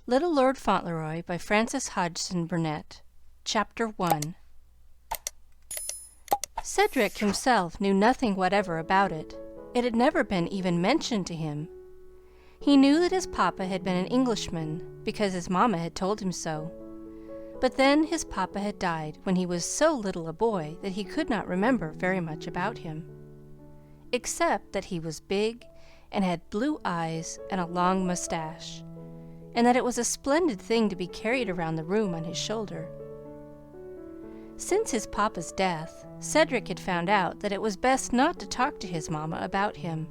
Little Lord Fauntleroy by Frances Hodgson Burnett. Chapter 1. Cedric himself knew nothing whatever about it. It had never been even mentioned to him. He knew that his papa had been an Englishman, because his mamma had told him so. But then his papa had died when he was so little a boy that he could not remember very much about him, except that he was big and had blue eyes and a long mustache, and that it was a splendid thing to be carried around the room on his shoulder. Since his papa's death, Cedric had found out that it was best not to talk to his mamma about him.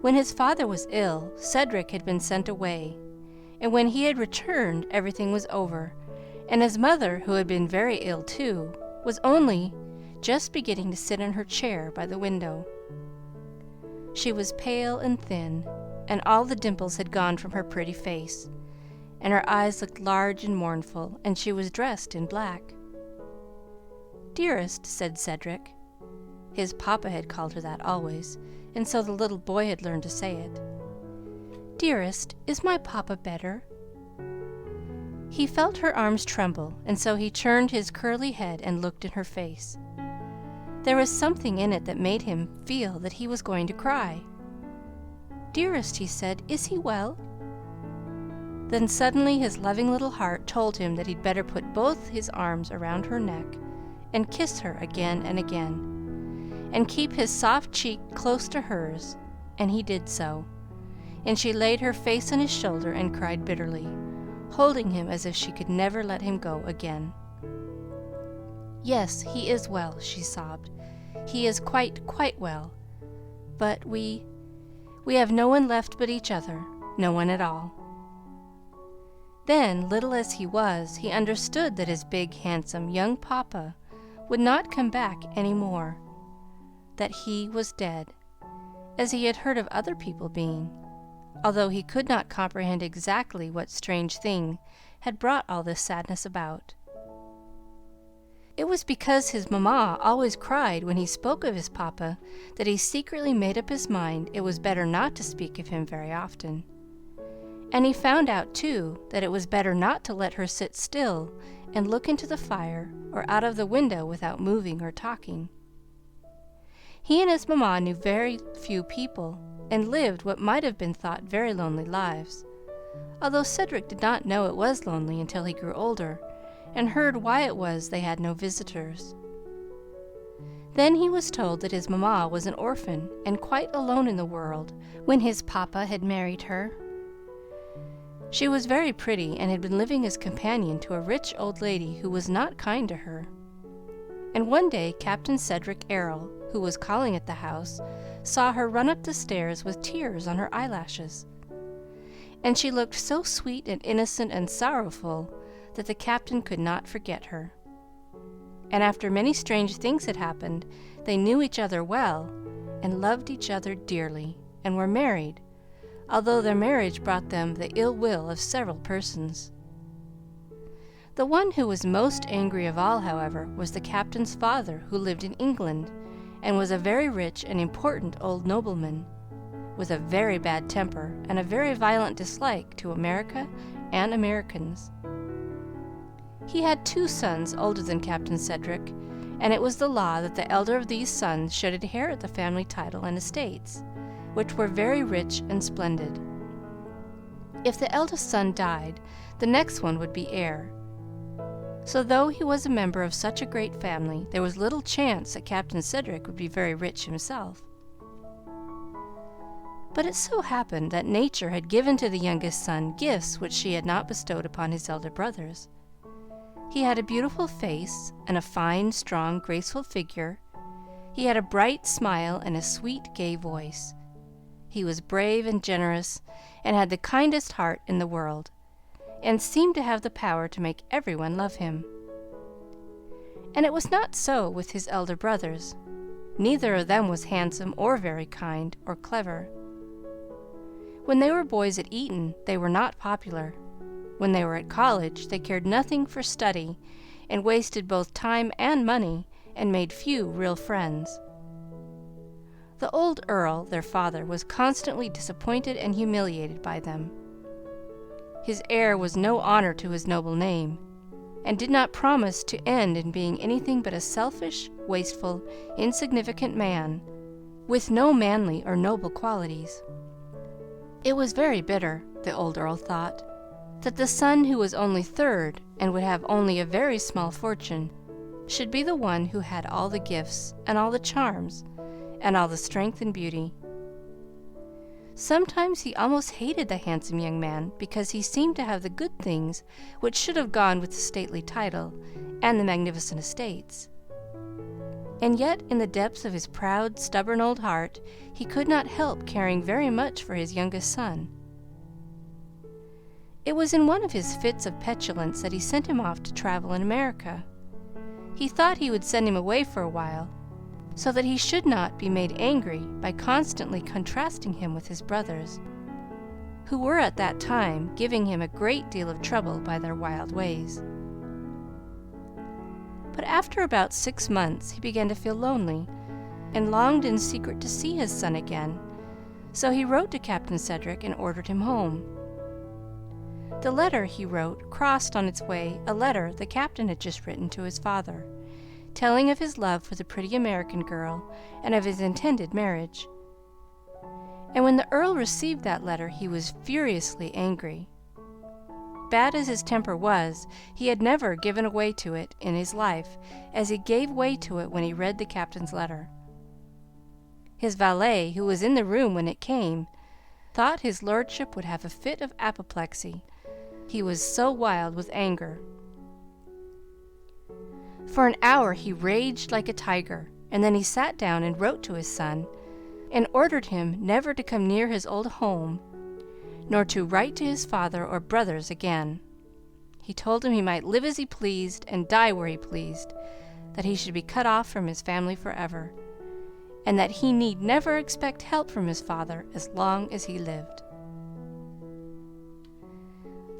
When his father was ill, Cedric had been sent away, and when he had returned, everything was over, and his mother, who had been very ill too, was only just beginning to sit in her chair by the window. She was pale and thin, and all the dimples had gone from her pretty face, and her eyes looked large and mournful, and she was dressed in black. "Dearest," said Cedric. His papa had called her that always, and so the little boy had learned to say it. "Dearest, is my papa better?" He felt her arms tremble, and so he turned his curly head and looked in her face. There was something in it that made him feel that he was going to cry. "Dearest," he said, "is he well?" Then suddenly his loving little heart told him that he'd better put both his arms around her neck and kiss her again and again, and keep his soft cheek close to hers, and he did so, and she laid her face on his shoulder and cried bitterly, holding him as if she could never let him go again. "Yes, he is well," she sobbed. "He is quite well. But we have no one left but each other, no one at all." Then, little as he was, he understood that his big, handsome young papa would not come back any more, that he was dead, as he had heard of other people being, although he could not comprehend exactly what strange thing had brought all this sadness about. It was because his mamma always cried when he spoke of his papa that he secretly made up his mind it was better not to speak of him very often. And he found out, too, that it was better not to let her sit still and look into the fire or out of the window without moving or talking. He and his mamma knew very few people, and lived what might have been thought very lonely lives, although Cedric did not know it was lonely until he grew older and heard why it was they had no visitors. Then he was told that his mamma was an orphan and quite alone in the world when his papa had married her. She was very pretty and had been living as companion to a rich old lady who was not kind to her. And one day Captain Cedric Earl, who was calling at the house, saw her run up the stairs with tears on her eyelashes. And she looked so sweet and innocent and sorrowful that the captain could not forget her. And after many strange things had happened, they knew each other well and loved each other dearly, and were married, although their marriage brought them the ill will of several persons. The one who was most angry of all, however, was the captain's father, who lived in England, and was a very rich and important old nobleman, with a very bad temper and a very violent dislike to America and Americans. He had 2 sons older than Captain Cedric, and it was the law that the elder of these sons should inherit the family title and estates, which were very rich and splendid. If the eldest son died, the next one would be heir. So though he was a member of such a great family, there was little chance that Captain Cedric would be very rich himself. But it so happened that nature had given to the youngest son gifts which she had not bestowed upon his elder brothers. He had a beautiful face and a fine, strong, graceful figure. He had a bright smile and a sweet, gay voice. He was brave and generous, and had the kindest heart in the world, and seemed to have the power to make everyone love him. And it was not so with his elder brothers. Neither of them was handsome or very kind or clever. When they were boys at Eton, they were not popular. When they were at college, they cared nothing for study, and wasted both time and money, and made few real friends. The old Earl, their father, was constantly disappointed and humiliated by them. His heir was no honor to his noble name, and did not promise to end in being anything but a selfish, wasteful, insignificant man, with no manly or noble qualities. It was very bitter, the old Earl thought, that the son who was only third, and would have only a very small fortune, should be the one who had all the gifts, and all the charms, and all the strength and beauty. Sometimes he almost hated the handsome young man because he seemed to have the good things which should have gone with the stately title and the magnificent estates. And yet, in the depths of his proud, stubborn old heart, he could not help caring very much for his youngest son. It was in one of his fits of petulance that he sent him off to travel in America. He thought he would send him away for a while, so that he should not be made angry by constantly contrasting him with his brothers, who were at that time giving him a great deal of trouble by their wild ways. But after about 6 months he began to feel lonely, and longed in secret to see his son again, so he wrote to Captain Cedric and ordered him home. The letter he wrote crossed on its way a letter the captain had just written to his father, telling of his love for the pretty American girl and of his intended marriage. And when the Earl received that letter, he was furiously angry. Bad as his temper was, he had never given way to it in his life as he gave way to it when he read the captain's letter. His valet, who was in the room when it came, thought his lordship would have a fit of apoplexy, he was so wild with anger. For an hour he raged like a tiger, and then he sat down and wrote to his son, and ordered him never to come near his old home, nor to write to his father or brothers again. He told him he might live as he pleased and die where he pleased, that he should be cut off from his family forever, and that he need never expect help from his father as long as he lived.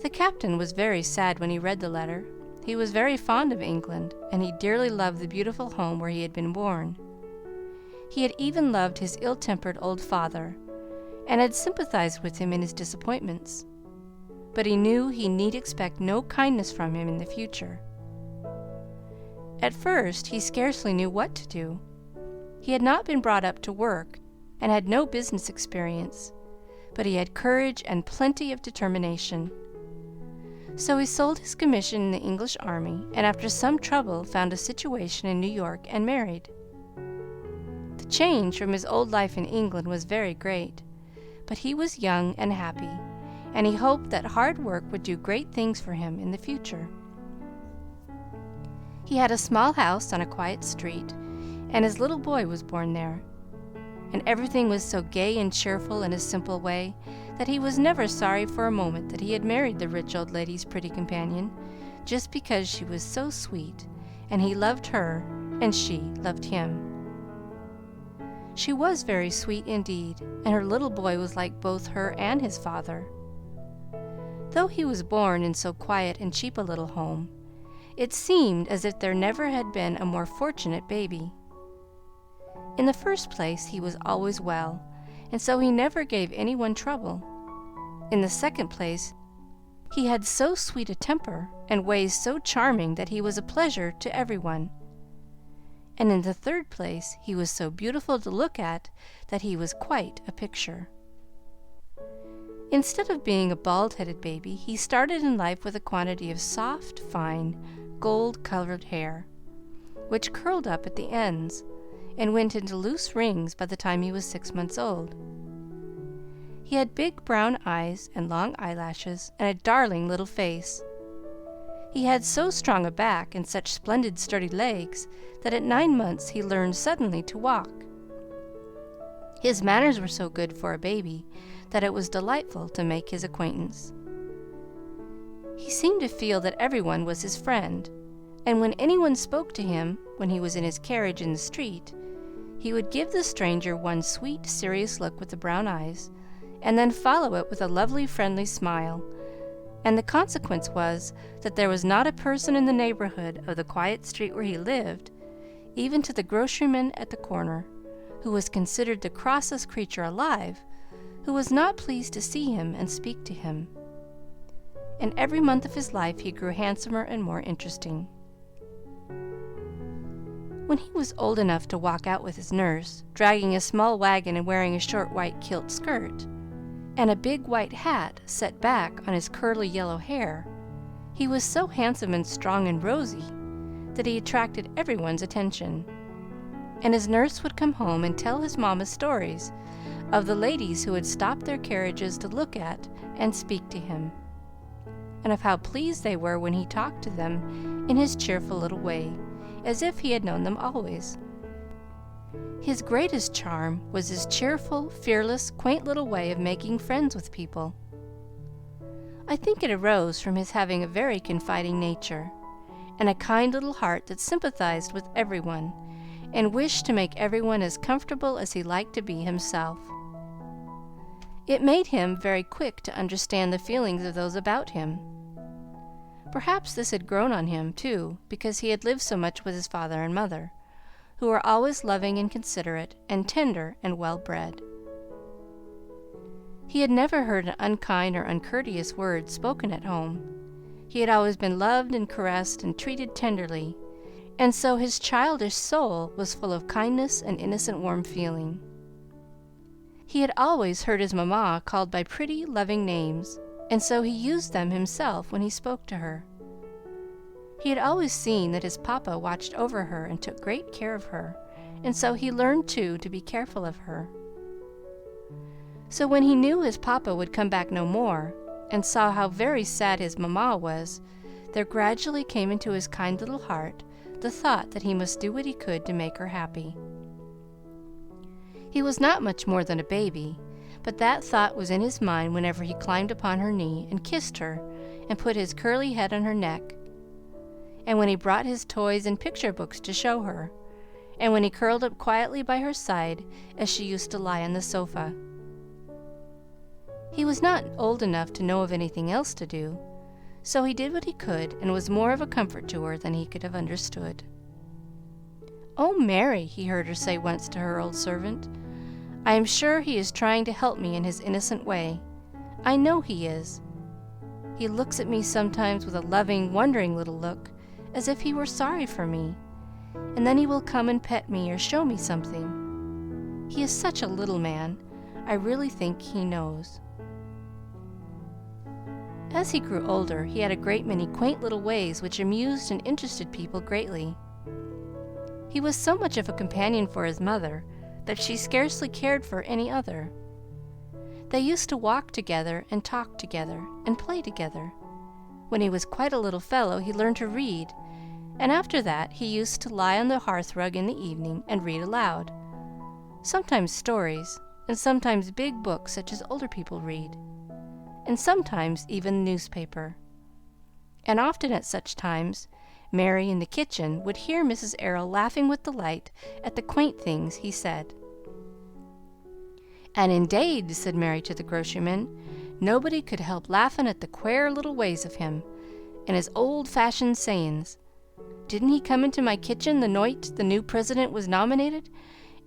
The captain was very sad when he read the letter. He was very fond of England, and he dearly loved the beautiful home where he had been born. He had even loved his ill-tempered old father, and had sympathized with him in his disappointments, but he knew he need expect no kindness from him in the future. At first he scarcely knew what to do. He had not been brought up to work, and had no business experience, but he had courage and plenty of determination. So he sold his commission in the English army, and after some trouble found a situation in New York and married. The change from his old life in England was very great, but he was young and happy, and he hoped that hard work would do great things for him in the future. He had a small house on a quiet street, and his little boy was born there, and everything was so gay and cheerful in a simple way that he was never sorry for a moment that he had married the rich old lady's pretty companion, just because she was so sweet, and he loved her, and she loved him. She was very sweet indeed, and her little boy was like both her and his father. Though he was born in so quiet and cheap a little home, it seemed as if there never had been a more fortunate baby. In the first place, he was always well, and so he never gave anyone trouble. In the second place, he had so sweet a temper and ways so charming that he was a pleasure to everyone. And in the third place, he was so beautiful to look at that he was quite a picture. Instead of being a bald-headed baby, he started in life with a quantity of soft, fine, gold-colored hair, which curled up at the ends and went into loose rings by the time he was 6 months old. He had big brown eyes and long eyelashes and a darling little face. He had so strong a back and such splendid sturdy legs that at 9 months he learned suddenly to walk. His manners were so good for a baby that it was delightful to make his acquaintance. He seemed to feel that everyone was his friend, and when anyone spoke to him when he was in his carriage in the street, he would give the stranger one sweet, serious look with the brown eyes, and then follow it with a lovely, friendly smile, and the consequence was that there was not a person in the neighborhood of the quiet street where he lived, even to the groceryman at the corner, who was considered the crossest creature alive, who was not pleased to see him and speak to him. and every month of his life he grew handsomer and more interesting. When he was old enough to walk out with his nurse, dragging a small wagon and wearing a short white kilt skirt, and a big white hat set back on his curly yellow hair, he was so handsome and strong and rosy that he attracted everyone's attention. And his nurse would come home and tell his mamma stories of the ladies who had stopped their carriages to look at and speak to him, and of how pleased they were when he talked to them in his cheerful little way, as if he had known them always. His greatest charm was his cheerful, fearless, quaint little way of making friends with people. I think it arose from his having a very confiding nature, and a kind little heart that sympathized with everyone, and wished to make everyone as comfortable as he liked to be himself. It made him very quick to understand the feelings of those about him. Perhaps this had grown on him, too, because he had lived so much with his father and mother, who were always loving and considerate and tender and well-bred. He had never heard an unkind or uncourteous word spoken at home. He had always been loved and caressed and treated tenderly, and so his childish soul was full of kindness and innocent warm feeling. He had always heard his mamma called by pretty, loving names, and so he used them himself when he spoke to her. He had always seen that his papa watched over her and took great care of her, and so he learned, too, to be careful of her. So when he knew his papa would come back no more, and saw how very sad his mamma was, there gradually came into his kind little heart the thought that he must do what he could to make her happy. He was not much more than a baby, but that thought was in his mind whenever he climbed upon her knee and kissed her and put his curly head on her neck, and when he brought his toys and picture books to show her, and when he curled up quietly by her side as she used to lie on the sofa. He was not old enough to know of anything else to do, so he did what he could and was more of a comfort to her than he could have understood. "Oh, Mary," he heard her say once to her old servant, "I am sure he is trying to help me in his innocent way. I know he is. He looks at me sometimes with a loving, wondering little look, as if he were sorry for me, and then he will come and pet me or show me something. He is such a little man. I really think he knows." As he grew older, he had a great many quaint little ways which amused and interested people greatly. He was so much of a companion for his mother that she scarcely cared for any other. They used to walk together and talk together and play together. When he was quite a little fellow, he learned to read, and after that he used to lie on the hearthrug in the evening and read aloud, sometimes stories, and sometimes big books such as older people read, and sometimes even the newspaper. And often at such times, Mary in the kitchen would hear Mrs. Earl laughing with delight at the quaint things he said. "And indade," said Mary to the groceryman, "nobody could help laughing at the quare little ways of him, and his old-fashioned sayin's. Didn't he come into my kitchen the night the new president was nominated,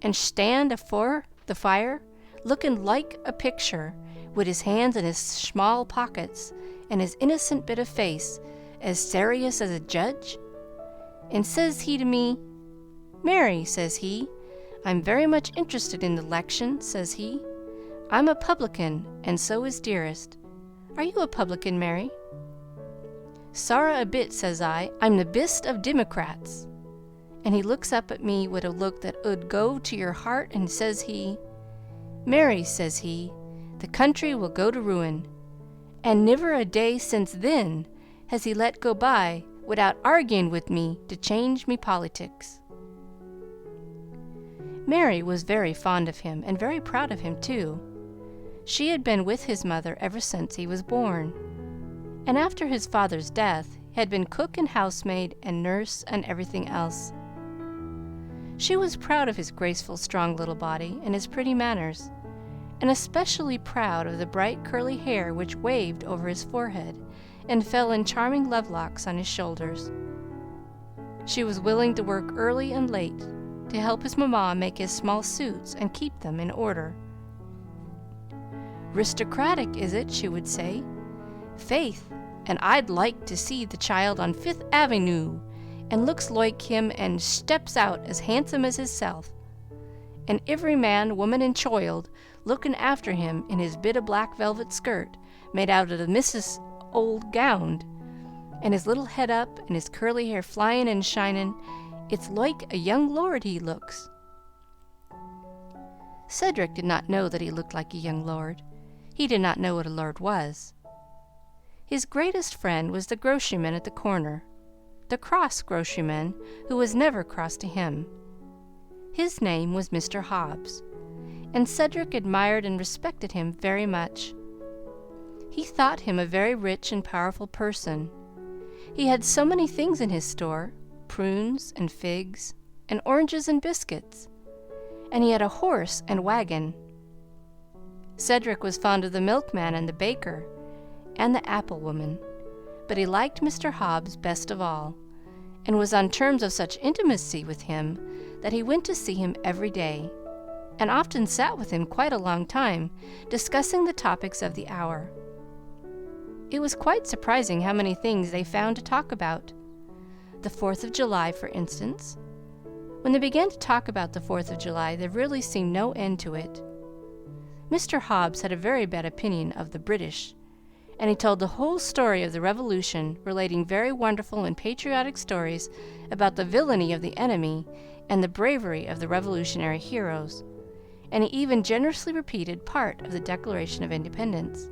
and stand afore the fire, looking like a picture, wid his hands in his small pockets, and his innocent bit of face as serious as a judge? And says he to me, 'Mary,' says he, 'I'm very much interested in the 'lection,' says he. 'I'm a publican, and so is dearest. Are you a publican, Mary?' 'Sorra a bit,' says I. 'I'm the bist of Dimocrats.' And he looks up at me wid a look that 'ud go to your heart, and says he, 'Mary,' says he, 'the country will go to ruin.' And niver a day since thin has he let go by without arguing with me to change me politics." Mary was very fond of him, and very proud of him, too. She had been with his mother ever since he was born, and after his father's death had been cook and housemaid and nurse and everything else. She was proud of his graceful, strong little body and his pretty manners, and especially proud of the bright curly hair which waved over his forehead and fell in charming lovelocks on his shoulders. She was willing to work early and late to help his mamma make his small suits and keep them in order. "'Ristocratic, is it?' she would say. 'Faith, and I'd like to see the child on Fifth Avenue, and looks like him and steps out as handsome as hisself, and every man, woman, and choild looking after him in his bit of black velvet skirt made out of the missus' old gown, and his little head up, and his curly hair flyin' and shinin'. It's like a young lord he looks." Cedric did not know that he looked like a young lord. He did not know what a lord was. His greatest friend was the groceryman at the corner, the cross groceryman who was never cross to him. His name was Mr. Hobbs, and Cedric admired and respected him very much. He thought him a very rich and powerful person. He had so many things in his store, prunes and figs and oranges and biscuits, and he had a horse and wagon. Cedric was fond of the milkman and the baker and the apple woman, but he liked Mr. Hobbs best of all, and was on terms of such intimacy with him that he went to see him every day, and often sat with him quite a long time, discussing the topics of the hour. It was quite surprising how many things they found to talk about. The 4th of July, for instance. When they began to talk about the 4th of July, there really seemed no end to it. Mr. Hobbs had a very bad opinion of the British, and he told the whole story of the Revolution, relating very wonderful and patriotic stories about the villainy of the enemy and the bravery of the Revolutionary heroes, and he even generously repeated part of the Declaration of Independence.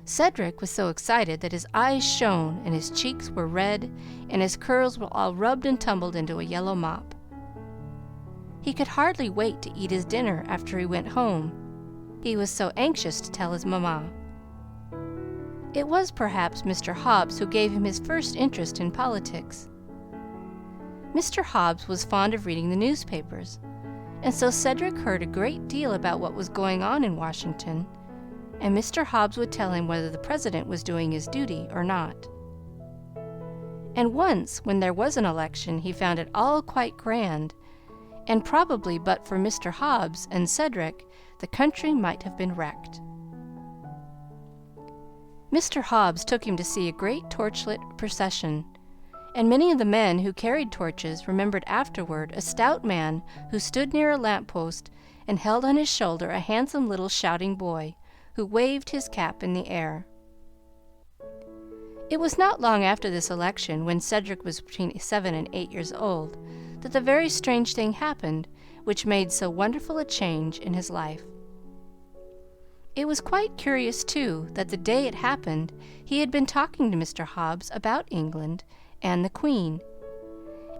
Cedric was so excited that his eyes shone and his cheeks were red and his curls were all rubbed and tumbled into a yellow mop. He could hardly wait to eat his dinner after he went home. He was so anxious to tell his mamma. It was perhaps Mr. Hobbs who gave him his first interest in politics. Mr. Hobbs was fond of reading the newspapers, and so Cedric heard a great deal about what was going on in Washington, and Mr. Hobbs would tell him whether the president was doing his duty or not. And once, when there was an election, he found it all quite grand, and probably but for Mr. Hobbs and Cedric, the country might have been wrecked. Mr. Hobbs took him to see a great torchlit procession, and many of the men who carried torches remembered afterward a stout man who stood near a lamp-post and held on his shoulder a handsome little shouting boy, who waved his cap in the air. It was not long after this election, when Cedric was between 7 and 8 years old, that the very strange thing happened which made so wonderful a change in his life. It was quite curious, too, that the day it happened he had been talking to Mr. Hobbs about England and the Queen,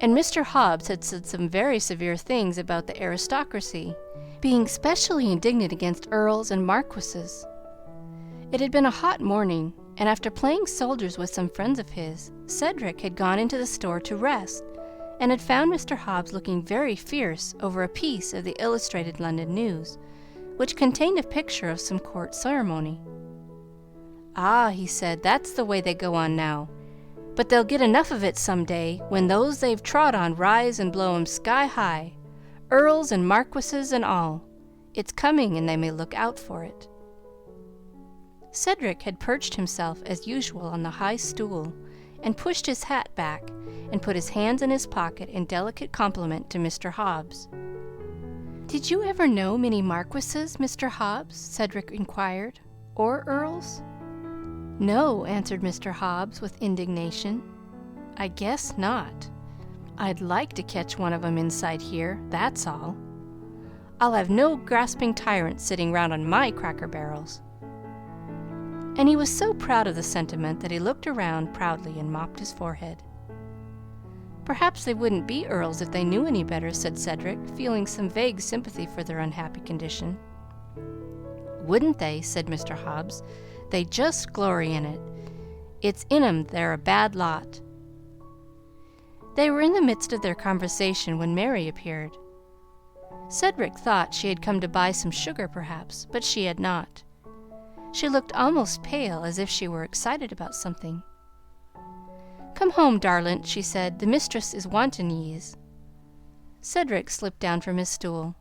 and Mr. Hobbs had said some very severe things about the aristocracy, being specially indignant against earls and marquises. It had been a hot morning, and after playing soldiers with some friends of his, Cedric had gone into the store to rest, and had found Mr. Hobbs looking very fierce over a piece of the Illustrated London News, which contained a picture of some court ceremony. "Ah," he said, "that's the way they go on now. But they'll get enough of it some day, when those they've trod on rise and blow 'em sky high, earls and marquises and all. It's coming, and they may look out for it." Cedric had perched himself as usual on the high stool, and pushed his hat back, and put his hands in his pocket in delicate compliment to Mr. Hobbs. "Did you ever know many marquises, Mr. Hobbs?" Cedric inquired, "or earls?" "No," answered Mr. Hobbs with indignation. "I guess not. I'd like to catch one of 'em inside here, that's all. I'll have no grasping tyrants sitting round on my cracker barrels." And he was so proud of the sentiment that he looked around proudly and mopped his forehead. "Perhaps they wouldn't be earls if they knew any better," said Cedric, feeling some vague sympathy for their unhappy condition. "Wouldn't they?" said Mr. Hobbs. "They just glory in it. It's in 'em they're a bad lot." They were in the midst of their conversation when Mary appeared. Cedric thought she had come to buy some sugar, perhaps, but she had not. She looked almost pale, as if she were excited about something. "Come home, darlint," she said. "The mistress is wantin' yez." Cedric slipped down from his stool.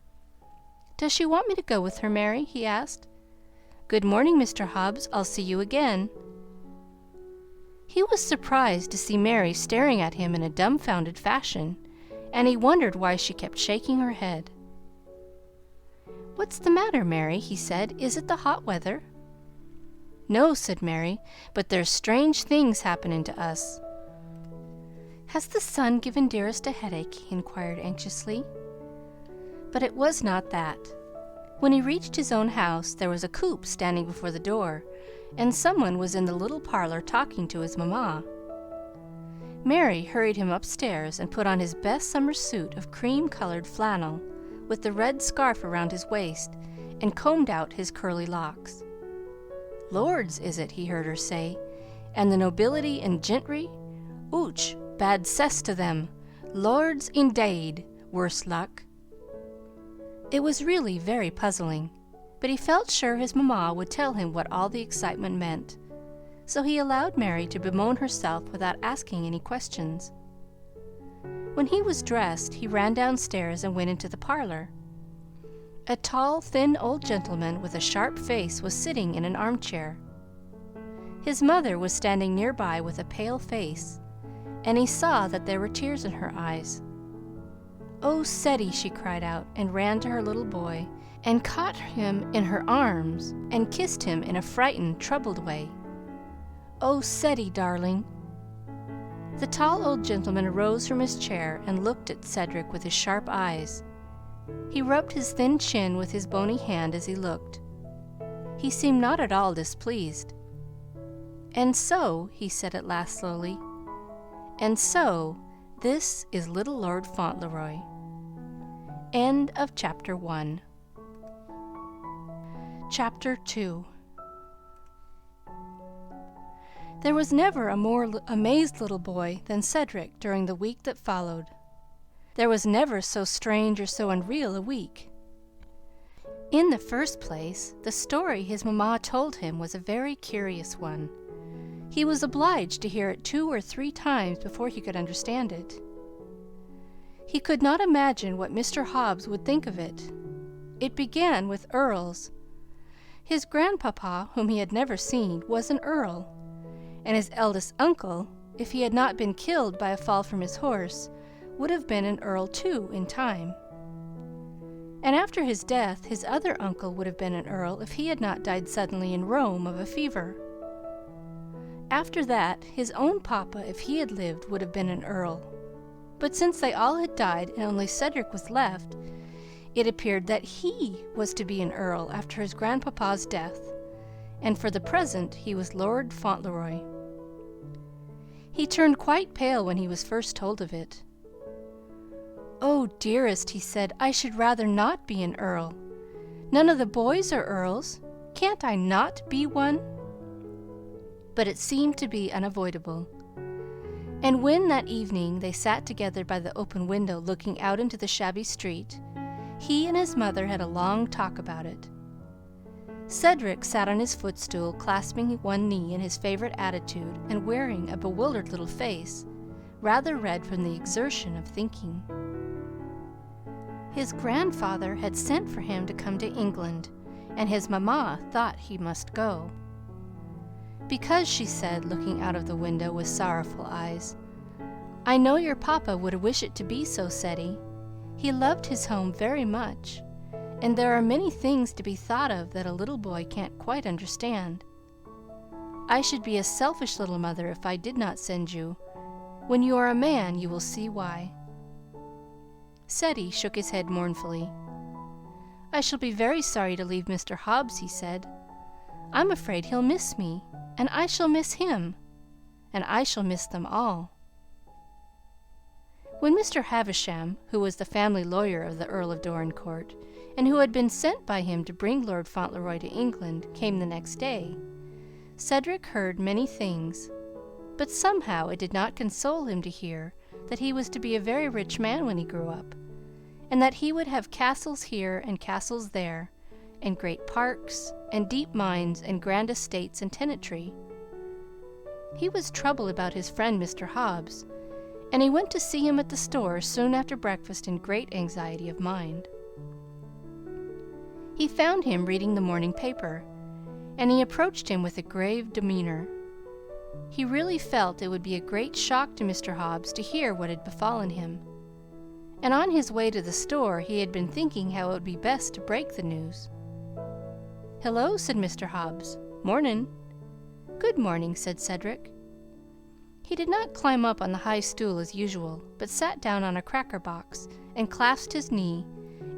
"Does she want me to go with her, Mary?" he asked. "Good morning, Mr. Hobbs. I'll see you again." He was surprised to see Mary staring at him in a dumbfounded fashion, and he wondered why she kept shaking her head. "What's the matter, Mary?" he said. "Is it the hot weather?" "No," said Mary, "but there's strange things happening to us." "Has the sun given dearest a headache?" he inquired anxiously. But it was not that. When he reached his own house, there was a coupe standing before the door, and someone was in the little parlor talking to his mamma. Mary hurried him upstairs and put on his best summer suit of cream-colored flannel, with the red scarf around his waist, and combed out his curly locks. "Lords, is it?" he heard her say. "And the nobility and gentry? Och, bad cess to them! Lords, indade, worse luck!" It was really very puzzling, but he felt sure his mamma would tell him what all the excitement meant, so he allowed Mary to bemoan herself without asking any questions. When he was dressed, he ran downstairs and went into the parlor. A tall, thin old gentleman with a sharp face was sitting in an armchair. His mother was standing nearby with a pale face, and he saw that there were tears in her eyes. "Oh, Ceddie!" she cried out, and ran to her little boy, and caught him in her arms, and kissed him in a frightened, troubled way. "Oh, Ceddie, darling!" The tall old gentleman arose from his chair and looked at Cedric with his sharp eyes. He rubbed his thin chin with his bony hand as he looked. He seemed not at all displeased. "And so," he said at last slowly, "and so this is little Lord Fauntleroy." End of Chapter 1. Chapter 2. There was never a more amazed little boy than Cedric during the week that followed. There was never so strange or so unreal a week. In the first place, the story his mamma told him was a very curious one. He was obliged to hear it 2 or 3 times before he could understand it. He could not imagine what Mr. Hobbs would think of it. It began with Earls. His grandpapa, whom he had never seen, was an Earl, and his eldest uncle, if he had not been killed by a fall from his horse, would have been an Earl too in time. And after his death, his other uncle would have been an Earl if he had not died suddenly in Rome of a fever. After that, his own papa, if he had lived, would have been an Earl. But since they all had died and only Cedric was left, it appeared that he was to be an Earl after his grandpapa's death, and for the present he was Lord Fauntleroy. He turned quite pale when he was first told of it. "Oh, dearest," he said, "I should rather not be an Earl. None of the boys are Earls. Can't I not be one?" But it seemed to be unavoidable. And when that evening they sat together by the open window looking out into the shabby street, he and his mother had a long talk about it. Cedric sat on his footstool, clasping one knee in his favorite attitude and wearing a bewildered little face, rather red from the exertion of thinking. His grandfather had sent for him to come to England, and his mamma thought he must go. "Because," she said, looking out of the window with sorrowful eyes, "I know your papa would wish it to be so, Ceddie. He loved his home very much, and there are many things to be thought of that a little boy can't quite understand. I should be a selfish little mother if I did not send you. When you are a man, you will see why." Ceddie shook his head mournfully. "I shall be very sorry to leave Mr. Hobbs," he said. "I'm afraid he'll miss me, and I shall miss him, and I shall miss them all." When Mr. Havisham, who was the family lawyer of the Earl of Dorincourt, and who had been sent by him to bring Lord Fauntleroy to England, came the next day, Cedric heard many things, but somehow it did not console him to hear that he was to be a very rich man when he grew up, and that he would have castles here and castles there, and great parks, and deep mines, and grand estates and tenantry. He was troubled about his friend Mr. Hobbs, and he went to see him at the store soon after breakfast in great anxiety of mind. He found him reading the morning paper, and he approached him with a grave demeanor. He really felt it would be a great shock to Mr. Hobbs to hear what had befallen him, and on his way to the store he had been thinking how it would be best to break the news. "Hello," said Mr. Hobbs. "Mornin'." "Good morning," said Cedric. He did not climb up on the high stool as usual, but sat down on a cracker box and clasped his knee,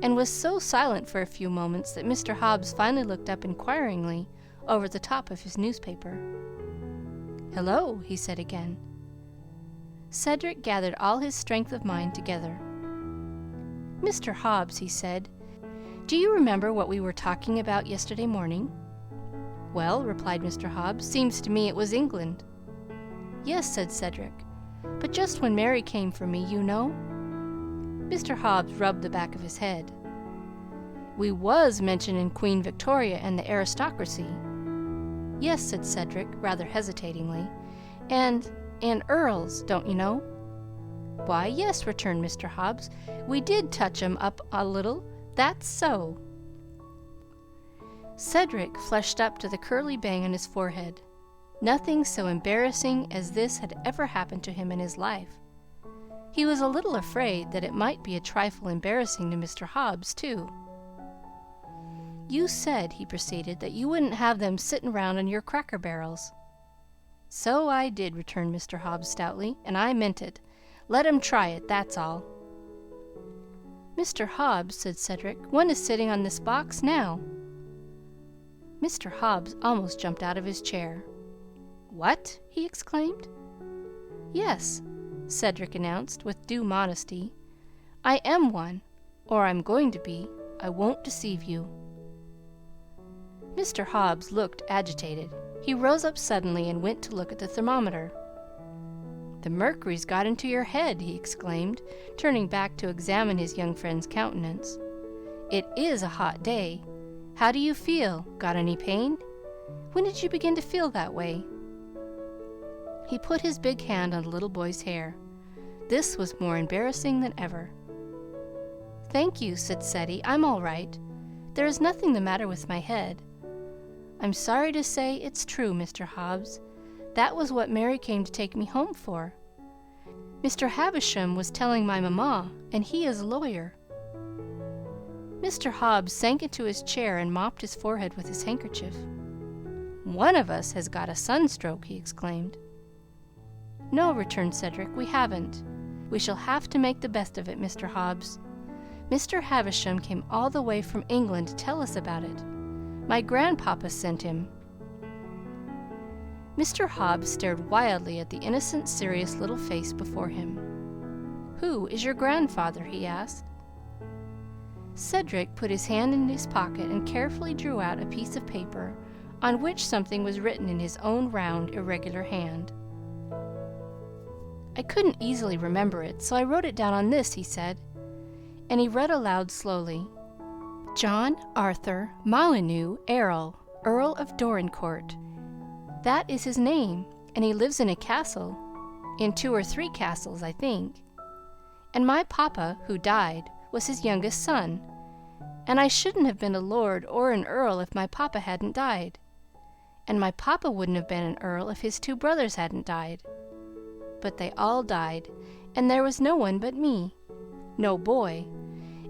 and was so silent for a few moments that Mr. Hobbs finally looked up inquiringly over the top of his newspaper. "Hello," he said again. Cedric gathered all his strength of mind together. "Mr. Hobbs," he said, "do you remember what we were talking about yesterday morning?" "Well," replied Mr. Hobbs, "seems to me it was England." "Yes," said Cedric, "but just when Mary came for me, you know." Mr. Hobbs rubbed the back of his head. "We was mentioning Queen Victoria and the aristocracy." "Yes," said Cedric, rather hesitatingly, and Earls, don't you know?" "Why, yes," returned Mr. Hobbs, "we did touch 'em up a little. That's so." Cedric flushed up to the curly bang on his forehead. Nothing so embarrassing as this had ever happened to him in his life. He was a little afraid that it might be a trifle embarrassing to Mr. Hobbs, too. "You said," he proceeded, "that you wouldn't have them sittin' round on your cracker barrels." "So I did," returned Mr. Hobbs stoutly, "and I meant it. Let 'em try it, that's all." "Mr. Hobbs," said Cedric, "one is sitting on this box now." Mr. Hobbs almost jumped out of his chair. "What?" he exclaimed. "Yes," Cedric announced with due modesty. "I am one, or I'm going to be. I won't deceive you." Mr. Hobbs looked agitated. He rose up suddenly and went to look at the thermometer. "The mercury's got into your head," he exclaimed, turning back to examine his young friend's countenance. "It is a hot day. How do you feel? Got any pain? When did you begin to feel that way?" He put his big hand on the little boy's hair. This was more embarrassing than ever. "Thank you," said Ceddie. "I'm all right. There is nothing the matter with my head. I'm sorry to say it's true, Mr. Hobbs. That was what Mary came to take me home for. Mr. Havisham was telling my mamma, and he is a lawyer." Mr. Hobbs sank into his chair and mopped his forehead with his handkerchief. "One of us has got a sunstroke!" he exclaimed. "No," returned Cedric, "we haven't. We shall have to make the best of it, Mr. Hobbs. Mr. Havisham came all the way from England to tell us about it. My grandpapa sent him." Mr. Hobbs stared wildly at the innocent, serious little face before him. "Who is your grandfather?" he asked. Cedric put his hand in his pocket and carefully drew out a piece of paper on which something was written in his own round, irregular hand. "I couldn't easily remember it, so I wrote it down on this," he said, and he read aloud slowly. "John Arthur Molyneux Errol, Earl of Dorincourt. That is his name, and he lives in a castle, in 2 or 3 castles, I think. And my papa, who died, was his youngest son, and I shouldn't have been a lord or an earl if my papa hadn't died. And my papa wouldn't have been an earl if his 2 brothers hadn't died. But they all died, and there was no one but me, no boy,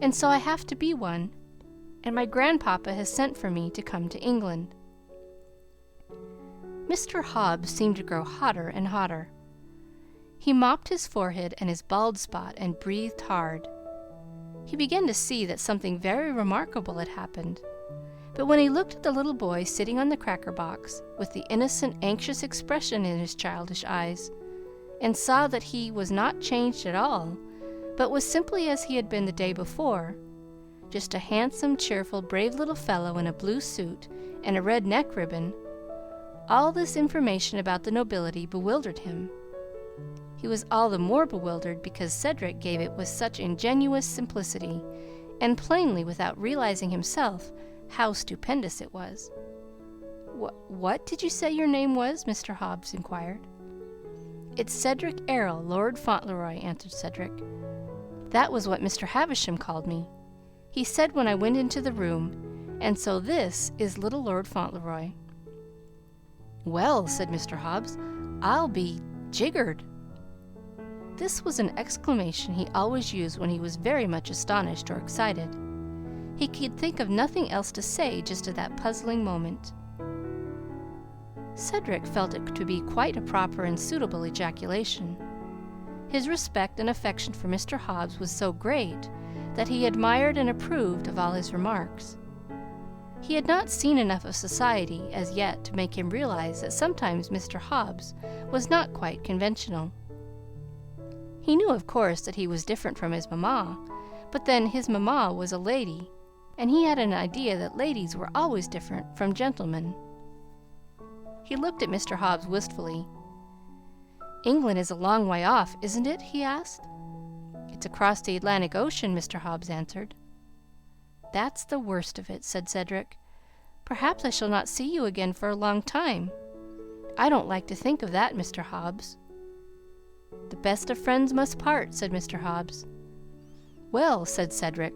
and so I have to be one, and my grandpapa has sent for me to come to England." Mr. Hobbs seemed to grow hotter and hotter. He mopped his forehead and his bald spot and breathed hard. He began to see that something very remarkable had happened, but when he looked at the little boy sitting on the cracker box, with the innocent, anxious expression in his childish eyes, and saw that he was not changed at all, but was simply as he had been the day before, just a handsome, cheerful, brave little fellow in a blue suit and a red neck ribbon, all this information about the nobility bewildered him. He was all the more bewildered because Cedric gave it with such ingenuous simplicity, and plainly without realizing himself how stupendous it was. What did you say your name was?" Mr. Hobbs inquired. "It's Cedric Errol, Lord Fauntleroy," answered Cedric. "That was what Mr. Havisham called me. He said when I went into the room, and so this is little Lord Fauntleroy." "Well," said Mr. Hobbs, I'll be jiggered." This was an exclamation he always used when he was very much astonished or excited. He could think of nothing else to say just at that puzzling moment. Cedric felt it to be quite a proper and suitable ejaculation. His respect and affection for Mr. Hobbs was so great that he admired and approved of all his remarks. He had not seen enough of society as yet to make him realize that sometimes Mr. Hobbs was not quite conventional. He knew, of course, that he was different from his mamma, but then his mamma was a lady, and he had an idea that ladies were always different from gentlemen. He looked at Mr. Hobbs wistfully. "England is a long way off, isn't it?" he asked. "It's across the Atlantic Ocean," Mr. Hobbs answered. "That's the worst of it," said Cedric. "Perhaps I shall not see you again for a long time. I don't like to think of that, Mr. Hobbs." "The best of friends must part," said Mr. Hobbs. "Well," said Cedric,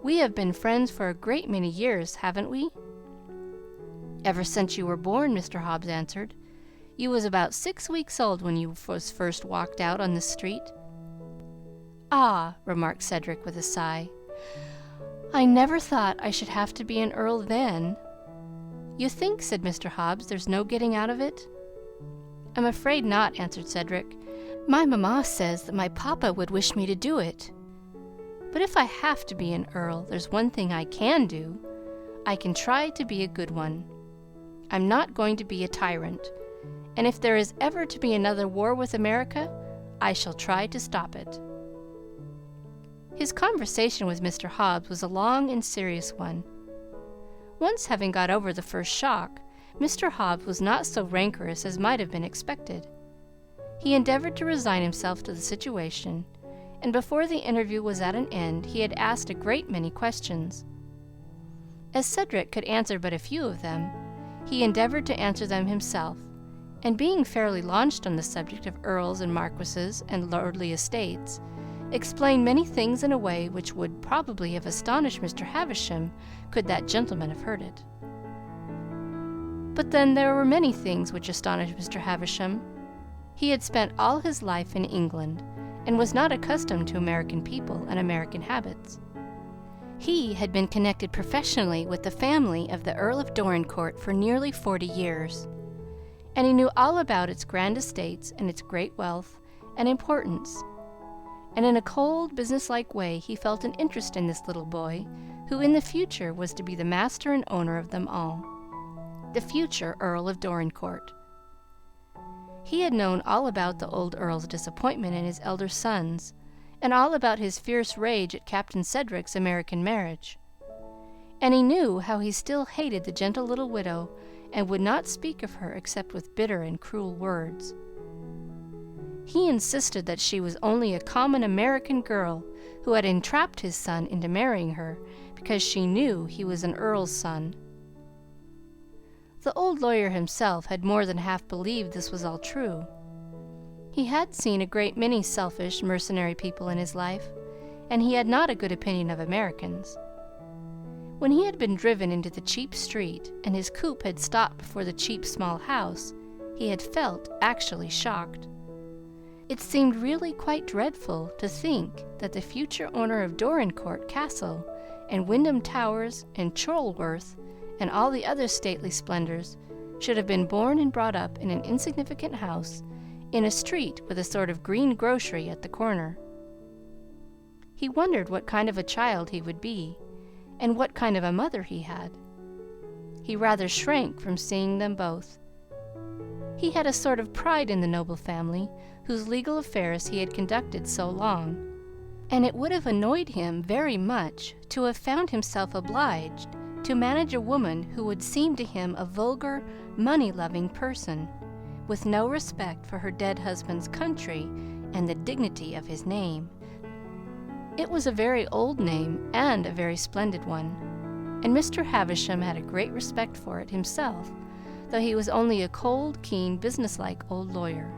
"we have been friends for a great many years, haven't we?" "Ever since you were born," Mr. Hobbs answered. "You was about 6 weeks old when you was first walked out on this street." "Ah," remarked Cedric with a sigh, "I never thought I should have to be an earl then." "You think," said Mr. Hobbs, "there's no getting out of it?" "I'm afraid not," answered Cedric. "My mamma says that my papa would wish me to do it. But if I have to be an earl, there's one thing I can do. I can try to be a good one. I'm not going to be a tyrant, and if there is ever to be another war with America, I shall try to stop it." His conversation with Mr. Hobbs was a long and serious one. Once having got over the first shock, Mr. Hobbs was not so rancorous as might have been expected. He endeavored to resign himself to the situation, and before the interview was at an end, he had asked a great many questions. As Cedric could answer but a few of them, he endeavored to answer them himself, and being fairly launched on the subject of earls and marquises and lordly estates, explained many things in a way which would probably have astonished Mr. Havisham could that gentleman have heard it. But then there were many things which astonished Mr. Havisham. He had spent all his life in England, and was not accustomed to American people and American habits. He had been connected professionally with the family of the Earl of Dorincourt for nearly 40 years, and he knew all about its grand estates and its great wealth and importance. And in a cold, businesslike way he felt an interest in this little boy, who in the future was to be the master and owner of them all, the future Earl of Dorincourt. He had known all about the old Earl's disappointment in his elder sons, and all about his fierce rage at Captain Cedric's American marriage. And he knew how he still hated the gentle little widow, and would not speak of her except with bitter and cruel words. He insisted that she was only a common American girl who had entrapped his son into marrying her because she knew he was an earl's son. The old lawyer himself had more than half believed this was all true. He had seen a great many selfish, mercenary people in his life, and he had not a good opinion of Americans. When he had been driven into the cheap street and his coupe had stopped before the cheap small house, he had felt actually shocked. It seemed really quite dreadful to think that the future owner of Dorincourt Castle and Wyndham Towers and Chorlworth and all the other stately splendors should have been born and brought up in an insignificant house in a street with a sort of green grocery at the corner. He wondered what kind of a child he would be, and what kind of a mother he had. He rather shrank from seeing them both. He had a sort of pride in the noble family whose legal affairs he had conducted so long, and it would have annoyed him very much to have found himself obliged to manage a woman who would seem to him a vulgar, money-loving person, with no respect for her dead husband's country and the dignity of his name. It was a very old name and a very splendid one, and Mr. Havisham had a great respect for it himself, though he was only a cold, keen, businesslike old lawyer.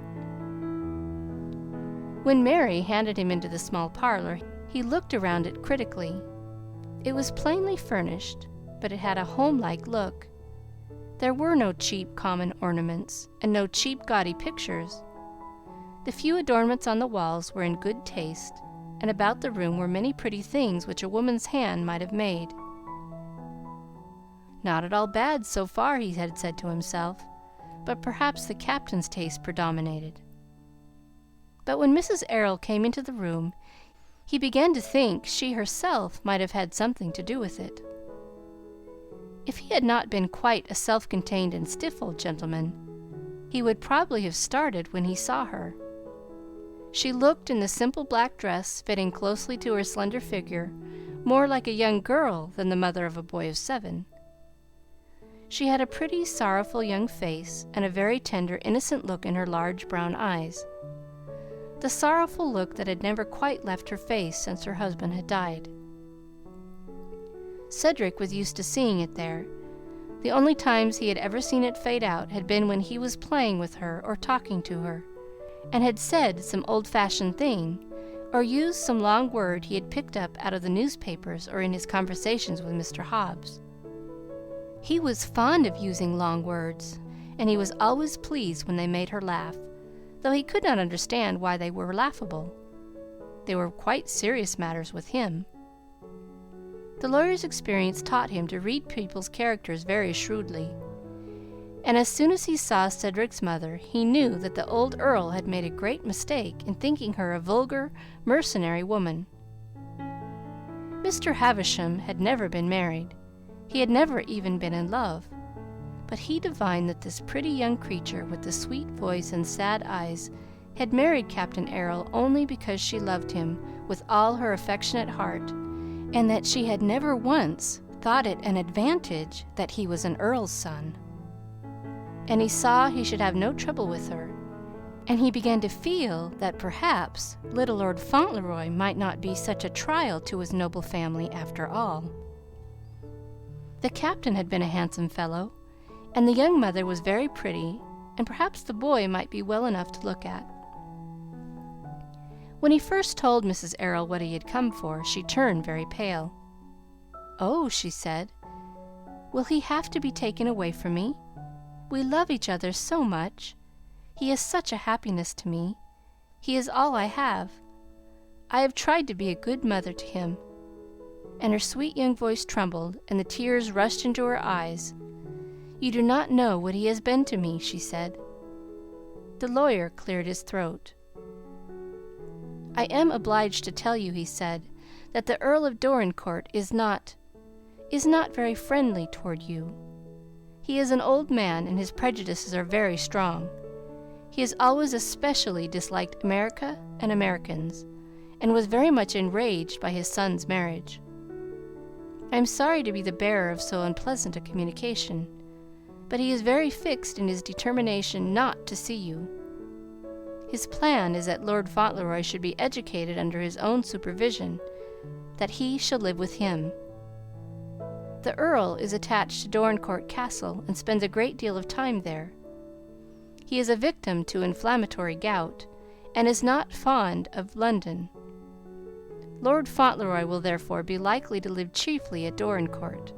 When Mary handed him into the small parlor, he looked around it critically. It was plainly furnished, but it had a home-like look. There were no cheap common ornaments, and no cheap gaudy pictures. The few adornments on the walls were in good taste, and about the room were many pretty things which a woman's hand might have made. Not at all bad so far, he had said to himself, but perhaps the captain's taste predominated. But when Mrs. Errol came into the room, he began to think she herself might have had something to do with it. If he had not been quite a self-contained and stiff old gentleman, he would probably have started when he saw her. She looked in the simple black dress, fitting closely to her slender figure, more like a young girl than the mother of a boy of 7. She had a pretty, sorrowful young face, and a very tender, innocent look in her large brown eyes, the sorrowful look that had never quite left her face since her husband had died. Cedric was used to seeing it there. The only times he had ever seen it fade out had been when he was playing with her or talking to her, and had said some old-fashioned thing, or used some long word he had picked up out of the newspapers or in his conversations with Mr. Hobbs. He was fond of using long words, and he was always pleased when they made her laugh, though he could not understand why they were laughable. They were quite serious matters with him. The lawyer's experience taught him to read people's characters very shrewdly, and as soon as he saw Cedric's mother, he knew that the old Earl had made a great mistake in thinking her a vulgar, mercenary woman. Mr. Havisham had never been married. He had never even been in love, but he divined that this pretty young creature with the sweet voice and sad eyes had married Captain Errol only because she loved him with all her affectionate heart, and that she had never once thought it an advantage that he was an earl's son. And he saw he should have no trouble with her, and he began to feel that perhaps little Lord Fauntleroy might not be such a trial to his noble family after all. The captain had been a handsome fellow, and the young mother was very pretty, and perhaps the boy might be well enough to look at. When he first told Mrs. Errol what he had come for, she turned very pale. "Oh," she said, "will he have to be taken away from me? We love each other so much. He is such a happiness to me. He is all I have. I have tried to be a good mother to him." And her sweet young voice trembled, and the tears rushed into her eyes. "You do not know what he has been to me," she said. The lawyer cleared his throat. "I am obliged to tell you," he said, "that the Earl of Dorincourt is not very friendly toward you. He is an old man, and his prejudices are very strong. He has always especially disliked America and Americans, and was very much enraged by his son's marriage. I am sorry to be the bearer of so unpleasant a communication, but he is very fixed in his determination not to see you. His plan is that Lord Fauntleroy should be educated under his own supervision, that he shall live with him. The Earl is attached to Dorincourt Castle and spends a great deal of time there. He is a victim to inflammatory gout, and is not fond of London. Lord Fauntleroy will therefore be likely to live chiefly at Dorincourt.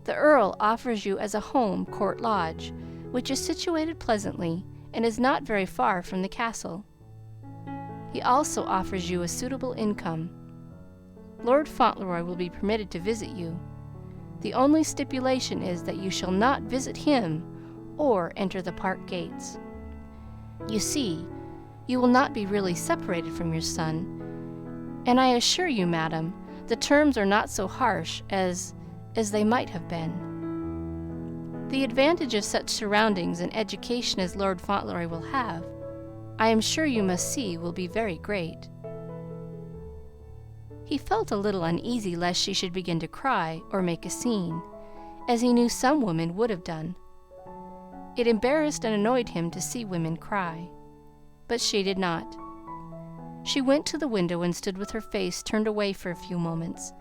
The Earl offers you as a home Court Lodge, which is situated pleasantly and is not very far from the castle. He also offers you a suitable income. Lord Fauntleroy will be permitted to visit you. The only stipulation is that you shall not visit him or enter the park gates. You see, you will not be really separated from your son, and I assure you, madam, the terms are not so harsh as they might have been. The advantage of such surroundings and education as Lord Fauntleroy will have, I am sure you must see, will be very great." He felt a little uneasy lest she should begin to cry or make a scene, as he knew some women would have done. It embarrassed and annoyed him to see women cry, but she did not. She went to the window and stood with her face turned away for a few moments,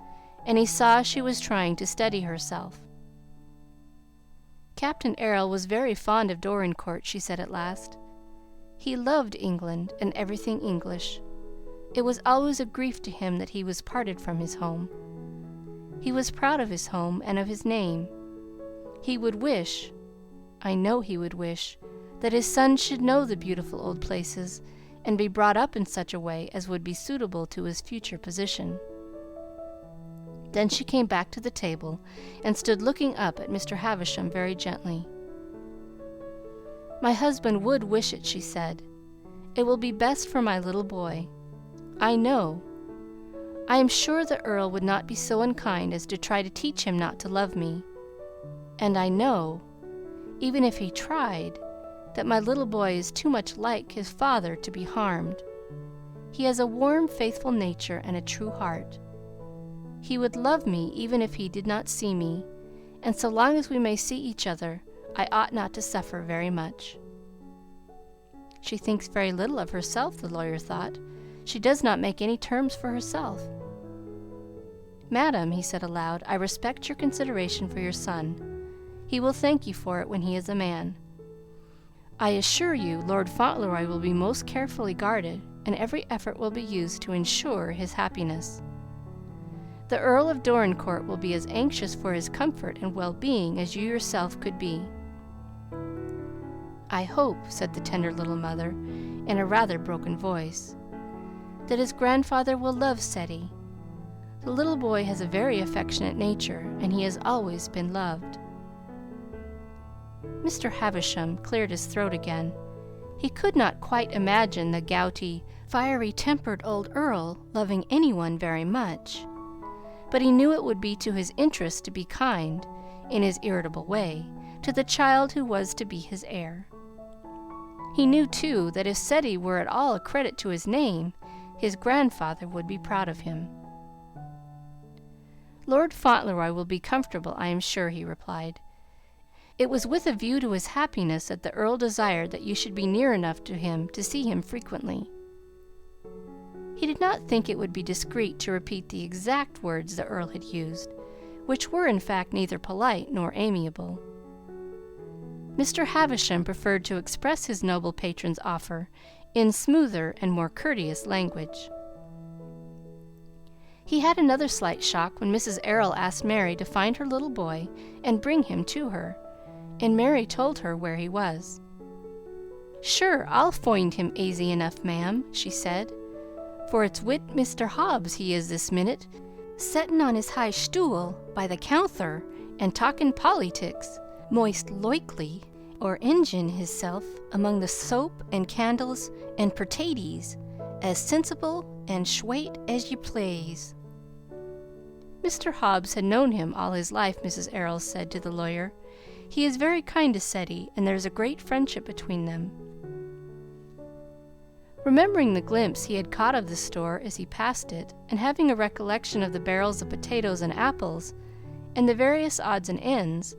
and he saw she was trying to steady herself. "Captain Errol was very fond of Dorincourt," she said at last. "He loved England and everything English. It was always a grief to him that he was parted from his home. He was proud of his home and of his name. He would wish, I know he would wish, that his son should know the beautiful old places and be brought up in such a way as would be suitable to his future position. Then she came back to the table and stood looking up at Mr. Havisham very gently. "My husband would wish it," she said. "It will be best for my little boy. I know. I am sure the Earl would not be so unkind as to try to teach him not to love me. And I know, even if he tried, that my little boy is too much like his father to be harmed. He has a warm, faithful nature and a true heart. He would love me even if he did not see me, and so long as we may see each other, I ought not to suffer very much." She thinks very little of herself, the lawyer thought. She does not make any terms for herself. "Madam," he said aloud, "I respect your consideration for your son. He will thank you for it when he is a man. I assure you Lord Fauntleroy will be most carefully guarded, and every effort will be used to ensure his happiness. The Earl of Dorincourt will be as anxious for his comfort and well-being as you yourself could be." "I hope," said the tender little mother, in a rather broken voice, "that his grandfather will love Ceddie. The little boy has a very affectionate nature, and he has always been loved." Mr. Havisham cleared his throat again. He could not quite imagine the gouty, fiery-tempered old Earl loving anyone very much, but he knew it would be to his interest to be kind, in his irritable way, to the child who was to be his heir. He knew, too, that if Ceddie were at all a credit to his name, his grandfather would be proud of him. "Lord Fauntleroy will be comfortable, I am sure," he replied. "It was with a view to his happiness that the Earl desired that you should be near enough to him to see him frequently." He did not think it would be discreet to repeat the exact words the Earl had used, which were in fact neither polite nor amiable. Mr. Havisham preferred to express his noble patron's offer in smoother and more courteous language. He had another slight shock when Mrs. Earl asked Mary to find her little boy and bring him to her, and Mary told her where he was. "Sure, I'll foind him aisy enough, ma'am," she said, "for it's wid Mr. Hobbs he is this minute, settin' on his high stool by the counthor and talkin' polytics, moist loikely, or ingin hisself among the soap and candles and pertaties, as sensible and shwate as ye plaze." Mr. Hobbs had known him all his life, Mrs. Errol said to the lawyer. "He is very kind to Ceddie, and there is a great friendship between them." Remembering the glimpse he had caught of the store as he passed it, and having a recollection of the barrels of potatoes and apples, and the various odds and ends,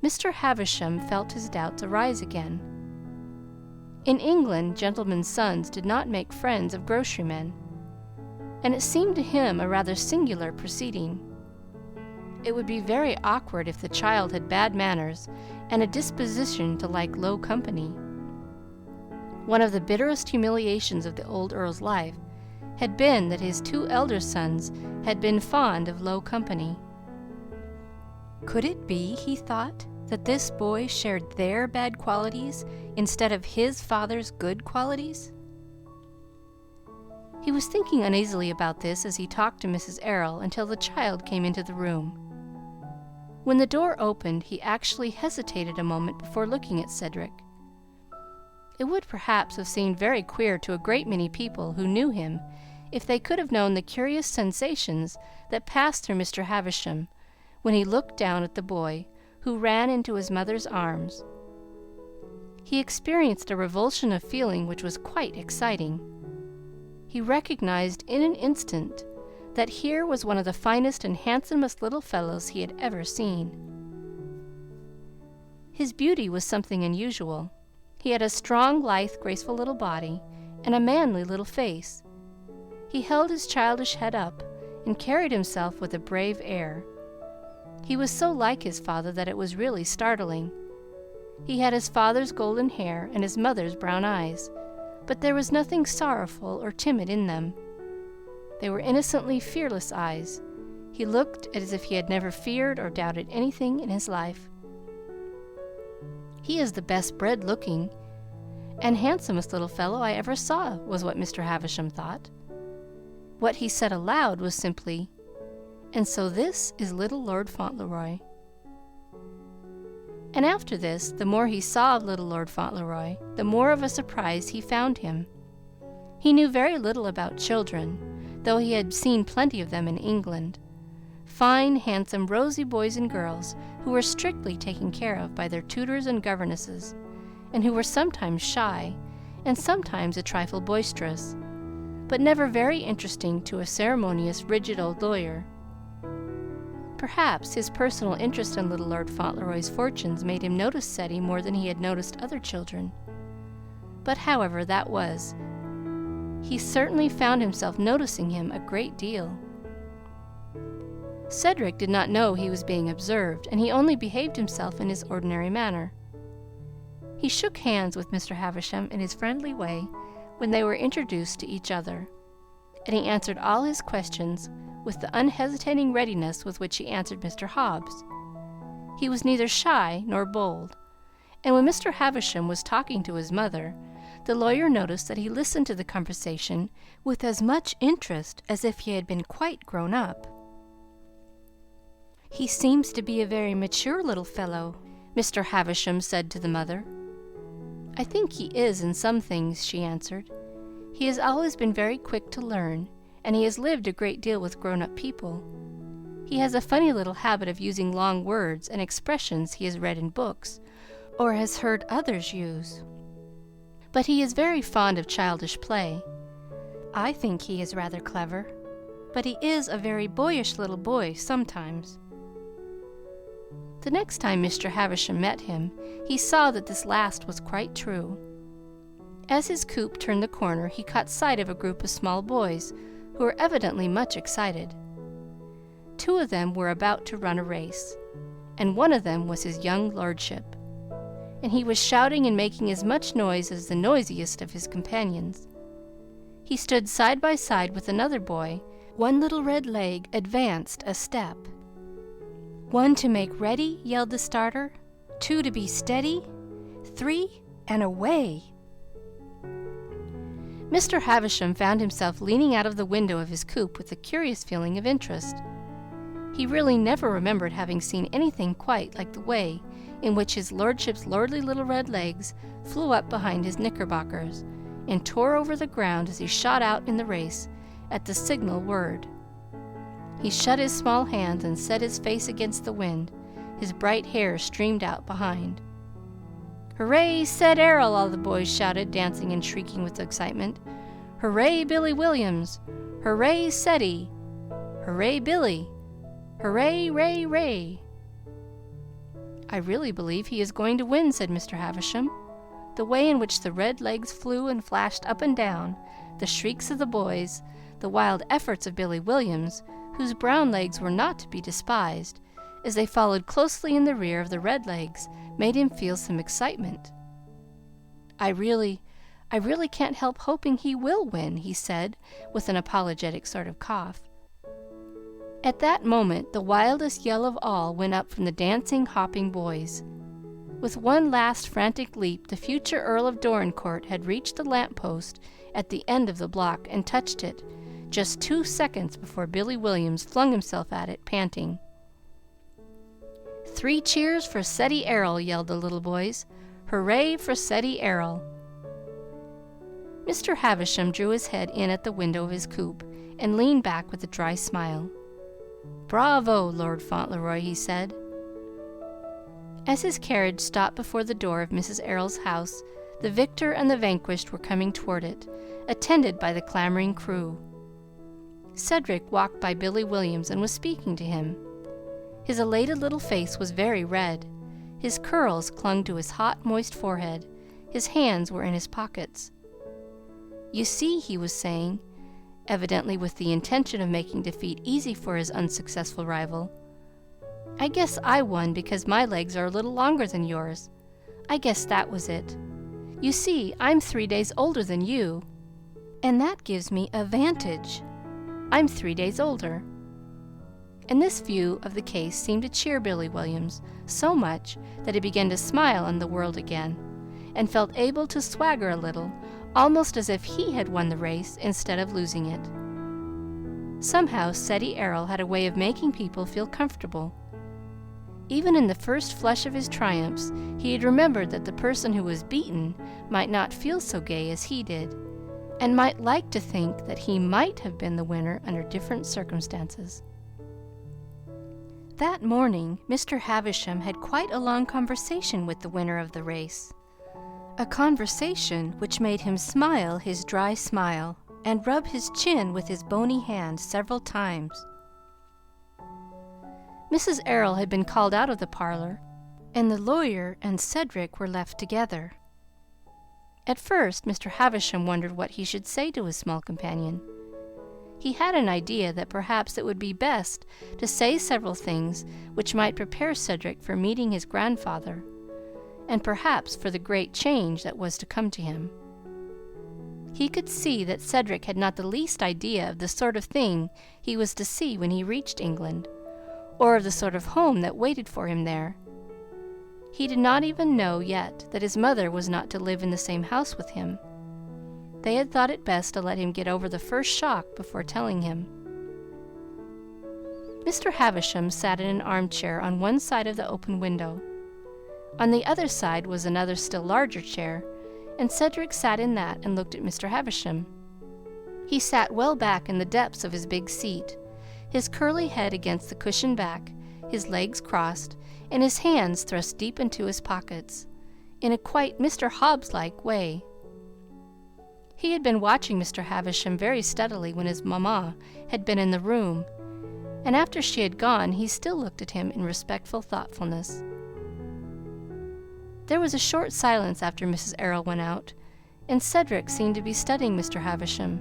Mr. Havisham felt his doubts arise again. In England, gentlemen's sons did not make friends of grocerymen, and it seemed to him a rather singular proceeding. It would be very awkward if the child had bad manners and a disposition to like low company. One of the bitterest humiliations of the old Earl's life had been that his two elder sons had been fond of low company. Could it be, he thought, that this boy shared their bad qualities instead of his father's good qualities? He was thinking uneasily about this as he talked to Mrs. Errol until the child came into the room. When the door opened, he actually hesitated a moment before looking at Cedric. It would perhaps have seemed very queer to a great many people who knew him if they could have known the curious sensations that passed through Mr. Havisham when he looked down at the boy who ran into his mother's arms. He experienced a revulsion of feeling which was quite exciting. He recognized in an instant that here was one of the finest and handsomest little fellows he had ever seen. His beauty was something unusual. He had a strong, lithe, graceful little body and a manly little face. He held his childish head up and carried himself with a brave air. He was so like his father that it was really startling. He had his father's golden hair and his mother's brown eyes, but there was nothing sorrowful or timid in them. They were innocently fearless eyes. He looked as if he had never feared or doubted anything in his life. He is the best bred looking and handsomest little fellow I ever saw," was what Mr. Havisham thought. What he said aloud was simply, "And so this is little Lord Fauntleroy." And after this, the more he saw of little Lord Fauntleroy, the more of a surprise he found him. He knew very little about children, though he had seen plenty of them in England. Fine, handsome, rosy boys and girls who were strictly taken care of by their tutors and governesses, and who were sometimes shy and sometimes a trifle boisterous, but never very interesting to a ceremonious, rigid old lawyer. Perhaps his personal interest in little Lord Fauntleroy's fortunes made him notice Ceddie more than he had noticed other children. But however that was, he certainly found himself noticing him a great deal. Cedric did not know he was being observed, and he only behaved himself in his ordinary manner. He shook hands with Mr. Havisham in his friendly way when they were introduced to each other, and he answered all his questions with the unhesitating readiness with which he answered Mr. Hobbs. He was neither shy nor bold, and when Mr. Havisham was talking to his mother, the lawyer noticed that he listened to the conversation with as much interest as if he had been quite grown up. "He seems to be a very mature little fellow," Mr. Havisham said to the mother. "I think he is in some things," she answered. "He has always been very quick to learn, and he has lived a great deal with grown-up people. He has a funny little habit of using long words and expressions he has read in books, or has heard others use. But he is very fond of childish play. I think he is rather clever, but he is a very boyish little boy sometimes." The next time Mr. Havisham met him, he saw that this last was quite true. As his coupe turned the corner, he caught sight of a group of small boys who were evidently much excited. Two of them were about to run a race, and one of them was his young lordship, and he was shouting and making as much noise as the noisiest of his companions. He stood side by side with another boy. One little red leg advanced a step. "1 to make ready," yelled the starter. "2 to be steady. 3 and away!" Mr. Havisham found himself leaning out of the window of his coupe with a curious feeling of interest. He really never remembered having seen anything quite like the way in which his lordship's lordly little red legs flew up behind his knickerbockers and tore over the ground as he shot out in the race at the signal word. He shut his small hands and set his face against the wind. His bright hair streamed out behind. "Hooray, said Earl!" all the boys shouted, dancing and shrieking with excitement. "Hooray, Billy Williams! Hooray, Ceddie! Hooray, Billy! Hooray, ray, ray!" "I really believe he is going to win," said Mr. Havisham. The way in which the red legs flew and flashed up and down, the shrieks of the boys, the wild efforts of Billy Williams, whose brown legs were not to be despised, as they followed closely in the rear of the red legs, made him feel some excitement. I really can't help hoping he will win," he said, with an apologetic sort of cough. At that moment, the wildest yell of all went up from the dancing, hopping boys. With one last frantic leap, the future Earl of Dorincourt had reached the lamp-post at the end of the block and touched it, just 2 seconds before Billy Williams flung himself at it, panting. "3 cheers for Ceddie Earl!" yelled the little boys. "Hooray for Ceddie Earl!" Mr. Havisham drew his head in at the window of his coupe and leaned back with a dry smile. "Bravo, Lord Fauntleroy!" he said. As his carriage stopped before the door of Mrs. Errol's house, the victor and the vanquished were coming toward it, attended by the clamoring crew. Cedric walked by Billy Williams and was speaking to him. His elated little face was very red. His curls clung to his hot, moist forehead. His hands were in his pockets. "You see," he was saying, evidently with the intention of making defeat easy for his unsuccessful rival, "I guess I won because my legs are a little longer than yours. I guess that was it. You see, I'm 3 days older than you, and that gives me a vantage. I'm 3 days older." and this view of the case seemed to cheer Billy Williams so much that he began to smile on the world again, and felt able to swagger a little, almost as if he had won the race instead of losing it. Somehow Ceddie Errol had a way of making people feel comfortable. Even in the first flush of his triumphs, he had remembered that the person who was beaten might not feel so gay as he did, and might like to think that he might have been the winner under different circumstances. That morning, Mr. Havisham had quite a long conversation with the winner of the race, a conversation which made him smile his dry smile and rub his chin with his bony hand several times. Mrs. Errol had been called out of the parlor, and the lawyer and Cedric were left together. At first, Mr. Havisham wondered what he should say to his small companion. He had an idea that perhaps it would be best to say several things which might prepare Cedric for meeting his grandfather, and perhaps for the great change that was to come to him. He could see that Cedric had not the least idea of the sort of thing he was to see when he reached England, or of the sort of home that waited for him there. He did not even know yet that his mother was not to live in the same house with him. They had thought it best to let him get over the first shock before telling him. Mr. Havisham sat in an armchair on one side of the open window. On the other side was another still larger chair, and Cedric sat in that and looked at Mr. Havisham. He sat well back in the depths of his big seat, his curly head against the cushioned back, his legs crossed, and his hands thrust deep into his pockets, in a quite Mr. Hobbes-like way. He had been watching Mr. Havisham very steadily when his mamma had been in the room, and after she had gone he still looked at him in respectful thoughtfulness. There was a short silence after Mrs. Errol went out, and Cedric seemed to be studying Mr. Havisham,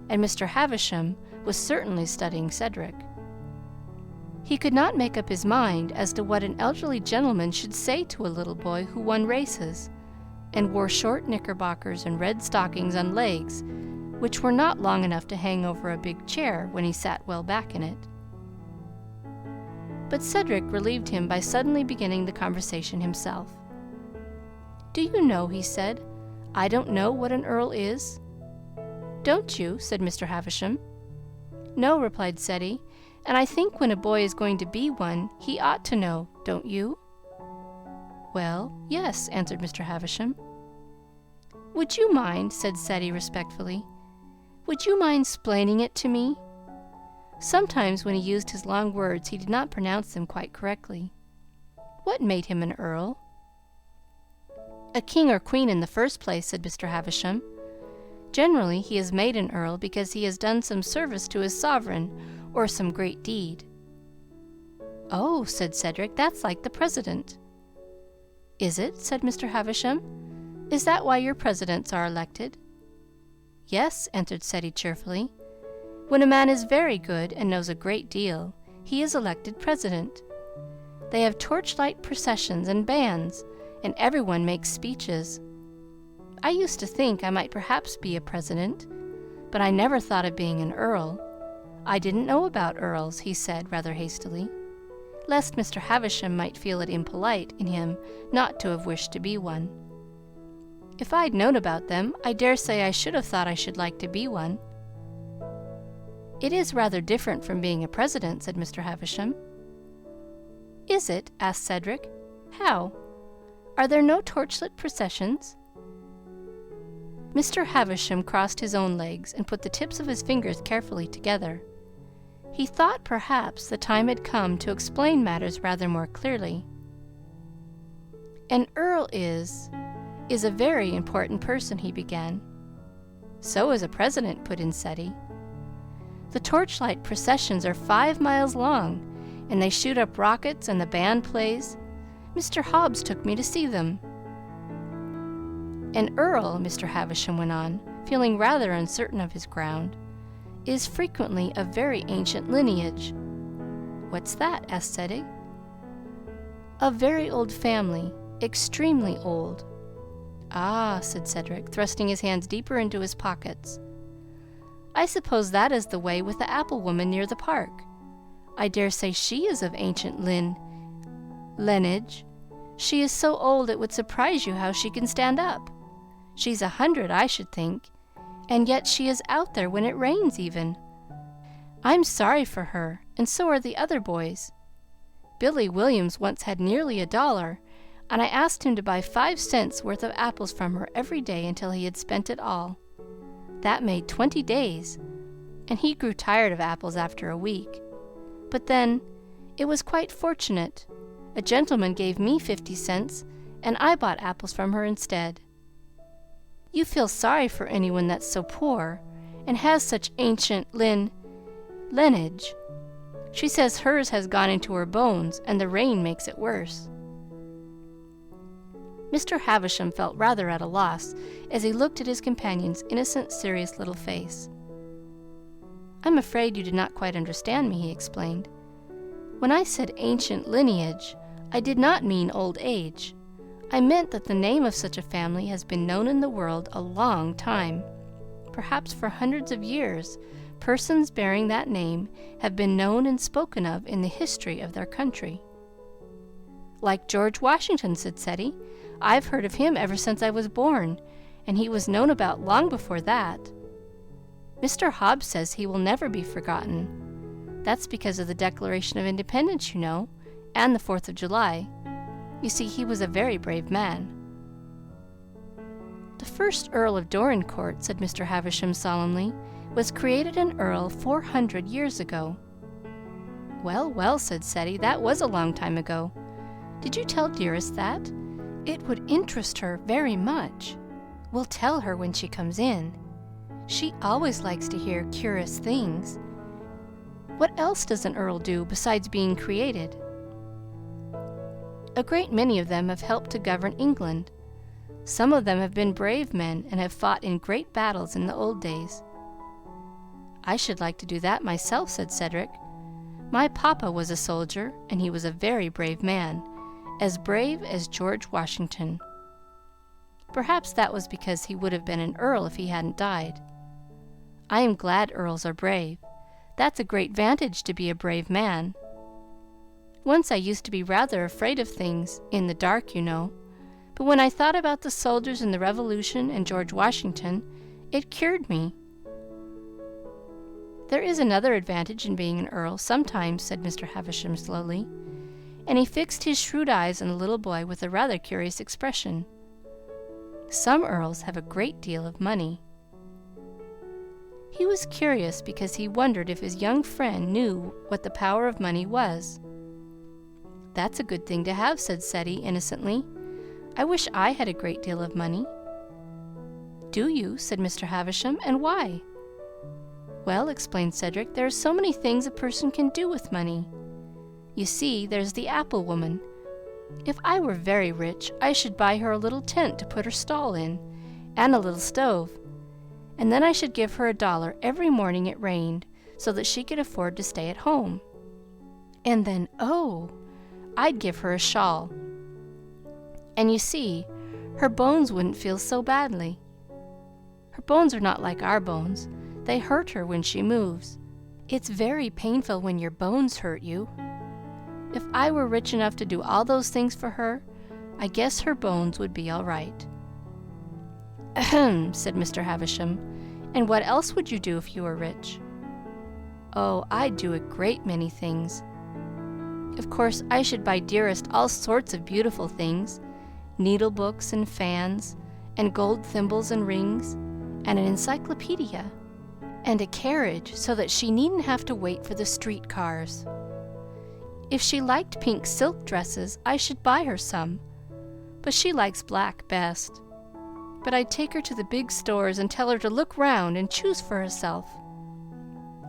and Mr. Havisham was certainly studying Cedric. He could not make up his mind as to what an elderly gentleman should say to a little boy who won races, and wore short knickerbockers and red stockings on legs which were not long enough to hang over a big chair when he sat well back in it. But Cedric relieved him by suddenly beginning the conversation himself. "Do you know," he said, "I don't know what an earl is?" "Don't you?" said Mr. Havisham. "No," replied Ceddie, "and I think when a boy is going to be one, he ought to know, don't you?" "Well, yes," answered Mr. Havisham. "Would you mind," said Ceddie respectfully, "would you mind splaining it to me?" Sometimes when he used his long words he did not pronounce them quite correctly. "What made him an earl?" "A king or queen in the first place," said Mr. Havisham. "Generally he is made an earl because he has done some service to his sovereign, or some great deed." "Oh," said Cedric, "that's like the president." "Is it?" said Mr. Havisham. "Is that why your presidents are elected?" "Yes," answered Ceddie cheerfully. "When a man is very good and knows a great deal, he is elected president. They have torchlight processions and bands, and everyone makes speeches. I used to think I might perhaps be a president, but I never thought of being an earl. I didn't know about earls," he said rather hastily, lest Mr. Havisham might feel it impolite in him not to have wished to be one. "If I'd known about them, I dare say I should have thought I should like to be one." "It is rather different from being a president," said Mr. Havisham. "Is it?" asked Cedric. "How? Are there no torchlit processions?" Mr. Havisham crossed his own legs and put the tips of his fingers carefully together. He thought perhaps the time had come to explain matters rather more clearly. "An earl is a very important person," he began. "So is a president," put in Ceddie. "The torchlight processions are 5 miles long, and they shoot up rockets and the band plays. Mr. Hobbes took me to see them." "An earl," Mr. Havisham went on, feeling rather uncertain of his ground, "is frequently of very ancient lineage." "What's that?" asked Cedric. "A very old family, extremely old." "Ah," said Cedric, thrusting his hands deeper into his pockets. "I suppose that is the way with the apple woman near the park. I dare say she is of ancient lineage. She is so old it would surprise you how she can stand up. She's 100, I should think, and yet she is out there when it rains even. I'm sorry for her, and so are the other boys. Billy Williams once had nearly $1, and I asked him to buy 5 cents worth of apples from her every day until he had spent it all. That made 20 days, and he grew tired of apples after a week. But then, it was quite fortunate. A gentleman gave me 50 cents, and I bought apples from her instead. You feel sorry for anyone that's so poor, and has such ancient lineage. She says hers has gone into her bones, and the rain makes it worse." Mr. Havisham felt rather at a loss as he looked at his companion's innocent, serious little face. "I'm afraid you did not quite understand me," he explained. "When I said ancient lineage, I did not mean old age. I meant that the name of such a family has been known in the world a long time. Perhaps for hundreds of years, persons bearing that name have been known and spoken of in the history of their country." "Like George Washington," said Ceddie. "I've heard of him ever since I was born, and he was known about long before that. Mr. Hobbs says he will never be forgotten. That's because of the Declaration of Independence, you know, and the 4th of July. You see, he was a very brave man." "The first Earl of Dorincourt," said Mr. Havisham solemnly, "was created an earl 400 years ago." "Well, well," said Ceddie, "that was a long time ago. Did you tell Dearest that? It would interest her very much. We'll tell her when she comes in. She always likes to hear curious things. What else does an earl do besides being created?" "A great many of them have helped to govern England. Some of them have been brave men and have fought in great battles in the old days." "I should like to do that myself," said Cedric. "My papa was a soldier, and he was a very brave man, as brave as George Washington. Perhaps that was because he would have been an earl if he hadn't died. I am glad earls are brave. That's a great vantage to be a brave man. Once I used to be rather afraid of things, in the dark, you know, but when I thought about the soldiers in the Revolution and George Washington, it cured me." "There is another advantage in being an earl, sometimes," said Mr. Havisham slowly, and he fixed his shrewd eyes on the little boy with a rather curious expression. "Some earls have a great deal of money." He was curious because he wondered if his young friend knew what the power of money was. "That's a good thing to have," said Ceddie innocently. "I wish I had a great deal of money." "Do you?" said Mr. Havisham. "And why?" "Well," explained Cedric, "there are so many things a person can do with money. You see, there's the apple woman. If I were very rich, I should buy her a little tent to put her stall in, and a little stove, and then I should give her $1 every morning it rained, so that she could afford to stay at home. And then, oh, I'd give her a shawl. And you see, her bones wouldn't feel so badly. Her bones are not like our bones. They hurt her when she moves. It's very painful when your bones hurt you. If I were rich enough to do all those things for her, I guess her bones would be all right." "Ahem," said Mr. Havisham. "And what else would you do if you were rich?" "Oh, I'd do a great many things. Of course, I should buy Dearest all sorts of beautiful things, needlebooks and fans, and gold thimbles and rings, and an encyclopedia, and a carriage so that she needn't have to wait for the street cars. If she liked pink silk dresses, I should buy her some, but she likes black best. But I'd take her to the big stores and tell her to look round and choose for herself.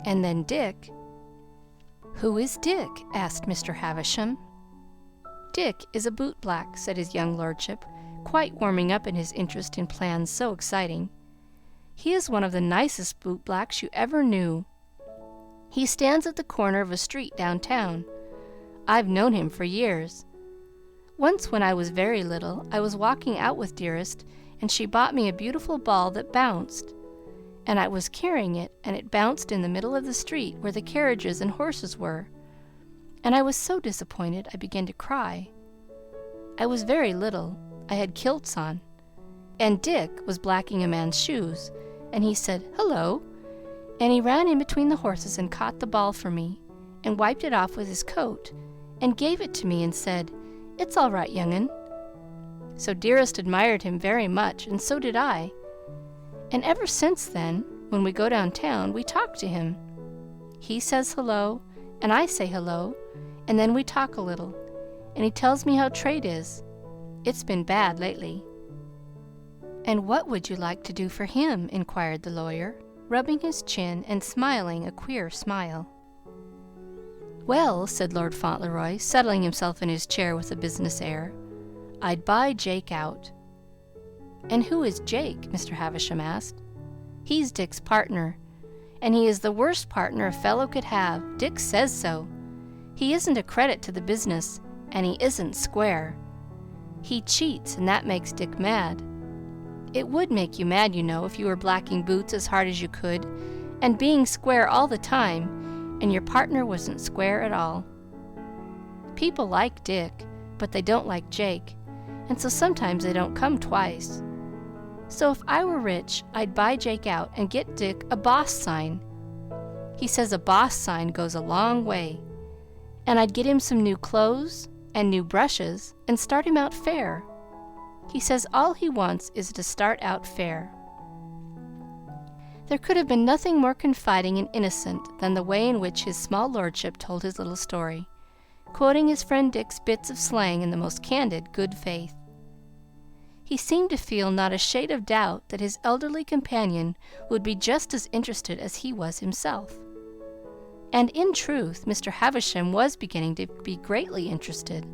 And then Dick—" "Who is Dick?" asked Mr. Havisham. "Dick is a bootblack," said his young lordship, quite warming up in his interest in plans so exciting. "He is one of the nicest bootblacks you ever knew. He stands at the corner of a street downtown. I've known him for years. Once when I was very little, I was walking out with Dearest, and she bought me a beautiful ball that bounced, and I was carrying it, and it bounced in the middle of the street where the carriages and horses were. and I was so disappointed I began to cry. I was very little. I had kilts on, and Dick was blacking a man's shoes, and he said, "Hello," and he ran in between the horses and caught the ball for me, and wiped it off with his coat, and gave it to me and said, "It's all right, young'un." So Dearest admired him very much, and so did I. And ever since then, when we go downtown, we talk to him. He says hello, and I say hello, and then we talk a little, and he tells me how trade is. It's been bad lately. "And what would you like to do for him?" inquired the lawyer, rubbing his chin and smiling a queer smile. "Well," said Lord Fauntleroy, settling himself in his chair with a business air, "I'd buy Jake out." "And who is Jake?" Mr. Havisham asked. "He's Dick's partner, and he is the worst partner a fellow could have. Dick says so. He isn't a credit to the business, and he isn't square. He cheats, and that makes Dick mad. It would make you mad, you know, if you were blacking boots as hard as you could, and being square all the time, and your partner wasn't square at all. People like Dick, but they don't like Jake, and so sometimes they don't come twice. So if I were rich, I'd buy Jake out and get Dick a boss sign. He says a boss sign goes a long way. And I'd get him some new clothes and new brushes and start him out fair. He says all he wants is to start out fair." There could have been nothing more confiding and innocent than the way in which his small lordship told his little story, quoting his friend Dick's bits of slang in the most candid good faith. He seemed to feel not a shade of doubt that his elderly companion would be just as interested as he was himself. And in truth, Mr. Havisham was beginning to be greatly interested,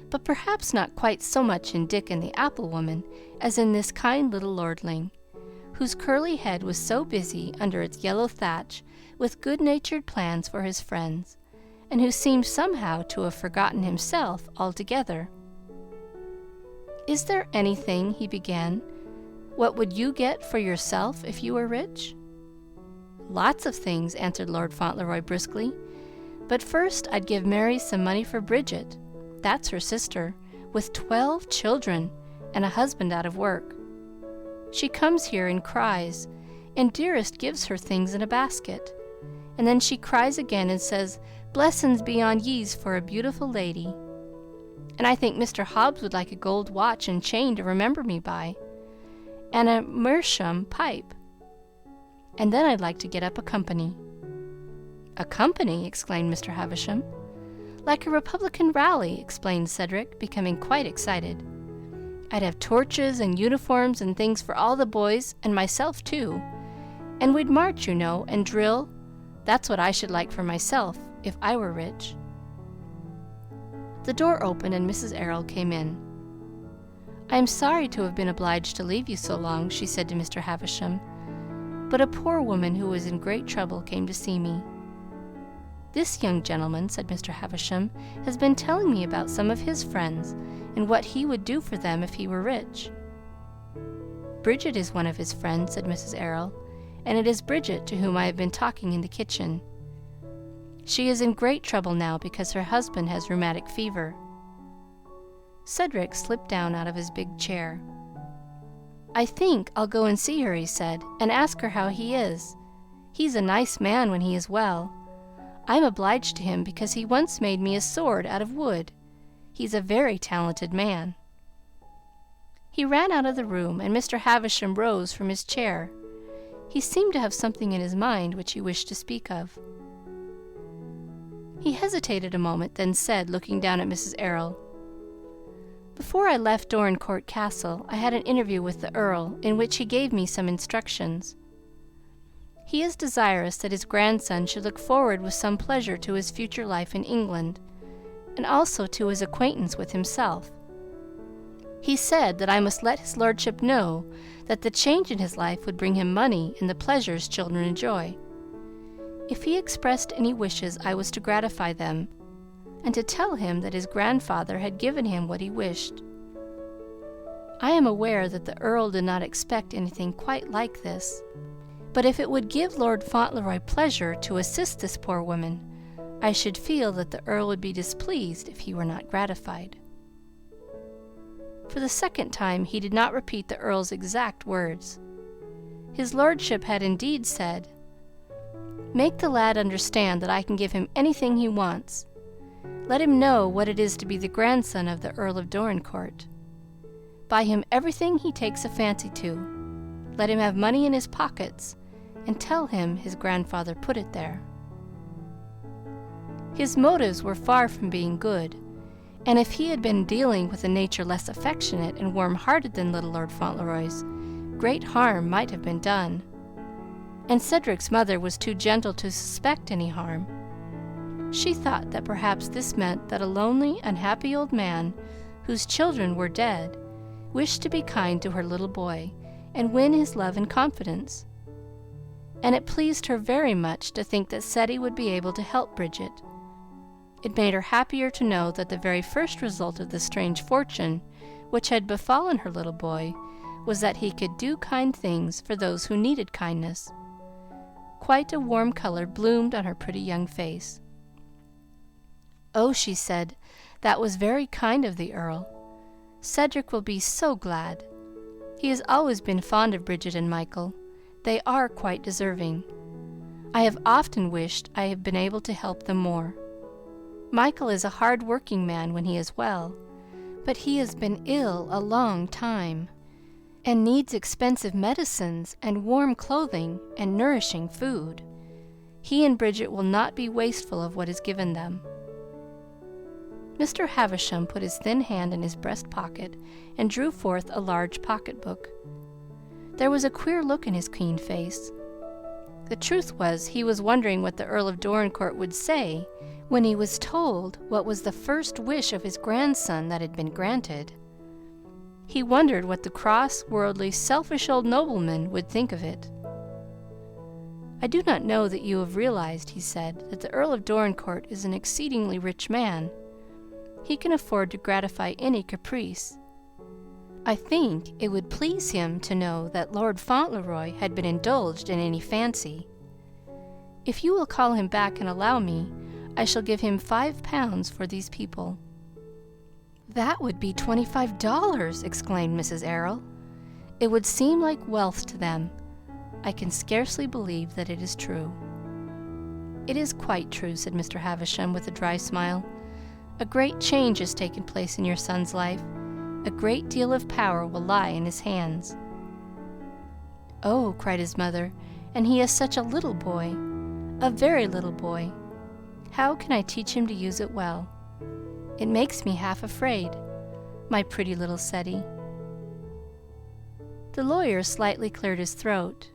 but perhaps not quite so much in Dick and the apple woman as in this kind little lordling, whose curly head was so busy under its yellow thatch with good-natured plans for his friends, and who seemed somehow to have forgotten himself altogether. "Is there anything," he began, "what would you get for yourself if you were rich?" "Lots of things," answered Lord Fauntleroy briskly. "But first I'd give Mary some money for Bridget. That's her sister, with 12 children and a husband out of work. She comes here and cries, and Dearest gives her things in a basket. And then she cries again and says, 'Blessin's be on ye's for a beautiful lady.' And I think Mr. Hobbs would like a gold watch and chain to remember me by, and a meerschaum pipe. And then I'd like to get up a company." "A company!" exclaimed Mr. Havisham. "Like a Republican rally," explained Cedric, becoming quite excited. "I'd have torches and uniforms and things for all the boys, and myself too. And we'd march, you know, and drill. That's what I should like for myself, if I were rich." The door opened and Mrs. Earl came in. "I am sorry to have been obliged to leave you so long," she said to Mr. Havisham, "but a poor woman who was in great trouble came to see me." "This young gentleman," said Mr. Havisham, "has been telling me about some of his friends, and what he would do for them if he were rich." "Bridget is one of his friends," said Mrs. Earl, "and it is Bridget to whom I have been talking in the kitchen. She is in great trouble now because her husband has rheumatic fever." Cedric slipped down out of his big chair. "I think I'll go and see her," he said, "and ask her how he is. He's a nice man when he is well. I'm obliged to him because he once made me a sword out of wood. He's a very talented man." He ran out of the room, and Mr. Havisham rose from his chair. He seemed to have something in his mind which he wished to speak of. He hesitated a moment, then said, looking down at Mrs. Errol, "Before I left Dorincourt Castle, I had an interview with the Earl, in which he gave me some instructions. He is desirous that his grandson should look forward with some pleasure to his future life in England, and also to his acquaintance with himself. He said that I must let his lordship know that the change in his life would bring him money and the pleasures children enjoy. If he expressed any wishes, I was to gratify them, and to tell him that his grandfather had given him what he wished. I am aware that the Earl did not expect anything quite like this, but if it would give Lord Fauntleroy pleasure to assist this poor woman, I should feel that the Earl would be displeased if he were not gratified." For the second time he did not repeat the Earl's exact words. His lordship had indeed said, "Make the lad understand that I can give him anything he wants. Let him know what it is to be the grandson of the Earl of Dorincourt. Buy him everything he takes a fancy to. Let him have money in his pockets, and tell him his grandfather put it there." His motives were far from being good, and if he had been dealing with a nature less affectionate and warm-hearted than little Lord Fauntleroy's, great harm might have been done. And Cedric's mother was too gentle to suspect any harm. She thought that perhaps this meant that a lonely, unhappy old man, whose children were dead, wished to be kind to her little boy and win his love and confidence. And it pleased her very much to think that Ceddie would be able to help Bridget. It made her happier to know that the very first result of the strange fortune which had befallen her little boy was that he could do kind things for those who needed kindness. Quite a warm color bloomed on her pretty young face. "Oh," she said, "that was very kind of the Earl. Cedric will be so glad. He has always been fond of Bridget and Michael. They are quite deserving. I have often wished I had been able to help them more. Michael is a hard-working man when he is well, but he has been ill a long time, and needs expensive medicines and warm clothing and nourishing food. He and Bridget will not be wasteful of what is given them." Mr. Havisham put his thin hand in his breast pocket and drew forth a large pocket-book. There was a queer look in his keen face. The truth was, he was wondering what the Earl of Dorincourt would say when he was told what was the first wish of his grandson that had been granted. He wondered what the cross, worldly, selfish old nobleman would think of it. "I do not know that you have realized," he said, "that the Earl of Dorincourt is an exceedingly rich man. He can afford to gratify any caprice. I think it would please him to know that Lord Fauntleroy had been indulged in any fancy. If you will call him back and allow me, I shall give him £5 for these people." "That would be $25, exclaimed Mrs. Errol. "It would seem like wealth to them. I can scarcely believe that it is true." "It is quite true," said Mr. Havisham with a dry smile. "A great change has taken place in your son's life. A great deal of power will lie in his hands." "Oh," cried his mother, "and he is such a little boy, a very little boy. How can I teach him to use it well? It makes me half afraid, my pretty little Ceddie." The lawyer slightly cleared his throat.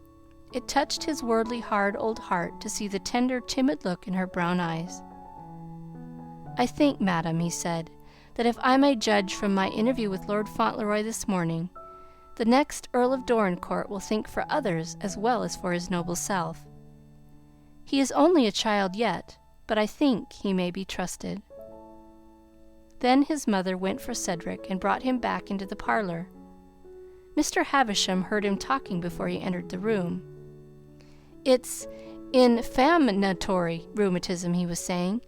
It touched his worldly, hard old heart to see the tender, timid look in her brown eyes. "I think, madam," he said, "that if I may judge from my interview with Lord Fauntleroy this morning, the next Earl of Dorincourt will think for others as well as for his noble self. He is only a child yet, but I think he may be trusted." Then his mother went for Cedric and brought him back into the parlor. Mr. Havisham heard him talking before he entered the room. "It's inflammatory rheumatism," he was saying,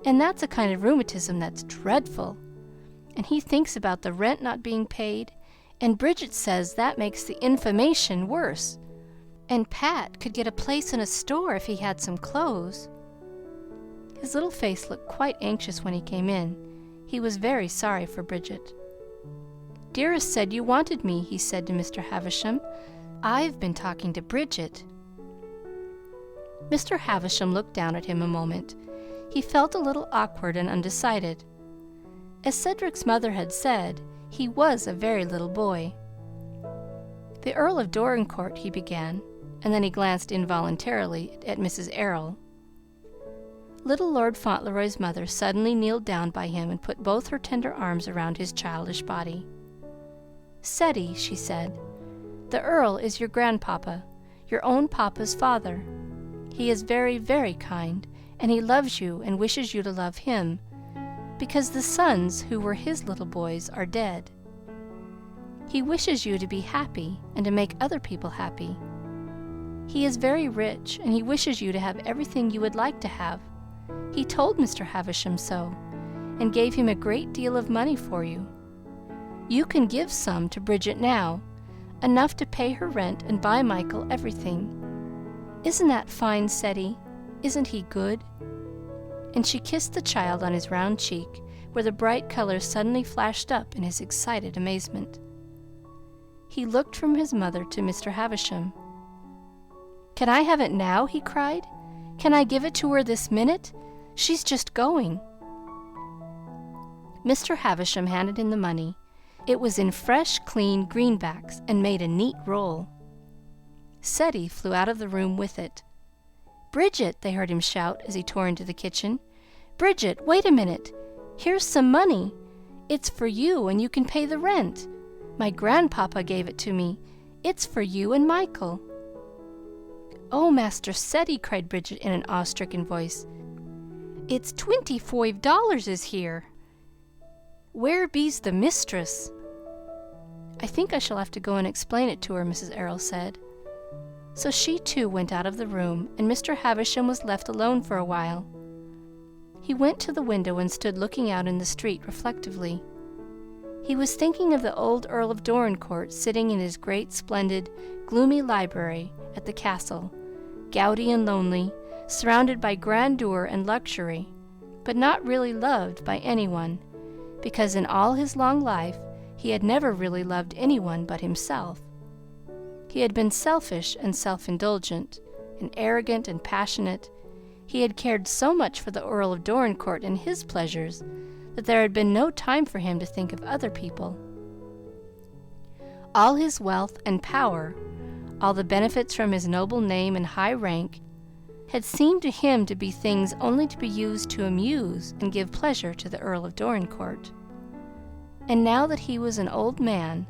"and that's a kind of rheumatism that's dreadful. And he thinks about the rent not being paid, and Bridget says that makes the inflammation worse. And Pat could get a place in a store if he had some clothes." His little face looked quite anxious when he came in. He was very sorry for Bridget. "Dearest said you wanted me," he said to Mr. Havisham. "I've been talking to Bridget." Mr. Havisham looked down at him a moment. He felt a little awkward and undecided. As Cedric's mother had said, he was a very little boy. "The Earl of Dorincourt," he began, and then he glanced involuntarily at Mrs. Errol. Little Lord Fauntleroy's mother suddenly kneeled down by him and put both her tender arms around his childish body. "Ceddie," she said, "the Earl is your grandpapa, your own papa's father. He is very, very kind, and he loves you and wishes you to love him, because the sons who were his little boys are dead. He wishes you to be happy and to make other people happy. He is very rich, and he wishes you to have everything you would like to have, He told Mr. Havisham so, and gave him a great deal of money for you. You can give some to Bridget now, enough to pay her rent and buy Michael everything. Isn't that fine, Ceddie? Isn't he good?" And she kissed the child on his round cheek, where the bright color suddenly flashed up in his excited amazement. He looked from his mother to Mr. Havisham. "Can I have it now?" he cried. "Can I give it to her this minute? She's just going." Mr. Havisham handed him the money. It was in fresh, clean greenbacks and made a neat roll. Ceddie flew out of the room with it. "Bridget!" they heard him shout as he tore into the kitchen. "Bridget, wait a minute! Here's some money. It's for you, and you can pay the rent. My grandpapa gave it to me. It's for you and Michael." "Oh, Master Ceddie!" cried Bridget in an awe-stricken voice. "It's $25 is here. Where be's the mistress?" "I think I shall have to go and explain it to her," Mrs. Errol said. So she too went out of the room, and Mr. Havisham was left alone for a while. He went to the window and stood looking out in the street reflectively. He was thinking of the old Earl of Dorincourt sitting in his great, splendid, gloomy library at the castle, gaudy and lonely, surrounded by grandeur and luxury, but not really loved by anyone, because in all his long life he had never really loved anyone but himself. He had been selfish and self-indulgent, and arrogant and passionate. He had cared so much for the Earl of Dorincourt and his pleasures that there had been no time for him to think of other people. All his wealth and power, all the benefits from his noble name and high rank, had seemed to him to be things only to be used to amuse and give pleasure to the Earl of Dorincourt. And now that he was an old man,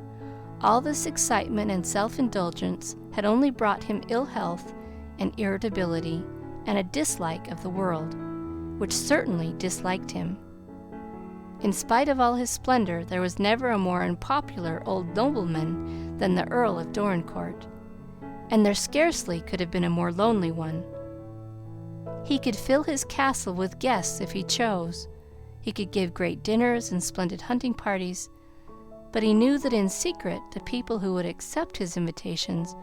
all this excitement and self-indulgence had only brought him ill health and irritability and a dislike of the world, which certainly disliked him. In spite of all his splendor, there was never a more unpopular old nobleman than the Earl of Dorincourt, and there scarcely could have been a more lonely one. He could fill his castle with guests if he chose. He could give great dinners and splendid hunting parties, but he knew that in secret the people who would accept his invitations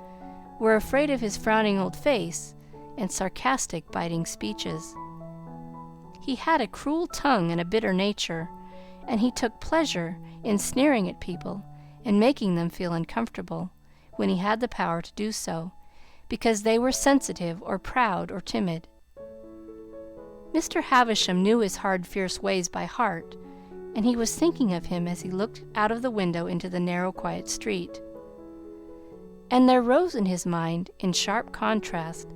were afraid of his frowning old face and sarcastic, biting speeches. He had a cruel tongue and a bitter nature, and he took pleasure in sneering at people and making them feel uncomfortable, when he had the power to do so, because they were sensitive or proud or timid. Mr. Havisham knew his hard, fierce ways by heart, and he was thinking of him as he looked out of the window into the narrow, quiet street. And there rose in his mind, in sharp contrast,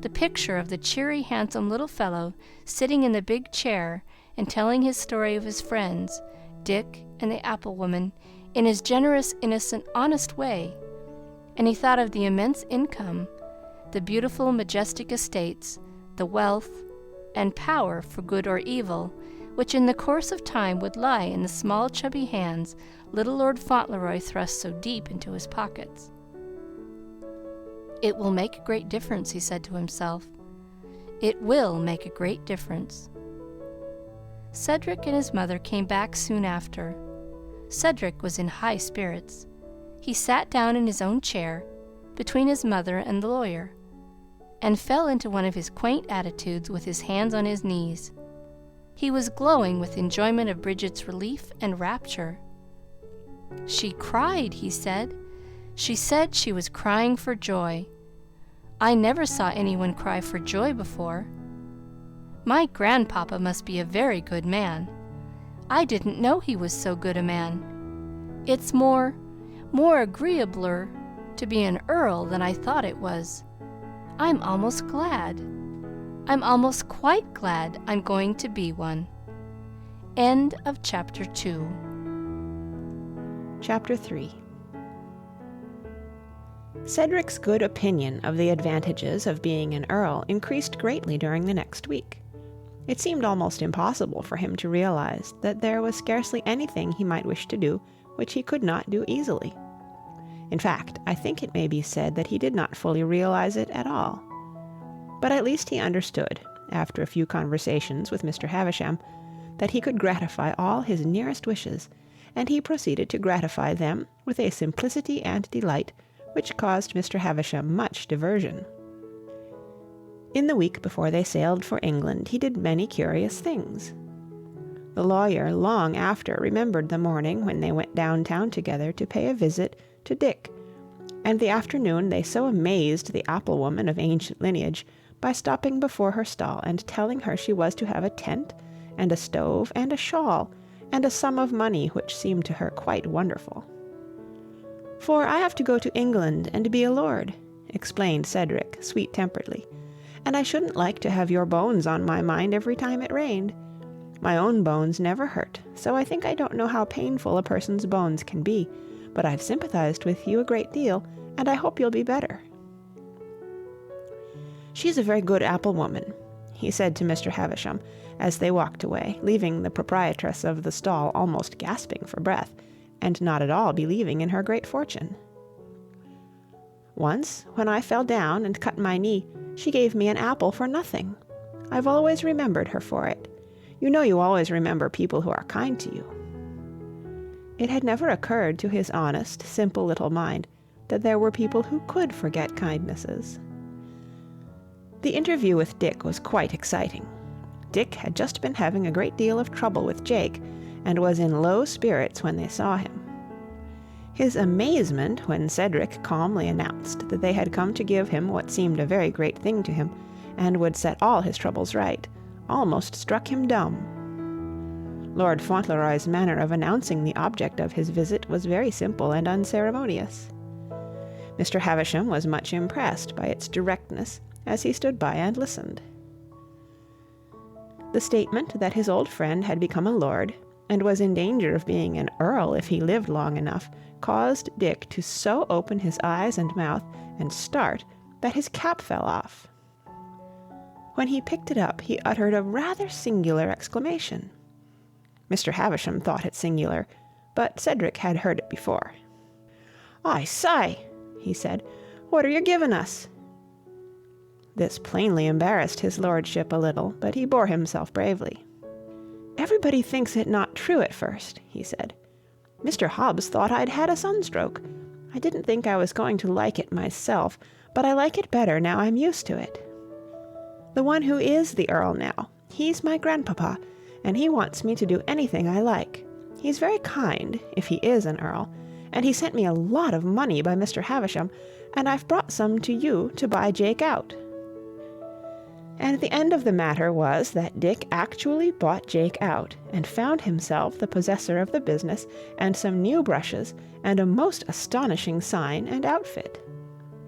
the picture of the cheery, handsome little fellow sitting in the big chair and telling his story of his friends, Dick and the apple woman, in his generous, innocent, honest way. And he thought of the immense income, the beautiful, majestic estates, the wealth and power, for good or evil, which in the course of time would lie in the small, chubby hands little Lord Fauntleroy thrust so deep into his pockets. "It will make a great difference," he said to himself. "It will make a great difference." Cedric and his mother came back soon after. Cedric was in high spirits. He sat down in his own chair, between his mother and the lawyer, and fell into one of his quaint attitudes with his hands on his knees. He was glowing with enjoyment of Bridget's relief and rapture. "She cried," he said. "She said she was crying for joy. I never saw anyone cry for joy before. My grandpapa must be a very good man. I didn't know he was so good a man. It's more agreeabler to be an earl than I thought it was. I'm almost glad. I'm almost quite glad I'm going to be one." End of Chapter 2. Chapter 3. Cedric's good opinion of the advantages of being an earl increased greatly during the next week. It seemed almost impossible for him to realize that there was scarcely anything he might wish to do which he could not do easily. In fact, I think it may be said that he did not fully realize it at all. But at least he understood, after a few conversations with Mr. Havisham, that he could gratify all his nearest wishes, and he proceeded to gratify them with a simplicity and delight which caused Mr. Havisham much diversion. In the week before they sailed for England, he did many curious things. The lawyer long after remembered the morning when they went downtown together to pay a visit to Dick, and the afternoon they so amazed the apple-woman of ancient lineage by stopping before her stall and telling her she was to have a tent, and a stove, and a shawl, and a sum of money which seemed to her quite wonderful. "For I have to go to England and be a lord," explained Cedric sweet-temperedly, "and I shouldn't like to have your bones on my mind every time it rained. My own bones never hurt, so I think I don't know how painful a person's bones can be, but I've sympathized with you a great deal, and I hope you'll be better." "She's a very good apple-woman," he said to Mr. Havisham, as they walked away, leaving the proprietress of the stall almost gasping for breath, and not at all believing in her great fortune. "Once, when I fell down and cut my knee, she gave me an apple for nothing. I've always remembered her for it. You know you always remember people who are kind to you." It had never occurred to his honest, simple little mind that there were people who could forget kindnesses. The interview with Dick was quite exciting. Dick had just been having a great deal of trouble with Jake, and was in low spirits when they saw him. His amazement when Cedric calmly announced that they had come to give him what seemed a very great thing to him, and would set all his troubles right, almost struck him dumb. Lord Fauntleroy's manner of announcing the object of his visit was very simple and unceremonious. Mr. Havisham was much impressed by its directness as he stood by and listened. The statement that his old friend had become a lord, and was in danger of being an earl if he lived long enough, caused Dick to so open his eyes and mouth and start that his cap fell off. When he picked it up, he uttered a rather singular exclamation. Mr. Havisham thought it singular, but Cedric had heard it before. "I say," he said, "what are you giving us?" This plainly embarrassed his lordship a little, but he bore himself bravely. "Everybody thinks it not true at first," he said. "Mr. Hobbs thought I'd had a sunstroke. I didn't think I was going to like it myself, but I like it better now I'm used to it. The one who is the Earl now, he's my grandpapa, and he wants me to do anything I like. He's very kind, if he is an Earl, and he sent me a lot of money by Mr. Havisham, and I've brought some to you to buy Jake out." And the end of the matter was that Dick actually bought Jake out, and found himself the possessor of the business, and some new brushes, and a most astonishing sign and outfit.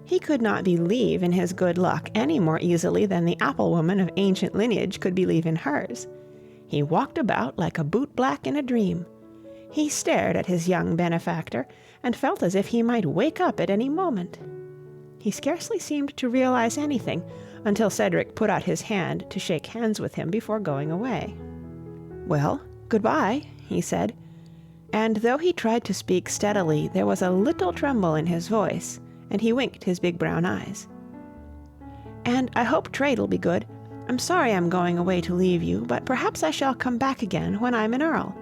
He could not believe in his good luck any more easily than the apple-woman of ancient lineage could believe in hers. He walked about like a boot-black in a dream. He stared at his young benefactor, and felt as if he might wake up at any moment. He scarcely seemed to realize anything, until Cedric put out his hand to shake hands with him before going away. "Well, good-bye," he said, and though he tried to speak steadily, there was a little tremble in his voice, and he winked his big brown eyes. "And I hope trade'll be good. I'm sorry I'm going away to leave you, but perhaps I shall come back again when I'm an earl.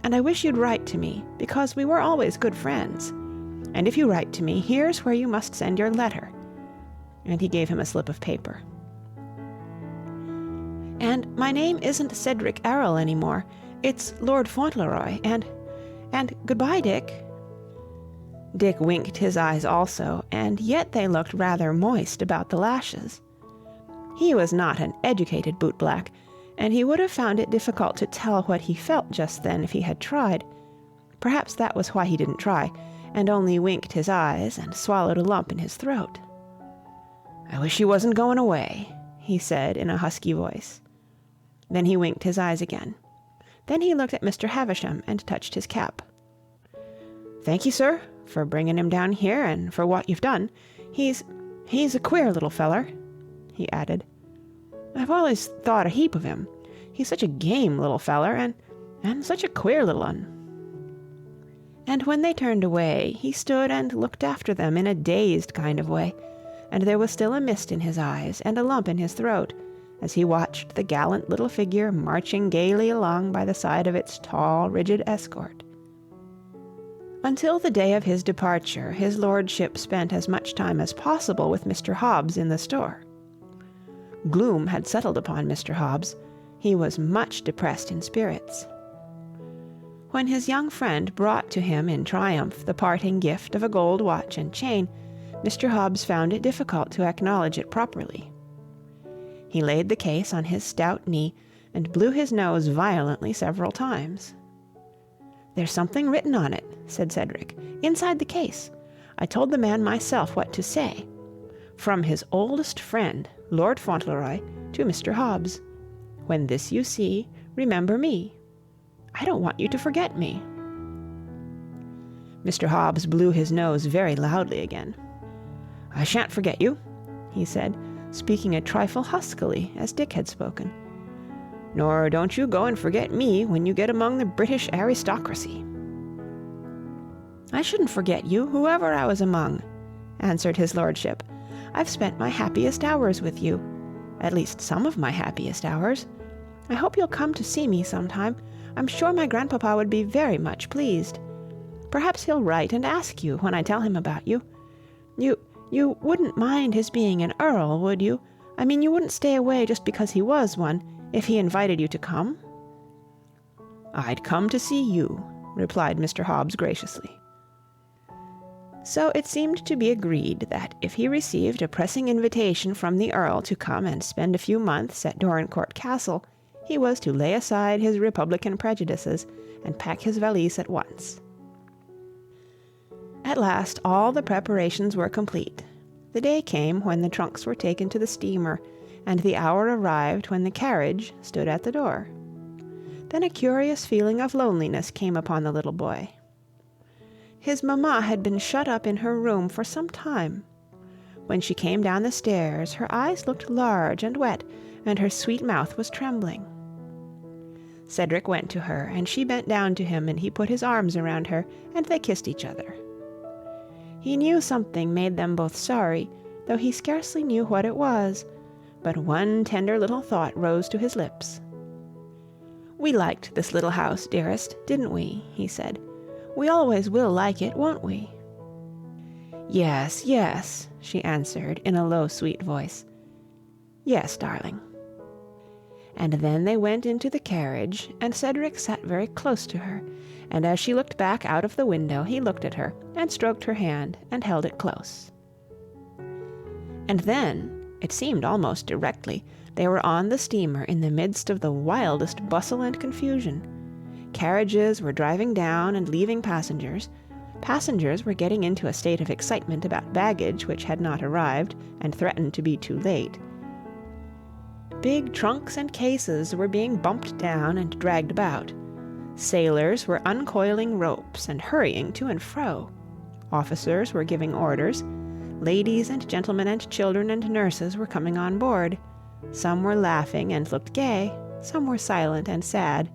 And I wish you'd write to me, because we were always good friends. And if you write to me, here's where you must send your letter." And he gave him a slip of paper. "And my name isn't Cedric Earl any more. It's Lord Fauntleroy, and good-bye, Dick." Dick winked his eyes also, and yet they looked rather moist about the lashes. He was not an educated bootblack, and he would have found it difficult to tell what he felt just then if he had tried. Perhaps that was why he didn't try, and only winked his eyes and swallowed a lump in his throat. "I wish you wasn't going away," he said in a husky voice. Then he winked his eyes again. Then he looked at Mr. Havisham and touched his cap. "Thank you, sir, for bringing him down here, and for what you've done. He's a queer little feller," he added. "I've always thought a heap of him. He's such a game little feller, and such a queer little un." And when they turned away, he stood and looked after them in a dazed kind of way, and there was still a mist in his eyes and a lump in his throat, as he watched the gallant little figure marching gaily along by the side of its tall, rigid escort. Until the day of his departure, his lordship spent as much time as possible with Mr. Hobbs in the store. Gloom had settled upon Mr. Hobbs. He was much depressed in spirits. When his young friend brought to him in triumph the parting gift of a gold watch and chain, Mr. Hobbs found it difficult to acknowledge it properly. He laid the case on his stout knee and blew his nose violently several times. "There's something written on it," said Cedric, "inside the case. I told the man myself what to say. From his oldest friend, Lord Fauntleroy, to Mr. Hobbs. When this you see, remember me. I don't want you to forget me." Mr. Hobbs blew his nose very loudly again. "I shan't forget you," he said, speaking a trifle huskily, as Dick had spoken. "Nor don't you go and forget me when you get among the British aristocracy." "I shouldn't forget you, whoever I was among," answered his lordship. "I've spent my happiest hours with you, at least some of my happiest hours. I hope you'll come to see me sometime. I'm sure my grandpapa would be very much pleased. Perhaps he'll write and ask you when I tell him about you. You wouldn't mind his being an earl, would you? I mean, you wouldn't stay away just because he was one, if he invited you to come?" "I'd come to see you," replied Mr. Hobbs graciously. So it seemed to be agreed that if he received a pressing invitation from the Earl to come and spend a few months at Dorincourt Castle, he was to lay aside his republican prejudices and pack his valise at once. At last all the preparations were complete. The day came when the trunks were taken to the steamer, and the hour arrived when the carriage stood at the door. Then a curious feeling of loneliness came upon the little boy. His mamma had been shut up in her room for some time. When she came down the stairs, her eyes looked large and wet, and her sweet mouth was trembling. Cedric went to her, and she bent down to him, and he put his arms around her, and they kissed each other. He knew something made them both sorry, though he scarcely knew what it was, but one tender little thought rose to his lips. "We liked this little house, dearest, didn't we?" he said. "We always will like it, won't we?" "Yes, yes," she answered in a low, sweet voice. "Yes, darling." And then they went into the carriage, and Cedric sat very close to her, and as she looked back out of the window, he looked at her, and stroked her hand, and held it close. And then, it seemed almost directly, they were on the steamer in the midst of the wildest bustle and confusion. Carriages were driving down and leaving passengers. Passengers were getting into a state of excitement about baggage which had not arrived and threatened to be too late. Big trunks and cases were being bumped down and dragged about. Sailors were uncoiling ropes and hurrying to and fro. Officers were giving orders. Ladies and gentlemen and children and nurses were coming on board. Some were laughing and looked gay. Some were silent and sad.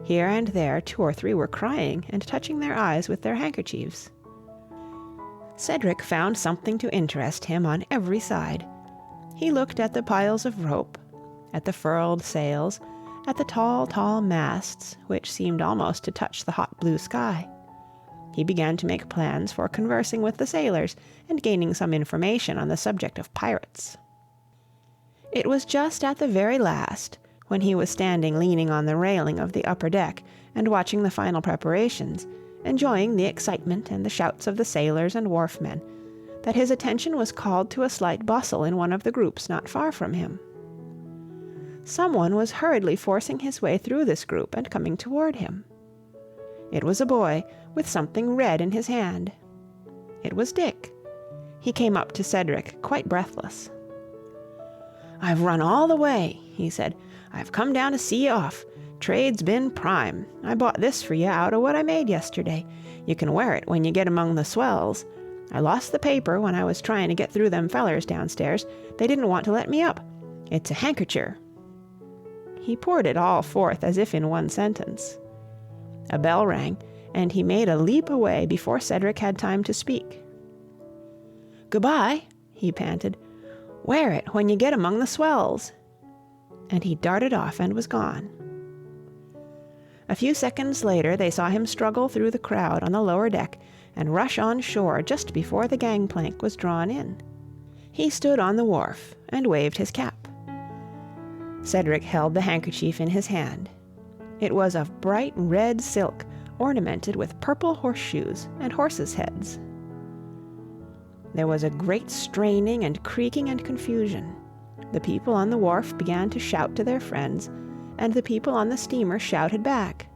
Here and there 2 or 3 were crying and touching their eyes with their handkerchiefs. Cedric found something to interest him on every side. He looked at the piles of rope, at the furled sails, at the tall, tall masts, which seemed almost to touch the hot blue sky. He began to make plans for conversing with the sailors and gaining some information on the subject of pirates. It was just at the very last, when he was standing leaning on the railing of the upper deck and watching the final preparations, enjoying the excitement and the shouts of the sailors and wharfmen, that his attention was called to a slight bustle in one of the groups not far from him. Someone was hurriedly forcing his way through this group and coming toward him. It was a boy with something red in his hand. It was Dick. He came up to Cedric, quite breathless. "I've run all the way," he said. "I've come down to see you off. Trade's been prime. I bought this for you out of what I made yesterday. You can wear it when you get among the swells. I lost the paper when I was trying to get through them fellers downstairs. They didn't want to let me up. It's a handkercher." He poured it all forth as if in one sentence. A bell rang, and he made a leap away before Cedric had time to speak. "Goodbye," he panted. "Wear it when you get among the swells." and he darted off and was gone. A few seconds later they saw him struggle through the crowd on the lower deck and rush on shore just before the gangplank was drawn in. He stood on the wharf and waved his cap. Cedric held the handkerchief in his hand. It was of bright red silk, ornamented with purple horseshoes and horses' heads. There was a great straining and creaking and confusion. The people on the wharf began to shout to their friends, and the people on the steamer shouted back.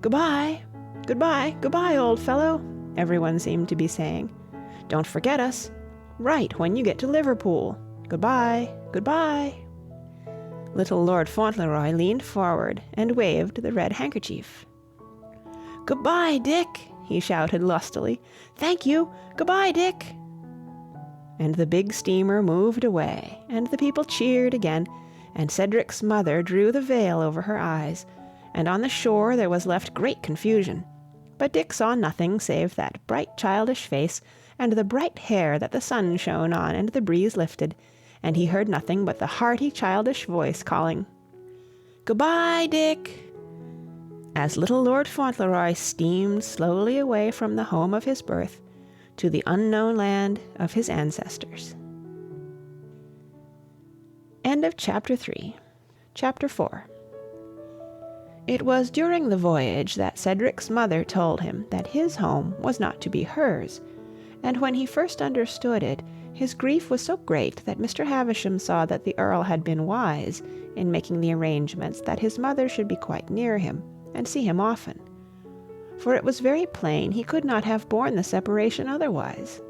"Goodbye, goodbye, goodbye, old fellow," everyone seemed to be saying. "Don't forget us. Write when you get to Liverpool. Goodbye, goodbye." Little Lord Fauntleroy leaned forward and waved the red handkerchief. "Goodbye, Dick," he shouted lustily. "Thank you. Goodbye, Dick." And the big steamer moved away, and the people cheered again, and Cedric's mother drew the veil over her eyes, and on the shore there was left great confusion. But Dick saw nothing save that bright childish face and the bright hair that the sun shone on and the breeze lifted, and he heard nothing but the hearty childish voice calling, "Goodbye, Dick," as little Lord Fauntleroy steamed slowly away from the home of his birth to the unknown land of his ancestors. End of Chapter 3. Chapter 4. It was during the voyage that Cedric's mother told him that his home was not to be hers, and when he first understood it, his grief was so great that Mr. Havisham saw that the Earl had been wise in making the arrangements that his mother should be quite near him, and see him often. For it was very plain he could not have borne the separation otherwise.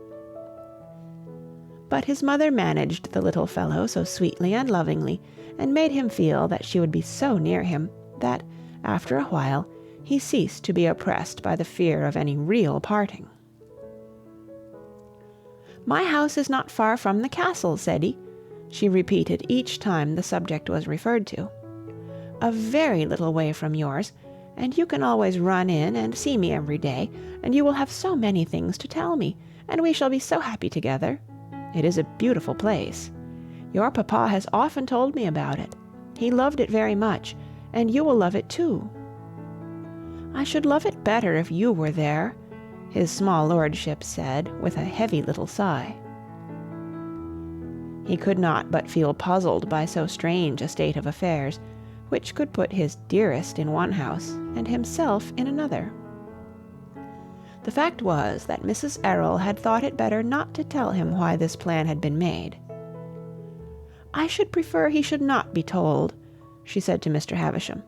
But his mother managed the little fellow so sweetly and lovingly, and made him feel that she would be so near him, that, after a while, he ceased to be oppressed by the fear of any real parting. "My house is not far from the castle, Ceddie," she repeated each time the subject was referred to. "A very little way from yours, and you can always run in and see me every day, and you will have so many things to tell me, and we shall be so happy together. It is a beautiful place. Your papa has often told me about it. He loved it very much, and you will love it too." "I should love it better if you were there," his small lordship said, with a heavy little sigh. He could not but feel puzzled by so strange a state of affairs, which could put his dearest in one house and himself in another. The fact was that Mrs. Errol had thought it better not to tell him why this plan had been made. "I should prefer he should not be told," she said to Mr. Havisham.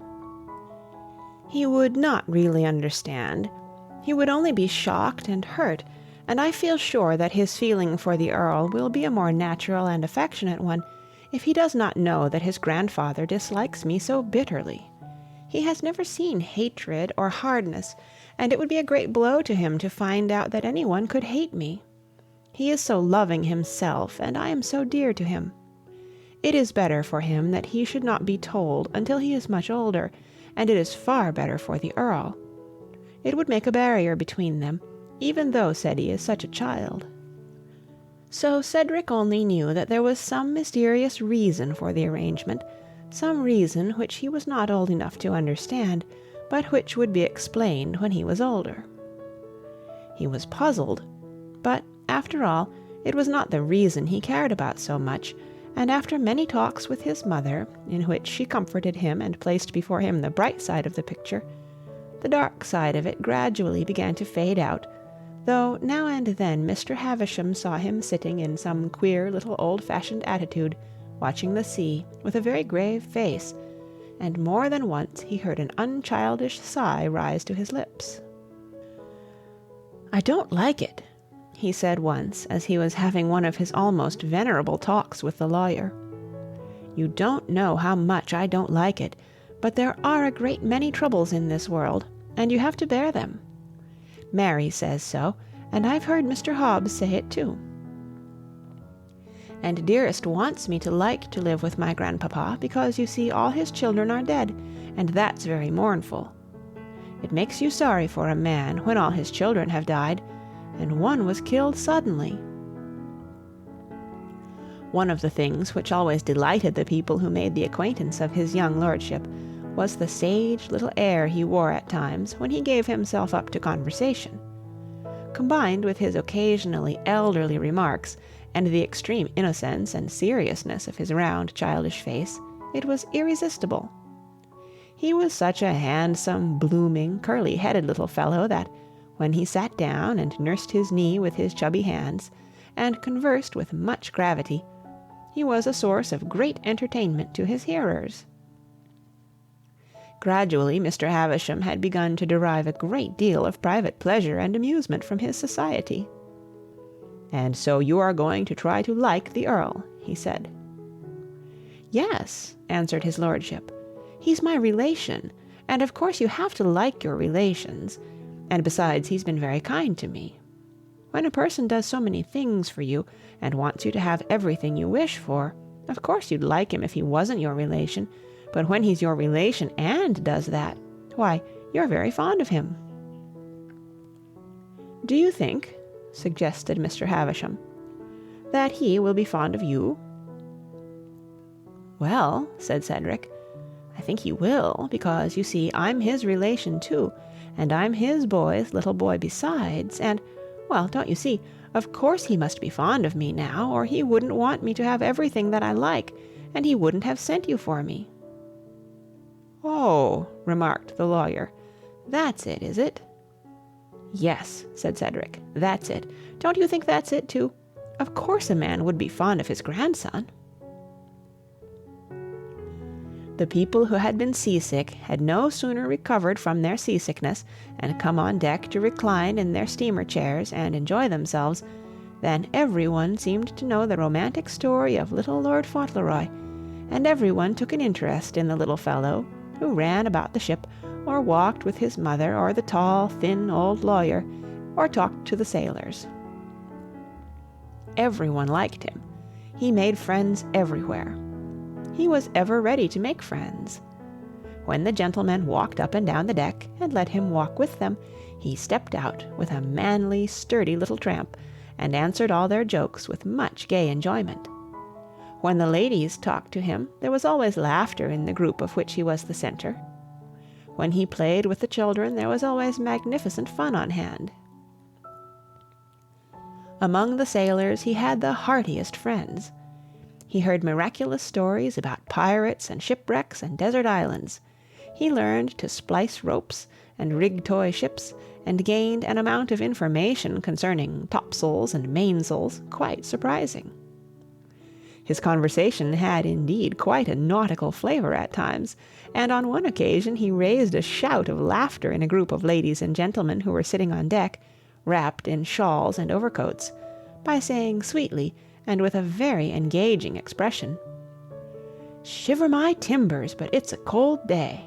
"He would not really understand. He would only be shocked and hurt, and I feel sure that his feeling for the Earl will be a more natural and affectionate one if he does not know that his grandfather dislikes me so bitterly. He has never seen hatred or hardness, and it would be a great blow to him to find out that anyone could hate me. He is so loving himself, and I am so dear to him. It is better for him that he should not be told until he is much older, and it is far better for the Earl. It would make a barrier between them, even though Ceddie is such a child." So Cedric only knew that there was some mysterious reason for the arrangement, some reason which he was not old enough to understand, but which would be explained when he was older. He was puzzled, but, after all, it was not the reason he cared about so much, and after many talks with his mother, in which she comforted him and placed before him the bright side of the picture, the dark side of it gradually began to fade out, though now and then Mr. Havisham saw him sitting in some queer little old-fashioned attitude, watching the sea with a very grave face, and more than once he heard an unchildish sigh rise to his lips. "I don't like it," he said once as he was having one of his almost venerable talks with the lawyer. "You don't know how much I don't like it, but there are a great many troubles in this world, and you have to bear them. Mary says so, and I've heard Mr. Hobbs say it too. And Dearest wants me to like to live with my grandpapa, because you see all his children are dead, and that's very mournful. It makes you sorry for a man when all his children have died, and one was killed suddenly." One of the things which always delighted the people who made the acquaintance of his young lordship was the sage little air he wore at times when he gave himself up to conversation. Combined with his occasionally elderly remarks, and the extreme innocence and seriousness of his round childish face, it was irresistible. He was such a handsome, blooming, curly-headed little fellow that, when he sat down and nursed his knee with his chubby hands, and conversed with much gravity, he was a source of great entertainment to his hearers. Gradually Mr. Havisham had begun to derive a great deal of private pleasure and amusement from his society. "And so you are going to try to like the Earl," he said. "Yes," answered his lordship. "He's my relation, and of course you have to like your relations, and besides he's been very kind to me. When a person does so many things for you, and wants you to have everything you wish for, of course you'd like him if he wasn't your relation, but when he's your relation and does that, why, you're very fond of him." "Do you think," suggested Mr. Havisham, "that he will be fond of you?" "Well," said Cedric, "I think he will, because, you see, I'm his relation too, and I'm his boy's little boy besides, and, well, don't you see, of course he must be fond of me now, or he wouldn't want me to have everything that I like, and he wouldn't have sent you for me." "Oh," remarked the lawyer, "that's it, is it?" "Yes," said Cedric, "that's it. Don't you think that's it, too? Of course a man would be fond of his grandson." The people who had been seasick had no sooner recovered from their seasickness and come on deck to recline in their steamer chairs and enjoy themselves, than everyone seemed to know the romantic story of little Lord Fauntleroy, and everyone took an interest in the little fellow, who ran about the ship, or walked with his mother, or the tall, thin old lawyer, or talked to the sailors. Everyone liked him. He made friends everywhere. He was ever ready to make friends. When the gentlemen walked up and down the deck, and let him walk with them, he stepped out with a manly, sturdy little tramp, and answered all their jokes with much gay enjoyment. When the ladies talked to him, there was always laughter in the group of which he was the center. When he played with the children, there was always magnificent fun on hand. Among the sailors he had the heartiest friends. He heard miraculous stories about pirates and shipwrecks and desert islands. He learned to splice ropes and rig toy ships, and gained an amount of information concerning topsails and mainsails quite surprising. His conversation had indeed quite a nautical flavor at times, and on one occasion he raised a shout of laughter in a group of ladies and gentlemen who were sitting on deck, wrapped in shawls and overcoats, by saying sweetly, and with a very engaging expression, "Shiver my timbers, but it's a cold day."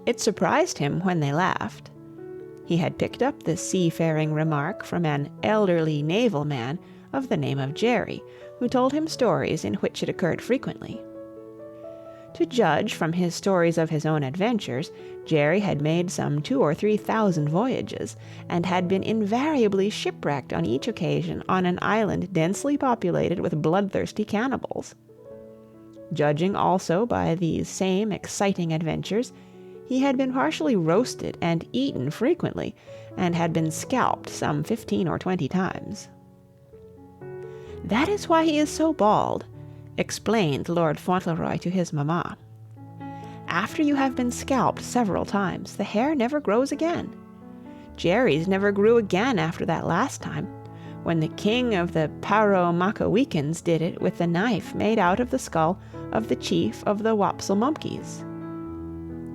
It surprised him when they laughed. He had picked up this seafaring remark from an elderly naval man of the name of Jerry, who told him stories in which it occurred frequently. To judge from his stories of his own adventures, Jerry had made some 2,000 or 3,000 voyages, and had been invariably shipwrecked on each occasion on an island densely populated with bloodthirsty cannibals. Judging also by these same exciting adventures, he had been partially roasted and eaten frequently, and had been scalped some 15 or 20 times. "That is why he is so bald," explained Lord Fauntleroy to his mamma. "After you have been scalped several times, the hair never grows again. Jerry's never grew again after that last time, when the king of the Paromachawekans did it with the knife made out of the skull of the chief of the Wopselmumkeys.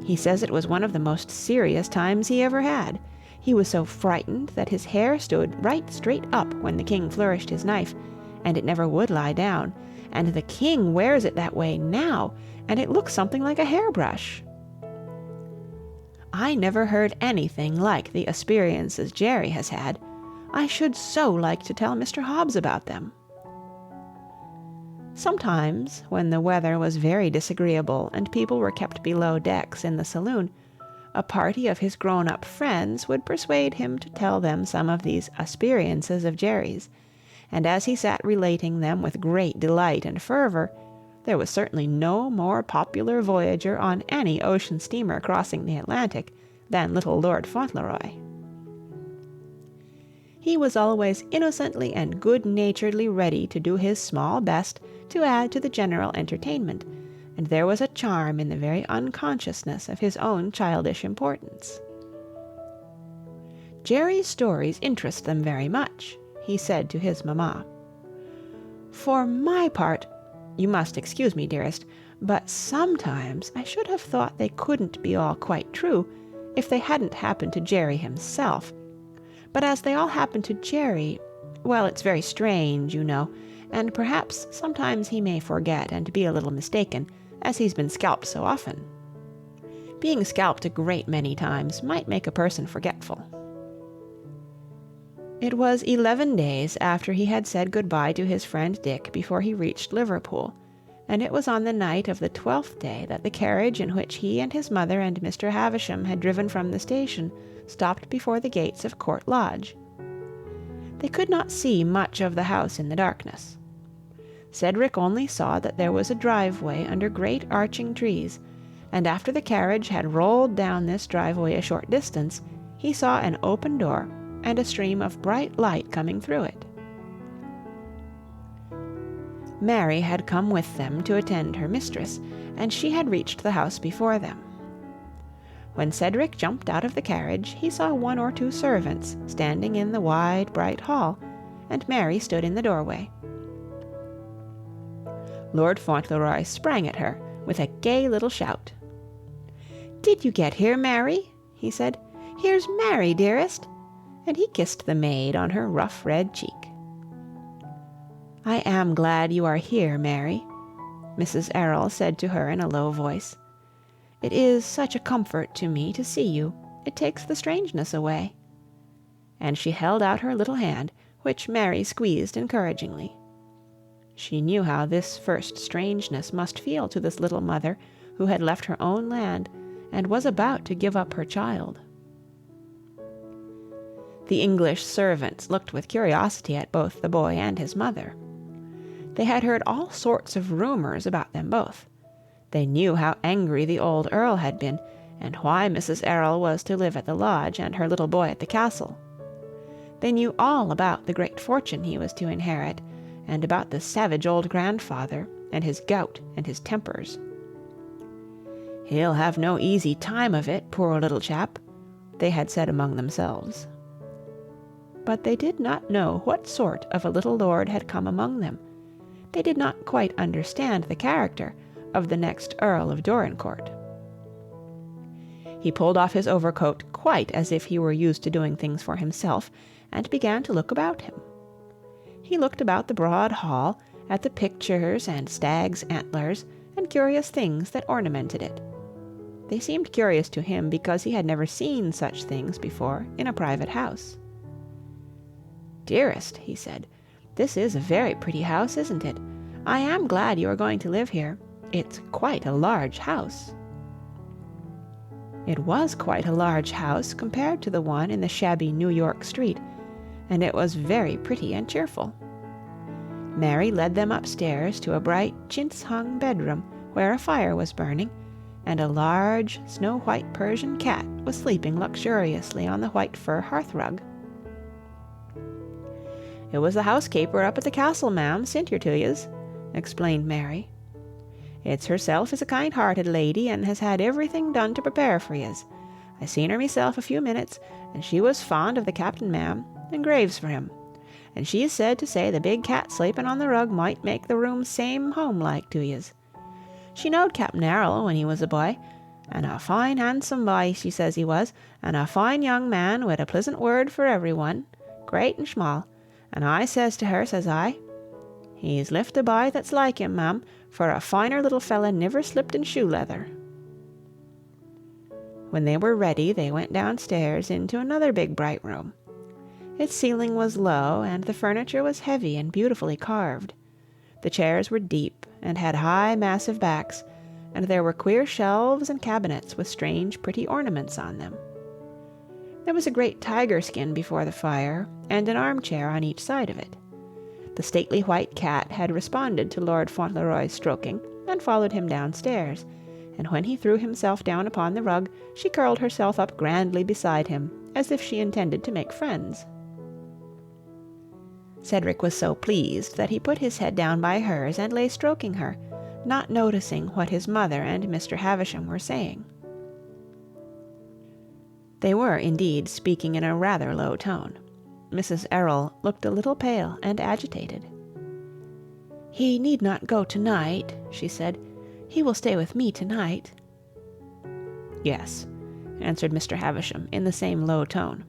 He says it was one of the most serious times he ever had. He was so frightened that his hair stood right straight up when the king flourished his knife, and it never would lie down, and the king wears it that way now, and it looks something like a hairbrush. I never heard anything like the experiences Jerry has had. I should so like to tell Mr. Hobbs about them." Sometimes, when the weather was very disagreeable and people were kept below decks in the saloon, a party of his grown-up friends would persuade him to tell them some of these experiences of Jerry's, and as he sat relating them with great delight and fervour, there was certainly no more popular voyager on any ocean steamer crossing the Atlantic than little Lord Fauntleroy. He was always innocently and good-naturedly ready to do his small best to add to the general entertainment, and there was a charm in the very unconsciousness of his own childish importance. "Jerry's stories interest them very much," he said to his mamma. "For my part, you must excuse me, dearest, but sometimes I should have thought they couldn't be all quite true if they hadn't happened to Jerry himself. But as they all happen to Jerry, well, it's very strange, you know, and perhaps sometimes he may forget and be a little mistaken, as he's been scalped so often. Being scalped a great many times might make a person forgetful." It was 11 days after he had said good-bye to his friend Dick before he reached Liverpool, and it was on the night of the 12th day that the carriage in which he and his mother and Mr. Havisham had driven from the station stopped before the gates of Court Lodge. They could not see much of the house in the darkness. Cedric only saw that there was a driveway under great arching trees, and after the carriage had rolled down this driveway a short distance, he saw an open door and a stream of bright light coming through it. Mary had come with them to attend her mistress, and she had reached the house before them. When Cedric jumped out of the carriage, he saw 1 or 2 servants standing in the wide, bright hall, and Mary stood in the doorway. Lord Fauntleroy sprang at her with a gay little shout. "Did you get here, Mary?" he said. "Here's Mary, dearest," and he kissed the maid on her rough red cheek. "I am glad you are here, Mary," Mrs. Earl said to her in a low voice. "It is such a comfort to me to see you. It takes the strangeness away." And she held out her little hand, which Mary squeezed encouragingly. She knew how this first strangeness must feel to this little mother who had left her own land and was about to give up her child. The English servants looked with curiosity at both the boy and his mother. They had heard all sorts of rumours about them both. They knew how angry the old Earl had been, and why Mrs. Errol was to live at the lodge and her little boy at the castle. They knew all about the great fortune he was to inherit, and about the savage old grandfather, and his gout and his tempers. "He'll have no easy time of it, poor little chap," they had said among themselves. But they did not know what sort of a little lord had come among them. They did not quite understand the character of the next Earl of Dorincourt. He pulled off his overcoat quite as if he were used to doing things for himself, and began to look about him. He looked about the broad hall, at the pictures and stags' antlers and curious things that ornamented it. They seemed curious to him because he had never seen such things before in a private house. "Dearest," he said, "this is a very pretty house, isn't it? I am glad you are going to live here. It's quite a large house." It was quite a large house compared to the one in the shabby New York street, and it was very pretty and cheerful. Mary led them upstairs to a bright chintz-hung bedroom where a fire was burning, and a large snow-white Persian cat was sleeping luxuriously on the white fur hearth-rug. "It was the housekeeper up at the castle, ma'am, sint her to yez," explained Mary. "It's herself is a kind-hearted lady, and has had everything done to prepare for yez. I seen her myself a few minutes, and she was fond of the captain, ma'am, and graves for him. And she is said to say the big cat sleeping on the rug might make the room same home-like to yez. She knowed Captain Errol when he was a boy, and a fine handsome boy she says he was, and a fine young man wid a pleasant word for every one, great and small. And I says to her, says I, 'He's lift a boy that's like him, ma'am, for a finer little fella niver slipped in shoe leather.'" When they were ready, they went downstairs into another big bright room. Its ceiling was low, and the furniture was heavy and beautifully carved. The chairs were deep and had high, massive backs, and there were queer shelves and cabinets with strange, pretty ornaments on them. There was a great tiger skin before the fire, and an armchair on each side of it. The stately white cat had responded to Lord Fauntleroy's stroking, and followed him downstairs, and when he threw himself down upon the rug, she curled herself up grandly beside him, as if she intended to make friends. Cedric was so pleased that he put his head down by hers and lay stroking her, not noticing what his mother and Mr. Havisham were saying. They were, indeed, speaking in a rather low tone. Mrs. Errol looked a little pale and agitated. "He need not go tonight," she said. "He will stay with me tonight." "Yes," answered Mr. Havisham in the same low tone.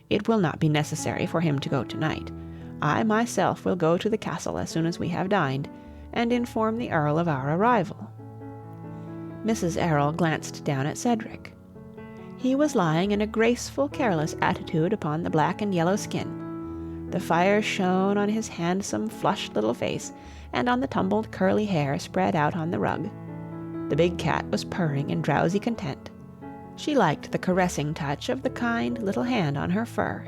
"It will not be necessary for him to go tonight. I myself will go to the castle as soon as we have dined, and inform the Earl of our arrival." Mrs. Errol glanced down at Cedric. He was lying in a graceful, careless attitude upon the black and yellow skin. The fire shone on his handsome, flushed little face, and on the tumbled curly hair spread out on the rug. The big cat was purring in drowsy content. She liked the caressing touch of the kind little hand on her fur.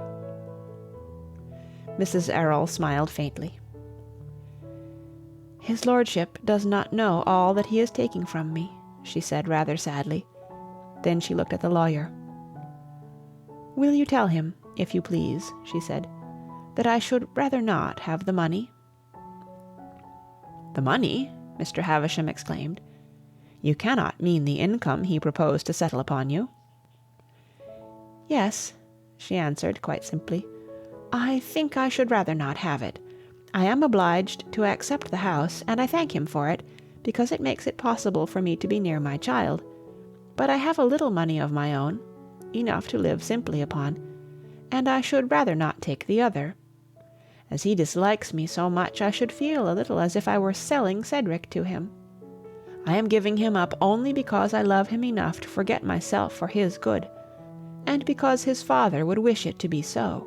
Mrs. Errol smiled faintly. "His lordship does not know all that he is taking from me," she said rather sadly. Then she looked at the lawyer. "Will you tell him, if you please," she said, "that I should rather not have the money?" "The money?" Mr. Havisham exclaimed. "You cannot mean the income he proposed to settle upon you?" "Yes," she answered quite simply. "I think I should rather not have it. I am obliged to accept the house, and I thank him for it, because it makes it possible for me to be near my child. But I have a little money of my own, enough to live simply upon, and I should rather not take the other. As he dislikes me so much, I should feel a little as if I were selling Cedric to him. I am giving him up only because I love him enough to forget myself for his good, and because his father would wish it to be so."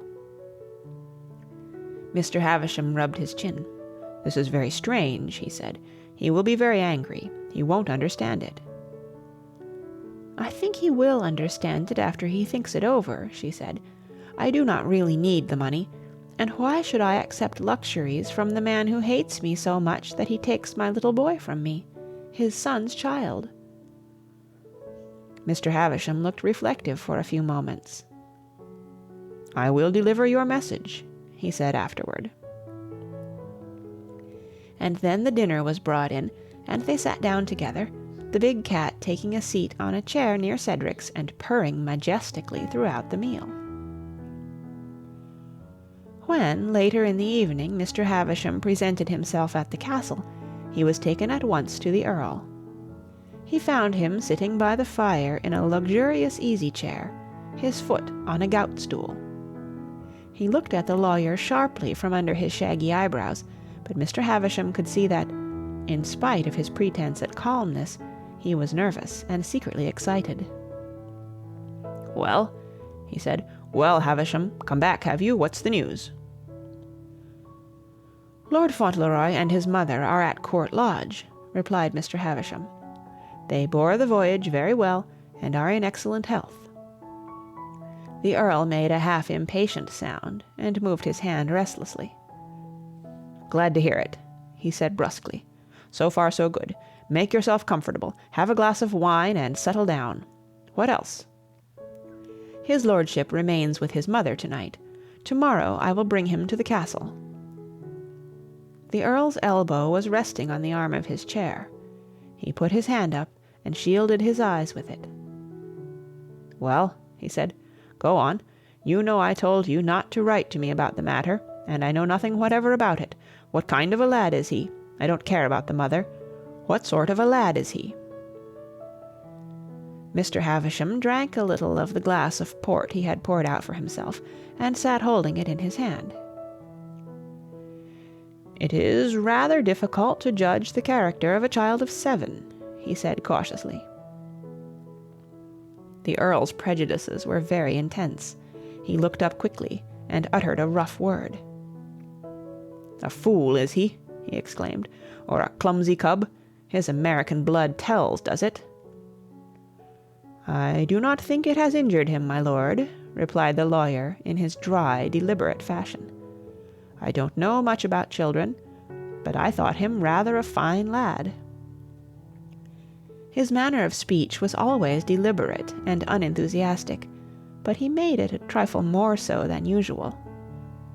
Mr. Havisham rubbed his chin. "This is very strange," he said. "He will be very angry. He won't understand it." "I think he will understand it after he thinks it over," she said. "I do not really need the money, and why should I accept luxuries from the man who hates me so much that he takes my little boy from me, his son's child?" Mr. Havisham looked reflective for a few moments. "I will deliver your message," he said afterward. And then the dinner was brought in, and they sat down together, the big cat taking a seat on a chair near Cedric's and purring majestically throughout the meal. When, later in the evening, Mr. Havisham presented himself at the castle, he was taken at once to the Earl. He found him sitting by the fire in a luxurious easy-chair, his foot on a gout-stool. He looked at the lawyer sharply from under his shaggy eyebrows, but Mr. Havisham could see that, in spite of his pretense at calmness, he was nervous and secretly excited. "Well," he said. "Well, Havisham, come back, have you? What's the news?" "Lord Fauntleroy and his mother are at Court Lodge," replied Mr. Havisham. "They bore the voyage very well, and are in excellent health." The Earl made a half-impatient sound, and moved his hand restlessly. "Glad to hear it," he said brusquely. "So far so good. Make yourself comfortable. Have a glass of wine, and settle down. What else?" "His lordship remains with his mother tonight. Tomorrow I will bring him to the castle." The Earl's elbow was resting on the arm of his chair. He put his hand up, and shielded his eyes with it. "Well," he said, "go on. You know I told you not to write to me about the matter, and I know nothing whatever about it. What kind of a lad is he? I don't care about the mother. What sort of a lad is he?" Mr. Havisham drank a little of the glass of port he had poured out for himself, and sat holding it in his hand. "It is rather difficult to judge the character of a child of 7, he said cautiously. The Earl's prejudices were very intense. He looked up quickly, and uttered a rough word. "A fool, is he?" he exclaimed. "Or a clumsy cub? His American blood tells, does it?" "I do not think it has injured him, my lord," replied the lawyer in his dry, deliberate fashion. I don't know much about children, but I thought him rather a fine lad." His manner of speech was always deliberate and unenthusiastic, but he made it a trifle more so than usual.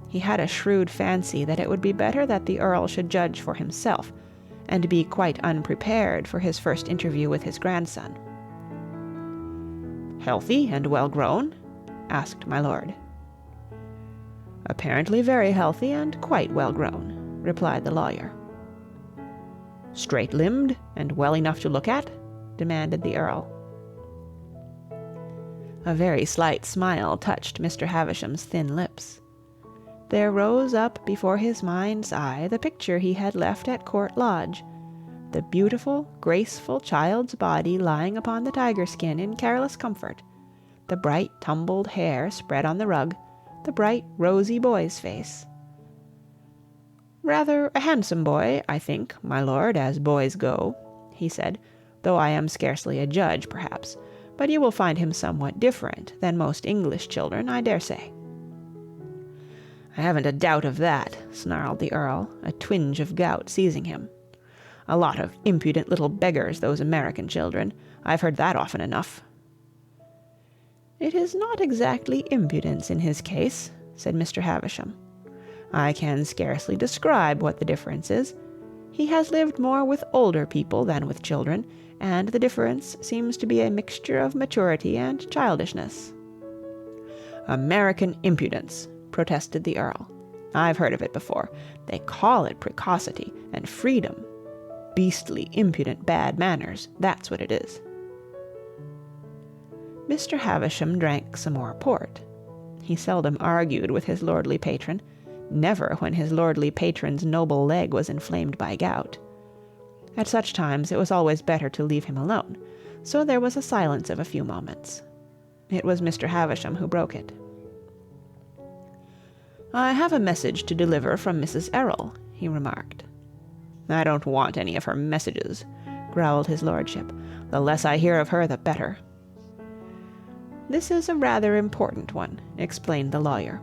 He had a shrewd fancy that it would be better that the Earl should judge for himself, and be quite unprepared for his first interview with his grandson. "Healthy and well-grown?" asked my lord. "Apparently very healthy and quite well-grown," replied the lawyer. "Straight-limbed and well enough to look at?" demanded the Earl. A very slight smile touched Mr. Havisham's thin lips. There rose up before his mind's eye the picture he had left at Court Lodge, the beautiful, graceful child's body lying upon the tiger skin in careless comfort, the bright tumbled hair spread on the rug, the bright rosy boy's face. "Rather a handsome boy, I think, my lord, as boys go," he said, "though I am scarcely a judge, perhaps, but you will find him somewhat different than most English children, I dare say." "I haven't a doubt of that," snarled the Earl, a twinge of gout seizing him. "A lot of impudent little beggars, those American children. I've heard that often enough." "It is not exactly impudence in his case," said Mr. Havisham. "I can scarcely describe what the difference is. He has lived more with older people than with children, and the difference seems to be a mixture of maturity and childishness." "American impudence," protested the Earl. "I've heard of it before. They call it precocity and freedom. Beastly, impudent, bad manners, that's what it is." Mr. Havisham drank some more port. He seldom argued with his lordly patron, never when his lordly patron's noble leg was inflamed by gout. At such times it was always better to leave him alone, so there was a silence of a few moments. It was Mr. Havisham who broke it. "I have a message to deliver from Mrs. Errol," he remarked. "I don't want any of her messages," growled his lordship. "The less I hear of her, the better." "This is a rather important one," explained the lawyer.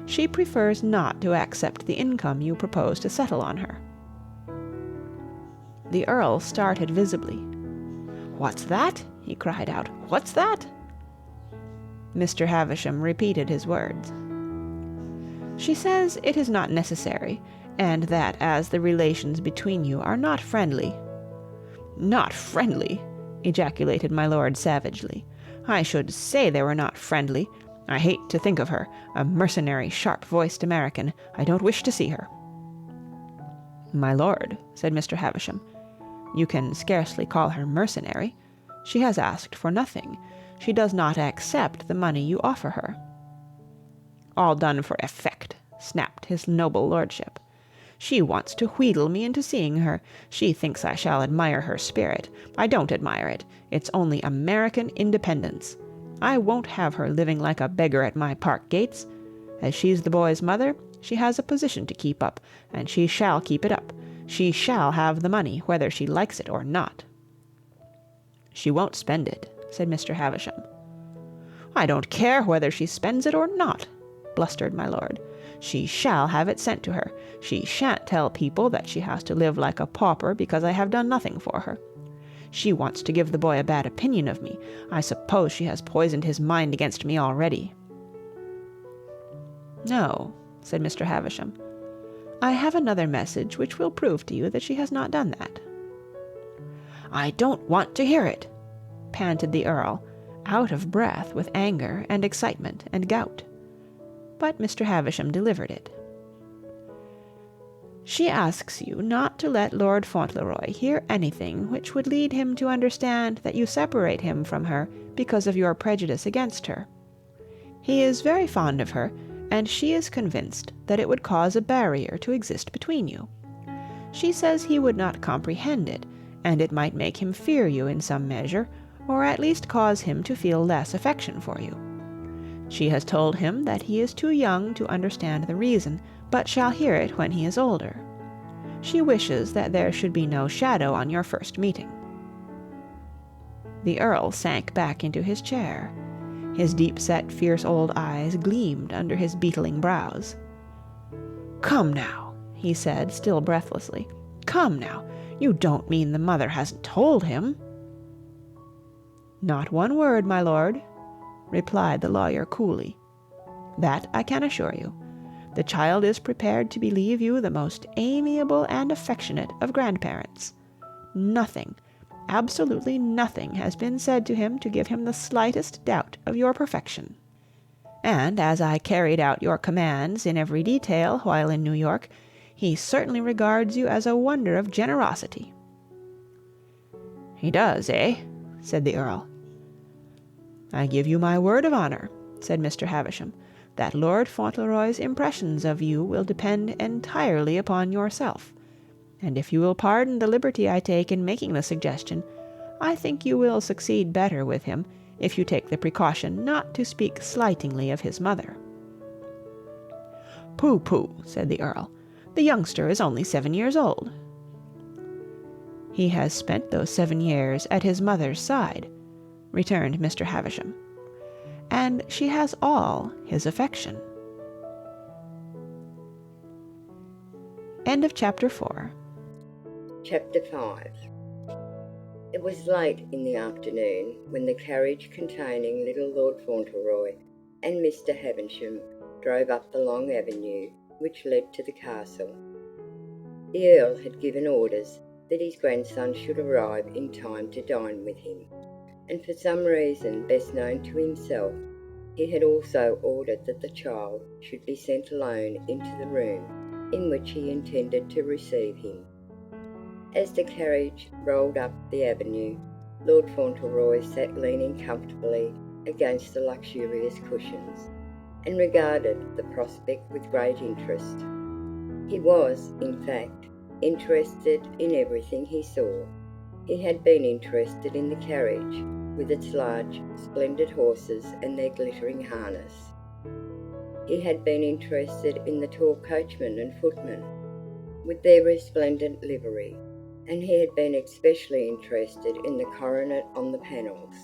"She prefers not to accept the income you propose to settle on her." The Earl started visibly. "What's that?" he cried out. "What's that?" Mr. Havisham repeated his words. "She says it is not necessary, and that as the relations between you are not friendly—" "Not friendly!" ejaculated my lord savagely. "I should say they were not friendly. I hate to think of her, a mercenary, sharp-voiced American. I don't wish to see her." "My lord," said Mr. Havisham, "you can scarcely call her mercenary. She has asked for nothing. She does not accept the money you offer her." "All done for effect," snapped his noble lordship. "She wants to wheedle me into seeing her. She thinks I shall admire her spirit. I don't admire it. It's only American independence. I won't have her living like a beggar at my park gates. As she's the boy's mother, she has a position to keep up, and she shall keep it up. She shall have the money, whether she likes it or not." "She won't spend it," said Mr. Havisham. "I don't care whether she spends it or not," blustered my lord. "She shall have it sent to her. She shan't tell people that she has to live like a pauper because I have done nothing for her. She wants to give the boy a bad opinion of me. I suppose she has poisoned his mind against me already." "No," said Mr. Havisham. "I have another message which will prove to you that she has not done that." "I don't want to hear it," panted the Earl, out of breath with anger and excitement and gout. But Mr. Havisham delivered it. "She asks you not to let Lord Fauntleroy hear anything which would lead him to understand that you separate him from her because of your prejudice against her. He is very fond of her, and she is convinced that it would cause a barrier to exist between you. She says he would not comprehend it, and it might make him fear you in some measure, or at least cause him to feel less affection for you. She has told him that he is too young to understand the reason, but shall hear it when he is older. She wishes that there should be no shadow on your first meeting." The Earl sank back into his chair. His deep-set, fierce old eyes gleamed under his beetling brows. "Come now," he said, still breathlessly. "Come now, you don't mean the mother hasn't told him?" "Not one word, my lord," replied the lawyer coolly. "That I can assure you. The child is prepared to believe you the most amiable and affectionate of grandparents. Nothing, absolutely nothing, has been said to him to give him the slightest doubt of your perfection. And as I carried out your commands in every detail while in New York, he certainly regards you as a wonder of generosity." "He does, eh?" said the Earl. "I give you my word of honour," said Mr. Havisham, "that Lord Fauntleroy's impressions of you will depend entirely upon yourself; and if you will pardon the liberty I take in making the suggestion, I think you will succeed better with him if you take the precaution not to speak slightingly of his mother." "Pooh, pooh," said the Earl. "The youngster is only 7 years old." "He has spent those 7 years at his mother's side," returned Mr. Havisham, "and she has all his affection." End of chapter 4. Chapter 5. It was late in the afternoon when the carriage containing little Lord Fauntleroy and Mr. Havisham drove up the long avenue which led to the castle. The Earl had given orders that his grandson should arrive in time to dine with him, and for some reason best known to himself, he had also ordered that the child should be sent alone into the room in which he intended to receive him. As the carriage rolled up the avenue, Lord Fauntleroy sat leaning comfortably against the luxurious cushions, and regarded the prospect with great interest. He was, in fact, interested in everything he saw. He had been interested in the carriage, with its large, splendid horses and their glittering harness. He had been interested in the tall coachman and footmen, with their resplendent livery, and he had been especially interested in the coronet on the panels,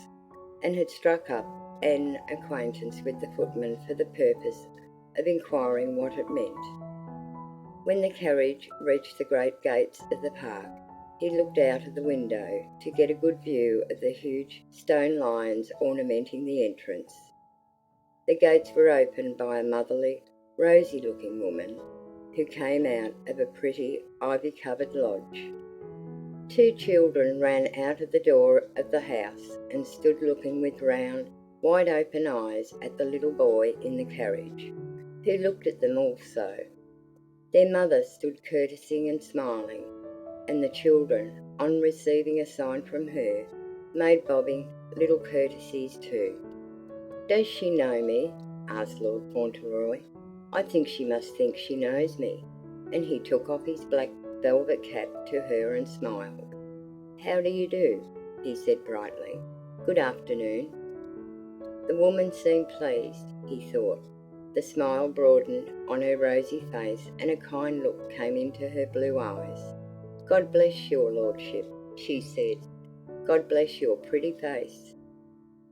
and had struck up an acquaintance with the footman for the purpose of inquiring what it meant. When the carriage reached the great gates of the park, he looked out of the window to get a good view of the huge stone lions ornamenting the entrance. The gates were opened by a motherly, rosy-looking woman who came out of a pretty ivy-covered lodge. 2 children ran out of the door of the house and stood looking with round, wide-open eyes at the little boy in the carriage, who looked at them also. Their mother stood courtesying and smiling, and the children, on receiving a sign from her, made bobbing little courtesies too. "Does she know me?" asked Lord Fauntleroy. "I think she must think she knows me." And he took off his black velvet cap to her and smiled. "How do you do?" he said brightly. "Good afternoon." The woman seemed pleased, he thought. The smile broadened on her rosy face, and a kind look came into her blue eyes. "God bless your lordship," she said. "God bless your pretty face.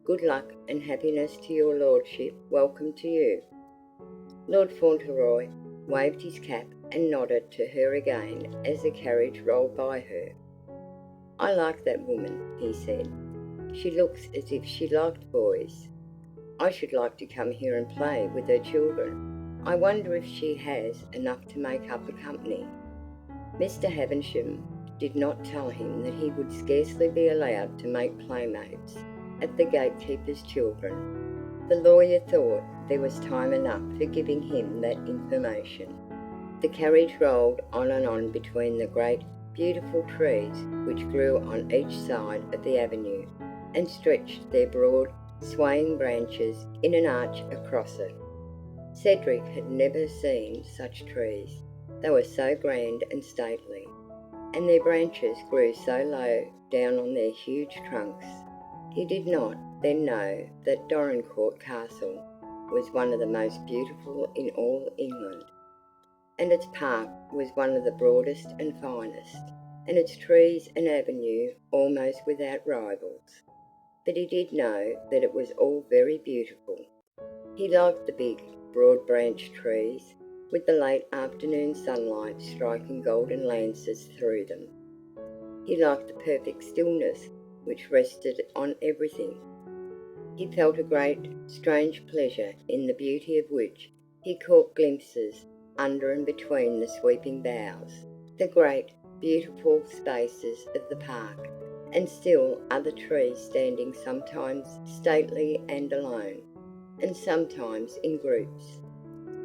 Good luck and happiness to your lordship. Welcome to you." Lord Fauntleroy waved his cap and nodded to her again as the carriage rolled by her. "I like that woman," he said. "She looks as if she liked boys. I should like to come here and play with her children. I wonder if she has enough to make up a company." Mr. Havisham did not tell him that he would scarcely be allowed to make playmates at the gatekeeper's children. The lawyer thought there was time enough for giving him that information. The carriage rolled on and on between the great, beautiful trees which grew on each side of the avenue, and stretched their broad, swaying branches in an arch across it. Cedric had never seen such trees. They were so grand and stately, and their branches grew so low down on their huge trunks. He did not then know that Dorincourt Castle was one of the most beautiful in all England, and its park was one of the broadest and finest, and its trees and avenue almost without rivals. But he did know that it was all very beautiful. He liked the big, broad-branched trees, with the late afternoon sunlight striking golden lances through them. He liked the perfect stillness which rested on everything. He felt a great, strange pleasure in the beauty of which he caught glimpses under and between the sweeping boughs, the great, beautiful spaces of the park, and still other trees standing sometimes stately and alone, and sometimes in groups.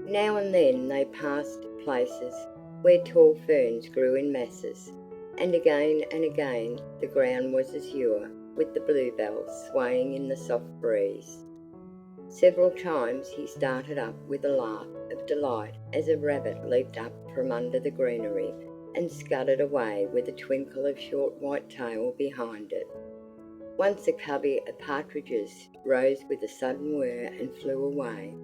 Now and then they passed places where tall ferns grew in masses, and again the ground was azure with the bluebells swaying in the soft breeze. Several times he started up with a laugh of delight as a rabbit leaped up from under the greenery and scudded away with a twinkle of short white tail behind it. Once a covey of partridges rose with a sudden whir and flew away,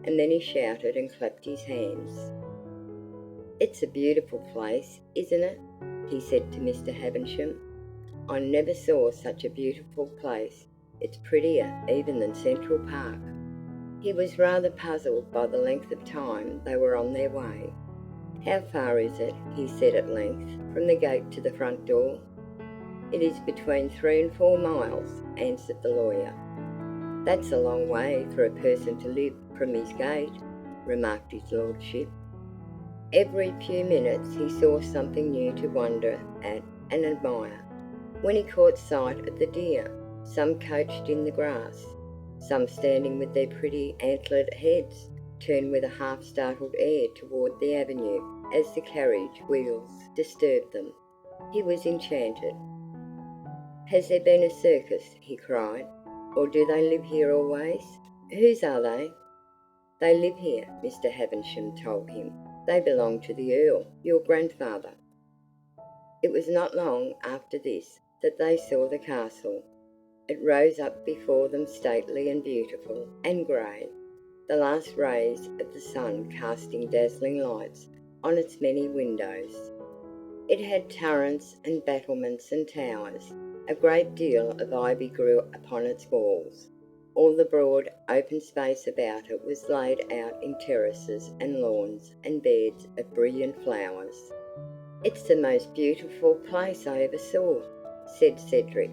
and then he shouted and clapped his hands. "It's a beautiful place, isn't it?" he said to Mr. Havisham. "I never saw such a beautiful place. It's prettier even than Central Park." He was rather puzzled by the length of time they were on their way. "How far is it," he said at length, "from the gate to the front door?" "It is between 3 and 4 miles," answered the lawyer. "That's a long way for a person to live from his gate," remarked his lordship. Every few minutes he saw something new to wonder at and admire. When he caught sight of the deer, some couched in the grass, some standing with their pretty antlered heads turned with a half-startled air toward the avenue as the carriage wheels disturbed them, he was enchanted. "Has there been a circus?" he cried. "Or do they live here always? Whose are they?" "They live here," Mr. Havisham told him. "They belong to the Earl, your grandfather." It was not long after this that they saw the castle. It rose up before them stately and beautiful and grey, the last rays of the sun casting dazzling lights on its many windows. It had turrets and battlements and towers. A great deal of ivy grew upon its walls. All the broad, open space about it was laid out in terraces and lawns and beds of brilliant flowers. "It's the most beautiful place I ever saw," said Cedric,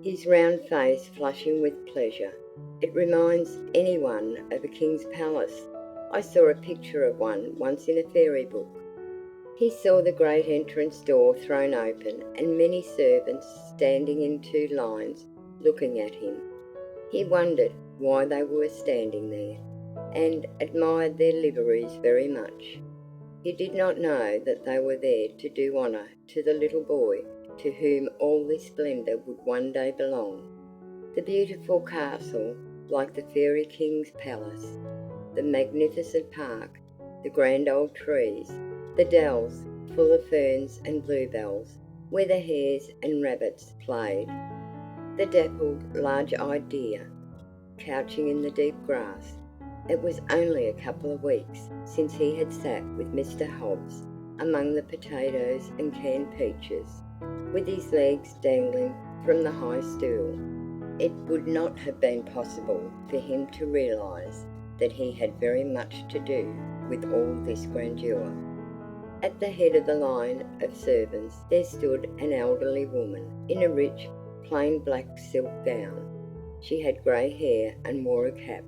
his round face flushing with pleasure. "It reminds anyone of a king's palace. I saw a picture of one once in a fairy book." He saw the great entrance door thrown open and many servants standing in 2 lines looking at him. He wondered why they were standing there, and admired their liveries very much. He did not know that they were there to do honour to the little boy to whom all this splendour would one day belong. The beautiful castle, like the fairy king's palace, the magnificent park, the grand old trees, the dells full of ferns and bluebells, where the hares and rabbits played, the dappled large-eyed deer, couching in the deep grass. It was only a couple of weeks since he had sat with Mr. Hobbs among the potatoes and canned peaches, with his legs dangling from the high stool. It would not have been possible for him to realise that he had very much to do with all this grandeur. At the head of the line of servants there stood an elderly woman in a rich, plain black silk gown. She had grey hair and wore a cap.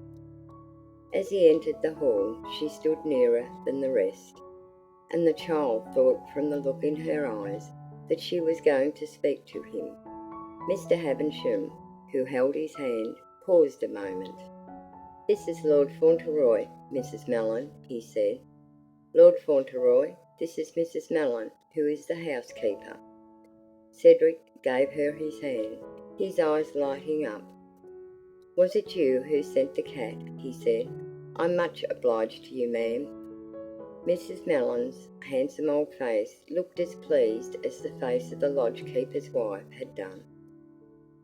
As he entered the hall, she stood nearer than the rest, and the child thought from the look in her eyes that she was going to speak to him. Mr. Havisham, who held his hand, paused a moment. "This is Lord Fauntleroy, Mrs. Mellon," he said. "Lord Fauntleroy, this is Mrs. Mellon, who is the housekeeper." Cedric gave her his hand, his eyes lighting up. "Was it you who sent the cat?" he said. "I'm much obliged to you, ma'am." Mrs. Mellon's handsome old face looked as pleased as the face of the lodge-keeper's wife had done.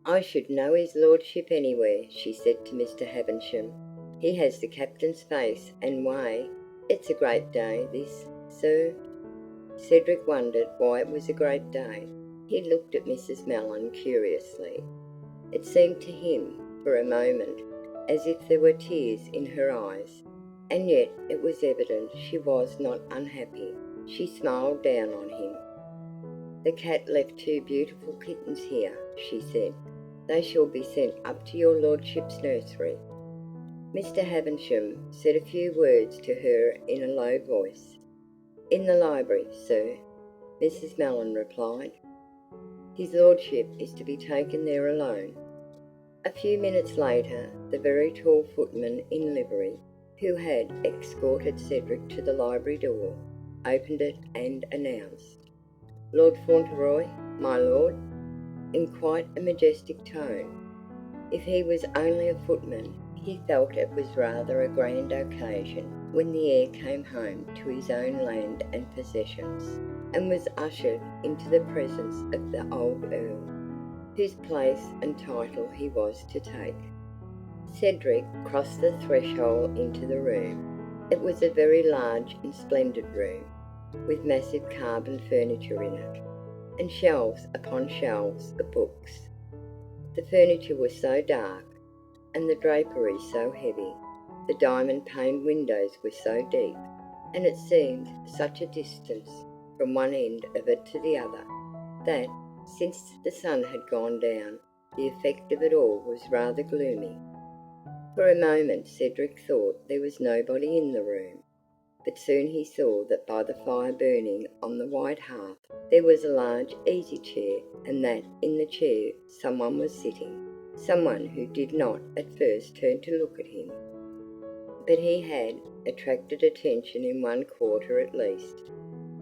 "I should know his lordship anywhere," she said to Mr. Havisham. "He has the captain's face and way. It's a great day, this, sir." Cedric wondered why it was a great day. He looked at Mrs. Mellon curiously. It seemed to him, for a moment, as if there were tears in her eyes. and yet it was evident she was not unhappy. She smiled down on him. "The cat left 2 beautiful kittens here," she said. "They shall be sent up to your lordship's nursery." Mr. Havisham said a few words to her in a low voice. "In the library, sir," Mrs. Mellon replied. "His lordship is to be taken there alone." A few minutes later, the very tall footman in livery, who had escorted Cedric to the library door, opened it and announced, "Lord Fauntleroy, my lord," in quite a majestic tone. If he was only a footman, he felt it was rather a grand occasion when the heir came home to his own land and possessions, and was ushered into the presence of the old Earl, whose place and title he was to take. Cedric crossed the threshold into the room. It was a very large and splendid room, with massive carven furniture in it, and shelves upon shelves of books. The furniture was so dark, and the drapery so heavy, the diamond-paned windows were so deep, and it seemed such a distance from one end of it to the other, that, since the sun had gone down, the effect of it all was rather gloomy. For a moment Cedric thought there was nobody in the room, but soon he saw that by the fire burning on the white hearth there was a large easy-chair, and that in the chair someone was sitting, someone who did not at first turn to look at him. But he had attracted attention in one quarter at least.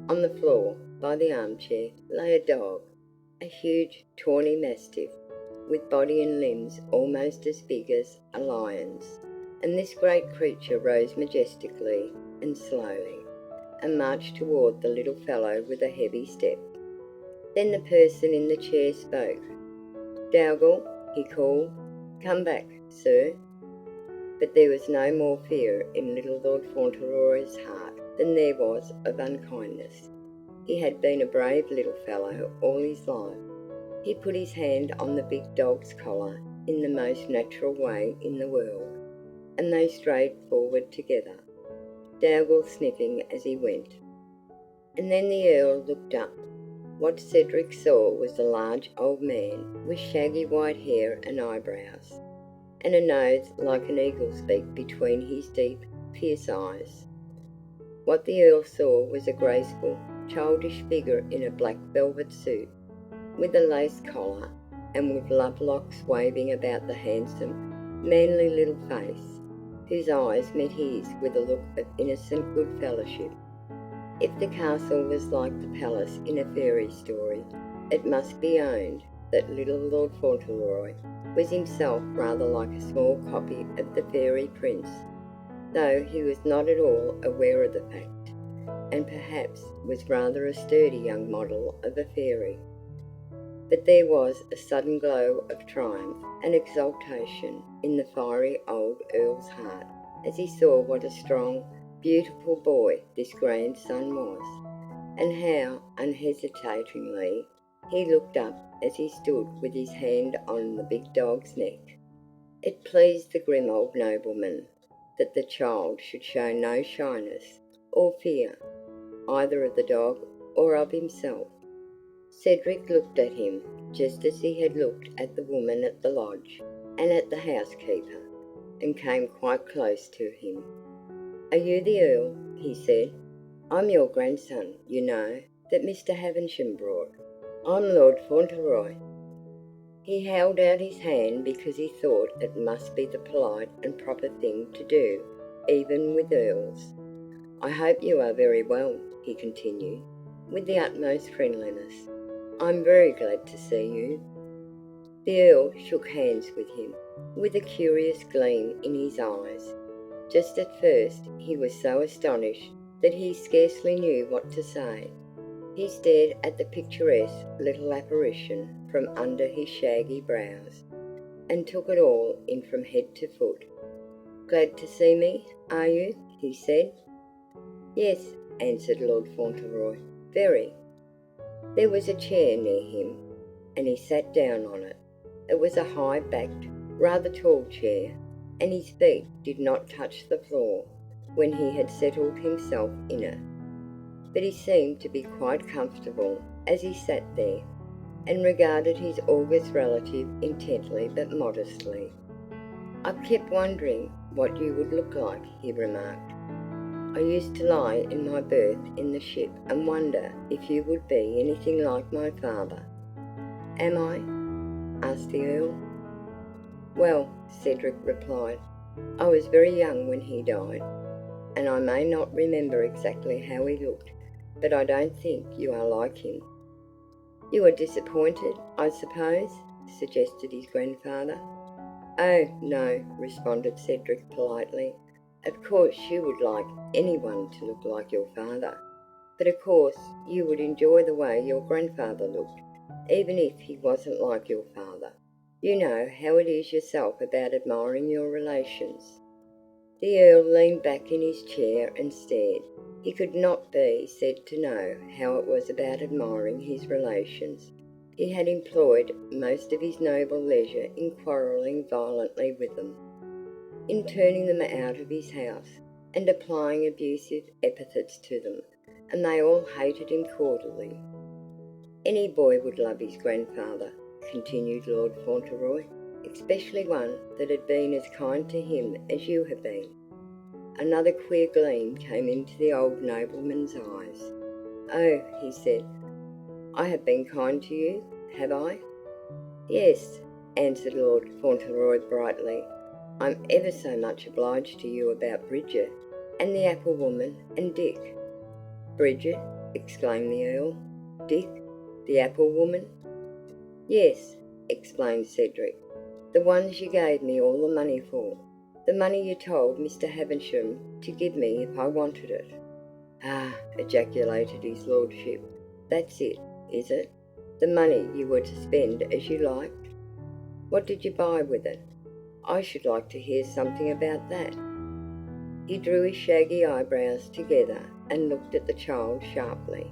On the floor, by the armchair, lay a dog, a huge tawny mastiff, with body and limbs almost as big as a lion's, and this great creature rose majestically and slowly, and marched toward the little fellow with a heavy step. Then the person in the chair spoke. "Dougal," he called, "come back, sir." But there was no more fear in little Lord Fauntleroy's heart than there was of unkindness. He had been a brave little fellow all his life. He put his hand on the big dog's collar in the most natural way in the world, and they strayed forward together, Dougal sniffing as he went. And then the Earl looked up. What Cedric saw was a large old man with shaggy white hair and eyebrows, and a nose like an eagle's beak between his deep, fierce eyes. What the Earl saw was a graceful, childish figure in a black velvet suit, with a lace collar, and with love locks waving about the handsome, manly little face, whose eyes met his with a look of innocent good fellowship. If the castle was like the palace in a fairy story, it must be owned that little Lord Fauntleroy was himself rather like a small copy of the fairy prince, though he was not at all aware of the fact, and perhaps was rather a sturdy young model of a fairy. But there was a sudden glow of triumph and exultation in the fiery old Earl's heart as he saw what a strong, beautiful boy this grandson was, and how unhesitatingly he looked up as he stood with his hand on the big dog's neck. It pleased the grim old nobleman that the child should show no shyness or fear, either of the dog or of himself. Cedric looked at him just as he had looked at the woman at the lodge and at the housekeeper, and came quite close to him. "Are you the Earl?" he said. "I'm your grandson, you know, that Mr. Havisham brought. I'm Lord Fauntleroy." He held out his hand because he thought it must be the polite and proper thing to do, even with earls. "I hope you are very well," he continued, with the utmost friendliness. "I'm very glad to see you." The Earl shook hands with him, with a curious gleam in his eyes. Just at first he was so astonished that he scarcely knew what to say. He stared at the picturesque little apparition from under his shaggy brows, and took it all in from head to foot. "Glad to see me, are you?" he said. "Yes," answered Lord Fauntleroy, "very." There was a chair near him, and he sat down on it. It was a high-backed, rather tall chair, and his feet did not touch the floor. when he had settled himself in it. But he seemed to be quite comfortable as he sat there, and regarded his august relative intently but modestly. "I've kept wondering what you would look like," he remarked. "I used to lie in my berth in the ship and wonder if you would be anything like my father." "Am I?" asked the Earl. "Well," Cedric replied, "I was very young when he died, and I may not remember exactly how he looked, but I don't think you are like him." "You are disappointed, I suppose?" suggested his grandfather. "Oh, no," responded Cedric politely. "Of course you would like anyone to look like your father, but of course you would enjoy the way your grandfather looked, even if he wasn't like your father. You know how it is yourself about admiring your relations." The Earl leaned back in his chair and stared. He could not be said to know how it was about admiring his relations. He had employed most of his noble leisure in quarrelling violently with them, in turning them out of his house, and applying abusive epithets to them, and they all hated him cordially. "Any boy would love his grandfather," continued Lord Fauntleroy, "especially one that had been as kind to him as you have been." Another queer gleam came into the old nobleman's eyes. "Oh," he said, "I have been kind to you, have I?" "Yes," answered Lord Fauntleroy brightly. "I'm ever so much obliged to you about Bridget, and the apple woman, and Dick." "Bridget!" exclaimed the Earl. "Dick, the apple woman?" "Yes," explained Cedric, "the ones you gave me all the money for. The money you told Mr. Havisham to give me if I wanted it." "Ah!" ejaculated his lordship. "That's it, is it? The money you were to spend as you liked? What did you buy with it? I should like to hear something about that." He drew his shaggy eyebrows together and looked at the child sharply.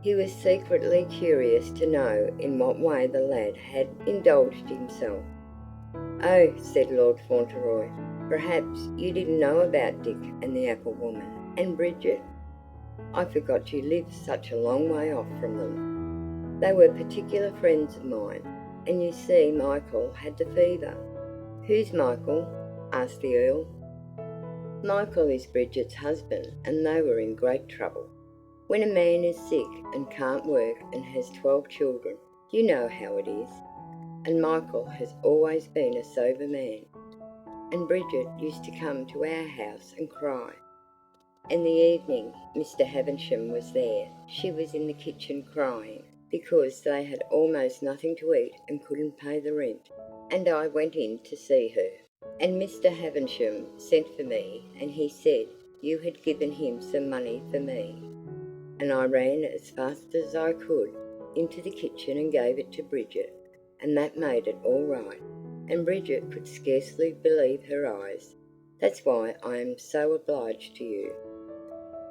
He was secretly curious to know in what way the lad had indulged himself. "Oh," said Lord Fauntleroy, "perhaps you didn't know about Dick and the apple woman, and Bridget? I forgot you lived such a long way off from them. They were particular friends of mine, and you see Michael had the fever." "Who's Michael?" asked the Earl. "Michael is Bridget's husband, and they were in great trouble. When a man is sick and can't work and has 12 children, you know how it is. And Michael has always been a sober man, and Bridget used to come to our house and cry. In the evening Mr. Havisham was there. She was in the kitchen crying, because they had almost nothing to eat and couldn't pay the rent, and I went in to see her. And Mr. Havisham sent for me, and he said you had given him some money for me. And I ran as fast as I could into the kitchen and gave it to Bridget, and that made it all right, and Bridget could scarcely believe her eyes. That's why I am so obliged to you."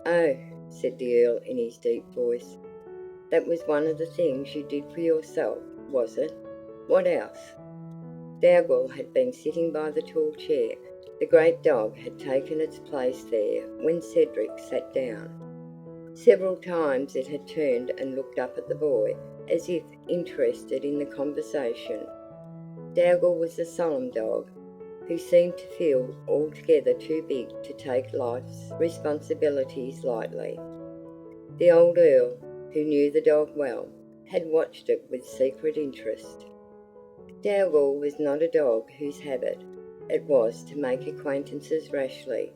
"Oh," said the Earl in his deep voice, "that was one of the things you did for yourself, was it? What else?" Dougal had been sitting by the tall chair. The great dog had taken its place there when Cedric sat down. Several times it had turned and looked up at the boy, as if interested in the conversation. Dougal was a solemn dog, who seemed to feel altogether too big to take life's responsibilities lightly. The old Earl, who knew the dog well, had watched it with secret interest. Dougal was not a dog whose habit it was to make acquaintances rashly,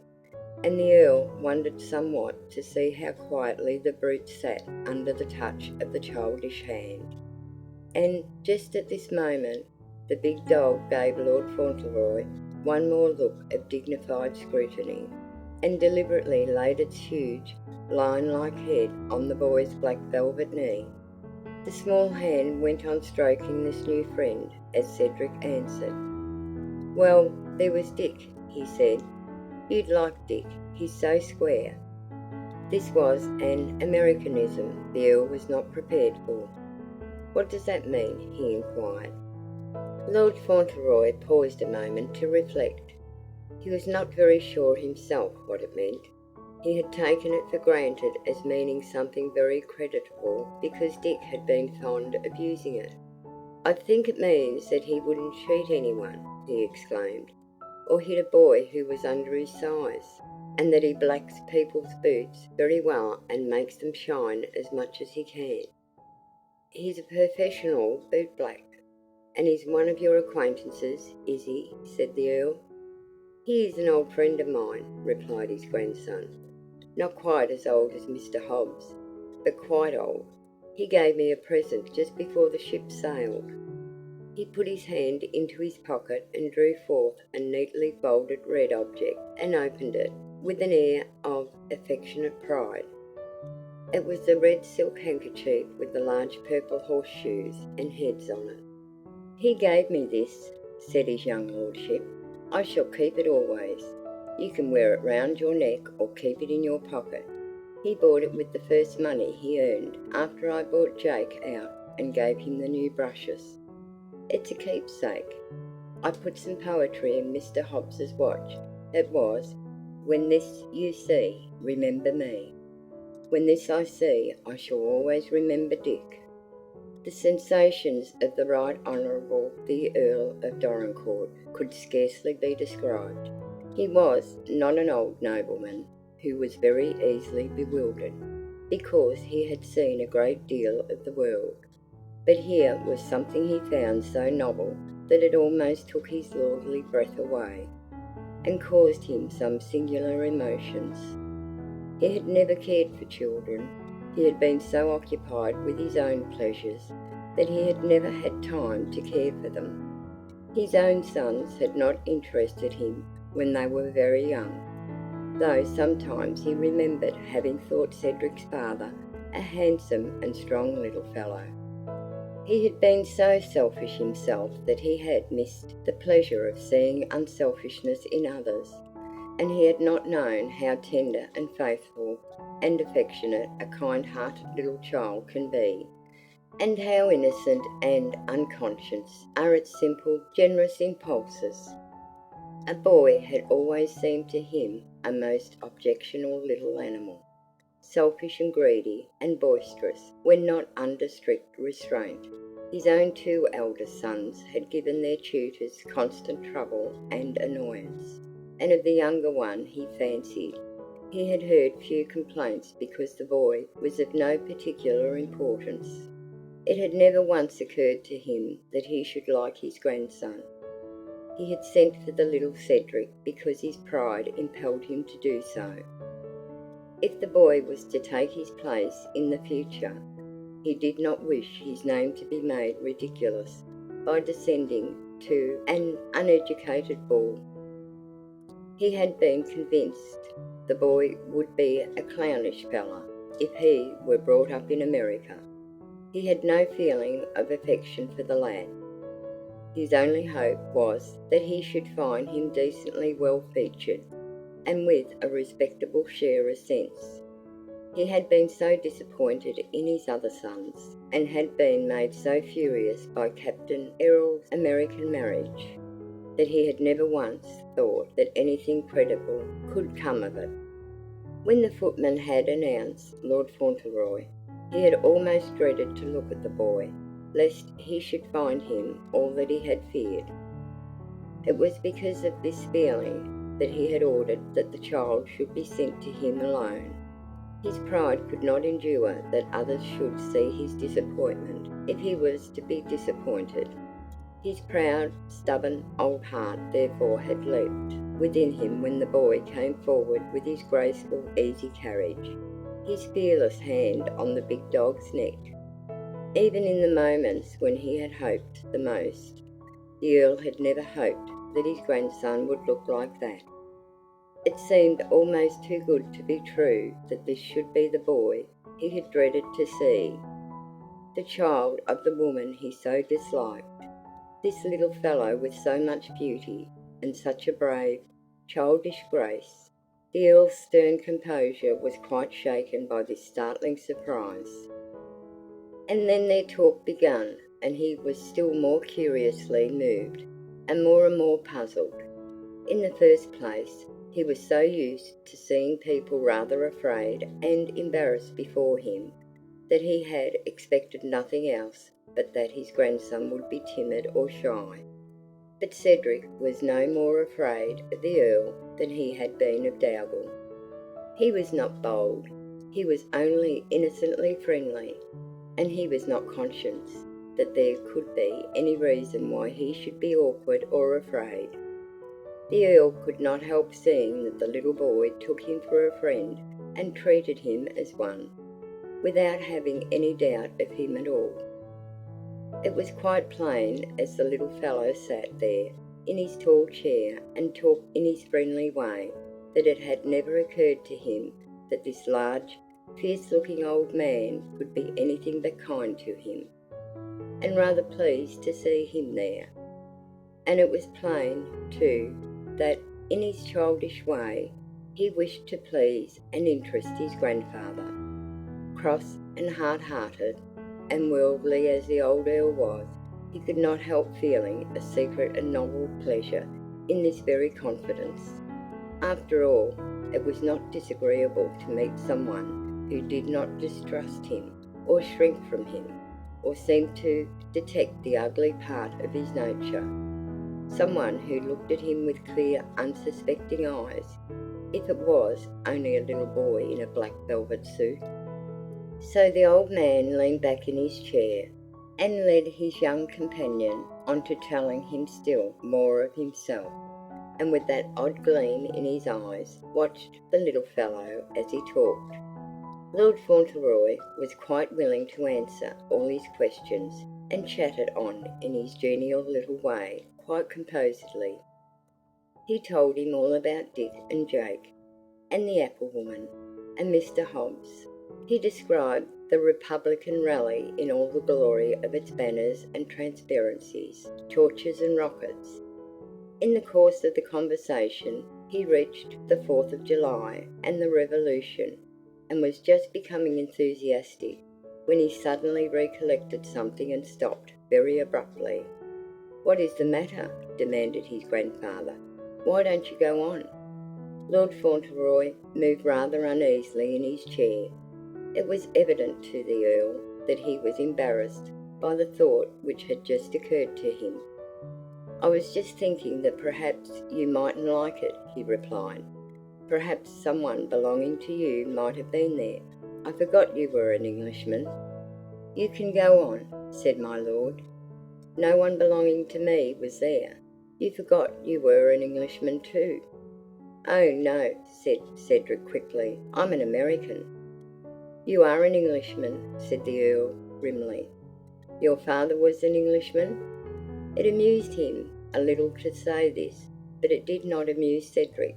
and the Earl wondered somewhat to see how quietly the brute sat under the touch of the childish hand. And just at this moment the big dog gave Lord Fauntleroy one more look of dignified scrutiny, and deliberately laid its huge, lion-like head on the boy's black velvet knee. The small hand went on stroking this new friend as Cedric answered. "Well, there was Dick," he said. "You'd like Dick, he's so square." This was an Americanism the Earl was not prepared for. "What does that mean?" he inquired. Lord Fauntleroy paused a moment to reflect. He was not very sure himself what it meant. He had taken it for granted as meaning something very creditable because Dick had been fond of using it. "I think it means that he wouldn't cheat anyone," he exclaimed, "or hit a boy who was under his size, and that he blacks people's boots very well and makes them shine as much as he can." "He's a professional boot black, and he's one of your acquaintances, is he?" said the Earl. "He is an old friend of mine," replied his grandson. "Not quite as old as Mr. Hobbs, but quite old. He gave me a present just before the ship sailed." He put his hand into his pocket and drew forth a neatly folded red object and opened it with an air of affectionate pride. It was the red silk handkerchief with the large purple horseshoes and heads on it. "He gave me this," said his young lordship. "I shall keep it always. You can wear it round your neck or keep it in your pocket. He bought it with the first money he earned after I bought Jake out and gave him the new brushes. It's a keepsake. I put some poetry in Mr. Hobbs's watch. It was, 'When this you see, remember me.' When this I see, I shall always remember Dick." The sensations of the Right Honourable the Earl of Dorincourt could scarcely be described. He was not an old nobleman who was very easily bewildered, because he had seen a great deal of the world. But here was something he found so novel that it almost took his lordly breath away, and caused him some singular emotions. He had never cared for children. He had been so occupied with his own pleasures that he had never had time to care for them. His own sons had not interested him when they were very young, though sometimes he remembered having thought Cedric's father a handsome and strong little fellow. He had been so selfish himself that he had missed the pleasure of seeing unselfishness in others, and he had not known how tender and faithful and affectionate a kind-hearted little child can be, and how innocent and unconscious are its simple, generous impulses. A boy had always seemed to him a most objectionable little animal, selfish and greedy and boisterous when not under strict restraint. His own two eldest sons had given their tutors constant trouble and annoyance, and of the younger one he fancied he had heard few complaints because the boy was of no particular importance. It had never once occurred to him that he should like his grandson. He had sent for the little Cedric because his pride impelled him to do so. If the boy was to take his place in the future, he did not wish his name to be made ridiculous by descending to an uneducated boor. He had been convinced the boy would be a clownish fellow if he were brought up in America. He had no feeling of affection for the lad. His only hope was that he should find him decently well-featured and with a respectable share of sense. He had been so disappointed in his other sons, and had been made so furious by Captain Earl's American marriage, that he had never once thought that anything credible could come of it. When the footman had announced Lord Fauntleroy, he had almost dreaded to look at the boy, lest he should find him all that he had feared. It was because of this feeling that he had ordered that the child should be sent to him alone. His pride could not endure that others should see his disappointment if he was to be disappointed. His proud, stubborn old heart therefore had leapt within him when the boy came forward with his graceful, easy carriage, his fearless hand on the big dog's neck. Even in the moments when he had hoped the most, the Earl had never hoped that his grandson would look like that. It seemed almost too good to be true that this should be the boy he had dreaded to see, the child of the woman he so disliked, this little fellow with so much beauty and such a brave, childish grace. The Earl's stern composure was quite shaken by this startling surprise. And then their talk began, and he was still more curiously moved, and more puzzled. In the first place, he was so used to seeing people rather afraid and embarrassed before him that he had expected nothing else but that his grandson would be timid or shy. But Cedric was no more afraid of the Earl than he had been of Dougal. He was not bold, he was only innocently friendly, and he was not conscious that there could be any reason why he should be awkward or afraid. The Earl could not help seeing that the little boy took him for a friend and treated him as one, without having any doubt of him at all. It was quite plain as the little fellow sat there in his tall chair and talked in his friendly way that it had never occurred to him that this large, fierce-looking old man could be anything but kind to him, and rather pleased to see him there. And it was plain, too, that in his childish way he wished to please and interest his grandfather. Cross and hard-hearted and worldly as the old Earl was, he could not help feeling a secret and novel pleasure in this very confidence. After all, it was not disagreeable to meet someone who did not distrust him or shrink from him, or seem to detect the ugly part of his nature. Someone who looked at him with clear, unsuspecting eyes, if it was only a little boy in a black velvet suit. So the old man leaned back in his chair and led his young companion on to telling him still more of himself, and with that odd gleam in his eyes watched the little fellow as he talked. Lord Fauntleroy was quite willing to answer all his questions, and chatted on in his genial little way quite composedly. He told him all about Dick and Jake, and the apple woman, and Mr. Hobbs. He described the Republican rally in all the glory of its banners and transparencies, torches and rockets. In the course of the conversation, he reached the 4th of July and the Revolution, and was just becoming enthusiastic when he suddenly recollected something and stopped very abruptly. "What is the matter?" demanded his grandfather. "Why don't you go on?" Lord Fauntleroy moved rather uneasily in his chair. It was evident to the Earl that he was embarrassed by the thought which had just occurred to him. "I was just thinking that perhaps you mightn't like it," he replied. "Perhaps someone belonging to you might have been there. I forgot you were an Englishman." "You can go on," said my lord. "No one belonging to me was there. You forgot you were an Englishman too." "Oh, no," said Cedric quickly. "I'm an American." "You are an Englishman," said the Earl grimly. "Your father was an Englishman?" It amused him a little to say this, but it did not amuse Cedric.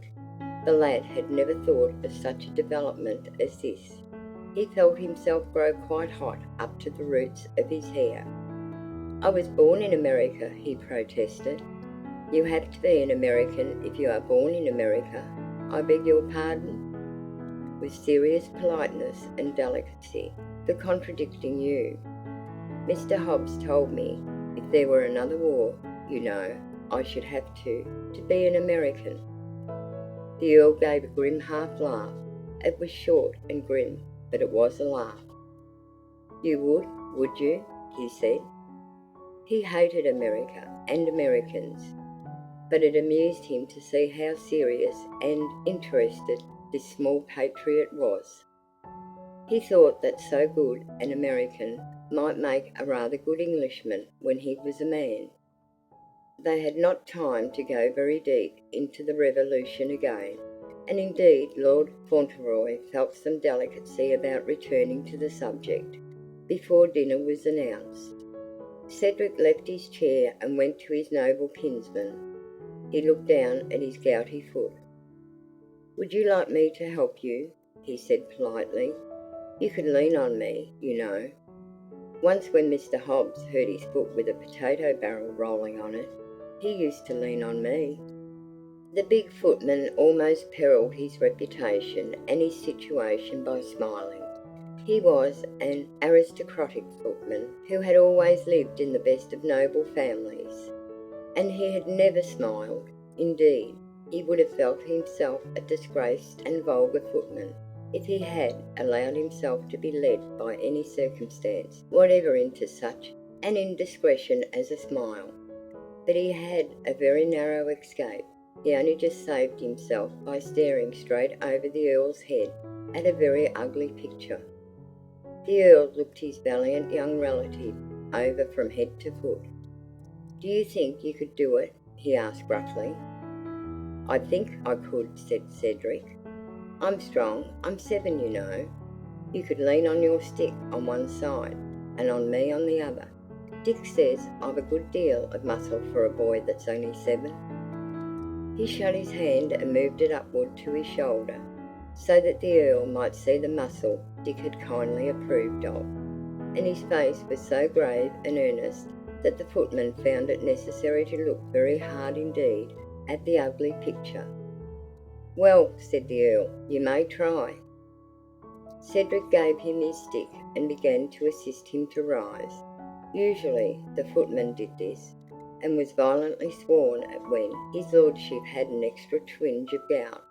The lad had never thought of such a development as this. He felt himself grow quite hot up to the roots of his hair. "I was born in America," he protested. "You have to be an American if you are born in America. I beg your pardon?" With serious politeness and delicacy, for contradicting you. "Mr. Hobbs told me if there were another war, you know, I should have to be an American." The Earl gave a grim half-laugh. It was short and grim, but it was a laugh. "You would you?" he said. He hated America and Americans, but it amused him to see how serious and interested this small patriot was. He thought that so good an American might make a rather good Englishman when he was a man. They had not time to go very deep into the Revolution again, and indeed Lord Fauntleroy felt some delicacy about returning to the subject before dinner was announced. Cedric left his chair and went to his noble kinsman. He looked down at his gouty foot. "Would you like me to help you?" he said politely. "You could lean on me, you know. Once when Mr. Hobbs hurt his foot with a potato barrel rolling on it, he used to lean on me." The big footman almost perilled his reputation and his situation by smiling. He was an aristocratic footman who had always lived in the best of noble families, and he had never smiled. Indeed, He would have felt himself a disgraced and vulgar footman if he had allowed himself to be led by any circumstance whatever into such an indiscretion as a smile. But he had a very narrow escape. He only just saved himself by staring straight over the Earl's head at a very ugly picture. The Earl looked his valiant young relative over from head to foot. "Do you think you could do it?" he asked gruffly. "I think I could," said Cedric. "I'm strong. I'm 7, you know. You could lean on your stick on one side, and on me on the other. Dick says I've a good deal of muscle for a boy that's only 7. He shut his hand and moved it upward to his shoulder, so that the Earl might see the muscle Dick had kindly approved of, and his face was so grave and earnest that the footman found it necessary to look very hard indeed at the ugly picture. "Well," said the Earl, "you may try." Cedric gave him his stick and began to assist him to rise. Usually the footman did this, and was violently sworn at when his lordship had an extra twinge of gout.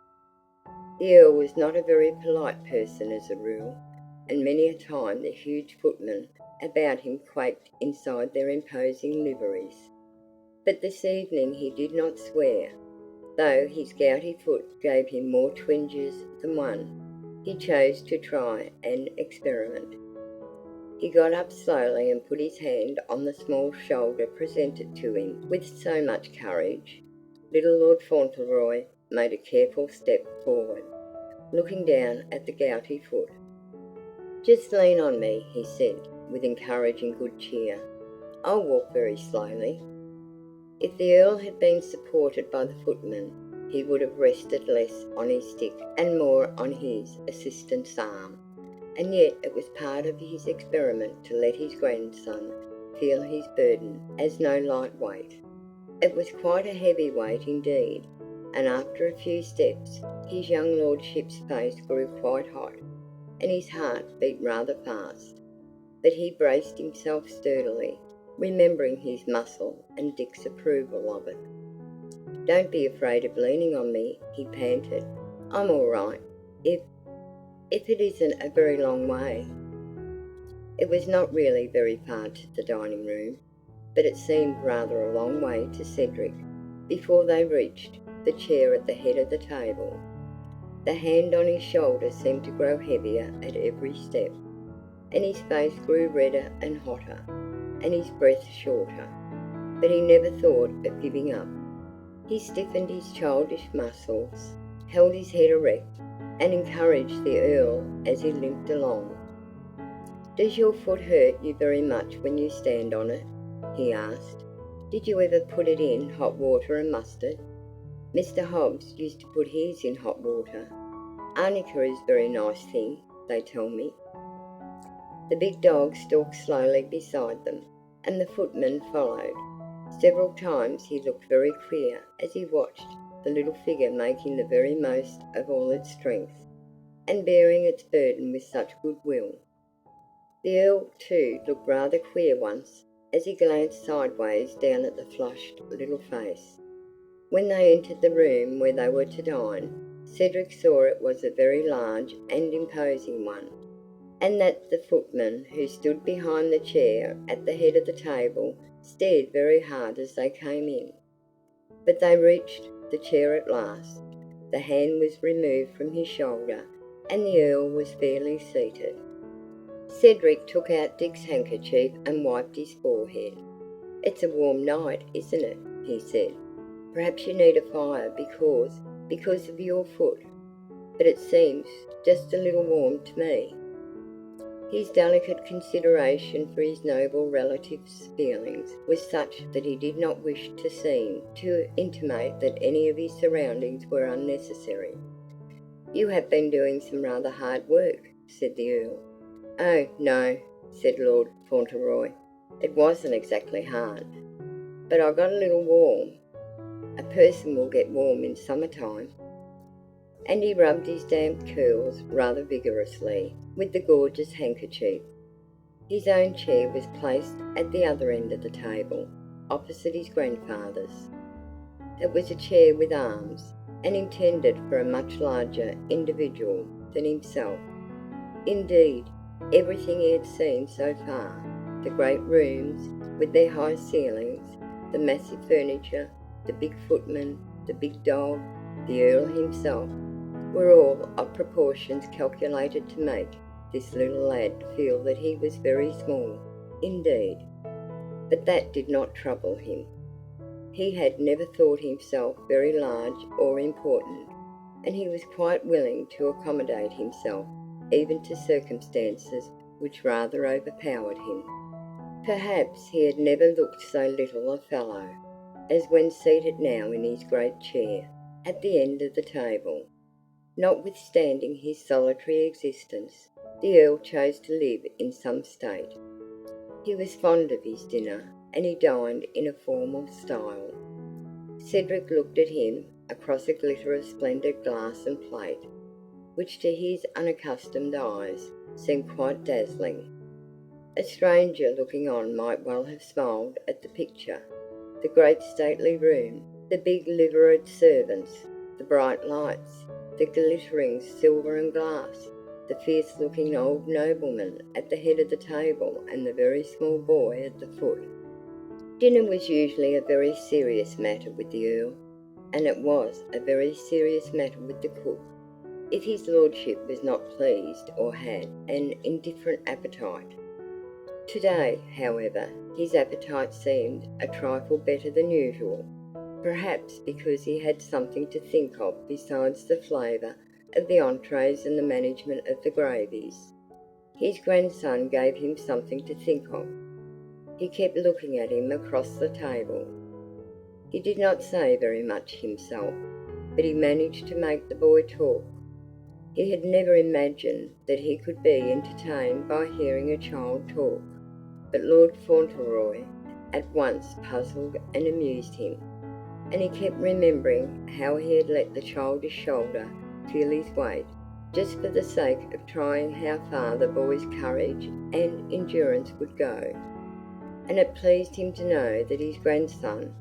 The Earl was not a very polite person as a rule, and many a time the huge footmen about him quaked inside their imposing liveries. But this evening he did not swear, though his gouty foot gave him more twinges than one. He chose to try an experiment. He got up slowly and put his hand on the small shoulder presented to him with so much courage. Little Lord Fauntleroy made a careful step forward, looking down at the gouty foot. "Just lean on me," he said, with encouraging good cheer. "I'll walk very slowly." If the Earl had been supported by the footman, he would have rested less on his stick and more on his assistant's arm. And yet it was part of his experiment to let his grandson feel his burden as no light weight. It was quite a heavy weight indeed, and after a few steps his young lordship's face grew quite hot, and his heart beat rather fast. But he braced himself sturdily, remembering his muscle and Dick's approval of it. "Don't be afraid of leaning on me," he panted. "I'm all right, if it isn't a very long way." It was not really very far to the dining room, but it seemed rather a long way to Cedric before they reached the chair at the head of the table. The hand on his shoulder seemed to grow heavier at every step, and his face grew redder and hotter, and his breath shorter. But he never thought of giving up. He stiffened his childish muscles, held his head erect, and encouraged the Earl as he limped along. "Does your foot hurt you very much when you stand on it?" he asked. "Did you ever put it in hot water and mustard? Mr. Hobbs used to put his in hot water. Arnica is a very nice thing, they tell me." The big dog stalked slowly beside them, and the footman followed. Several times he looked very queer as he watched the little figure making the very most of all its strength, and bearing its burden with such good will. The Earl, too, looked rather queer once, as he glanced sideways down at the flushed little face. When they entered the room where they were to dine, Cedric saw it was a very large and imposing one, and that the footman, who stood behind the chair at the head of the table, stared very hard as they came in. But they reached the chair at last. The hand was removed from his shoulder, and the Earl was fairly seated. Cedric took out Dick's handkerchief and wiped his forehead. "It's a warm night, isn't it?" he said. "Perhaps you need a fire because of your foot, but it seems just a little warm to me." His delicate consideration for his noble relative's feelings was such that he did not wish to seem to intimate that any of his surroundings were unnecessary. "You have been doing some rather hard work," said the Earl. "Oh, no," said Lord Fauntleroy. "It wasn't exactly hard, but I got a little warm. A person will get warm in summer-time." And he rubbed his damp curls rather vigorously with the gorgeous handkerchief. His own chair was placed at the other end of the table, opposite his grandfather's. It was a chair with arms, and intended for a much larger individual than himself. Indeed, everything he had seen so far, the great rooms with their high ceilings, the massive furniture, the big footman, the big dog, the Earl himself, were all of proportions calculated to make this little lad feel that he was very small indeed. But that did not trouble him. He had never thought himself very large or important, and he was quite willing to accommodate himself even to circumstances which rather overpowered him. Perhaps he had never looked so little a fellow as when seated now in his great chair at the end of the table. Notwithstanding his solitary existence, the Earl chose to live in some state. He was fond of his dinner, and he dined in a formal style. Cedric looked at him across a glitter of splendid glass and plate, which to his unaccustomed eyes seemed quite dazzling. A stranger looking on might well have smiled at the picture, the great stately room, the big liveried servants, the bright lights, the glittering silver and glass, the fierce-looking old nobleman at the head of the table and the very small boy at the foot. Dinner was usually a very serious matter with the Earl, and it was a very serious matter with the cook, if his lordship was not pleased or had an indifferent appetite. Today, however, his appetite seemed a trifle better than usual, perhaps because he had something to think of besides the flavour of the entrees and the management of the gravies. His grandson gave him something to think of. He kept looking at him across the table. He did not say very much himself, but he managed to make the boy talk. He had never imagined that he could be entertained by hearing a child talk, but Lord Fauntleroy at once puzzled and amused him, and he kept remembering how he had let the childish shoulder feel his weight, just for the sake of trying how far the boy's courage and endurance would go. And it pleased him to know that his grandson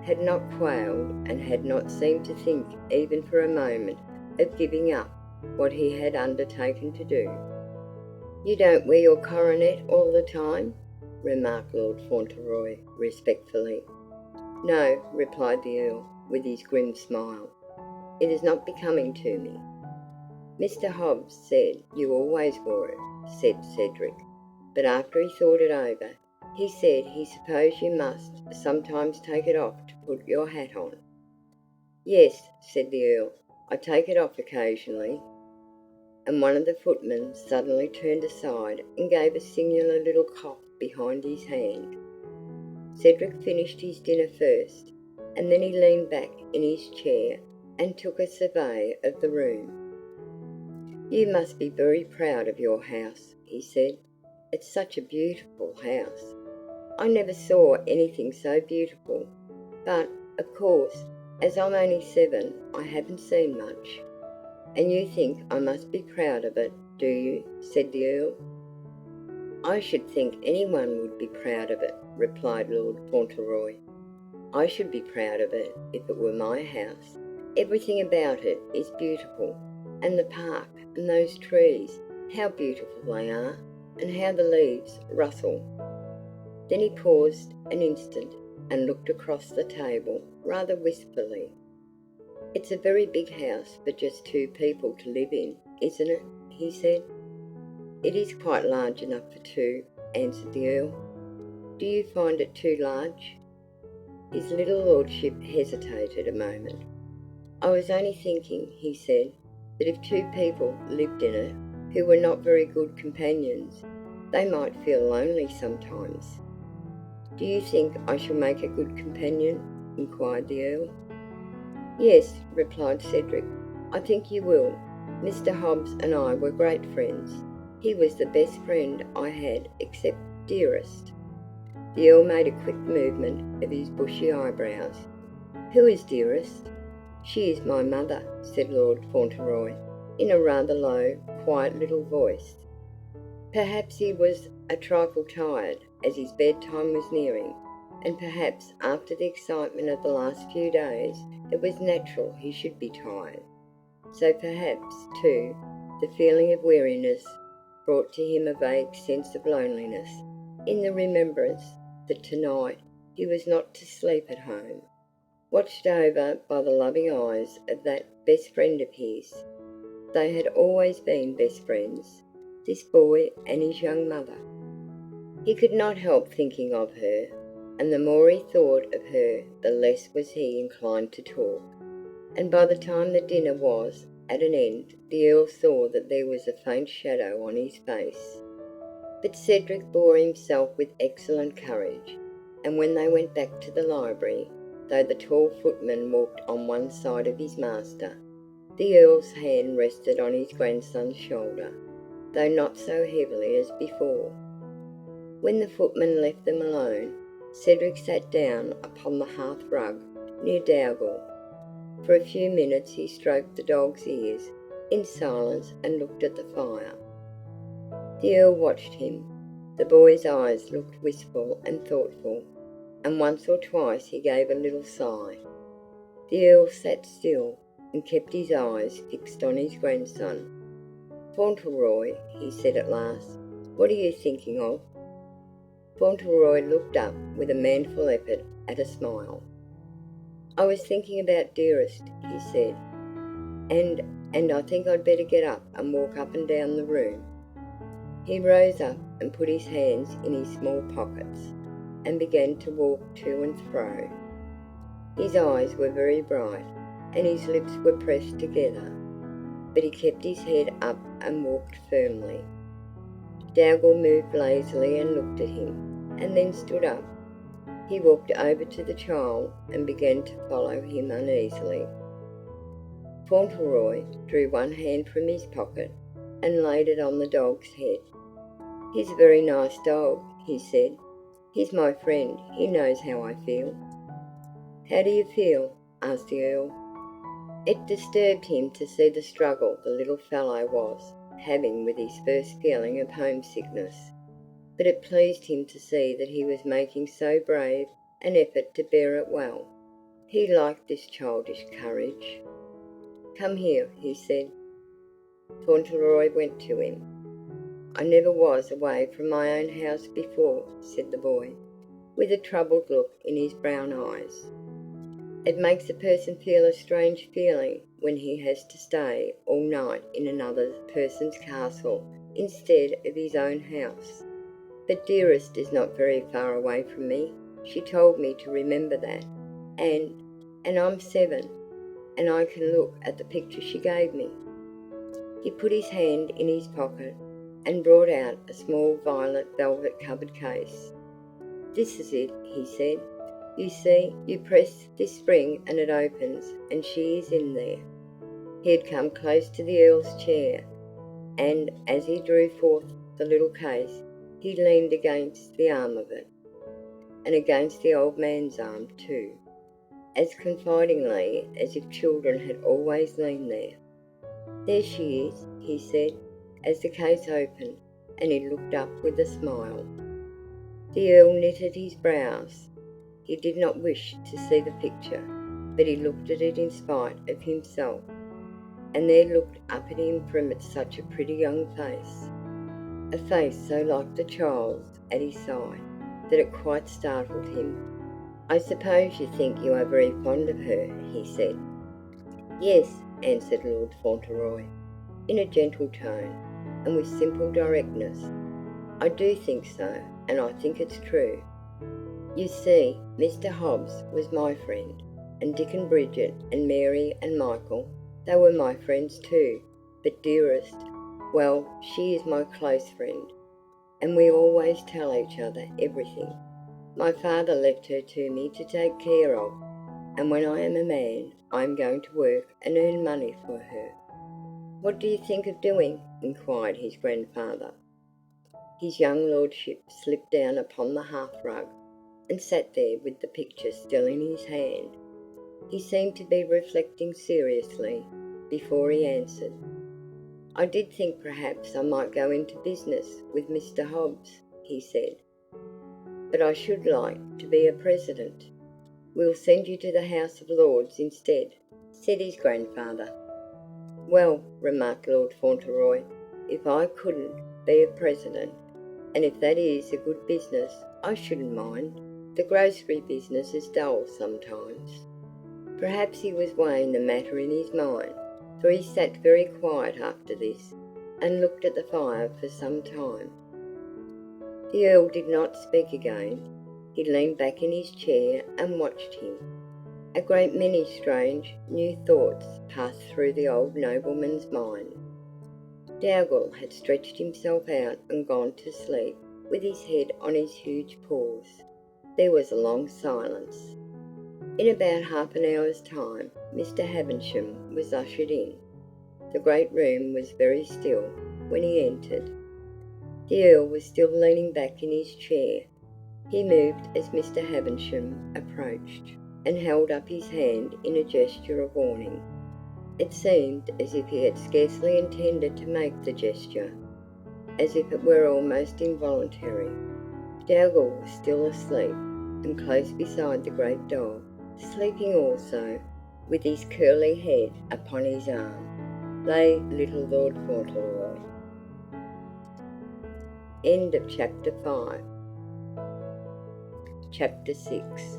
had not quailed and had not seemed to think even for a moment of giving up what he had undertaken to do. "You don't wear your coronet all the time?" remarked Lord Fauntleroy respectfully. "No," replied the Earl, with his grim smile. "It is not becoming to me." "Mr. Hobbs said you always wore it," said Cedric, "but after he thought it over, he said he supposed you must sometimes take it off to put your hat on." "Yes," said the Earl, "I take it off occasionally." And one of the footmen suddenly turned aside and gave a singular little cough behind his hand. Cedric finished his dinner first, and then he leaned back in his chair and took a survey of the room. "You must be very proud of your house," he said. "It's such a beautiful house. I never saw anything so beautiful, but, of course, as I'm only 7, I haven't seen much." "And you think I must be proud of it, do you?" said the Earl. "I should think anyone would be proud of it," replied Lord Fauntleroy. "I should be proud of it if it were my house. Everything about it is beautiful, and the park and those trees, how beautiful they are, and how the leaves rustle." Then he paused an instant and looked across the table rather wistfully. "It's a very big house for just 2 people to live in, isn't it?" he said. "It is quite large enough for 2, answered the Earl. "Do you find it too large?" His little lordship hesitated a moment. "I was only thinking," he said, "that if 2 people lived in it who were not very good companions, they might feel lonely sometimes." "Do you think I shall make a good companion?" inquired the Earl. "Yes," replied Cedric, "I think you will. Mr. Hobbs and I were great friends. He was the best friend I had, except Dearest." The Earl made a quick movement of his bushy eyebrows. "Who is Dearest?" "She is my mother," said Lord Fauntleroy, in a rather low, quiet little voice. Perhaps he was a trifle tired, as his bedtime was nearing, and perhaps after the excitement of the last few days, it was natural he should be tired. So perhaps, too, the feeling of weariness brought to him a vague sense of loneliness, in the remembrance that tonight he was not to sleep at home, watched over by the loving eyes of that best friend of his. They had always been best friends, this boy and his young mother. He could not help thinking of her, and the more he thought of her, the less was he inclined to talk. And by the time the dinner was at an end, the Earl saw that there was a faint shadow on his face. But Cedric bore himself with excellent courage, and when they went back to the library, though the tall footman walked on one side of his master, the Earl's hand rested on his grandson's shoulder, though not so heavily as before. When the footman left them alone, Cedric sat down upon the hearth-rug near Dougal. For a few minutes he stroked the dog's ears in silence and looked at the fire. The Earl watched him. The boy's eyes looked wistful and thoughtful, and once or twice he gave a little sigh. The Earl sat still and kept his eyes fixed on his grandson. "Fauntleroy," he said at last, "what are you thinking of?" Fauntleroy looked up with a manful effort at a smile. "I was thinking about Dearest," he said, and I think I'd better get up and walk up and down the room." He rose up and put his hands in his small pockets, and began to walk to and fro. His eyes were very bright, and his lips were pressed together, but he kept his head up and walked firmly. Dougal moved lazily and looked at him, and then stood up. He walked over to the child and began to follow him uneasily. Fauntleroy drew one hand from his pocket and laid it on the dog's head. "He's a very nice dog," he said. "He's my friend. He knows how I feel." "How do you feel?" asked the Earl. It disturbed him to see the struggle the little fellow was having with his first feeling of homesickness, but it pleased him to see that he was making so brave an effort to bear it well. He liked this childish courage. "Come here," he said. Fauntleroy went to him. "I never was away from my own house before," said the boy, with a troubled look in his brown eyes. "It makes a person feel a strange feeling when he has to stay all night in another person's castle instead of his own house. But Dearest is not very far away from me. She told me to remember that. And I'm 7, and I can look at the picture she gave me." He put his hand in his pocket and brought out a small violet velvet-covered case. "This is it," he said. "You see, you press this spring and it opens, and she is in there." He had come close to the Earl's chair, and as he drew forth the little case, he leaned against the arm of it, and against the old man's arm too, as confidingly as if children had always leaned there. "There she is," he said, as the case opened, and he looked up with a smile. The Earl knitted his brows. He did not wish to see the picture, but he looked at it in spite of himself, and there looked up at him from it such a pretty young face, a face so like the child's at his side, that it quite startled him. "I suppose you think you are very fond of her," he said. "Yes," answered Lord Fauntleroy, in a gentle tone, and with simple directness. "I do think so, and I think it's true. You see, Mr. Hobbs was my friend, and Dick and Bridget and Mary and Michael, they were my friends too, but Dearest, well, she is my close friend, and we always tell each other everything. My father left her to me to take care of, and when I am a man, I am going to work and earn money for her." "What do you think of doing?" inquired his grandfather. His young lordship slipped down upon the hearth-rug, and sat there with the picture still in his hand. He seemed to be reflecting seriously before he answered. "I did think perhaps I might go into business with Mr. Hobbs," he said. but I should like to be a president." "We'll send you to the House of Lords instead," said his grandfather. "Well," remarked Lord Fauntleroy, "if I couldn't be a president, and if that is a good business, I shouldn't mind. The grocery business is dull sometimes." Perhaps he was weighing the matter in his mind, for he sat very quiet after this, and looked at the fire for some time. The Earl did not speak again. He leaned back in his chair and watched him. A great many strange, new thoughts passed through the old nobleman's mind. Dougal had stretched himself out and gone to sleep, with his head on his huge paws. There was a long silence. In about half an hour's time, Mr. Havisham was ushered in. The great room was very still when he entered. The Earl was still leaning back in his chair. He moved as Mr. Havisham approached, and held up his hand in a gesture of warning. It seemed as if he had scarcely intended to make the gesture, as if it were almost involuntary. Dougal was still asleep, and close beside the great dog, sleeping also, with his curly head upon his arm, lay little Lord Fauntleroy. End of Chapter 5. Chapter 6.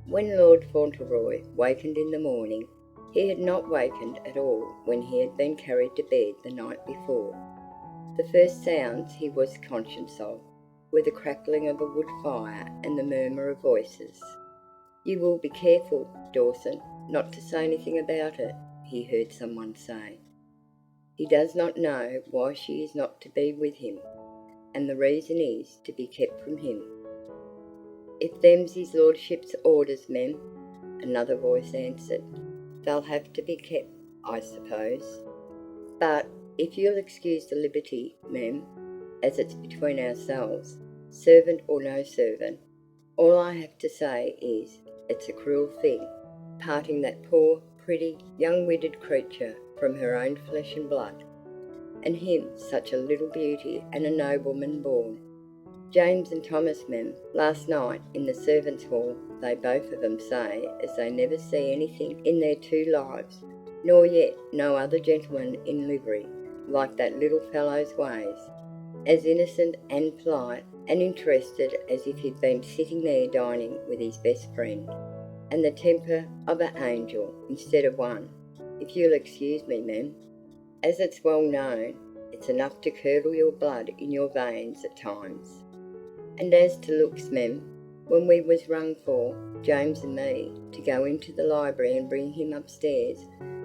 When Lord Fauntleroy wakened in the morning, he had not wakened at all when he had been carried to bed the night before. The first sounds he was conscious of were the crackling of a wood fire and the murmur of voices. "You will be careful, Dawson, not to say anything about it," he heard someone say. "He does not know why she is not to be with him, and the reason is to be kept from him." "If them's his lordship's orders, mem," another voice answered, "they'll have to be kept, I suppose. But if you'll excuse the liberty, mem, as it's between ourselves, servant or no servant, all I have to say is, it's a cruel thing, parting that poor, pretty, young-witted creature from her own flesh and blood, and him such a little beauty and a nobleman born. James and Thomas, mem, last night in the servants' hall, they both of them say as they never see anything in their 2 lives, nor yet no other gentleman in livery, like that little fellow's ways, as innocent and polite and interested as if he'd been sitting there dining with his best friend, and the temper of an angel instead of one, if you'll excuse me, mem. As it's well known, it's enough to curdle your blood in your veins at times. And as to looks, mem, when we was rung for, James and me, to go into the library and bring him upstairs,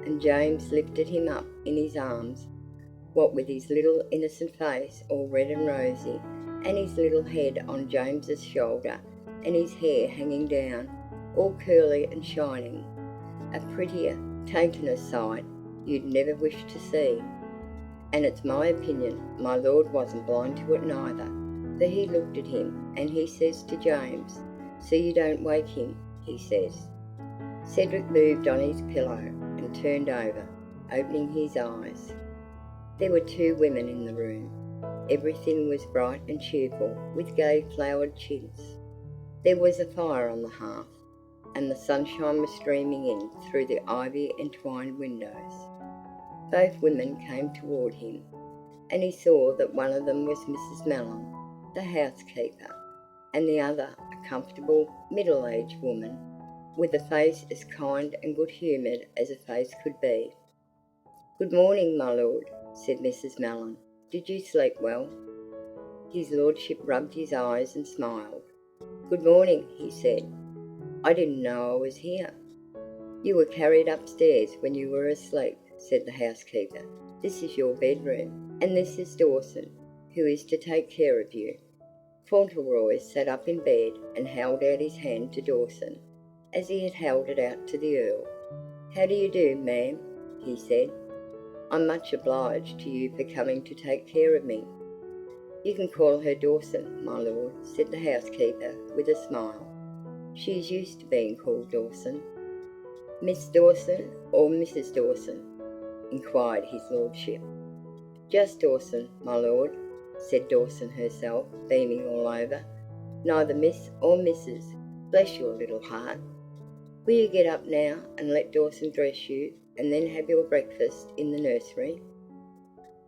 and James lifted him up in his arms, what with his little innocent face all red and rosy, and his little head on James's shoulder, and his hair hanging down, all curly and shining, a prettier, tainter sight you'd never wish to see. And it's my opinion my lord wasn't blind to it neither, for he looked at him, and he says to James, 'So you don't wake him,' he says." Cedric moved on his pillow and turned over, opening his eyes. There were 2 women in the room. Everything was bright and cheerful, with gay flowered chintz. There was a fire on the hearth, and the sunshine was streaming in through the ivy-entwined windows. Both women came toward him, and he saw that one of them was Mrs. Mellon, the housekeeper, and the other a comfortable, middle-aged woman, with a face as kind and good-humoured as a face could be. "Good morning, my lord," said Mrs. Mellon. "Did you sleep well?" His lordship rubbed his eyes and smiled. "Good morning," he said. "I didn't know I was here." "You were carried upstairs when you were asleep," said the housekeeper. "This is your bedroom, and this is Dawson, who is to take care of you." Fauntleroy sat up in bed and held out his hand to Dawson, as he had held it out to the Earl. "How do you do, ma'am?" he said. "I'm much obliged to you for coming to take care of me." "You can call her Dawson, my lord," said the housekeeper with a smile. "She is used to being called Dawson." "Miss Dawson or Mrs. Dawson?" inquired his lordship. "Just Dawson, my lord," said Dawson herself, beaming all over. neither Miss or Mrs. Bless your little heart. Will you get up now and let Dawson dress you, and then have your breakfast in the nursery?"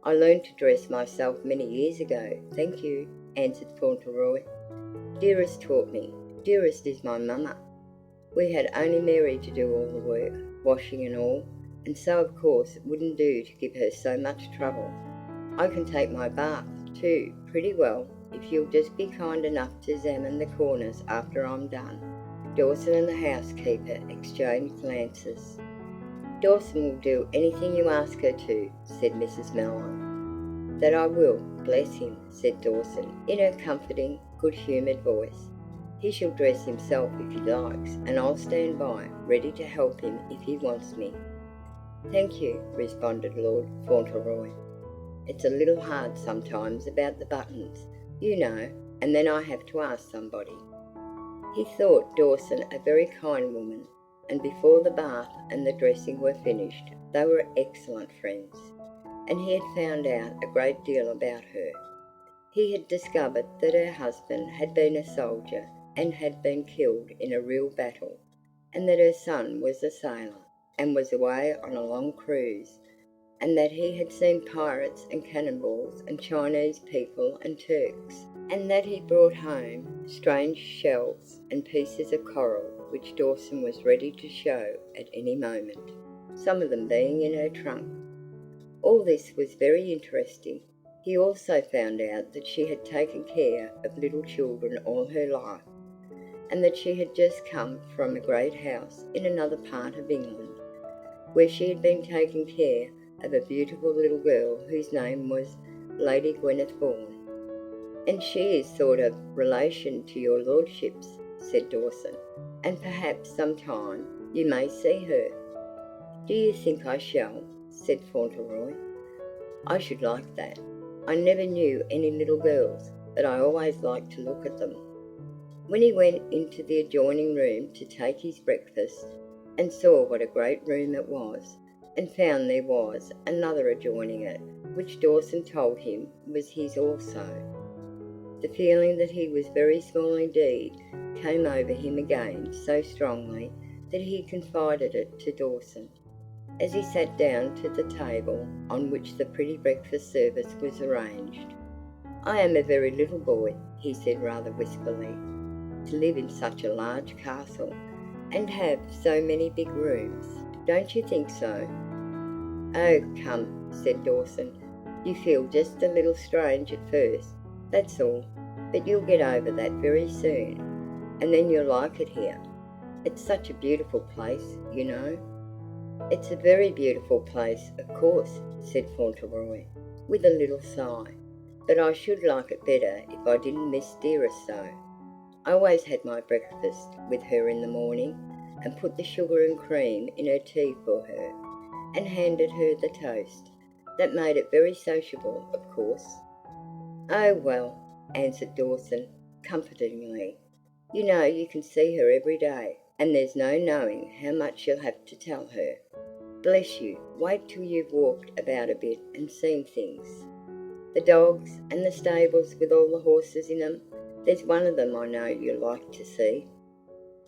"I learned to dress myself many years ago, thank you," answered Fauntleroy. "Dearest taught me. Dearest is my mamma. We had only Mary to do all the work, washing and all, and so of course it wouldn't do to give her so much trouble. I can take my bath, too, pretty well, if you'll just be kind enough to examine the corners after I'm done." Dawson and the housekeeper exchanged glances. "Dawson will do anything you ask her to," said Mrs. Mellon. "That I will, bless him," said Dawson, in her comforting, good-humoured voice. "He shall dress himself if he likes, and I'll stand by, ready to help him if he wants me." "Thank you," responded Lord Fauntleroy. "It's a little hard sometimes about the buttons, you know, and then I have to ask somebody." He thought Dawson a very kind woman, and before the bath and the dressing were finished, they were excellent friends, and he had found out a great deal about her. He had discovered that her husband had been a soldier and had been killed in a real battle, and that her son was a sailor and was away on a long cruise, and that he had seen pirates and cannibals and Chinese people and Turks, and that he brought home strange shells and pieces of coral which Dawson was ready to show at any moment, some of them being in her trunk. All this was very interesting. He also found out that she had taken care of little children all her life, and that she had just come from a great house in another part of England, where she had been taking care of a beautiful little girl whose name was Lady Gwyneth Vaughan. "And she is sort of relation to your lordships," said Dawson, "and perhaps some time you may see her." "Do you think I shall?" said Fauntleroy. "I should like that. I never knew any little girls, but I always liked to look at them." When he went into the adjoining room to take his breakfast, and saw what a great room it was, and found there was another adjoining it, which Dawson told him was his also, the feeling that he was very small indeed came over him again so strongly that he confided it to Dawson, as he sat down to the table on which the pretty breakfast service was arranged. "I am a very little boy," he said rather wistfully, "to live in such a large castle, and have so many big rooms. Don't you think so?" "Oh, come," said Dawson, "you feel just a little strange at first, that's all, but you'll get over that very soon, and then you'll like it here. It's such a beautiful place, you know." "It's a very beautiful place, of course," said Fauntleroy, with a little sigh, "but I should like it better if I didn't miss Dearest so. I always had my breakfast with her in the morning, and put the sugar and cream in her tea for her, and handed her the toast. That made it very sociable, of course." "Oh, well," answered Dawson, comfortingly, "you know you can see her every day, and there's no knowing how much you'll have to tell her. Bless you, wait till you've walked about a bit and seen things. The dogs, and the stables with all the horses in them, there's one of them I know you'll like to see."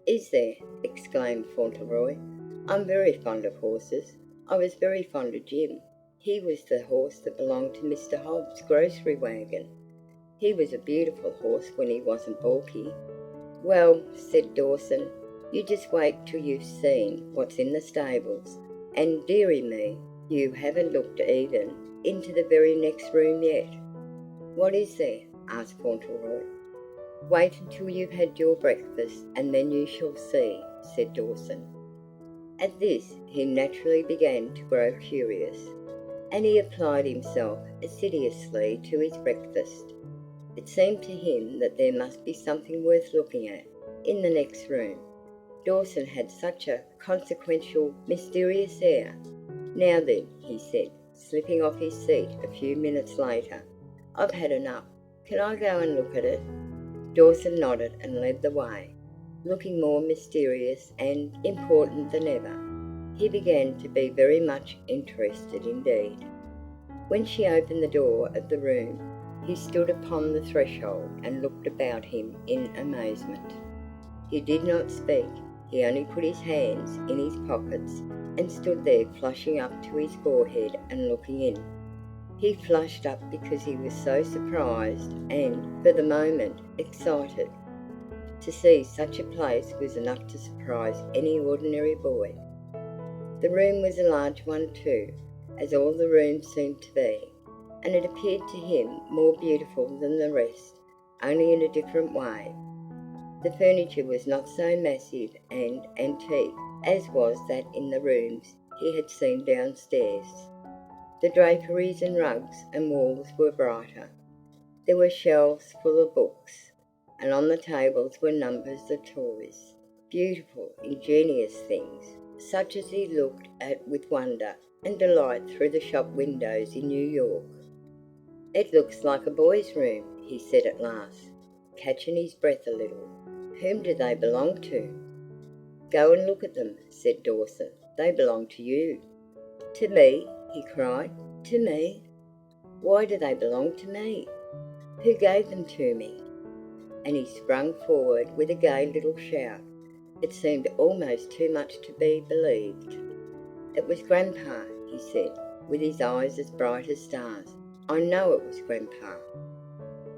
"Is there?" exclaimed Fauntleroy. "I'm very fond of horses. I was very fond of Jim. He was the horse that belonged to Mr. Hobbs' grocery wagon. He was a beautiful horse when he wasn't balky." "Well," said Dawson, "you just wait till you've seen what's in the stables, and dearie me, you haven't looked even into the very next room yet." "What is there?" asked Fauntleroy. "Wait until you've had your breakfast, and then you shall see," said Dawson. At this he naturally began to grow curious, and he applied himself assiduously to his breakfast. It seemed to him that there must be something worth looking at in the next room. Dawson had such a consequential, mysterious air. "Now then," he said, slipping off his seat a few minutes later, "I've had enough. Can I go and look at it?" Dawson nodded and led the way, looking more mysterious and important than ever. He began to be very much interested indeed. When she opened the door of the room, He stood upon the threshold and looked about him in amazement. He did not speak. He only put his hands in his pockets and stood there flushing up to his forehead and looking in. He flushed up because he was so surprised and, for the moment, excited. To see such a place was enough to surprise any ordinary boy. The room was a large one too, as all the rooms seemed to be, and it appeared to him more beautiful than the rest, only in a different way. The furniture was not so massive and antique as was that in the rooms he had seen downstairs. The draperies and rugs and walls were brighter. There were shelves full of books, and on the tables were numbers of toys, beautiful, ingenious things, such as he looked at with wonder and delight through the shop windows in New York. "It looks like a boy's room," he said at last, catching his breath a little. "Whom do they belong to?" "Go and look at them," said Dawson. "They belong to you." "To me?" he cried. "To me? Why do they belong to me? Who gave them to me?" And he sprang forward with a gay little shout. It seemed almost too much to be believed. "It was Grandpa," he said, with his eyes as bright as stars. "I know it was Grandpa."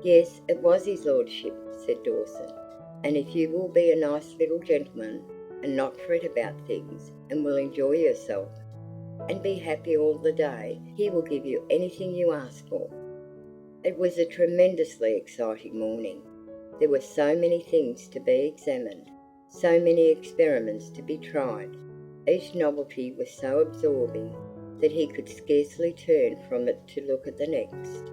"Yes, it was his lordship," said Dawson. "And if you will be a nice little gentleman, and not fret about things, and will enjoy yourself, and be happy all the day, he will give you anything you ask for." It was a tremendously exciting morning. There were so many things to be examined, so many experiments to be tried. Each novelty was so absorbing that he could scarcely turn from it to look at the next.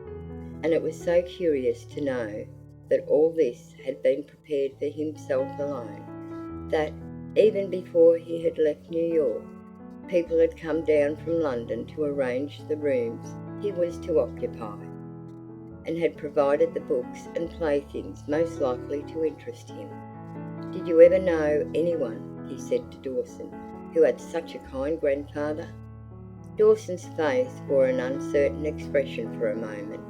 And it was so curious to know that all this had been prepared for himself alone, that, even before he had left New York, people had come down from London to arrange the rooms he was to occupy, and had provided the books and playthings most likely to interest him. "Did you ever know anyone," he said to Dawson, "who had such a kind grandfather?" Dawson's face wore an uncertain expression for a moment.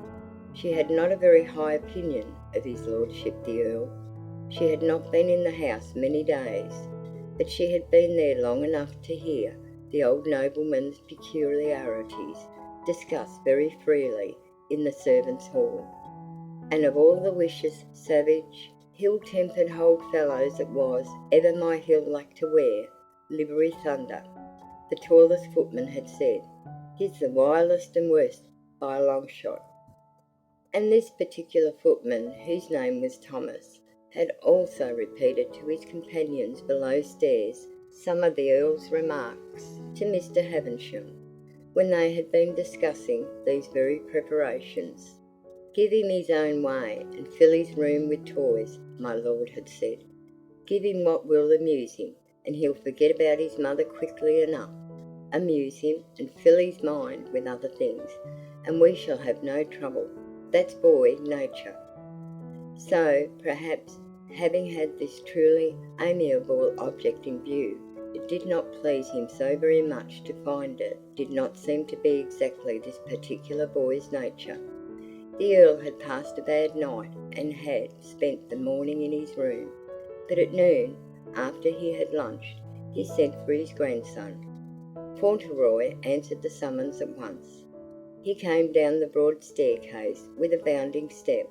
She had not a very high opinion of his lordship the Earl. She had not been in the house many days, but she had been there long enough to hear the old nobleman's peculiarities discussed very freely in the servants' hall. And of all the vicious, savage, ill-tempered old fellows it was ever my heel like to wear, livery thunder, the tallest footman had said, "He's the vilest and worst by a long shot." And this particular footman, whose name was Thomas, had also repeated to his companions below stairs some of the Earl's remarks to Mr. Havisham, when they had been discussing these very preparations. "Give him his own way, and fill his room with toys," my lord had said. "Give him what will amuse him, and he'll forget about his mother quickly enough. Amuse him, and fill his mind with other things, and we shall have no trouble. That's boy nature." So, perhaps, having had this truly amiable object in view, it did not please him so very much to find it did not seem to be exactly this particular boy's nature. The Earl had passed a bad night, and had spent the morning in his room, but at noon, after he had lunched, he sent for his grandson. Fauntleroy answered the summons at once. He came down the broad staircase with a bounding step.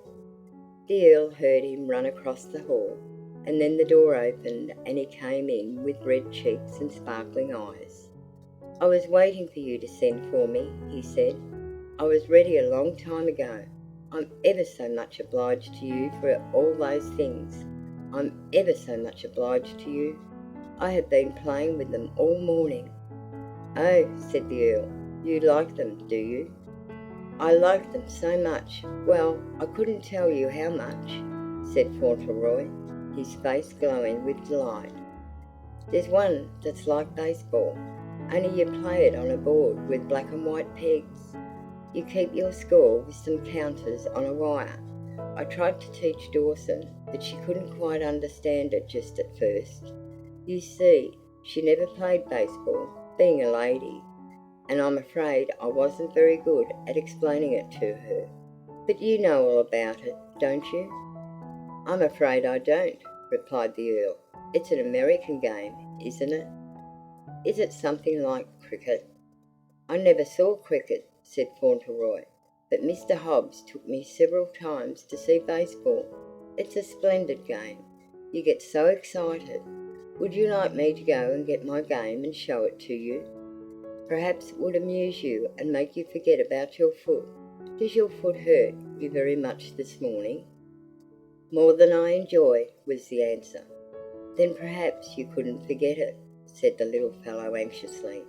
The Earl heard him run across the hall, and then the door opened and he came in with red cheeks and sparkling eyes. "I was waiting for you to send for me," he said. "I was ready a long time ago. I'm ever so much obliged to you for all those things. I'm ever so much obliged to you. I have been playing with them all morning." "Oh," said the Earl, "you like them, do you?" "I like them so much. Well, I couldn't tell you how much," said Fauntleroy, his face glowing with delight. "There's one that's like baseball, only you play it on a board with black and white pegs. You keep your score with some counters on a wire. I tried to teach Dawson, but she couldn't quite understand it just at first. You see, she never played baseball, being a lady, and I'm afraid I wasn't very good at explaining it to her. But you know all about it, don't you?" "I'm afraid I don't," replied the Earl. "It's an American game, isn't it? Is it something like cricket?" "I never saw cricket," said Fauntleroy, "but Mr. Hobbs took me several times to see baseball. It's a splendid game. You get so excited. Would you like me to go and get my game and show it to you? Perhaps it would amuse you and make you forget about your foot. Does your foot hurt you very much this morning?" "More than I enjoy," was the answer. "Then perhaps you couldn't forget it," said the little fellow anxiously.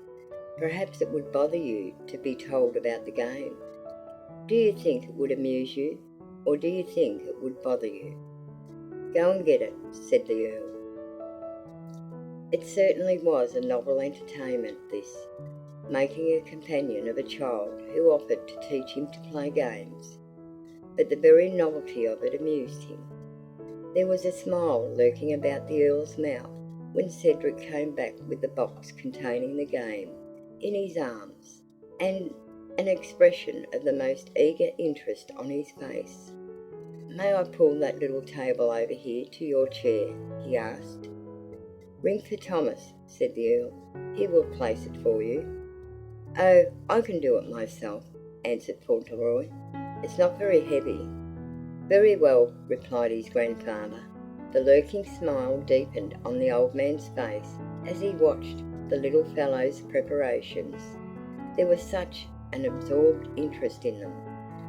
"Perhaps it would bother you to be told about the game. Do you think it would amuse you, or do you think it would bother you?" "Go and get it," said the Earl. It certainly was a novel entertainment, this, making a companion of a child who offered to teach him to play games. But the very novelty of it amused him. There was a smile lurking about the Earl's mouth when Cedric came back with the box containing the game in his arms, and an expression of the most eager interest on his face. "May I pull that little table over here to your chair?" he asked. "Ring for Thomas," said the Earl. "He will place it for you." "Oh, I can do it myself," answered Fauntleroy. "It's not very heavy." "Very well," replied his grandfather. The lurking smile deepened on the old man's face as he watched the little fellow's preparations. There was such an absorbed interest in them.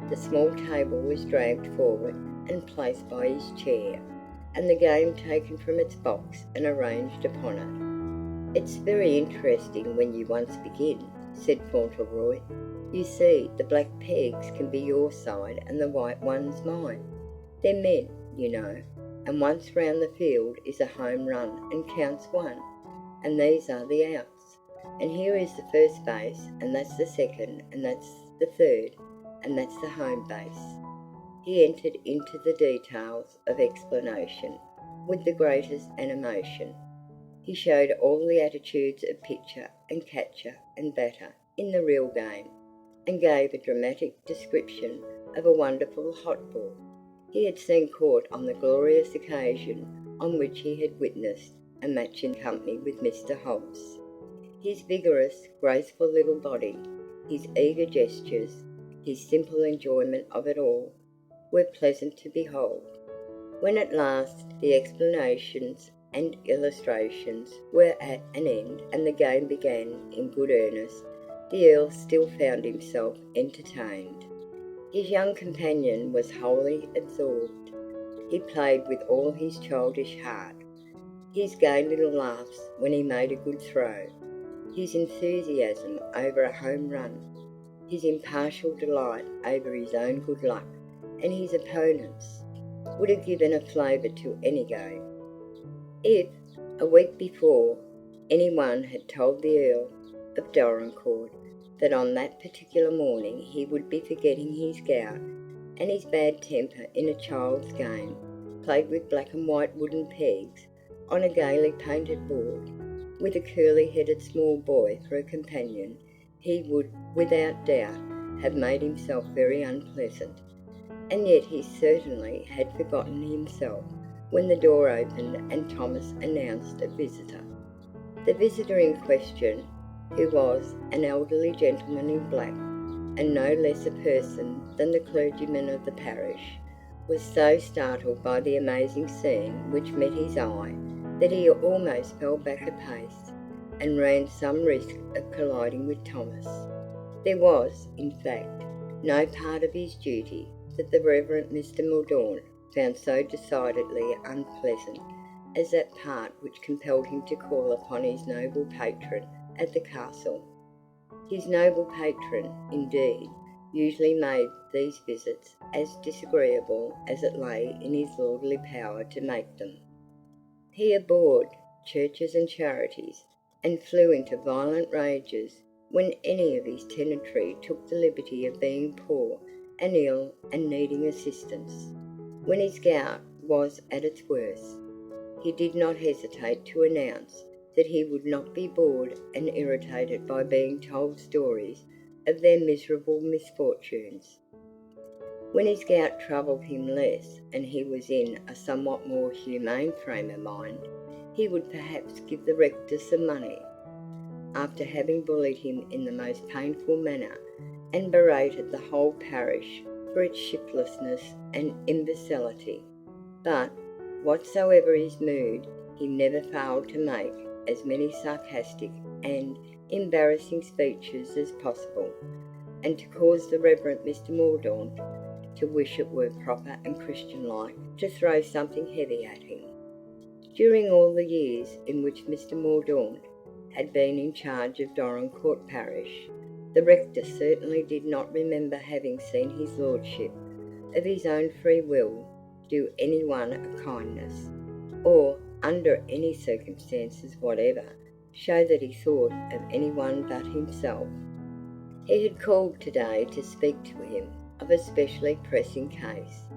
The small table was dragged forward and placed by his chair, and the game taken from its box and arranged upon it. "It's very interesting when you once begin," said Fauntleroy. "You see, the black pegs can be your side and the white ones mine. They're men, you know, and once round the field is a home run and counts one, and these are the outs. And here is the first base, and that's the second, and that's the third, and that's the home base." He entered into the details of explanation with the greatest animation. He showed all the attitudes of pitcher and catcher and batter in the real game, and gave a dramatic description of a wonderful hot ball he had seen caught on the glorious occasion on which he had witnessed a match in company with Mr. Hobbs. His vigorous, graceful little body, his eager gestures, his simple enjoyment of it all, were pleasant to behold. When at last the explanations and illustrations were at an end and the game began in good earnest, the Earl still found himself entertained. His young companion was wholly absorbed. He played with all his childish heart. His gay little laughs when he made a good throw, his enthusiasm over a home run, his impartial delight over his own good luck and his opponent's, would have given a flavour to any game. If, a week before, anyone had told the Earl of Dorincourt that on that particular morning he would be forgetting his gout and his bad temper in a child's game, played with black and white wooden pegs on a gaily painted board, with a curly-headed small boy for a companion, he would, without doubt, have made himself very unpleasant. And yet he certainly had forgotten himself when the door opened and Thomas announced a visitor. The visitor in question, who was an elderly gentleman in black, and no less a person than the clergyman of the parish, was so startled by the amazing scene which met his eye that he almost fell back a pace, and ran some risk of colliding with Thomas. There was, in fact, no part of his duty that the Reverend Mr. Mordaunt found so decidedly unpleasant as that part which compelled him to call upon his noble patron at the castle. His noble patron, indeed, usually made these visits as disagreeable as it lay in his lordly power to make them. He abhorred churches and charities, and flew into violent rages when any of his tenantry took the liberty of being poor and ill and needing assistance. When his gout was at its worst, he did not hesitate to announce that he would not be bored and irritated by being told stories of their miserable misfortunes. When his gout troubled him less and he was in a somewhat more humane frame of mind, he would perhaps give the rector some money, after having bullied him in the most painful manner and berated the whole parish for its shiftlessness and imbecility. But, whatsoever his mood, he never failed to make as many sarcastic and embarrassing speeches as possible, and to cause the Reverend Mr. Mordaunt to wish it were proper and Christian-like to throw something heavy at him. During all the years in which Mr. Mordaunt had been in charge of Dorincourt parish, the rector certainly did not remember having seen his lordship, of his own free will, do any one a kindness, or, under any circumstances whatever, show that he thought of any one but himself. He had called today to speak to him of a specially pressing case,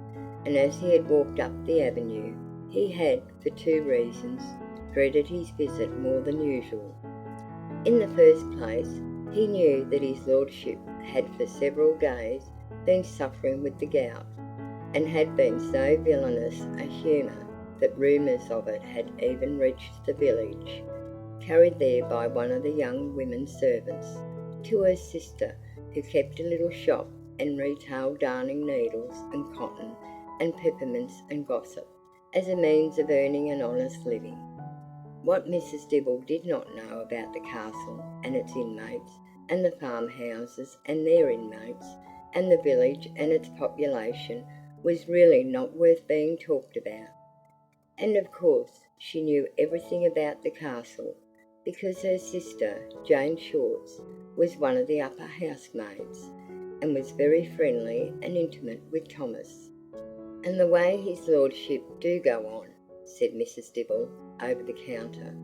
and as he had walked up the avenue, he had, for two reasons, dreaded his visit more than usual. In the first place, he knew that his lordship had for several days been suffering with the gout, and had been so villainous a humour that rumours of it had even reached the village, carried there by one of the young women's servants, to her sister, who kept a little shop and retailed darning needles and cotton and peppermints and gossip, as a means of earning an honest living. What Mrs. Dibble did not know about the castle and its inmates, and the farmhouses and their inmates, and the village and its population, was really not worth being talked about. And of course she knew everything about the castle, because her sister, Jane Shorts, was one of the upper housemaids, and was very friendly and intimate with Thomas. "And the way his lordship do go on," said Mrs. Dibble over the counter,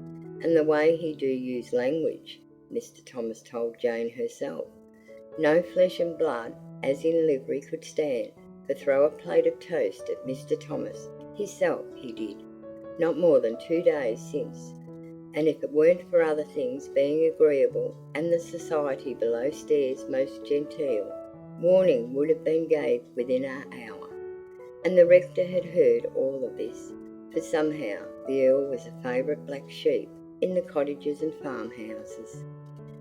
"and the way he do use language," Mr. Thomas told Jane herself. "No flesh and blood as in livery could stand, for throw a plate of toast at Mr. Thomas hisself he did, not more than 2 days since, and if it weren't for other things being agreeable and the society below stairs most genteel, warning would have been gave within an hour." And the rector had heard all of this, for somehow the Earl was a favourite black sheep in the cottages and farmhouses,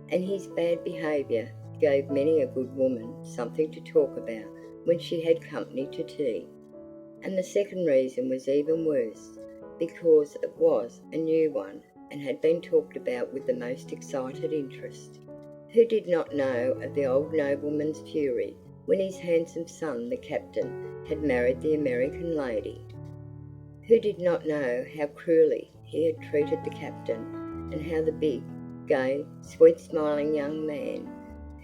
and his bad behaviour gave many a good woman something to talk about when she had company to tea. And the second reason was even worse, because it was a new one, and had been talked about with the most excited interest. Who did not know of the old nobleman's fury when his handsome son, the captain, had married the American lady? Who did not know how cruelly he had treated the captain, and how the big, gay, sweet-smiling young man,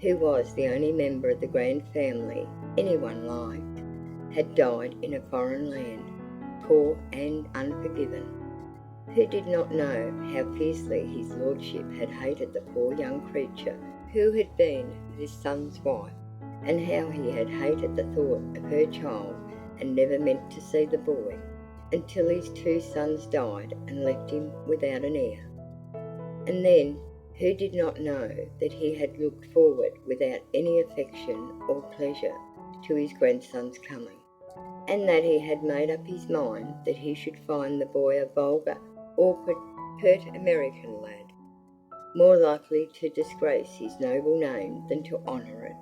who was the only member of the grand family anyone liked, had died in a foreign land, poor and unforgiven? Who did not know how fiercely his lordship had hated the poor young creature who had been this son's wife, and how he had hated the thought of her child, and never meant to see the boy, until his 2 sons died and left him without an heir? And then, who did not know that he had looked forward without any affection or pleasure to his grandson's coming, and that he had made up his mind that he should find the boy a vulgar, awkward, pert American lad, more likely to disgrace his noble name than to honour it?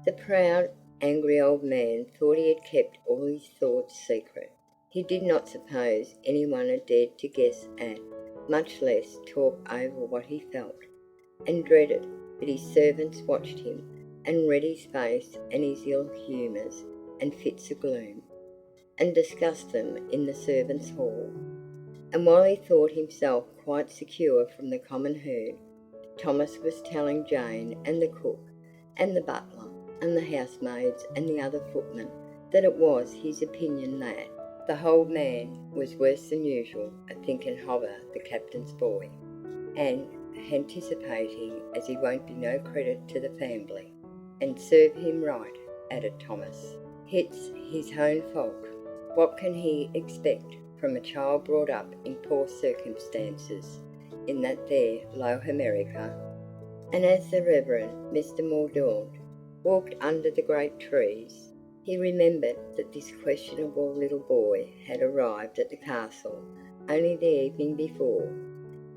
The proud, angry old man thought he had kept all his thoughts secret. He did not suppose anyone had dared to guess at, much less talk over what he felt, and dreaded that his servants watched him, and read his face and his ill humours and fits of gloom, and discussed them in the servants' hall. And while he thought himself quite secure from the common herd, Thomas was telling Jane and the cook and the butler and the housemaids and the other footmen that it was his opinion that the whole man was worse than usual at thinking Hover the captain's boy, and anticipating as he won't be no credit to the family. "And serve him right," added Thomas. "It's his own fault. What can he expect from a child brought up in poor circumstances in that there low America?" And as the Reverend Mr. Mordaunt walked under the great trees, He remembered that this questionable little boy had arrived at the castle only the evening before,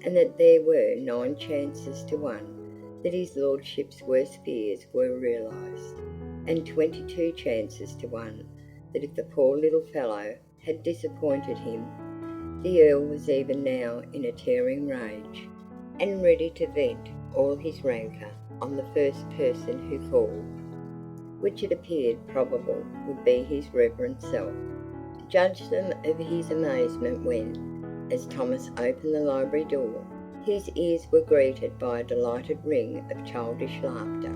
and that there were 9 chances to 1 that his lordship's worst fears were realised, and 22 chances to 1 that if the poor little fellow had disappointed him, the Earl was even now in a tearing rage, and ready to vent all his rancour on the first person who called, which it appeared probable would be his reverend self. Judge them of his amazement when, as Thomas opened the library door, his ears were greeted by a delighted ring of childish laughter.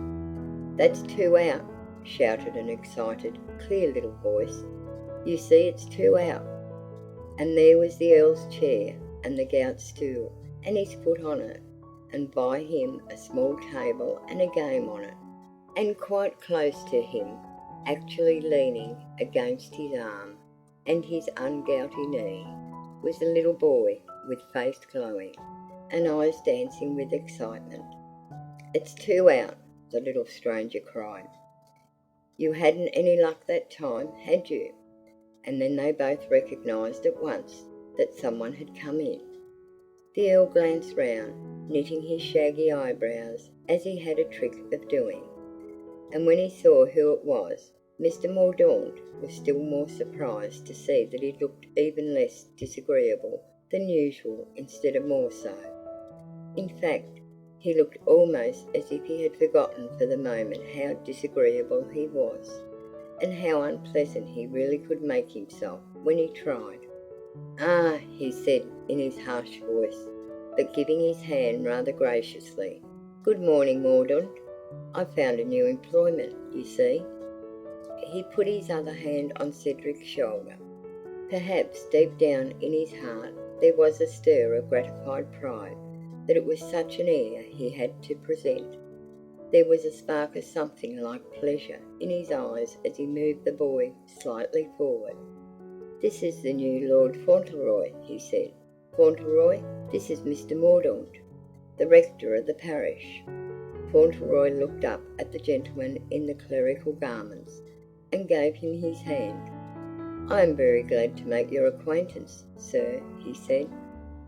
"That's 2 out," shouted an excited, clear little voice. "You see it's 2 out." And there was the Earl's chair, and the gout stool, and his foot on it, and by him a small table and a game on it, and quite close to him, actually leaning against his arm and his ungouty knee, was a little boy with face glowing and eyes dancing with excitement. "It's 2 out," the little stranger cried. "You hadn't any luck that time, had you?" And then they both recognised at once that someone had come in. The Earl glanced round, knitting his shaggy eyebrows as he had a trick of doing, and when he saw who it was, Mr. Mordaunt was still more surprised to see that he looked even less disagreeable than usual instead of more so. In fact, he looked almost as if he had forgotten for the moment how disagreeable he was, and how unpleasant he really could make himself when he tried. "Ah," he said in his harsh voice, but giving his hand rather graciously. "Good morning, Mordaunt. I've found a new employment, you see." He put his other hand on Cedric's shoulder. Perhaps deep down in his heart there was a stir of gratified pride that it was such an air he had to present. There was a spark of something like pleasure in his eyes as he moved the boy slightly forward. "This is the new Lord Fauntleroy," he said. "Fauntleroy, this is Mr. Mordaunt, the rector of the parish." Fauntleroy looked up at the gentleman in the clerical garments, and gave him his hand. "I am very glad to make your acquaintance, sir," he said,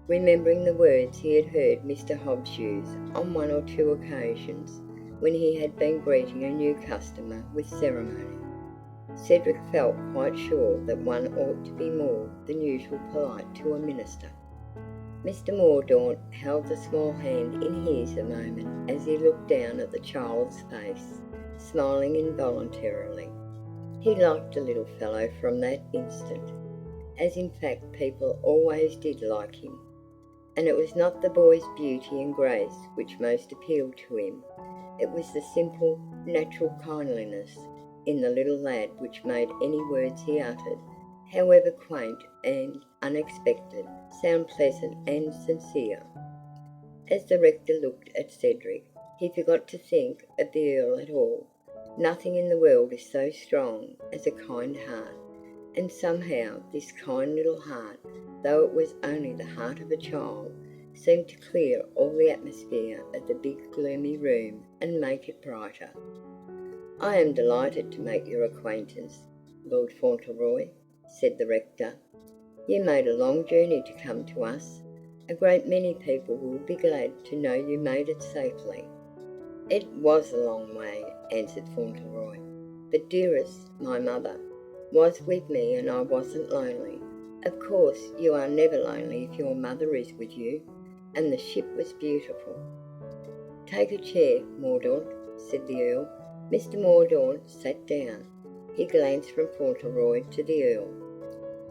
remembering the words he had heard Mr. Hobbs use on 1 or 2 occasions when he had been greeting a new customer with ceremony. Cedric felt quite sure that one ought to be more than usual polite to a minister. Mr. Mordaunt held the small hand in his a moment as he looked down at the child's face, smiling involuntarily. He liked the little fellow from that instant, as in fact people always did like him, and it was not the boy's beauty and grace which most appealed to him. It was the simple, natural kindliness in the little lad which made any words he uttered, however quaint and unexpected, sound pleasant and sincere. As the rector looked at Cedric, he forgot to think of the Earl at all. Nothing in the world is so strong as a kind heart, and somehow this kind little heart, though it was only the heart of a child, seemed to clear all the atmosphere of the big gloomy room and make it brighter. "I am delighted to make your acquaintance, Lord Fauntleroy," said the rector. "You made a long journey to come to us. A great many people will be glad to know you made it safely." "It was a long way," answered Fauntleroy, "but dearest, my mother, was with me and I wasn't lonely. Of course you are never lonely if your mother is with you, and the ship was beautiful." "Take a chair, Mordaunt," said the Earl. Mr. Mordaunt sat down. He glanced from Fauntleroy to the Earl.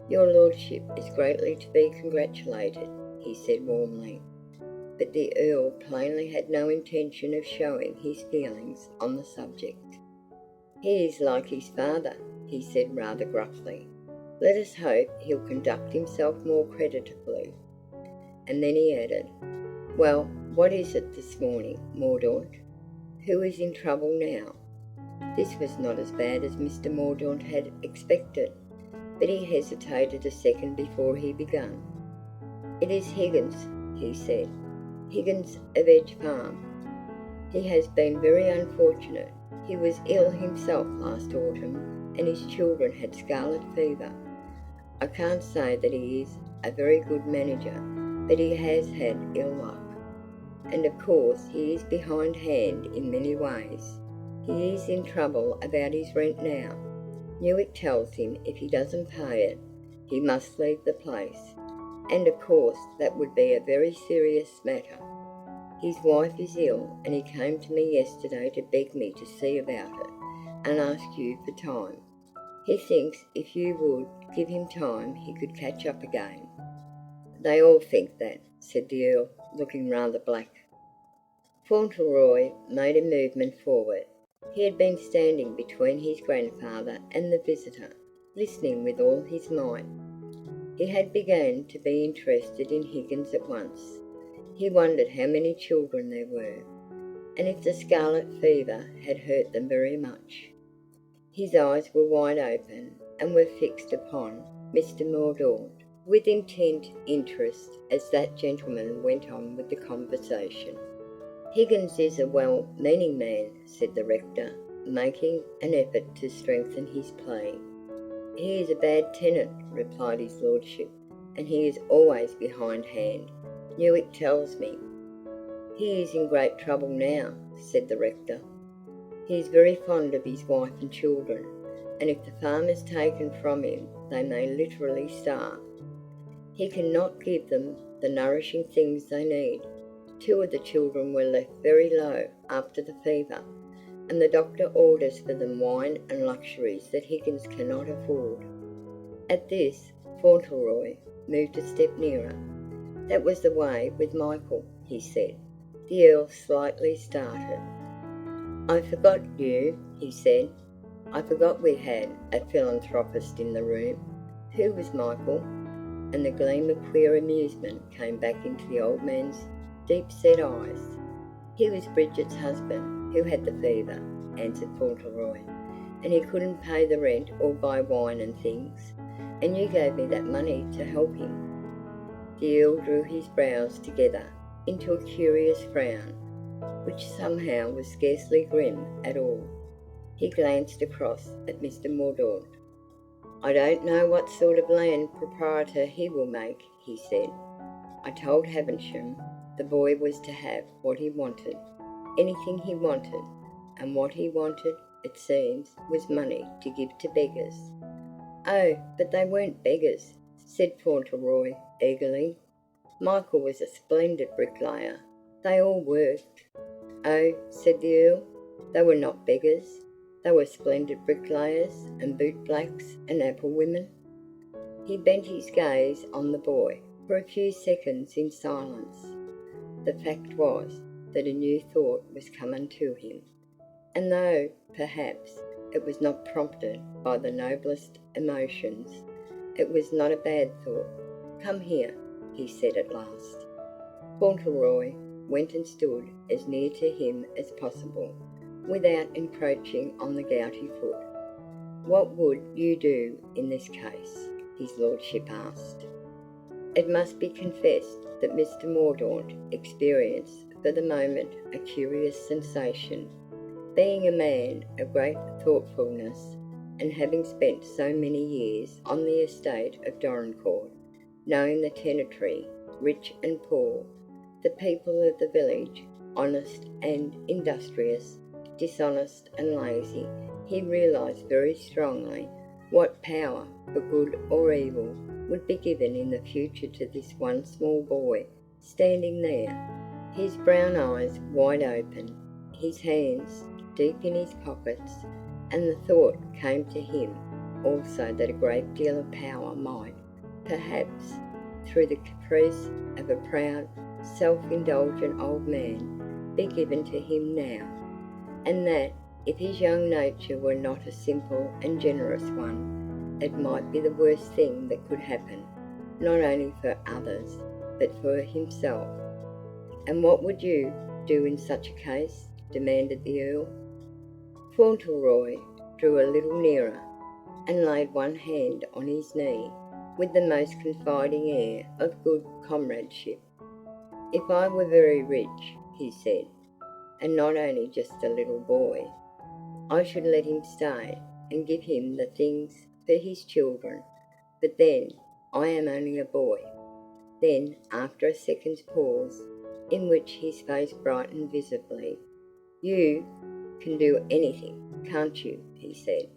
"Your lordship is greatly to be congratulated," he said warmly. But the Earl plainly had no intention of showing his feelings on the subject. "He is like his father," he said rather gruffly. "Let us hope he'll conduct himself more creditably." And then he added, "Well, what is it this morning, Mordaunt? Who is in trouble now?" This was not as bad as Mr. Mordaunt had expected, but he hesitated a second before he began. "It is Higgins," he said. "Higgins of Edge Farm. He has been very unfortunate. He was ill himself last autumn, and his children had scarlet fever. I can't say that he is a very good manager, but he has had ill luck. And of course he is behindhand in many ways. He is in trouble about his rent now. Newick tells him if he doesn't pay it, he must leave the place. And of course that would be a very serious matter. His wife is ill, and he came to me yesterday to beg me to see about it and ask you for time. He thinks if you would give him time, he could catch up again. They all think that, said the Earl, looking rather black. Fauntleroy made a movement forward. He had been standing between his grandfather and the visitor, listening with all his might. He had begun to be interested in Higgins at once. He wondered how many children there were, and if the scarlet fever had hurt them very much. His eyes were wide open and were fixed upon Mr. Mordaunt with intent interest as that gentleman went on with the conversation. Higgins is a well-meaning man, said the rector, making an effort to strengthen his plea. He is a bad tenant, replied his lordship, and he is always behindhand. Newick tells me. He is in great trouble now, said the rector. He is very fond of his wife and children, and if the farm is taken from him, they may literally starve. He cannot give them the nourishing things they need. 2 of the children were left very low after the fever, and the doctor orders for them wine and luxuries that Higgins cannot afford. At this, Fauntleroy moved a step nearer. That was the way with Michael, he said. The Earl slightly started. I forgot you, he said. I forgot we had a philanthropist in the room. Who was Michael? And the gleam of queer amusement came back into the old man's deep-set eyes. He was Bridget's husband, who had the fever, answered Fauntleroy, and he couldn't pay the rent or buy wine and things, and you gave me that money to help him. The Earl drew his brows together into a curious frown, which somehow was scarcely grim at all. He glanced across at Mr. Mordaunt. I don't know what sort of land proprietor he will make, he said. I told Havisham the boy was to have what he wanted, anything he wanted, and what he wanted, it seems, was money to give to beggars. Oh, but they weren't beggars, said Fauntleroy eagerly. Michael was a splendid bricklayer. They all worked. Oh, said the Earl, they were not beggars. They were splendid bricklayers and bootblacks and apple women. He bent his gaze on the boy for a few seconds in silence. The fact was that a new thought was coming to him, and though, perhaps, it was not prompted by the noblest emotions, it was not a bad thought. Come here, he said at last. Fauntleroy went and stood as near to him as possible, without encroaching on the gouty foot. What would you do in this case? His lordship asked. It must be confessed that Mr. Mordaunt experienced for the moment a curious sensation. Being a man of great thoughtfulness, and having spent so many years on the estate of Dorincourt, knowing the tenantry, rich and poor, the people of the village, honest and industrious, dishonest and lazy, he realised very strongly what power, for good or evil, would be given in the future to this one small boy, standing there, his brown eyes wide open, his hands deep in his pockets, and the thought came to him also that a great deal of power might, perhaps, through the caprice of a proud, self-indulgent old man, be given to him now, and that, if his young nature were not a simple and generous one, it might be the worst thing that could happen, not only for others, but for himself. And what would you do in such a case? Demanded the Earl. Fauntleroy drew a little nearer, and laid one hand on his knee, with the most confiding air of good comradeship. If I were very rich, he said, and not only just a little boy, I should let him stay. and give him the things for his children. But then, I am only a boy." Then, after a second's pause, in which his face brightened visibly, "You can do anything, can't you?" he said.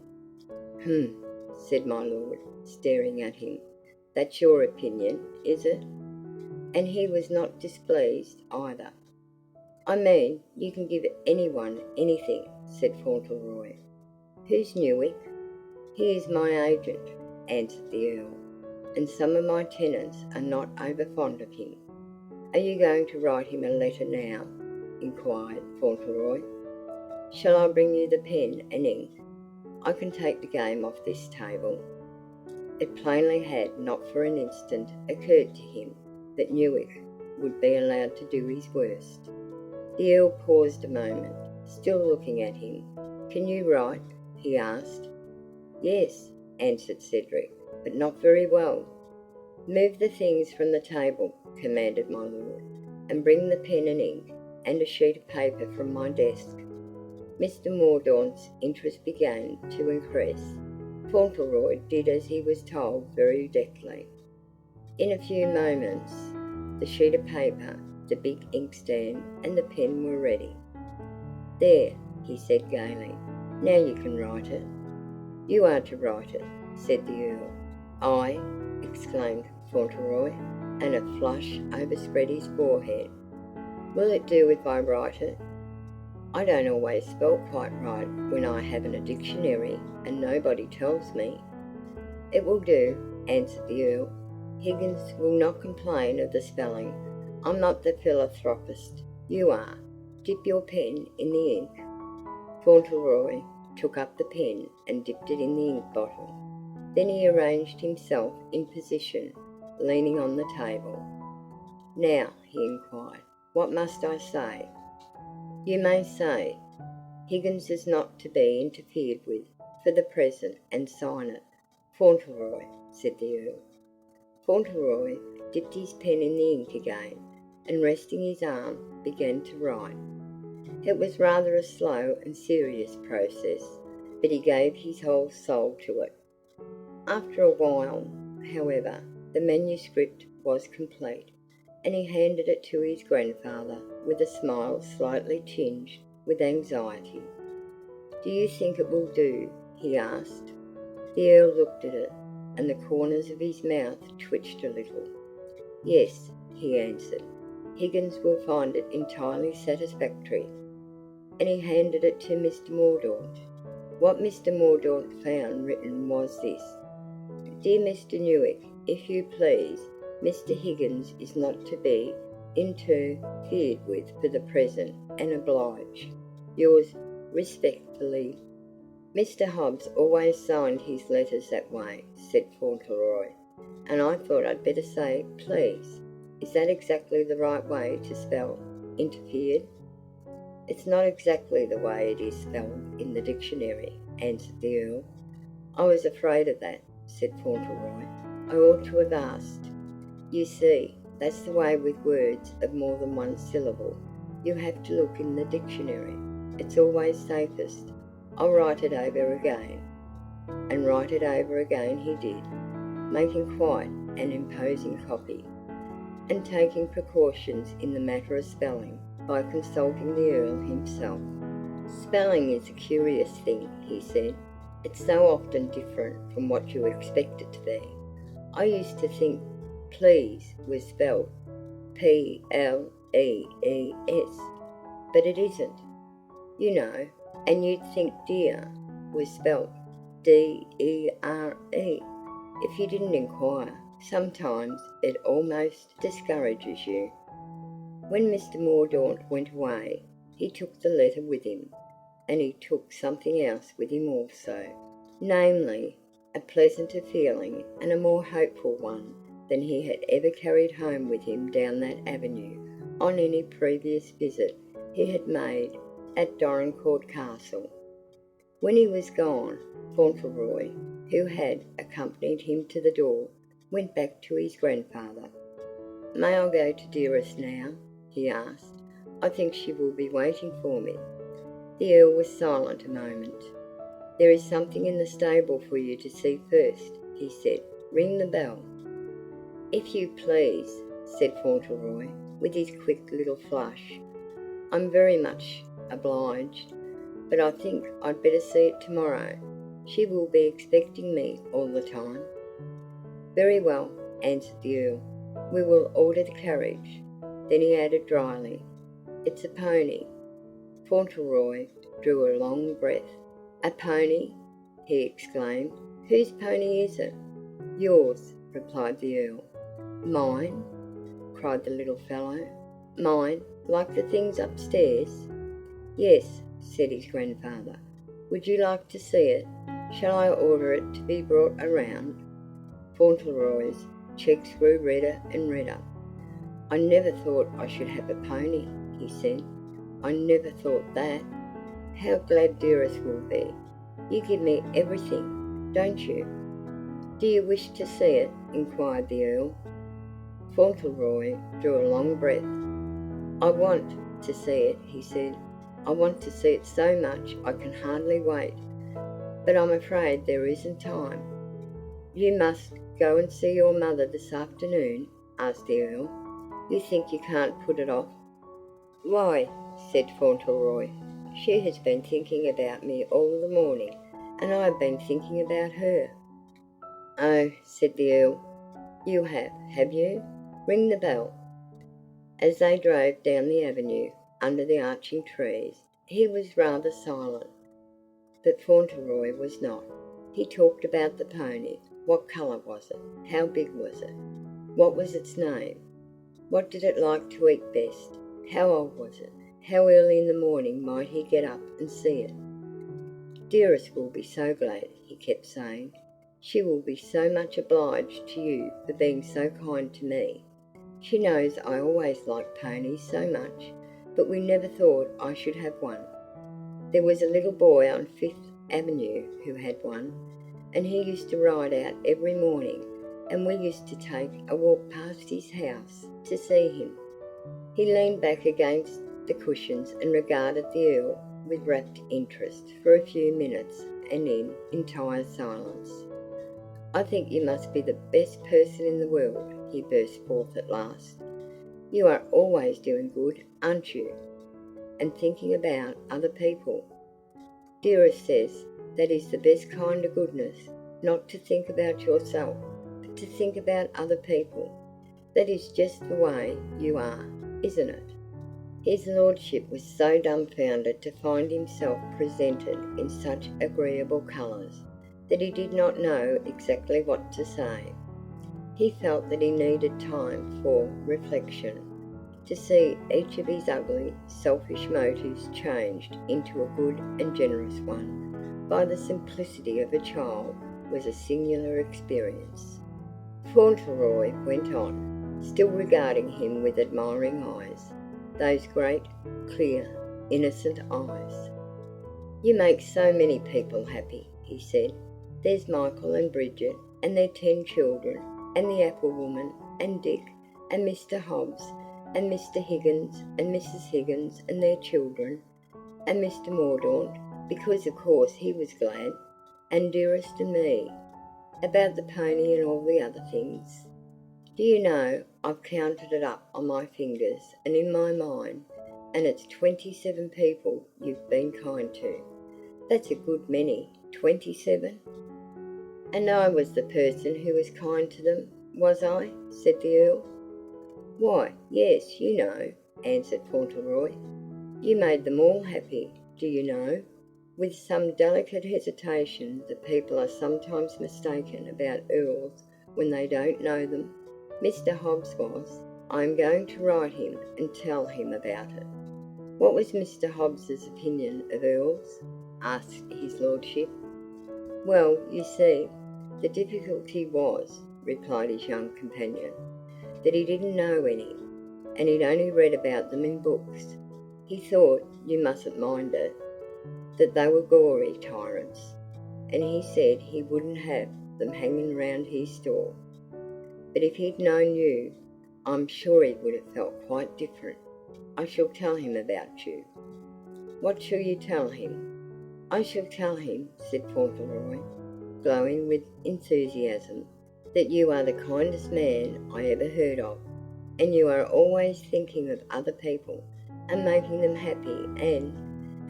"Hm," said my lord, staring at him. "That's your opinion, is it?" And he was not displeased either. "I mean, you can give anyone anything," said Fauntleroy. "Who's Newick?" "He is my agent," answered the Earl, "and some of my tenants are not over fond of him." "Are you going to write him a letter now?" inquired Fauntleroy. "Shall I bring you the pen and ink? I can take the game off this table." It plainly had not for an instant occurred to him that Newick would be allowed to do his worst. The Earl paused a moment, still looking at him. "Can you write?" he asked. "Yes," answered Cedric, "but not very well." "Move the things from the table," commanded my lord, "and bring the pen and ink, and a sheet of paper from my desk." Mr. Mordaunt's interest began to increase. Fauntleroy did as he was told very deftly. In a few moments, the sheet of paper, the big inkstand, and the pen were ready. "There," he said gaily, "now you can write it." "You are to write it," said the Earl. "I!" exclaimed Fauntleroy, and a flush overspread his forehead. "Will it do if I write it? I don't always spell quite right when I haven't a dictionary, and nobody tells me." "It will do," answered the Earl. "Higgins will not complain of the spelling. I'm not the philanthropist. You are. Dip your pen in the ink." Fauntleroy took up the pen and dipped it in the ink bottle. Then he arranged himself in position, leaning on the table. "Now," he inquired, "what must I say?" "You may say, 'Higgins is not to be interfered with for the present,' and sign it." "Fauntleroy," said the Earl. Fauntleroy dipped his pen in the ink again, and resting his arm, began to write. It was rather a slow and serious process, but he gave his whole soul to it. After a while, however, the manuscript was complete, and he handed it to his grandfather with a smile slightly tinged with anxiety. "Do you think it will do?" he asked. The Earl looked at it, and the corners of his mouth twitched a little. "Yes," he answered, "Higgins will find it entirely satisfactory." And he handed it to Mr. Mordaunt. What Mr. Mordaunt found written was this: "Dear Mr. Newick, if you please, Mr. Higgins is not to be interfered with for the present, and oblige, yours respectfully." "Mr. Hobbs always signed his letters that way," said Fauntleroy, "and I thought I'd better say 'please.' Is that exactly the right way to spell 'interfered'?" "It's not exactly the way it is spelled in the dictionary," answered the Earl. "I was afraid of that," said Fauntleroy. "I ought to have asked. You see, that's the way with words of more than one syllable. You have to look in the dictionary. It's always safest. I'll write it over again." And write it over again he did, making quite an imposing copy, and taking precautions in the matter of spelling by consulting the Earl himself. "Spelling is a curious thing," he said. "It's so often different from what you expect it to be. I used to think 'please' was spelled Plees, but it isn't, you know, and you'd think 'dear' was spelled Dere. If you didn't inquire, sometimes it almost discourages you." When Mr. Mordaunt went away, he took the letter with him, and he took something else with him also, namely, a pleasanter feeling and a more hopeful one than he had ever carried home with him down that avenue on any previous visit he had made at Dorincourt Castle. When he was gone, Fauntleroy, who had accompanied him to the door, went back to his grandfather. "May I go to Dearest now?" he asked. "I think she will be waiting for me." The Earl was silent a moment. "There is something in the stable for you to see first," he said. "Ring the bell." "If you please," said Fauntleroy, with his quick little flush. "I'm very much obliged, but I think I'd better see it tomorrow. She will be expecting me all the time." "Very well," answered the Earl. "We will order the carriage." Then he added dryly, "It's a pony." Fauntleroy drew a long breath. "A pony!" he exclaimed. "Whose pony is it?" "Yours," replied the Earl. "Mine?" cried the little fellow. "Mine, like the things upstairs?" "Yes," said his grandfather. "Would you like to see it? Shall I order it to be brought around?" Fauntleroy's cheeks grew redder and redder. "I never thought I should have a pony," he said. "I never thought that. How glad Dearest will be. You give me everything, don't you?" "Do you wish to see it?" inquired the Earl. Fauntleroy drew a long breath. "I want to see it," he said. "I want to see it so much I can hardly wait. But I'm afraid there isn't time." "You must go and see your mother this afternoon?" asked the Earl. "You think you can't put it off?" "Why," said Fauntleroy, "she has been thinking about me all the morning, and I have been thinking about her." "Oh," said the Earl, "you have you? Ring the bell." As they drove down the avenue, under the arching trees, he was rather silent, but Fauntleroy was not. He talked about the pony. What colour was it? How big was it? What was its name? What did it like to eat best? How old was it? How early in the morning might he get up and see it? "Dearest will be so glad," he kept saying. "She will be so much obliged to you for being so kind to me. She knows I always liked ponies so much, but we never thought I should have one. There was a little boy on Fifth Avenue who had one, and he used to ride out every morning, and we used to take a walk past his house to see him." He leaned back against the cushions and regarded the Earl with rapt interest for a few minutes, and in entire silence. "I think you must be the best person in the world," he burst forth at last. "You are always doing good, aren't you? And thinking about other people. Dearest says that is the best kind of goodness, not to think about yourself, but to think about other people. That is just the way you are, isn't it?" His lordship was so dumbfounded to find himself presented in such agreeable colours that he did not know exactly what to say. He felt that he needed time for reflection. To see each of his ugly, selfish motives changed into a good and generous one by the simplicity of a child was a singular experience. Fauntleroy went on, still regarding him with admiring eyes, those great, clear, innocent eyes. "You make so many people happy," he said. "There's Michael and Bridget and their 10 children, and the apple woman, and Dick, and Mr. Hobbs, and Mr. Higgins, and Mrs. Higgins and their children, and Mr. Mordaunt, because of course he was glad, and Dearest and me, about the pony and all the other things. Do you know, I've counted it up on my fingers and in my mind, and it's 27 people you've been kind to. That's a good many, 27. "And I was the person who was kind to them, was I?" said the Earl. "Why, yes, you know," answered Fauntleroy. "You made them all happy, do you know?" With some delicate hesitation that people are sometimes mistaken about Earls when they don't know them. "Mr. Hobbs was. I am going to write him and tell him about it." "What was Mr. Hobbs's opinion of Earls?" asked his lordship. "Well, you see, the difficulty was," replied his young companion, "that he didn't know any, and he'd only read about them in books. He thought, you mustn't mind it, that they were gory tyrants, and he said he wouldn't have them hanging round his store. But if he'd known you, I'm sure he would have felt quite different. I shall tell him about you." "What shall you tell him?" "I shall tell him," said Fauntleroy, glowing with enthusiasm, "that you are the kindest man I ever heard of, and you are always thinking of other people and making them happy, and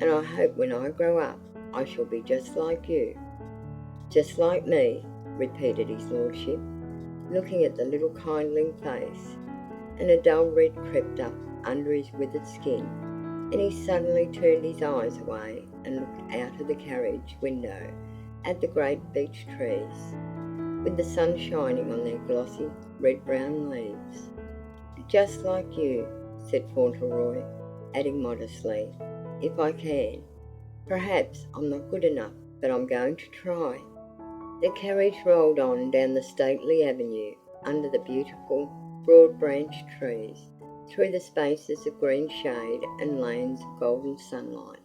I hope when I grow up I shall be just like you." "Just like me," repeated his lordship, looking at the little kindling face, and a dull red crept up under his withered skin, and he suddenly turned his eyes away and looked out of the carriage window at the great beech trees, with the sun shining on their glossy red-brown leaves. "Just like you," said Fauntleroy, adding modestly, "if I can. Perhaps I'm not good enough, but I'm going to try." The carriage rolled on down the stately avenue, under the beautiful, broad-branched trees, through the spaces of green shade and lanes of golden sunlight.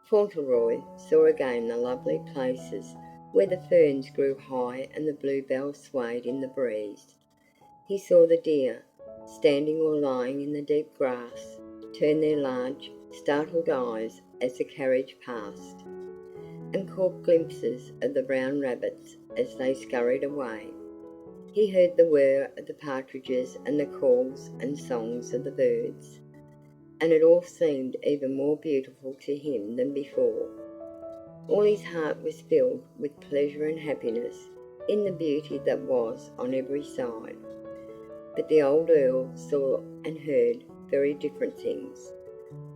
Fauntleroy saw again the lovely places where the ferns grew high and the bluebells swayed in the breeze. He saw the deer, standing or lying in the deep grass, turn their large, startled eyes as the carriage passed, and caught glimpses of the brown rabbits as they scurried away. He heard the whir of the partridges and the calls and songs of the birds, and it all seemed even more beautiful to him than before. All his heart was filled with pleasure and happiness in the beauty that was on every side. But the old Earl saw and heard very different things,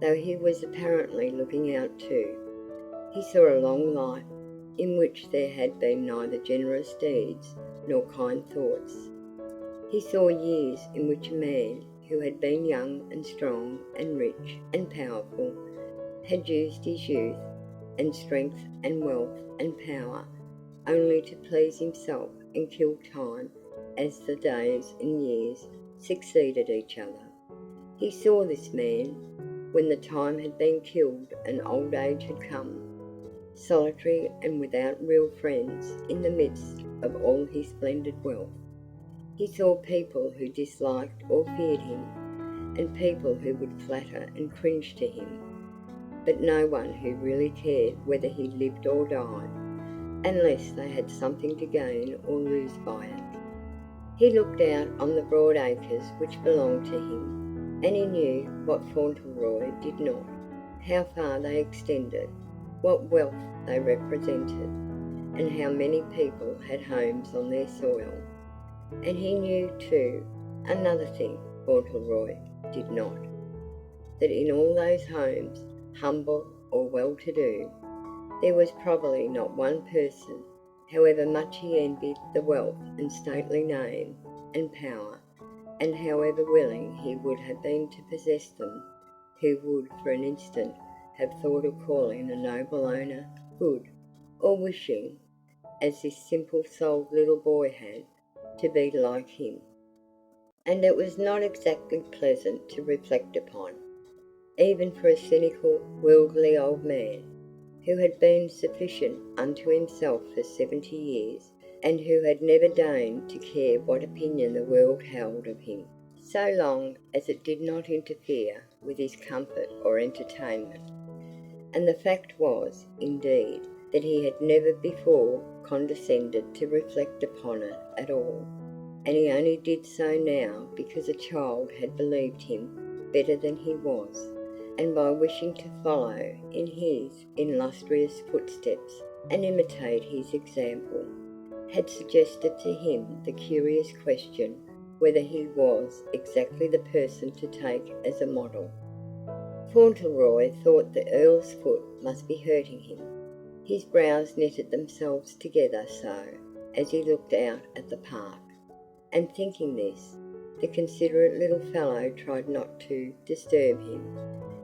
though he was apparently looking out too. He saw a long life in which there had been neither generous deeds nor kind thoughts. He saw years in which a man who had been young and strong and rich and powerful had used his youth and strength and wealth and power only to please himself and kill time as the days and years succeeded each other. He saw this man, when the time had been killed and old age had come, solitary and without real friends in the midst of all his splendid wealth. He saw people who disliked or feared him, and people who would flatter and cringe to him, but no one who really cared whether he lived or died, unless they had something to gain or lose by it. He looked out on the broad acres which belonged to him, and he knew what Fauntleroy did not, how far they extended, what wealth they represented, and how many people had homes on their soil. And he knew, too, another thing Fauntleroy did not, that in all those homes, humble or well-to-do, there was probably not one person, however much he envied the wealth and stately name and power, and however willing he would have been to possess them, who would for an instant have thought of calling a noble owner good, or wishing, as this simple-souled little boy had, to be like him. And it was not exactly pleasant to reflect upon, even for a cynical, worldly old man, who had been sufficient unto himself for 70 years, and who had never deigned to care what opinion the world held of him, so long as it did not interfere with his comfort or entertainment. And the fact was, indeed, that he had never before condescended to reflect upon it at all, and he only did so now because a child had believed him better than he was, and by wishing to follow in his illustrious footsteps and imitate his example, had suggested to him the curious question whether he was exactly the person to take as a model. Fauntleroy thought the Earl's foot must be hurting him. His brows knitted themselves together so, as he looked out at the park, and thinking this, the considerate little fellow tried not to disturb him,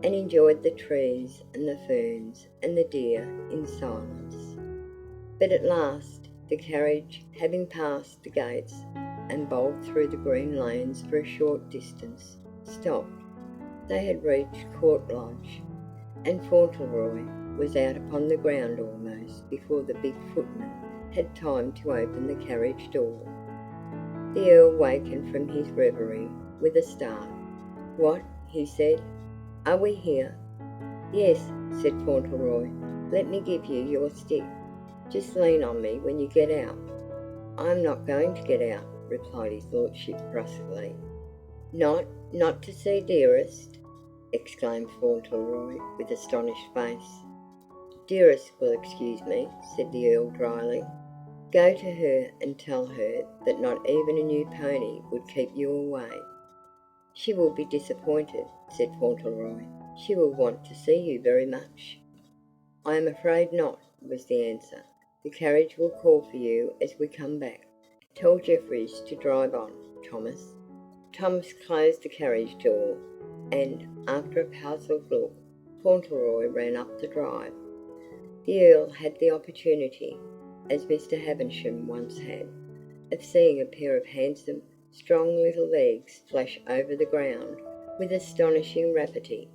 and enjoyed the trees and the ferns and the deer in silence. But at last, the carriage, having passed the gates and bowled through the green lanes for a short distance, stopped. They had reached Court Lodge, and Fauntleroy was out upon the ground almost before the big footman had time to open the carriage door. The Earl wakened from his reverie with a start. "What?" he said. "Are we here?" "Yes," said Fauntleroy. Let me give you your stick. Just lean on me when you get out." "I'm not going to get out," replied his lordship brusquely. Not to see Dearest?" exclaimed Fauntleroy with astonished face. "Dearest will excuse me," said the Earl dryly. "Go to her and tell her that not even a new pony would keep you away." "She will be disappointed," said Fauntleroy. "She will want to see you very much." "I am afraid not," was the answer. "The carriage will call for you as we come back. Tell Jeffries to drive on, Thomas." Thomas closed the carriage door, and, after a puzzled look, Fauntleroy ran up the drive. The Earl had the opportunity, as Mr. Havisham once had, of seeing a pair of handsome, strong little legs flash over the ground with astonishing rapidity.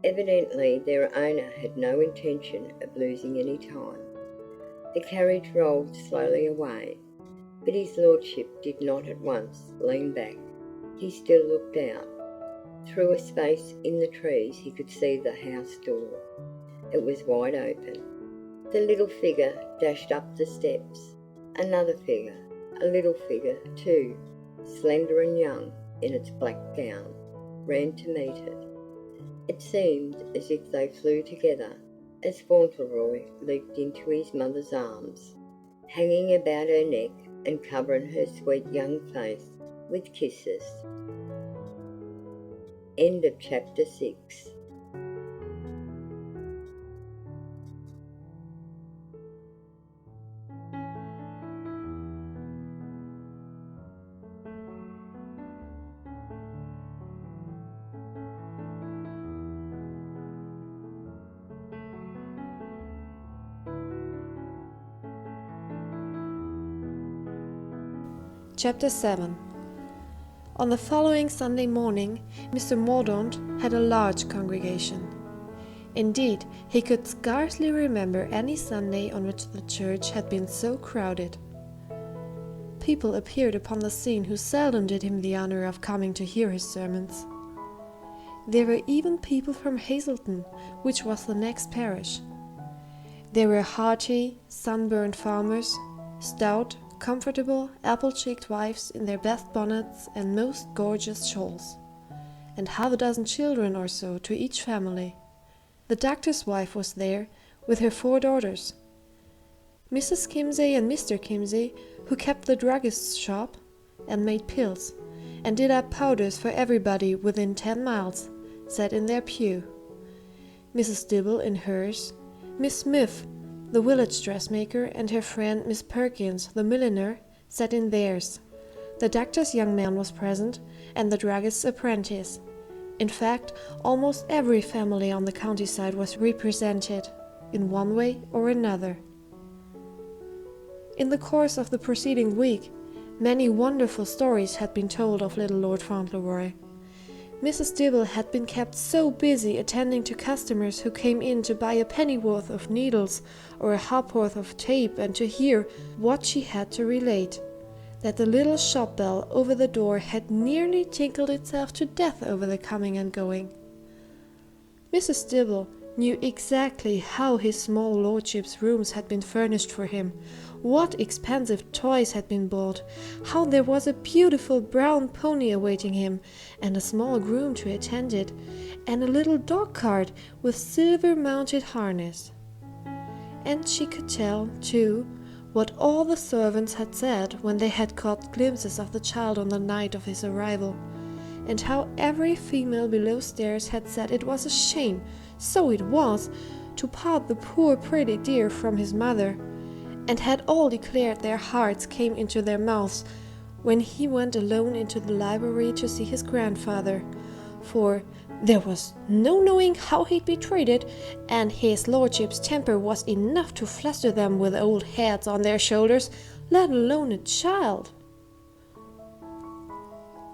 Evidently their owner had no intention of losing any time. The carriage rolled slowly away, but his lordship did not at once lean back. He still looked out. Through a space in the trees he could see the house door. It was wide open. The little figure dashed up the steps. Another figure, a little figure too, slender and young in its black gown, ran to meet it. It seemed as if they flew together as Fauntleroy leaped into his mother's arms, hanging about her neck and covering her sweet young face with kisses. End of chapter 6. Chapter 7. On the following Sunday morning, Mr. Mordaunt had a large congregation. Indeed, he could scarcely remember any Sunday on which the church had been so crowded. People appeared upon the scene who seldom did him the honour of coming to hear his sermons. There were even people from Hazelton, which was the next parish. There were hearty, sunburned farmers, stout, comfortable, apple-cheeked wives in their best bonnets and most gorgeous shawls, and half a dozen children or so to each family. The doctor's wife was there, with her 4 daughters. Mrs. Kimsey and Mr. Kimsey, who kept the druggist's shop, and made pills, and did up powders for everybody within 10 miles, sat in their pew. Mrs. Dibble in hers, Miss Smith, the village dressmaker, and her friend Miss Perkins, the milliner, sat in theirs. The doctor's young man was present, and the druggist's apprentice. In fact, almost every family on the countryside was represented, in one way or another. In the course of the preceding week, many wonderful stories had been told of little Lord Fauntleroy. Mrs. Dibble had been kept so busy attending to customers who came in to buy a pennyworth of needles or a ha'porth of tape and to hear what she had to relate, that the little shop bell over the door had nearly tinkled itself to death over the coming and going. Mrs. Dibble knew exactly how his small lordship's rooms had been furnished for him, what expensive toys had been bought, how there was a beautiful brown pony awaiting him, and a small groom to attend it, and a little dog-cart with silver-mounted harness. And she could tell, too, what all the servants had said when they had caught glimpses of the child on the night of his arrival, and how every female below stairs had said it was a shame, so it was, to part the poor pretty dear from his mother, and had all declared their hearts came into their mouths when he went alone into the library to see his grandfather, for there was no knowing how he'd be treated, and his lordship's temper was enough to fluster them with old heads on their shoulders, let alone a child.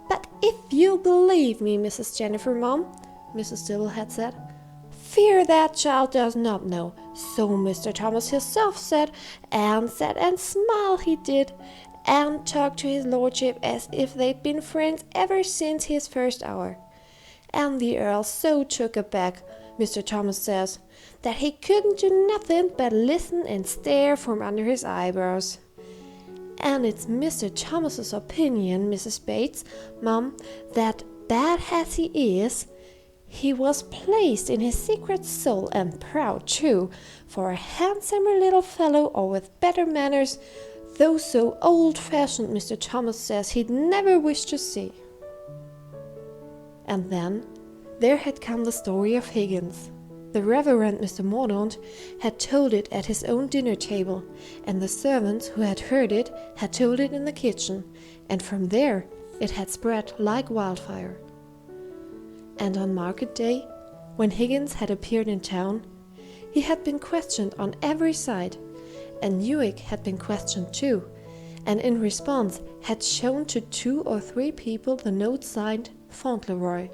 "But if you'll believe me, Mrs. Jennifer, Mum," Mrs. Dibble had said, "fear that child does not know. So Mr. Thomas himself said and smiled he did, and talked to his lordship as if they'd been friends ever since his first hour. And the Earl so took aback, Mr. Thomas says, that he couldn't do nothing but listen and stare from under his eyebrows. And it's Mr. Thomas's opinion, Mrs. Bates, Mum, that bad as he is, he was pleased in his secret soul, and proud too, for a handsomer little fellow or with better manners, though so old-fashioned, Mr. Thomas says he'd never wish to see. And then there had come the story of Higgins. The Reverend Mr. Mordaunt had told it at his own dinner table, and the servants who had heard it had told it in the kitchen, and from there it had spread like wildfire. And on market day, when Higgins had appeared in town, he had been questioned on every side, and Newick had been questioned too, and in response had shown to 2 or 3 people the note signed Fauntleroy.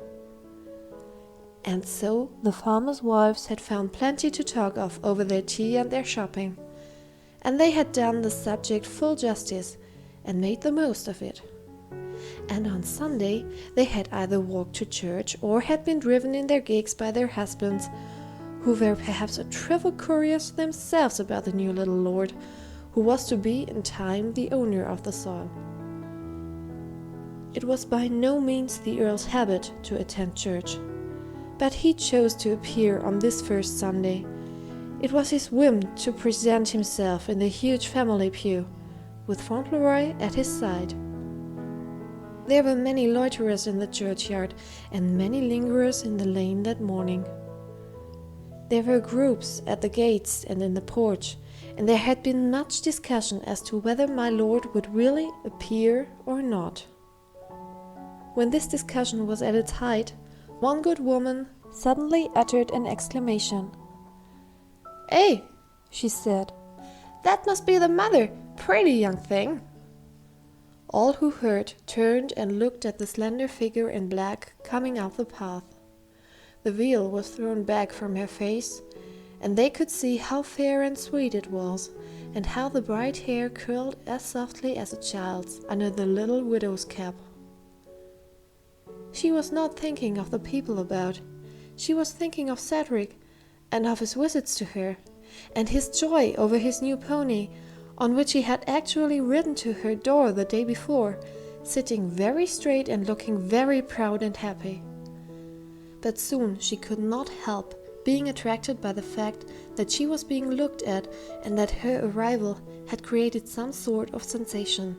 And so the farmers' wives had found plenty to talk of over their tea and their shopping, and they had done the subject full justice and made the most of it. And on Sunday they had either walked to church or had been driven in their gigs by their husbands, who were perhaps a trifle curious themselves about the new little lord, who was to be in time the owner of the soil. It was by no means the Earl's habit to attend church, but he chose to appear on this first Sunday. It was his whim to present himself in the huge family pew, with Fauntleroy at his side. There were many loiterers in the churchyard, and many lingerers in the lane that morning. There were groups at the gates and in the porch, and there had been much discussion as to whether my lord would really appear or not. When this discussion was at its height, one good woman suddenly uttered an exclamation. "Eh," she said, "that must be the mother, pretty young thing." All who heard turned and looked at the slender figure in black coming up the path. The veil was thrown back from her face, and they could see how fair and sweet it was, and how the bright hair curled as softly as a child's under the little widow's cap. She was not thinking of the people about. She was thinking of Cedric, and of his visits to her, and his joy over his new pony, on which he had actually ridden to her door the day before, sitting very straight and looking very proud and happy. But soon she could not help being attracted by the fact that she was being looked at, and that her arrival had created some sort of sensation.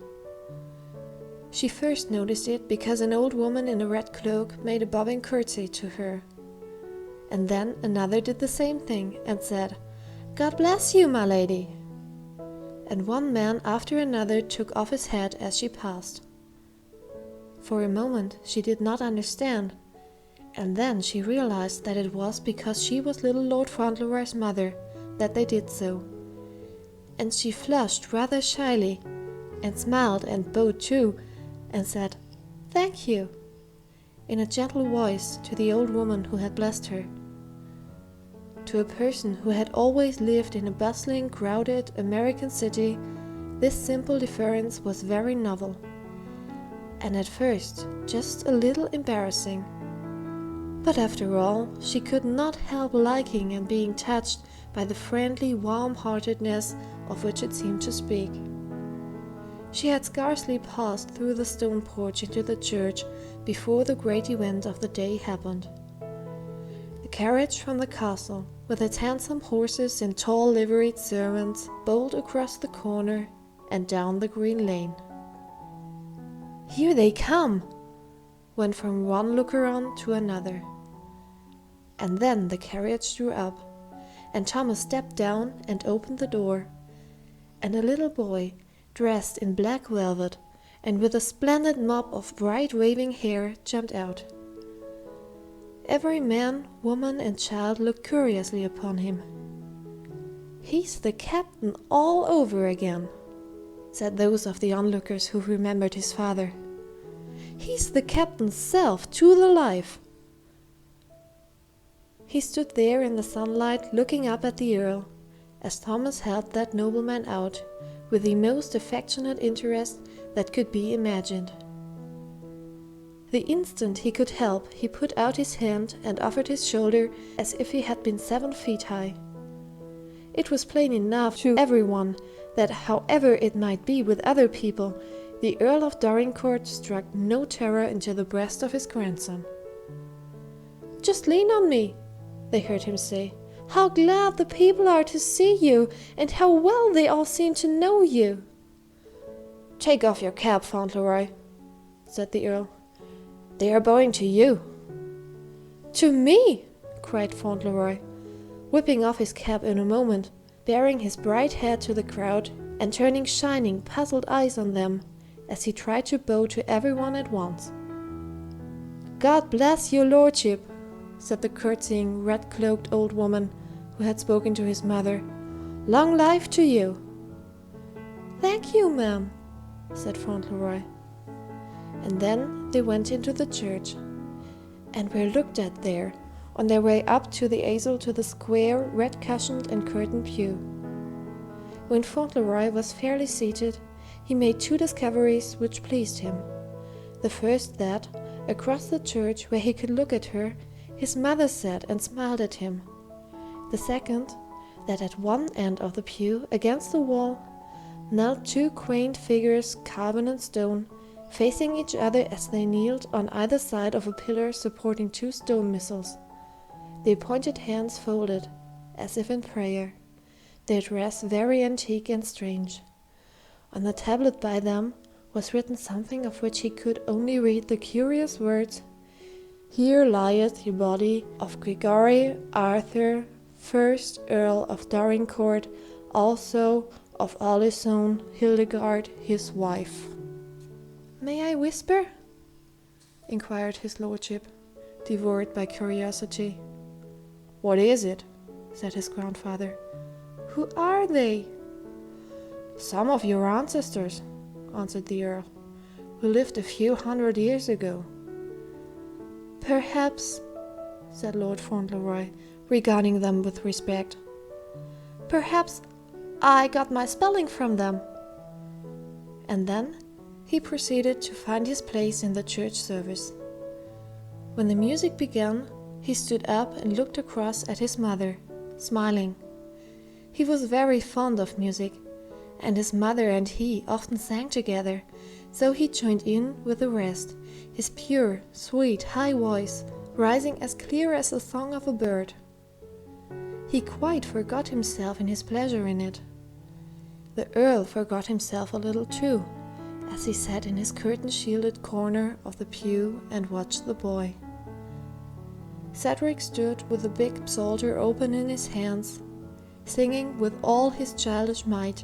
She first noticed it because an old woman in a red cloak made a bobbing curtsy to her. And then another did the same thing and said, "God bless you, my lady." And one man after another took off his hat as she passed. For a moment she did not understand, and then she realized that it was because she was little Lord Fauntleroy's mother that they did so. And she flushed rather shyly, and smiled and bowed too, and said, "Thank you," in a gentle voice to the old woman who had blessed her. To a person who had always lived in a bustling, crowded American city, this simple deference was very novel, and at first just a little embarrassing. But after all, she could not help liking and being touched by the friendly warm-heartedness of which it seemed to speak. She had scarcely passed through the stone porch into the church before the great event of the day happened. The carriage from the castle, with its handsome horses and tall liveried servants, bowled across the corner and down the green lane. "Here they come!" went from one looker-on to another. And then the carriage drew up, and Thomas stepped down and opened the door, and a little boy, dressed in black velvet and with a splendid mop of bright waving hair, jumped out. Every man, woman, and child looked curiously upon him. "He's the captain all over again," said those of the onlookers who remembered his father. "He's the captain's self to the life." He stood there in the sunlight looking up at the Earl, as Thomas helped that nobleman out, with the most affectionate interest that could be imagined. The instant he could help, he put out his hand and offered his shoulder as if he had been 7 feet high. It was plain enough to everyone that, however it might be with other people, the Earl of Dorincourt struck no terror into the breast of his grandson. "Just lean on me," they heard him say. "How glad the people are to see you, and how well they all seem to know you." "Take off your cap, Fauntleroy," said the Earl. "They are bowing to you." "To me!" cried Fauntleroy, whipping off his cap in a moment, baring his bright head to the crowd, and turning shining, puzzled eyes on them, as he tried to bow to everyone at once. "God bless your lordship," said the curtsying, red-cloaked old woman who had spoken to his mother. "Long life to you." "Thank you, ma'am," said Fauntleroy. And then they went into the church, and were looked at there, on their way up to the aisle to the square, red-cushioned and curtained pew. When Fauntleroy was fairly seated, he made 2 discoveries which pleased him. The first that, across the church where he could look at her, his mother sat and smiled at him. The second, that at one end of the pew, against the wall, knelt 2 quaint figures carven in stone, facing each other as they kneeled on either side of a pillar supporting 2 stone missals, their pointed hands folded, as if in prayer, their dress very antique and strange. On the tablet by them was written something of which he could only read the curious words, "Here lieth the body of Gregory Arthur, 1st Earl of Dorincourt, also of Alyson Hildegard, his wife." "May I whisper?" inquired his lordship, devoured by curiosity. "What is it?" said his grandfather. "Who are they?" "Some of your ancestors," answered the Earl, "who lived a few 100 years ago." "Perhaps," said Lord Fauntleroy, regarding them with respect, "perhaps I got my spelling from them." And then he proceeded to find his place in the church service. When the music began, he stood up and looked across at his mother, smiling. He was very fond of music, and his mother and he often sang together, so he joined in with the rest, his pure, sweet, high voice rising as clear as the song of a bird. He quite forgot himself in his pleasure in it. The Earl forgot himself a little too, as he sat in his curtain-shielded corner of the pew and watched the boy. Cedric stood with the big psalter open in his hands, singing with all his childish might,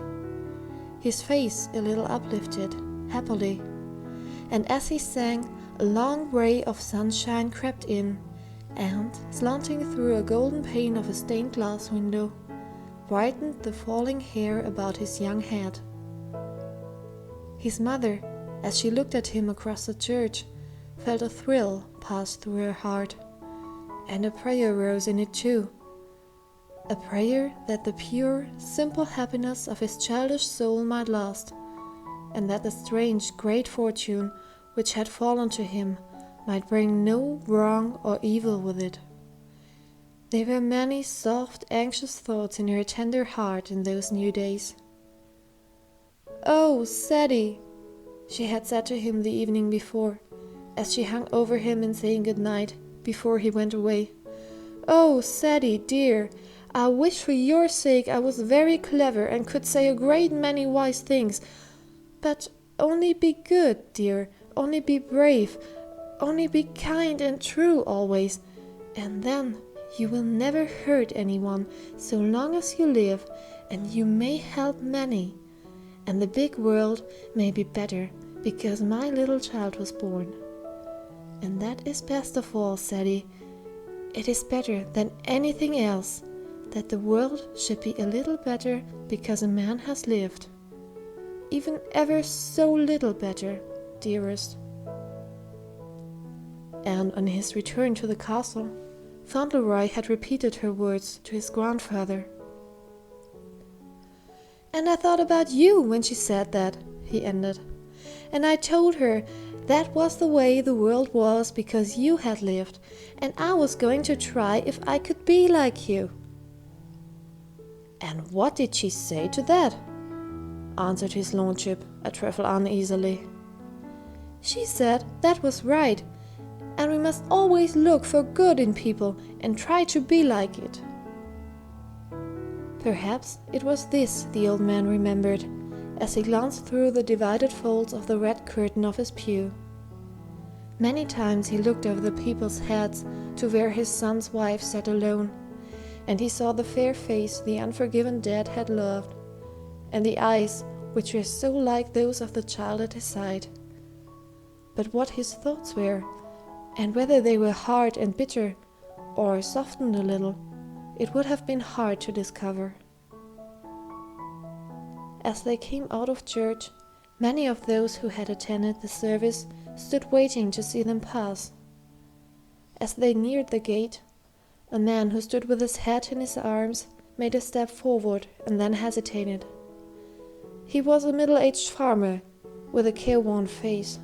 his face a little uplifted, happily, and as he sang, a long ray of sunshine crept in, and, slanting through a golden pane of a stained-glass window, brightened the falling hair about his young head. His mother, as she looked at him across the church, felt a thrill pass through her heart, and a prayer rose in it too, a prayer that the pure, simple happiness of his childish soul might last, and that the strange, great fortune which had fallen to him might bring no wrong or evil with it. There were many soft, anxious thoughts in her tender heart in those new days. "Oh, Ceddie," she had said to him the evening before, as she hung over him in saying good night before he went away. "Oh, Ceddie, dear, I wish for your sake I was very clever and could say a great many wise things, but only be good, dear, only be brave, only be kind and true always, and then you will never hurt anyone so long as you live, and you may help many, and the big world may be better because my little child was born. And that is best of all, Ceddie. It is better than anything else that the world should be a little better because a man has lived. Even ever so little better, dearest." And on his return to the castle, Fauntleroy had repeated her words to his grandfather. "And I thought about you when she said that," he ended. "And I told her That was the way the world was because you had lived, and I was going to try if I could be like you." "And what did she say to that?" answered his lordship, a trifle uneasily. "She said that was right, and we must always look for good in people and try to be like it." Perhaps it was this the old man remembered, as he glanced through the divided folds of the red curtain of his pew. Many times he looked over the people's heads to where his son's wife sat alone, and he saw the fair face the unforgiven dead had loved, and the eyes which were so like those of the child at his side. But what his thoughts were, and whether they were hard and bitter, or softened a little, it would have been hard to discover. As they came out of church, many of those who had attended the service stood waiting to see them pass. As they neared the gate, a man who stood with his head in his arms made a step forward and then hesitated. He was a middle-aged farmer with a careworn face.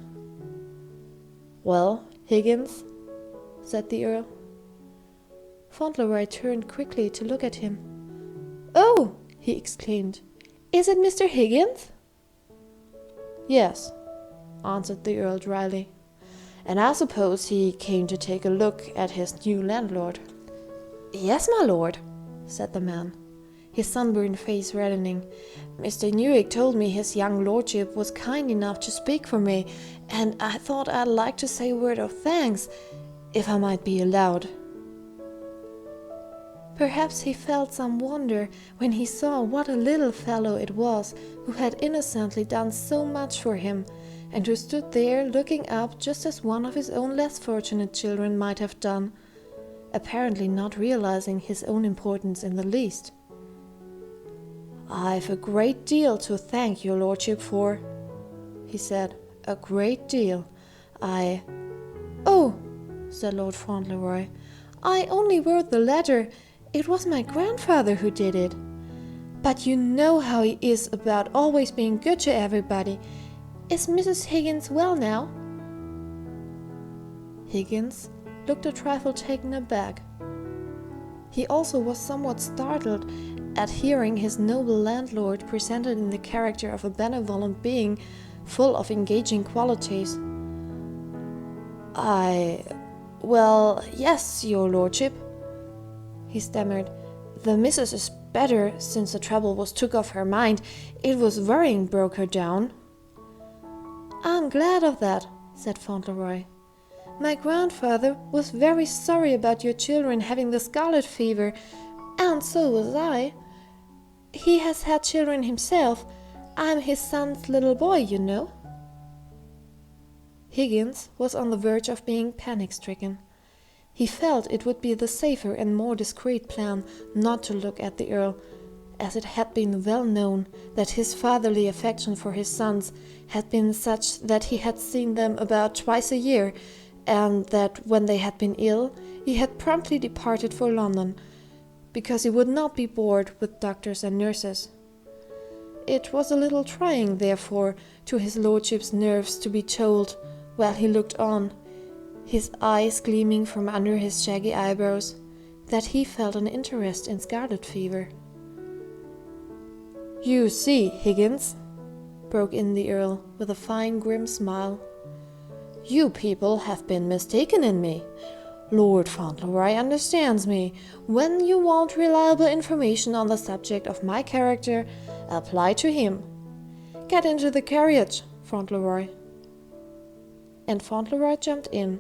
"Well, Higgins?" said the Earl. Fauntleroy turned quickly to look at him. "Oh!" he exclaimed. "Is it Mr. Higgins?" "Yes," answered the Earl dryly. "And I suppose he came to take a look at his new landlord." "Yes, my lord," said the man, his sunburned face reddening. "Mr. Newick told me his young lordship was kind enough to speak for me, and I thought I'd like to say a word of thanks, if I might be allowed." Perhaps he felt some wonder when he saw what a little fellow it was who had innocently done so much for him, and who stood there looking up just as one of his own less fortunate children might have done, apparently not realizing his own importance in the least. "I've a great deal to thank your lordship for," he said, "a great deal. "Oh," said Lord Fauntleroy, "I only wrote the letter. It was my grandfather who did it. But you know how he is about always being good to everybody. Is Mrs. Higgins well now?" Higgins looked a trifle taken aback. He also was somewhat startled at hearing his noble landlord presented in the character of a benevolent being full of engaging qualities. Well, yes, your lordship," he stammered. "The missus is better since the trouble was took off her mind. It was worrying broke her down." "I'm glad of that," said Fauntleroy. "My grandfather was very sorry about your children having the scarlet fever, and so was I. He has had children himself. I'm his son's little boy, you know." Higgins was on the verge of being panic-stricken. He felt it would be the safer and more discreet plan not to look at the Earl, as it had been well known that his fatherly affection for his sons had been such that he had seen them about twice a year, and that when they had been ill he had promptly departed for London, because he would not be bored with doctors and nurses. It was a little trying, therefore, to his lordship's nerves to be told, while he looked on, his eyes gleaming from under his shaggy eyebrows, that he felt an interest in scarlet fever. "You see, Higgins," broke in the Earl, with a fine grim smile, "you people have been mistaken in me. Lord Fauntleroy understands me. When you want reliable information on the subject of my character, apply to him. Get into the carriage, Fauntleroy." And Fauntleroy jumped in,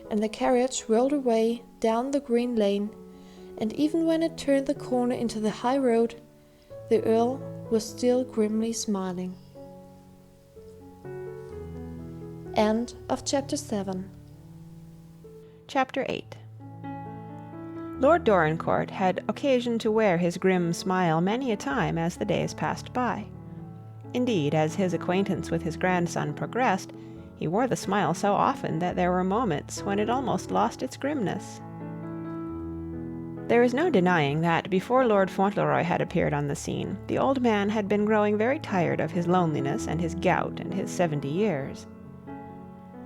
and the carriage rolled away down the green lane, and even when it turned the corner into the high road, the Earl was still grimly smiling. End of Chapter 7. Chapter 8. Lord Dorincourt had occasion to wear his grim smile many a time as the days passed by. Indeed, as his acquaintance with his grandson progressed, he wore the smile so often that there were moments when it almost lost its grimness. There is no denying that before Lord Fauntleroy had appeared on the scene, the old man had been growing very tired of his loneliness and his gout and his 70 years.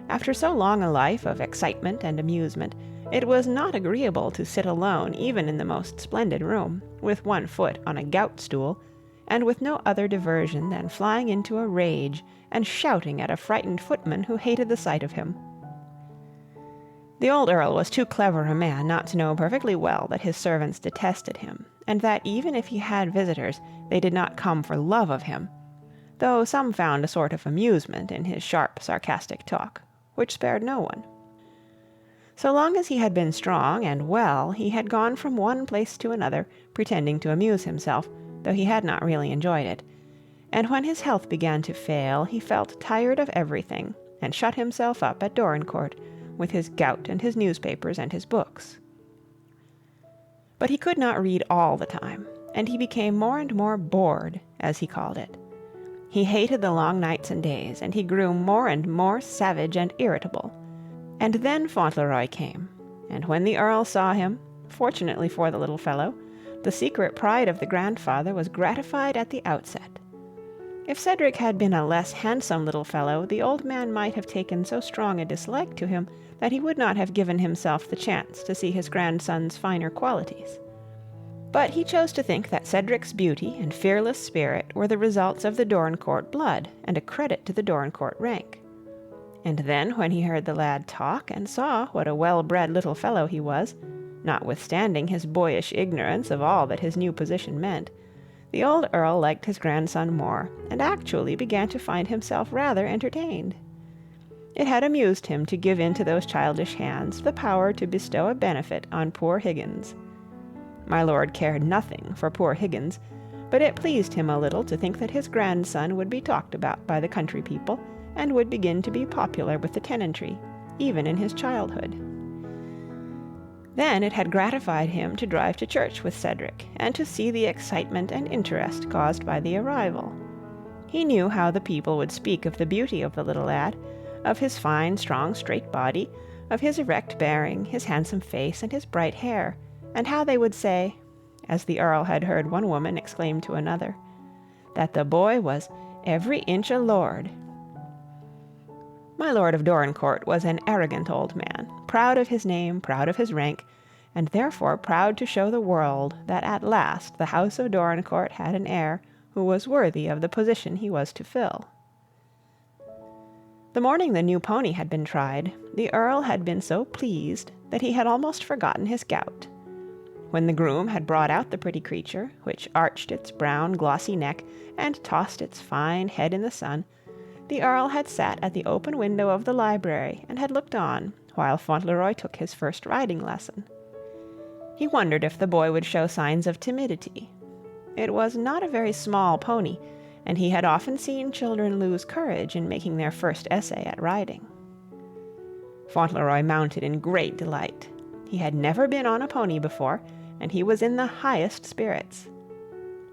After so long a life of excitement and amusement, it was not agreeable to sit alone even in the most splendid room, with one foot on a gout-stool, and with no other diversion than flying into a rage and shouting at a frightened footman who hated the sight of him. The old Earl was too clever a man not to know perfectly well that his servants detested him, and that even if he had visitors, they did not come for love of him, though some found a sort of amusement in his sharp, sarcastic talk, which spared no one. So long as he had been strong and well, he had gone from one place to another, pretending to amuse himself, though he had not really enjoyed it, and when his health began to fail, he felt tired of everything, and shut himself up at Dorincourt, with his gout and his newspapers and his books. But he could not read all the time, and he became more and more bored, as he called it. He hated the long nights and days, and he grew more and more savage and irritable. And then Fauntleroy came, and when the Earl saw him, fortunately for the little fellow, the secret pride of the grandfather was gratified at the outset. If Cedric had been a less handsome little fellow, the old man might have taken so strong a dislike to him that he would not have given himself the chance to see his grandson's finer qualities. But he chose to think that Cedric's beauty and fearless spirit were the results of the Dorincourt blood, and a credit to the Dorincourt rank. And then, when he heard the lad talk, and saw what a well-bred little fellow he was, notwithstanding his boyish ignorance of all that his new position meant, the old Earl liked his grandson more, and actually began to find himself rather entertained. It had amused him to give into those childish hands the power to bestow a benefit on poor Higgins. My lord cared nothing for poor Higgins, but it pleased him a little to think that his grandson would be talked about by the country people, and would begin to be popular with the tenantry, even in his childhood. Then it had gratified him to drive to church with Cedric, and to see the excitement and interest caused by the arrival. He knew how the people would speak of the beauty of the little lad, of his fine, strong, straight body, of his erect bearing, his handsome face, and his bright hair, and how they would say, as the Earl had heard one woman exclaim to another, that the boy was every inch a lord. My lord of Dorincourt was an arrogant old man, proud of his name, proud of his rank, and therefore proud to show the world that at last the house of Dorincourt had an heir who was worthy of the position he was to fill. The morning the new pony had been tried, the Earl had been so pleased that he had almost forgotten his gout. When the groom had brought out the pretty creature, which arched its brown glossy neck and tossed its fine head in the sun, the Earl had sat at the open window of the library and had looked on while Fauntleroy took his first riding lesson. He wondered if the boy would show signs of timidity. It was not a very small pony, and he had often seen children lose courage in making their first essay at riding. Fauntleroy mounted in great delight. He had never been on a pony before, and he was in the highest spirits.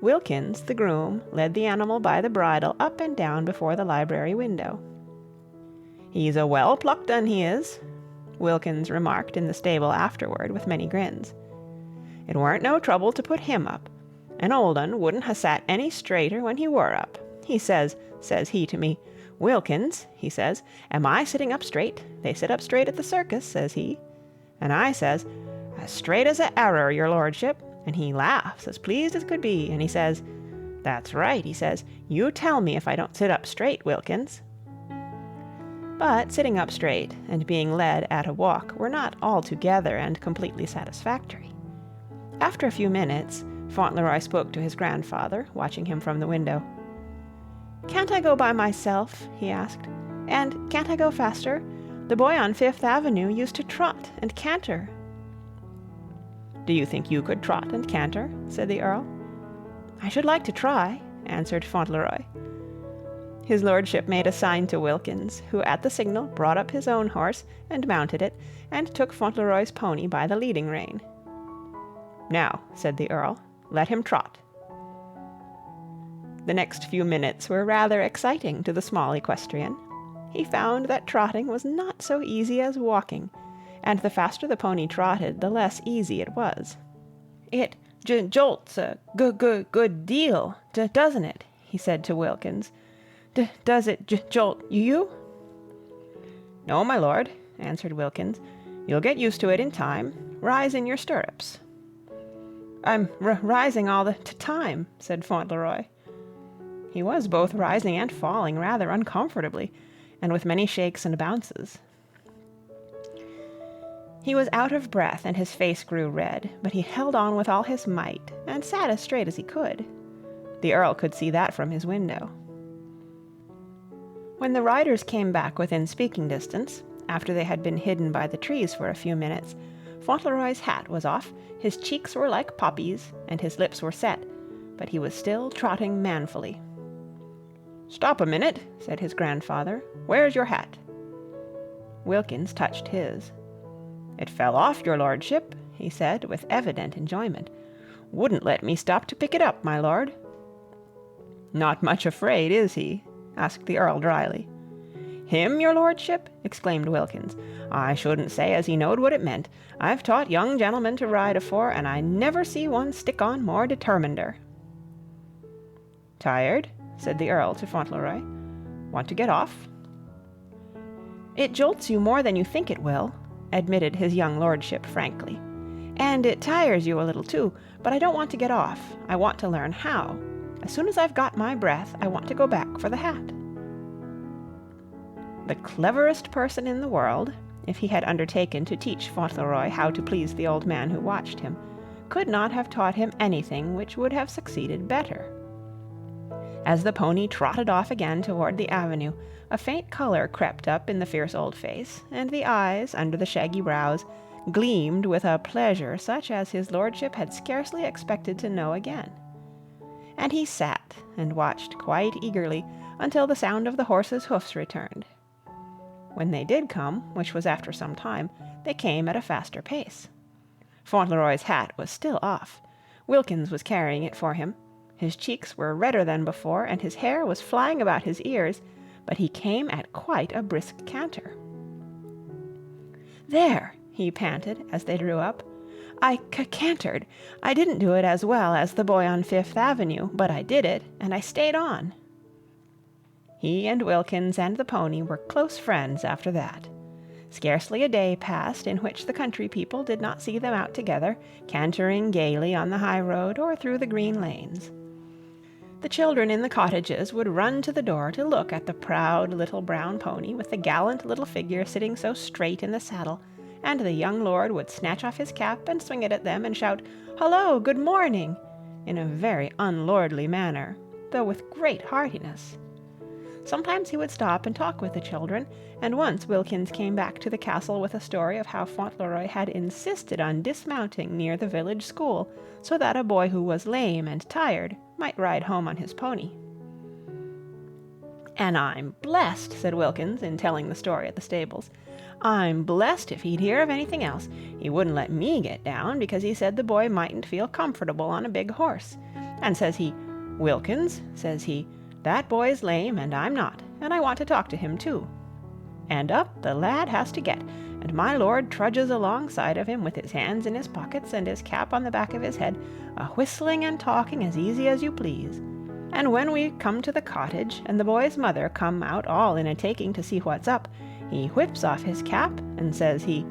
Wilkins, the groom, led the animal by the bridle up and down before the library window. "He's a well-plucked un, he is," Wilkins remarked in the stable afterward with many grins. "It weren't no trouble to put him up. An old un wouldn't ha' sat any straighter when he were up. He says he to me, 'Wilkins,' he says, 'am I sitting up straight? They sit up straight at the circus,' says he. And I says, 'As straight as a arrer, your lordship,' and he laughs as pleased as could be, and he says, 'That's right,' he says, 'you tell me if I don't sit up straight, Wilkins.'" But sitting up straight and being led at a walk were not altogether and completely satisfactory. After a few minutes, Fauntleroy spoke to his grandfather, watching him from the window. "Can't I go by myself?" he asked. "And can't I go faster? The boy on Fifth Avenue used to trot and canter." "Do you think you could trot and canter?" said the Earl. "I should like to try," answered Fauntleroy. His lordship made a sign to Wilkins, who at the signal brought up his own horse and mounted it, and took Fauntleroy's pony by the leading rein. "Now," said the Earl, "let him trot." The next few minutes were rather exciting to the small equestrian. He found that trotting was not so easy as walking, and the faster the pony trotted, the less easy it was. "It jolts a good deal, doesn't it?" he said to Wilkins. "Does it jolt you?" "No, my lord," answered Wilkins. "You'll get used to it in time. Rise in your stirrups." "I'm rising all the time," said Fauntleroy. He was both rising and falling rather uncomfortably, and with many shakes and bounces. He was out of breath and his face grew red, but he held on with all his might and sat as straight as he could. The Earl could see that from his window. When the riders came back within speaking distance, after they had been hidden by the trees for a few minutes, Fauntleroy's hat was off, his cheeks were like poppies, and his lips were set, but he was still trotting manfully. "Stop a minute," said his grandfather. "Where's your hat?" Wilkins touched his. "It fell off, your lordship," he said, with evident enjoyment. "Wouldn't let me stop to pick it up, my lord." "Not much afraid, is he?" asked the Earl dryly. "Him, your lordship?" exclaimed Wilkins. "I shouldn't say as he knowed what it meant. I've taught young gentlemen to ride afore, and I never see one stick on more determinder." "Tired?" said the Earl to Fauntleroy. "Want to get off?" "It jolts you more than you think it will," admitted his young lordship frankly. "And it tires you a little too, but I don't want to get off. I want to learn how. As soon as I've got my breath, I want to go back for the hat." The cleverest person in the world, if he had undertaken to teach Fauntleroy how to please the old man who watched him, could not have taught him anything which would have succeeded better. As the pony trotted off again toward the avenue, a faint color crept up in the fierce old face, and the eyes, under the shaggy brows, gleamed with a pleasure such as his lordship had scarcely expected to know again. And he sat and watched quite eagerly until the sound of the horses' hoofs returned. When they did come, which was after some time, they came at a faster pace. Fauntleroy's hat was still off. Wilkins was carrying it for him. His cheeks were redder than before, and his hair was flying about his ears, but he came at quite a brisk canter. "There!" he panted, as they drew up. "I cantered. I didn't do it as well as the boy on Fifth Avenue, but I did it, and I stayed on." He and Wilkins and the pony were close friends after that. Scarcely a day passed in which the country people did not see them out together, cantering gaily on the high road or through the green lanes. The children in the cottages would run to the door to look at the proud little brown pony with the gallant little figure sitting so straight in the saddle, and the young lord would snatch off his cap and swing it at them and shout, "Hullo, good morning!" in a very unlordly manner, though with great heartiness. Sometimes he would stop and talk with the children, and once Wilkins came back to the castle with a story of how Fauntleroy had insisted on dismounting near the village school, so that a boy who was lame and tired might ride home on his pony. "And I'm blessed," said Wilkins, in telling the story at the stables, "I'm blessed if he'd hear of anything else. He wouldn't let me get down, because he said the boy mightn't feel comfortable on a big horse. And says he, 'Wilkins,' says he, 'that boy's lame and I'm not, and I want to talk to him too.' And up the lad has to get, and my lord trudges alongside of him with his hands in his pockets and his cap on the back of his head, a-whistling and talking as easy as you please. And when we come to the cottage, and the boy's mother come out all in a taking to see what's up, he whips off his cap, and says he,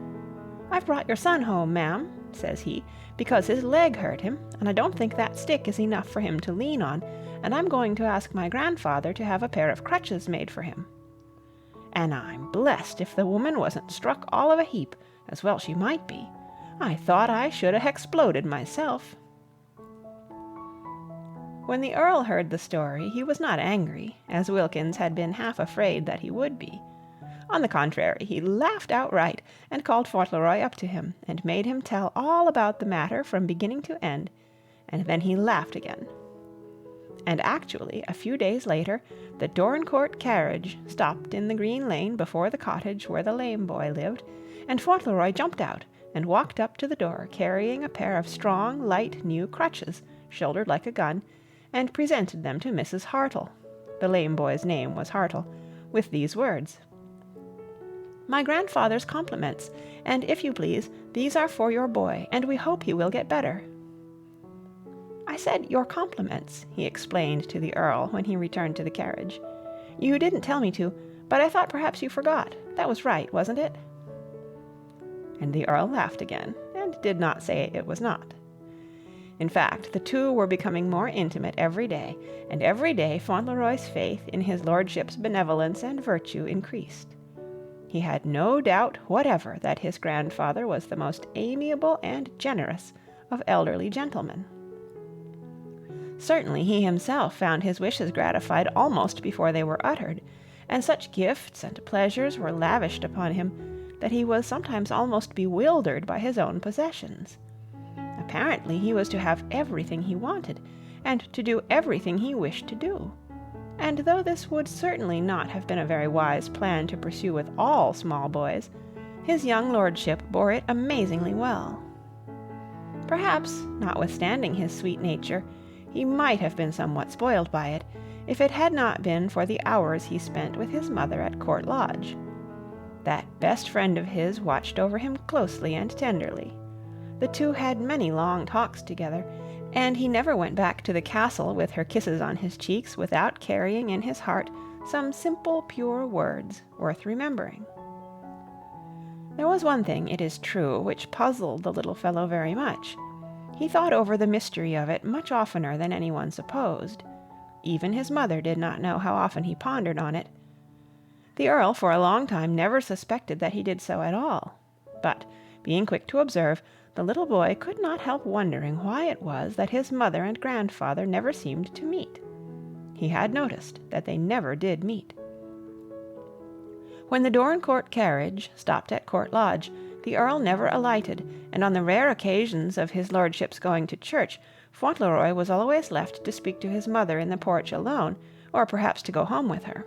'I've brought your son home, ma'am,' says he, 'because his leg hurt him, and I don't think that stick is enough for him to lean on, and I'm going to ask my grandfather to have a pair of crutches made for him.' And I'm blessed if the woman wasn't struck all of a heap, as well she might be. I thought I should ha' exploded myself." When the Earl heard the story, he was not angry, as Wilkins had been half afraid that he would be. On the contrary, he laughed outright, and called Fauntleroy up to him, and made him tell all about the matter from beginning to end, and then he laughed again. And actually, a few days later, the Dorincourt carriage stopped in the green lane before the cottage where the lame boy lived, and Fauntleroy jumped out and walked up to the door, carrying a pair of strong, light, new crutches, shouldered like a gun, and presented them to Mrs. Hartle. The lame boy's name was Hartle, with these words, "My grandfather's compliments, and if you please, these are for your boy, and we hope he will get better." "I said your compliments," he explained to the Earl when he returned to the carriage. "You didn't tell me to, But I thought perhaps you forgot. That was right, wasn't it?" And the Earl laughed again, and did not say it was not. In fact, the two were becoming more intimate every day, and every day Fauntleroy's faith in his lordship's benevolence and virtue increased. He had no doubt whatever that his grandfather was the most amiable and generous of elderly gentlemen. Certainly he himself found his wishes gratified almost before they were uttered, and such gifts and pleasures were lavished upon him that he was sometimes almost bewildered by his own possessions. Apparently he was to have everything he wanted, and to do everything he wished to do. And though this would certainly not have been a very wise plan to pursue with all small boys, his young lordship bore it amazingly well. Perhaps, notwithstanding his sweet nature, he might have been somewhat spoiled by it, if it had not been for the hours he spent with his mother at Court Lodge. That best friend of his watched over him closely and tenderly. The two had many long talks together, and he never went back to the castle with her kisses on his cheeks without carrying in his heart some simple, pure words worth remembering. There was one thing, it is true, which puzzled the little fellow very much. He thought over the mystery of it much oftener than anyone supposed. Even his mother did not know how often he pondered on it. The Earl for a long time never suspected that he did so at all. But, being quick to observe, the little boy could not help wondering why it was that his mother and grandfather never seemed to meet. He had noticed that they never did meet. When the Dorincourt carriage stopped at Court Lodge, the Earl never alighted, and on the rare occasions of his lordship's going to church, Fauntleroy was always left to speak to his mother in the porch alone, or perhaps to go home with her.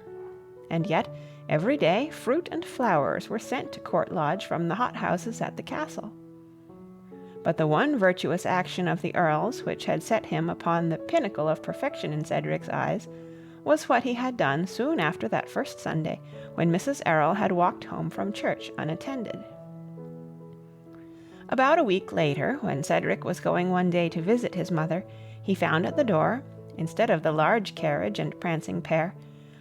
And yet, every day fruit and flowers were sent to Court Lodge from the hothouses at the castle. But the one virtuous action of the Earl's, which had set him upon the pinnacle of perfection in Cedric's eyes, was what he had done soon after that first Sunday, when Mrs. Errol had walked home from church unattended. About a week later, when Cedric was going one day to visit his mother, he found at the door, instead of the large carriage and prancing pair,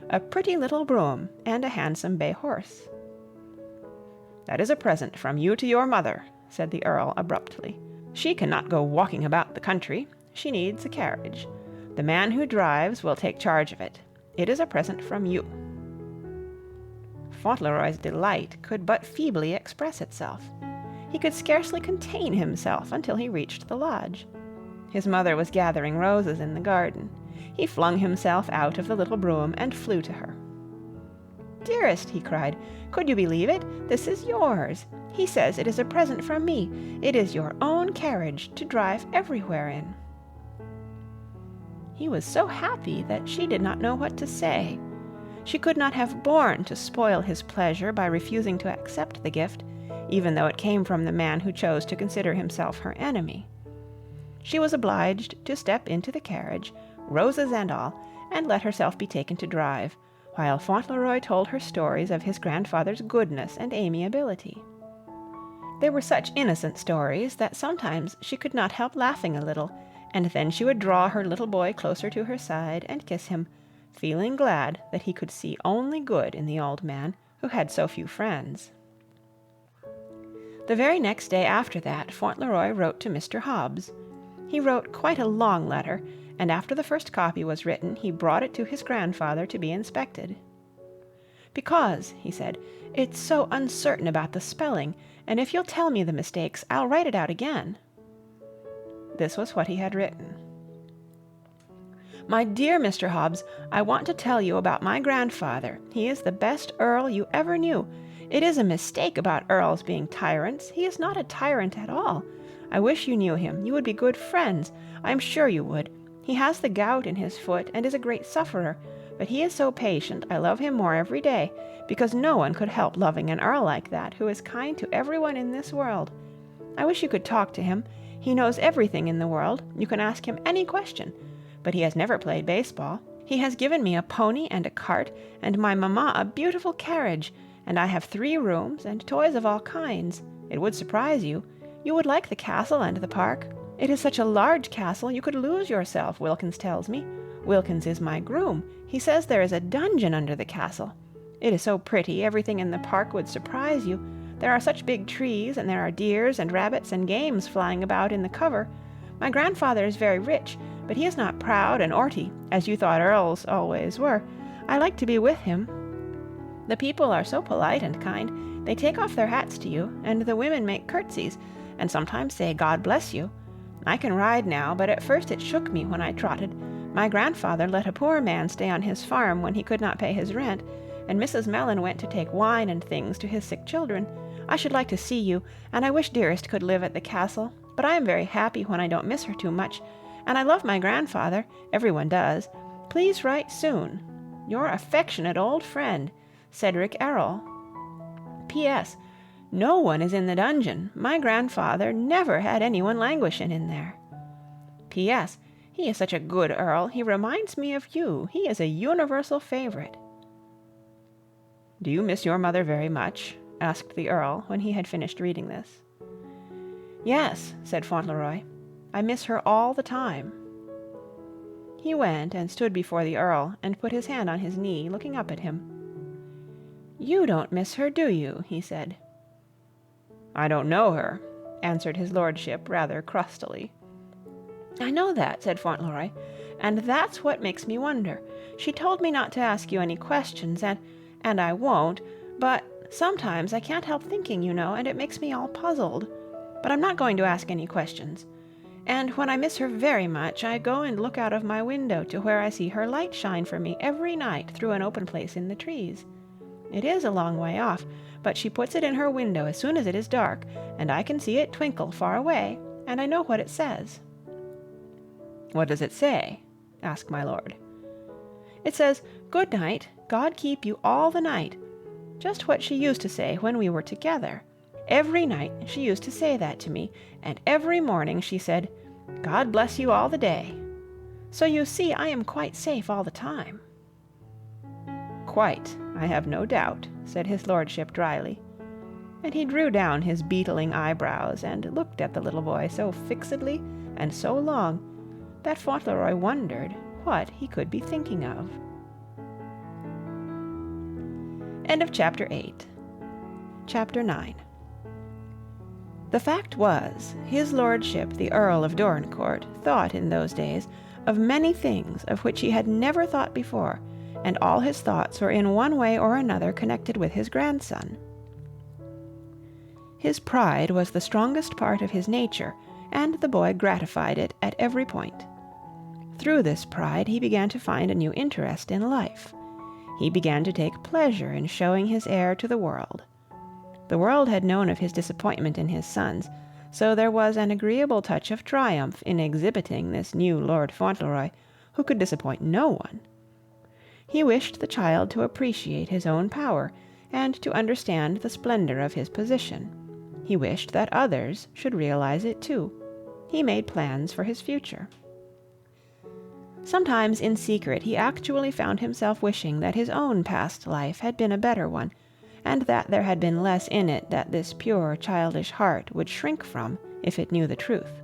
a pretty little brougham and a handsome bay horse. "That is a present from you to your mother," said the Earl abruptly. "She cannot go walking about the country. She needs a carriage. The man who drives will take charge of it. It is a present from you." Fauntleroy's delight could but feebly express itself. He could scarcely contain himself until he reached the lodge. His mother was gathering roses in the garden. He flung himself out of the little brougham and flew to her. "Dearest," he cried, "could you believe it? This is yours. He says it is a present from me. It is your own carriage to drive everywhere in." He was so happy that she did not know what to say. She could not have borne to spoil his pleasure by refusing to accept the gift, even though it came from the man who chose to consider himself her enemy. She was obliged to step into the carriage, roses and all, and let herself be taken to drive, while Fauntleroy told her stories of his grandfather's goodness and amiability. They were such innocent stories that sometimes she could not help laughing a little, and then she would draw her little boy closer to her side and kiss him, feeling glad that he could see only good in the old man, who had so few friends. The very next day after that, Fauntleroy wrote to Mr. Hobbs. He wrote quite a long letter, and after the first copy was written, he brought it to his grandfather to be inspected. "Because," he said, "it's so uncertain about the spelling, and if you'll tell me the mistakes, I'll write it out again." This was what he had written. "My dear Mr. Hobbs, I want to tell you about my grandfather. He is the best Earl you ever knew. It is a mistake about Earls being tyrants. He is not a tyrant at all. I wish you knew him. You would be good friends. I am sure you would. He has the gout in his foot and is a great sufferer, but he is so patient I love him more every day, because no one could help loving an Earl like that, who is kind to everyone in this world. I wish you could talk to him. He knows everything in the world. You can ask him any question, but he has never played baseball. He has given me a pony and a cart, and my mamma a beautiful carriage, and I have 3 rooms and toys of all kinds. It would surprise you. You would like the castle and the park. It is such a large castle you could lose yourself, Wilkins tells me. Wilkins is my groom. He says there is a dungeon under the castle. It is so pretty, everything in the park would surprise you. There are such big trees, and there are deers and rabbits and games flying about in the cover. My grandfather is very rich, but he is not proud and orty, as you thought earls always were. I like to be with him. The people are so polite and kind. They take off their hats to you, and the women make curtsies, and sometimes say, God bless you. I can ride now, but at first it shook me when I trotted. My grandfather let a poor man stay on his farm when he could not pay his rent, and Mrs. Mellon went to take wine and things to his sick children. I should like to see you, and I wish dearest could live at the castle, but I am very happy when I don't miss her too much, and I love my grandfather. Everyone does. Please write soon. Your affectionate old friend, Cedric Earl. P.S. No one is in the dungeon. My grandfather never had anyone languishing in there. P.S. He is such a good Earl. He reminds me of you. He is a universal favorite. Do you miss your mother very much? Asked the Earl when he had finished reading this. Yes, said Fauntleroy. I miss her all the time. He went and stood before the Earl and put his hand on his knee, looking up at him. You don't miss her, do you? He said. I don't know her, answered his lordship rather crustily. I know that, said Fauntleroy, and that's what makes me wonder. She told me not to ask you any questions, and I won't, but sometimes I can't help thinking, you know, and it makes me all puzzled. But I'm not going to ask any questions. And when I miss her very much, I go and look out of my window to where I see her light shine for me every night through an open place in the trees. It is a long way off, but she puts it in her window as soon as it is dark, and I can see it twinkle far away, and I know what it says. What does it say? asked my lord. It says, Good night, God keep you all the night. Just what she used to say when we were together. Every night she used to say that to me, and every morning she said, God bless you all the day. So you see I am quite safe all the time. Quite, I have no doubt, said his lordship dryly. And he drew down his beetling eyebrows and looked at the little boy so fixedly and so long that Fauntleroy wondered what he could be thinking of. End of Chapter 8. Chapter 9. The fact was, his lordship the Earl of Dorincourt thought in those days of many things of which he had never thought before, and all his thoughts were in one way or another connected with his grandson. His pride was the strongest part of his nature, and the boy gratified it at every point. Through this pride he began to find a new interest in life. He began to take pleasure in showing his heir to the world. The world had known of his disappointment in his sons, so there was an agreeable touch of triumph in exhibiting this new Lord Fauntleroy, who could disappoint no one. He wished the child to appreciate his own power, and to understand the splendor of his position. He wished that others should realize it too. He made plans for his future. Sometimes in secret he actually found himself wishing that his own past life had been a better one, and that there had been less in it that this pure, childish heart would shrink from if it knew the truth.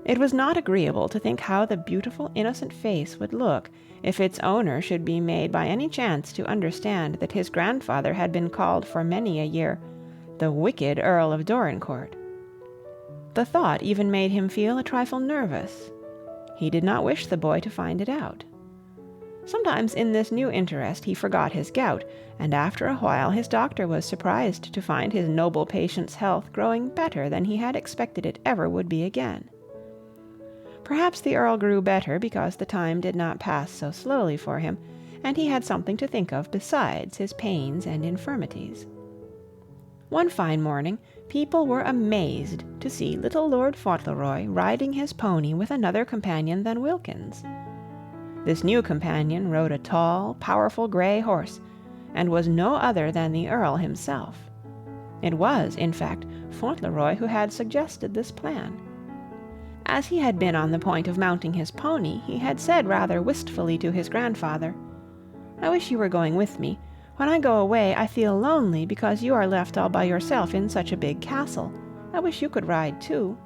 It was not agreeable to think how the beautiful, innocent face would look if its owner should be made by any chance to understand that his grandfather had been called for many a year the wicked Earl of Dorincourt. The thought even made him feel a trifle nervous. He did not wish the boy to find it out. Sometimes in this new interest he forgot his gout, and after a while his doctor was surprised to find his noble patient's health growing better than he had expected it ever would be again. Perhaps the Earl grew better because the time did not pass so slowly for him, and he had something to think of besides his pains and infirmities. One fine morning, people were amazed to see little Lord Fauntleroy riding his pony with another companion than Wilkins. This new companion rode a tall, powerful grey horse, and was no other than the Earl himself. It was, in fact, Fauntleroy who had suggested this plan. As he had been on the point of mounting his pony, he had said rather wistfully to his grandfather, "I wish you were going with me. When I go away, I feel lonely because you are left all by yourself in such a big castle. I wish you could ride too."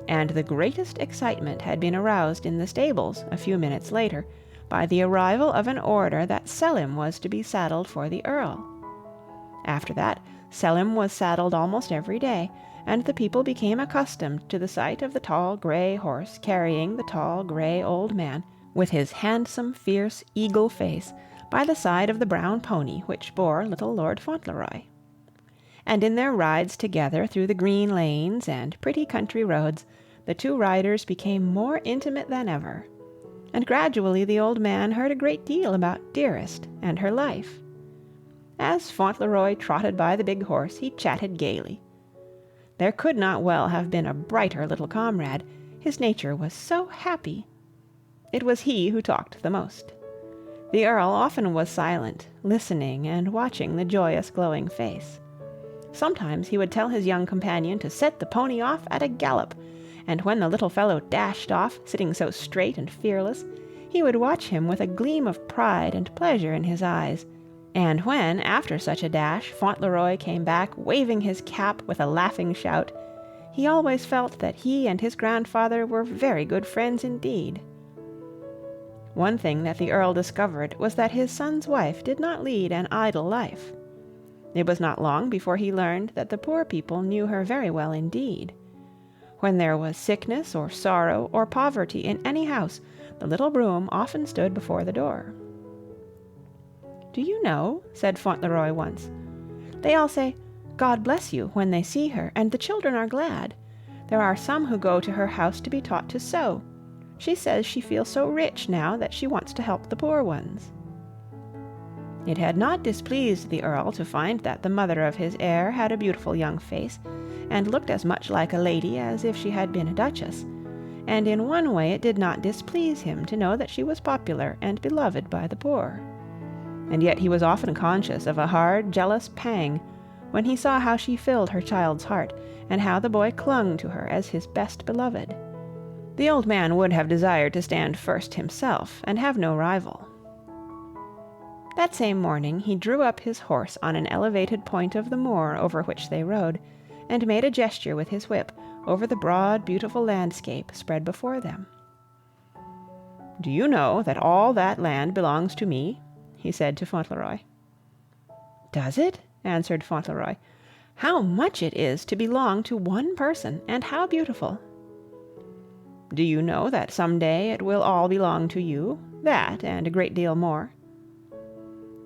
And the greatest excitement had been aroused in the stables a few minutes later, by the arrival of an order that Selim was to be saddled for the Earl. After that, Selim was saddled almost every day, and the people became accustomed to the sight of the tall grey horse carrying the tall grey old man, with his handsome, fierce, eagle face, by the side of the brown pony which bore little Lord Fauntleroy. And in their rides together through the green lanes and pretty country roads, the two riders became more intimate than ever. And gradually the old man heard a great deal about Dearest and her life. As Fauntleroy trotted by the big horse, he chatted gaily. There could not well have been a brighter little comrade. His nature was so happy. It was he who talked the most. The Earl often was silent, listening and watching the joyous, glowing face. Sometimes he would tell his young companion to set the pony off at a gallop, and when the little fellow dashed off, sitting so straight and fearless, he would watch him with a gleam of pride and pleasure in his eyes. And when, after such a dash, Fauntleroy came back waving his cap with a laughing shout, he always felt that he and his grandfather were very good friends indeed. One thing that the Earl discovered was that his son's wife did not lead an idle life. It was not long before he learned that the poor people knew her very well indeed. When there was sickness or sorrow or poverty in any house, the little brougham often stood before the door. "Do you know," said Fauntleroy once, "they all say, 'God bless you,' when they see her, and the children are glad. There are some who go to her house to be taught to sew. She says she feels so rich now that she wants to help the poor ones." It had not displeased the Earl to find that the mother of his heir had a beautiful young face, and looked as much like a lady as if she had been a duchess, and in one way it did not displease him to know that she was popular and beloved by the poor. And yet he was often conscious of a hard, jealous pang when he saw how she filled her child's heart, and how the boy clung to her as his best beloved. The old man would have desired to stand first himself, and have no rival. That same morning he drew up his horse on an elevated point of the moor over which they rode, and made a gesture with his whip over the broad, beautiful landscape spread before them. "Do you know that all that land belongs to me?" he said to Fauntleroy. "Does it?" answered Fauntleroy. "How much it is to belong to one person, and how beautiful!" "Do you know that some day it will all belong to you? That, and a great deal more."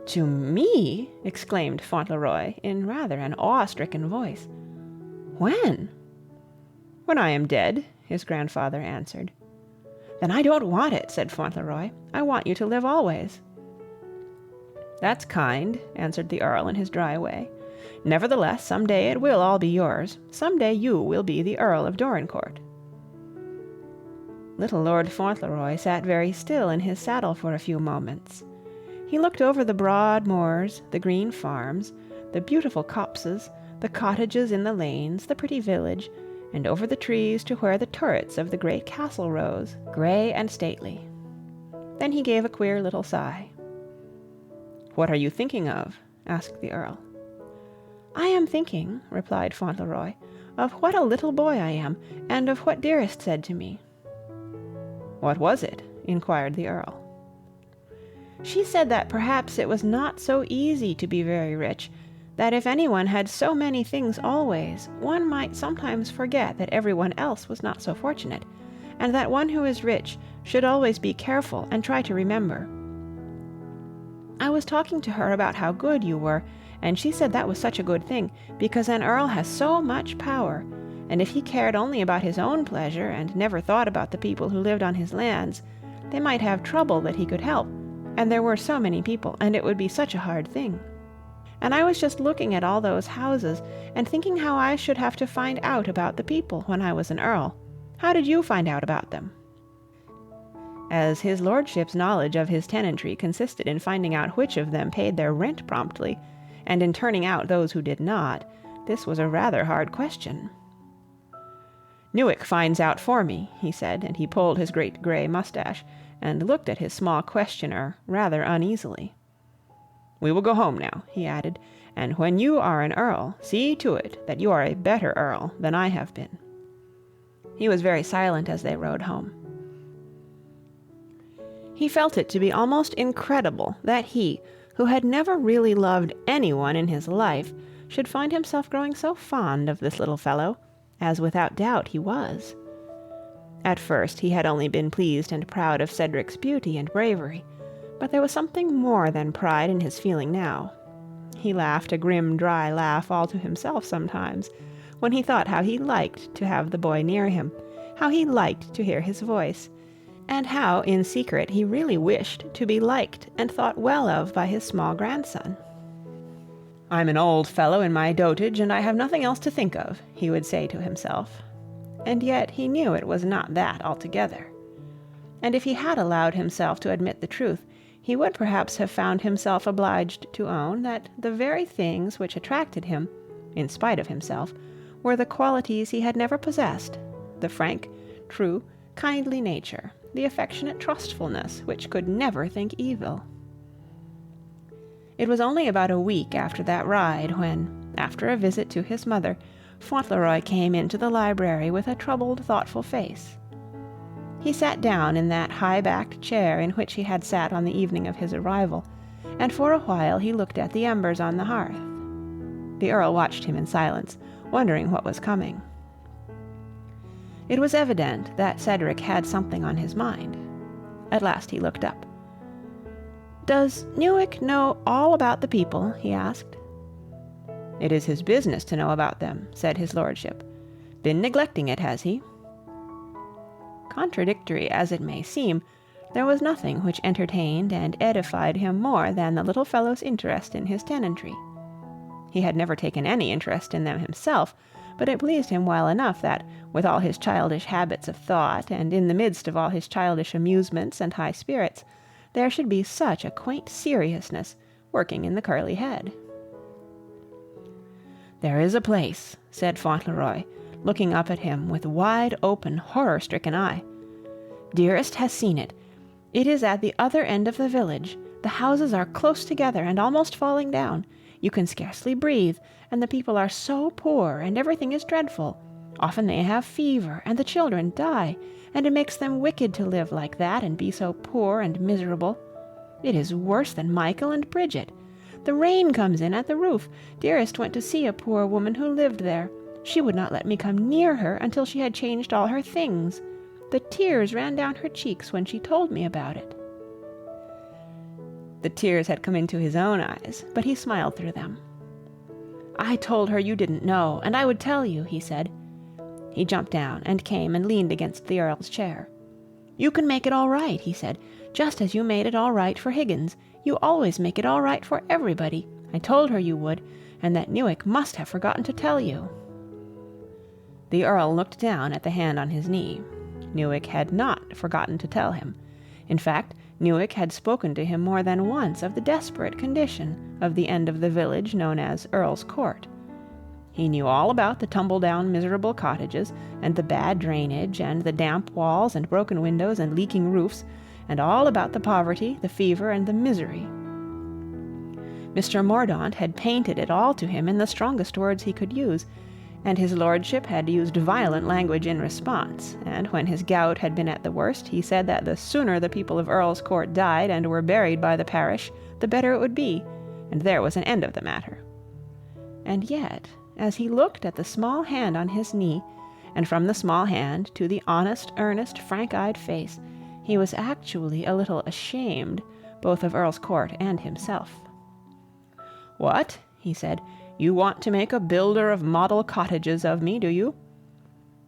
"To me?" exclaimed Fauntleroy in rather an awe-stricken voice. "When?" "When I am dead," his grandfather answered. "Then I don't want it," said Fauntleroy. "I want you to live always." "That's kind," answered the Earl in his dry way. "Nevertheless, some day it will all be yours. Some day you will be the Earl of Dorincourt." Little Lord Fauntleroy sat very still in his saddle for a few moments. He looked over the broad moors, the green farms, the beautiful copses, the cottages in the lanes, the pretty village, and over the trees to where the turrets of the great castle rose, grey and stately. Then he gave a queer little sigh. "What are you thinking of?" asked the Earl. "I am thinking," replied Fauntleroy, "of what a little boy I am, and of what Dearest said to me." "What was it?" inquired the Earl. "She said that perhaps it was not so easy to be very rich, that if anyone had so many things always, one might sometimes forget that everyone else was not so fortunate, and that one who is rich should always be careful and try to remember. I was talking to her about how good you were, and she said that was such a good thing, because an earl has so much power, and if he cared only about his own pleasure and never thought about the people who lived on his lands, they might have trouble that he could help, and there were so many people, and it would be such a hard thing. And I was just looking at all those houses, and thinking how I should have to find out about the people when I was an earl. How did you find out about them?" As his lordship's knowledge of his tenantry consisted in finding out which of them paid their rent promptly, and in turning out those who did not, this was a rather hard question. "Newick finds out for me," he said, and he pulled his great grey moustache, and looked at his small questioner rather uneasily. "We will go home now," he added, "and when you are an earl, see to it that you are a better earl than I have been." He was very silent as they rode home. He felt it to be almost incredible that he, who had never really loved anyone in his life, should find himself growing so fond of this little fellow, as without doubt he was. At first he had only been pleased and proud of Cedric's beauty and bravery, but there was something more than pride in his feeling now. He laughed a grim, dry laugh all to himself sometimes, when he thought how he liked to have the boy near him, how he liked to hear his voice, and how in secret he really wished to be liked and thought well of by his small grandson. "I'm an old fellow in my dotage, and I have nothing else to think of," he would say to himself. And yet he knew it was not that altogether. And if he had allowed himself to admit the truth, he would perhaps have found himself obliged to own that the very things which attracted him, in spite of himself, were the qualities he had never possessed, the frank, true, kindly nature, the affectionate trustfulness which could never think evil. It was only about a week after that ride when, after a visit to his mother, Fauntleroy came into the library with a troubled, thoughtful face. He sat down in that high-backed chair in which he had sat on the evening of his arrival, and for a while he looked at the embers on the hearth. The Earl watched him in silence, wondering what was coming. It was evident that Cedric had something on his mind. At last he looked up. "Does Newick know all about the people?" he asked. "It is his business to know about them," said his lordship. "Been neglecting it, has he?" Contradictory as it may seem, there was nothing which entertained and edified him more than the little fellow's interest in his tenantry. He had never taken any interest in them himself, but it pleased him well enough that, with all his childish habits of thought, and in the midst of all his childish amusements and high spirits, there should be such a quaint seriousness working in the curly head. "There is a place," said Fauntleroy, looking up at him with wide-open, horror-stricken eye. "Dearest has seen it. It is at the other end of the village. The houses are close together and almost falling down. You can scarcely breathe, and the people are so poor, and everything is dreadful. Often they have fever, and the children die, and it makes them wicked to live like that and be so poor and miserable. It is worse than Michael and Bridget. The rain comes in at the roof. Dearest went to see a poor woman who lived there. She would not let me come near her until she had changed all her things. The tears ran down her cheeks when she told me about it." The tears had come into his own eyes, but he smiled through them. "I told her you didn't know, and I would tell you," he said. He jumped down and came and leaned against the Earl's chair. "You can make it all right," he said, "just as you made it all right for Higgins. You always make it all right for everybody. I told her you would, and that Newick must have forgotten to tell you." The Earl looked down at the hand on his knee. Newick had not forgotten to tell him. In fact, Newick had spoken to him more than once of the desperate condition of the end of the village known as Earl's Court. He knew all about the tumble-down, miserable cottages, and the bad drainage, and the damp walls, and broken windows, and leaking roofs, and all about the poverty, the fever, and the misery. Mr. Mordaunt had painted it all to him in the strongest words he could use, and his lordship had used violent language in response, and when his gout had been at the worst, he said that the sooner the people of Earl's Court died and were buried by the parish, the better it would be, and there was an end of the matter. And yet, as he looked at the small hand on his knee, and from the small hand to the honest, earnest, frank-eyed face, he was actually a little ashamed, both of Earl's Court and himself. "What?" he said. "You want to make a builder of model cottages of me, do you?"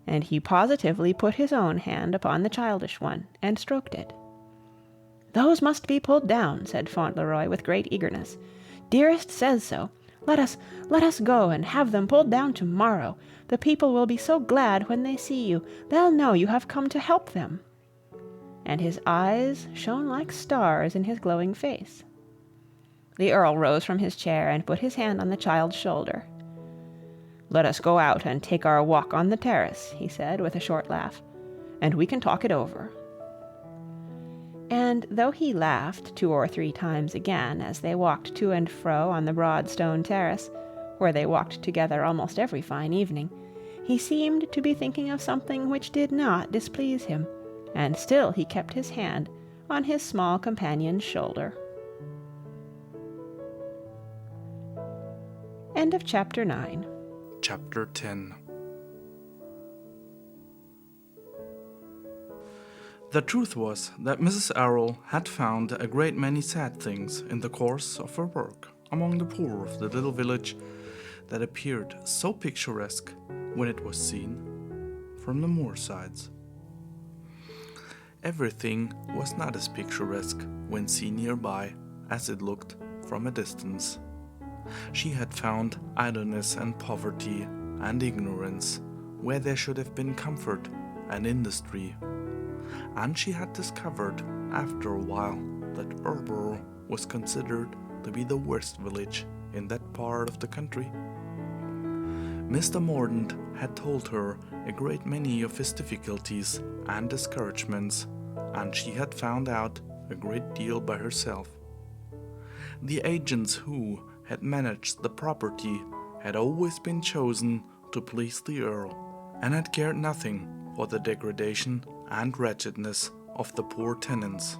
And he positively put his own hand upon the childish one, and stroked it. "Those must be pulled down," said Fauntleroy with great eagerness. "Dearest says so. Let us go and have them pulled down to-morrow. The people will be so glad when they see you. They'll know you have come to help them." And his eyes shone like stars in his glowing face. The Earl rose from his chair and put his hand on the child's shoulder. "Let us go out and take our walk on the terrace," he said with a short laugh, "and we can talk it over." And though he laughed 2 or 3 times again as they walked to and fro on the broad stone terrace, where they walked together almost every fine evening, he seemed to be thinking of something which did not displease him, and still he kept his hand on his small companion's shoulder. End of Chapter 9. Chapter 10. The truth was that Mrs. Earl had found a great many sad things in the course of her work among the poor of the little village that appeared so picturesque when it was seen from the moorsides. Everything was not as picturesque when seen nearby as it looked from a distance. She had found idleness and poverty and ignorance where there should have been comfort and industry. And she had discovered after a while that Earl was considered to be the worst village in that part of the country. Mr. Mordaunt had told her a great many of his difficulties and discouragements, and she had found out a great deal by herself. The agents who had managed the property had always been chosen to please the Earl, and had cared nothing for the degradation and wretchedness of the poor tenants.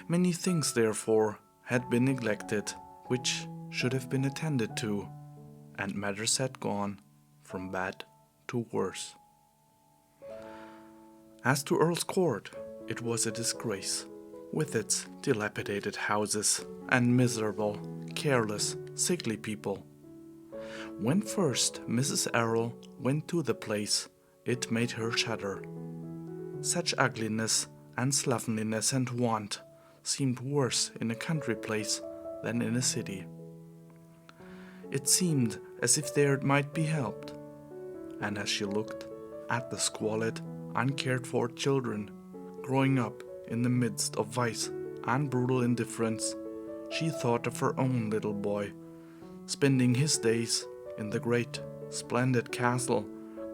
Many things, therefore, had been neglected which should have been attended to, and matters had gone from bad to worse. As to Earl's Court, it was a disgrace, with its dilapidated houses and miserable, careless, sickly people. When first Mrs. Earl went to the place, it made her shudder. Such ugliness and slovenliness and want seemed worse in a country place than in a city. It seemed as if there it might be helped, and as she looked at the squalid, uncared-for children growing up in the midst of vice and brutal indifference, she thought of her own little boy, spending his days in the great, splendid castle,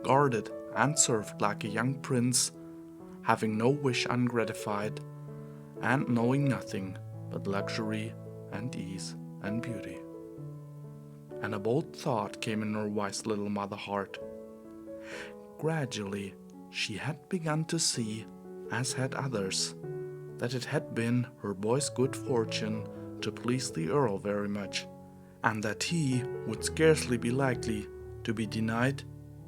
guarded and served like a young prince, having no wish ungratified, and knowing nothing but luxury and ease and beauty. And a bold thought came in her wise little mother heart. Gradually, she had begun to see, as had others, that it had been her boy's good fortune to please the Earl very much, and that he would scarcely be likely to be denied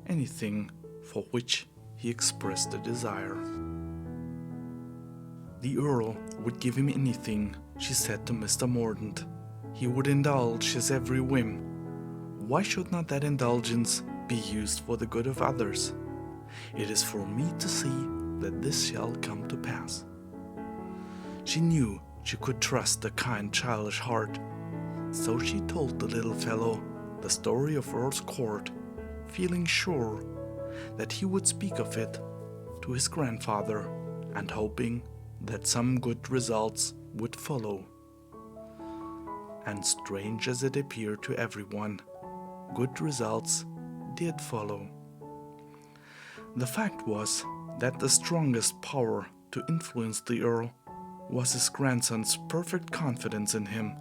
anything for which he expressed a desire. The Earl would give him anything, she said to Mr. Mordaunt. He would indulge his every whim. Why should not that indulgence be used for the good of others? It is for me to see that this shall come to pass. She knew she could trust the kind childish heart, so she told the little fellow the story of Earl's Court, feeling sure that he would speak of it to his grandfather, and hoping that some good results would follow. And strange as it appeared to everyone, good results did follow. The fact was that the strongest power to influence the Earl was his grandson's perfect confidence in him.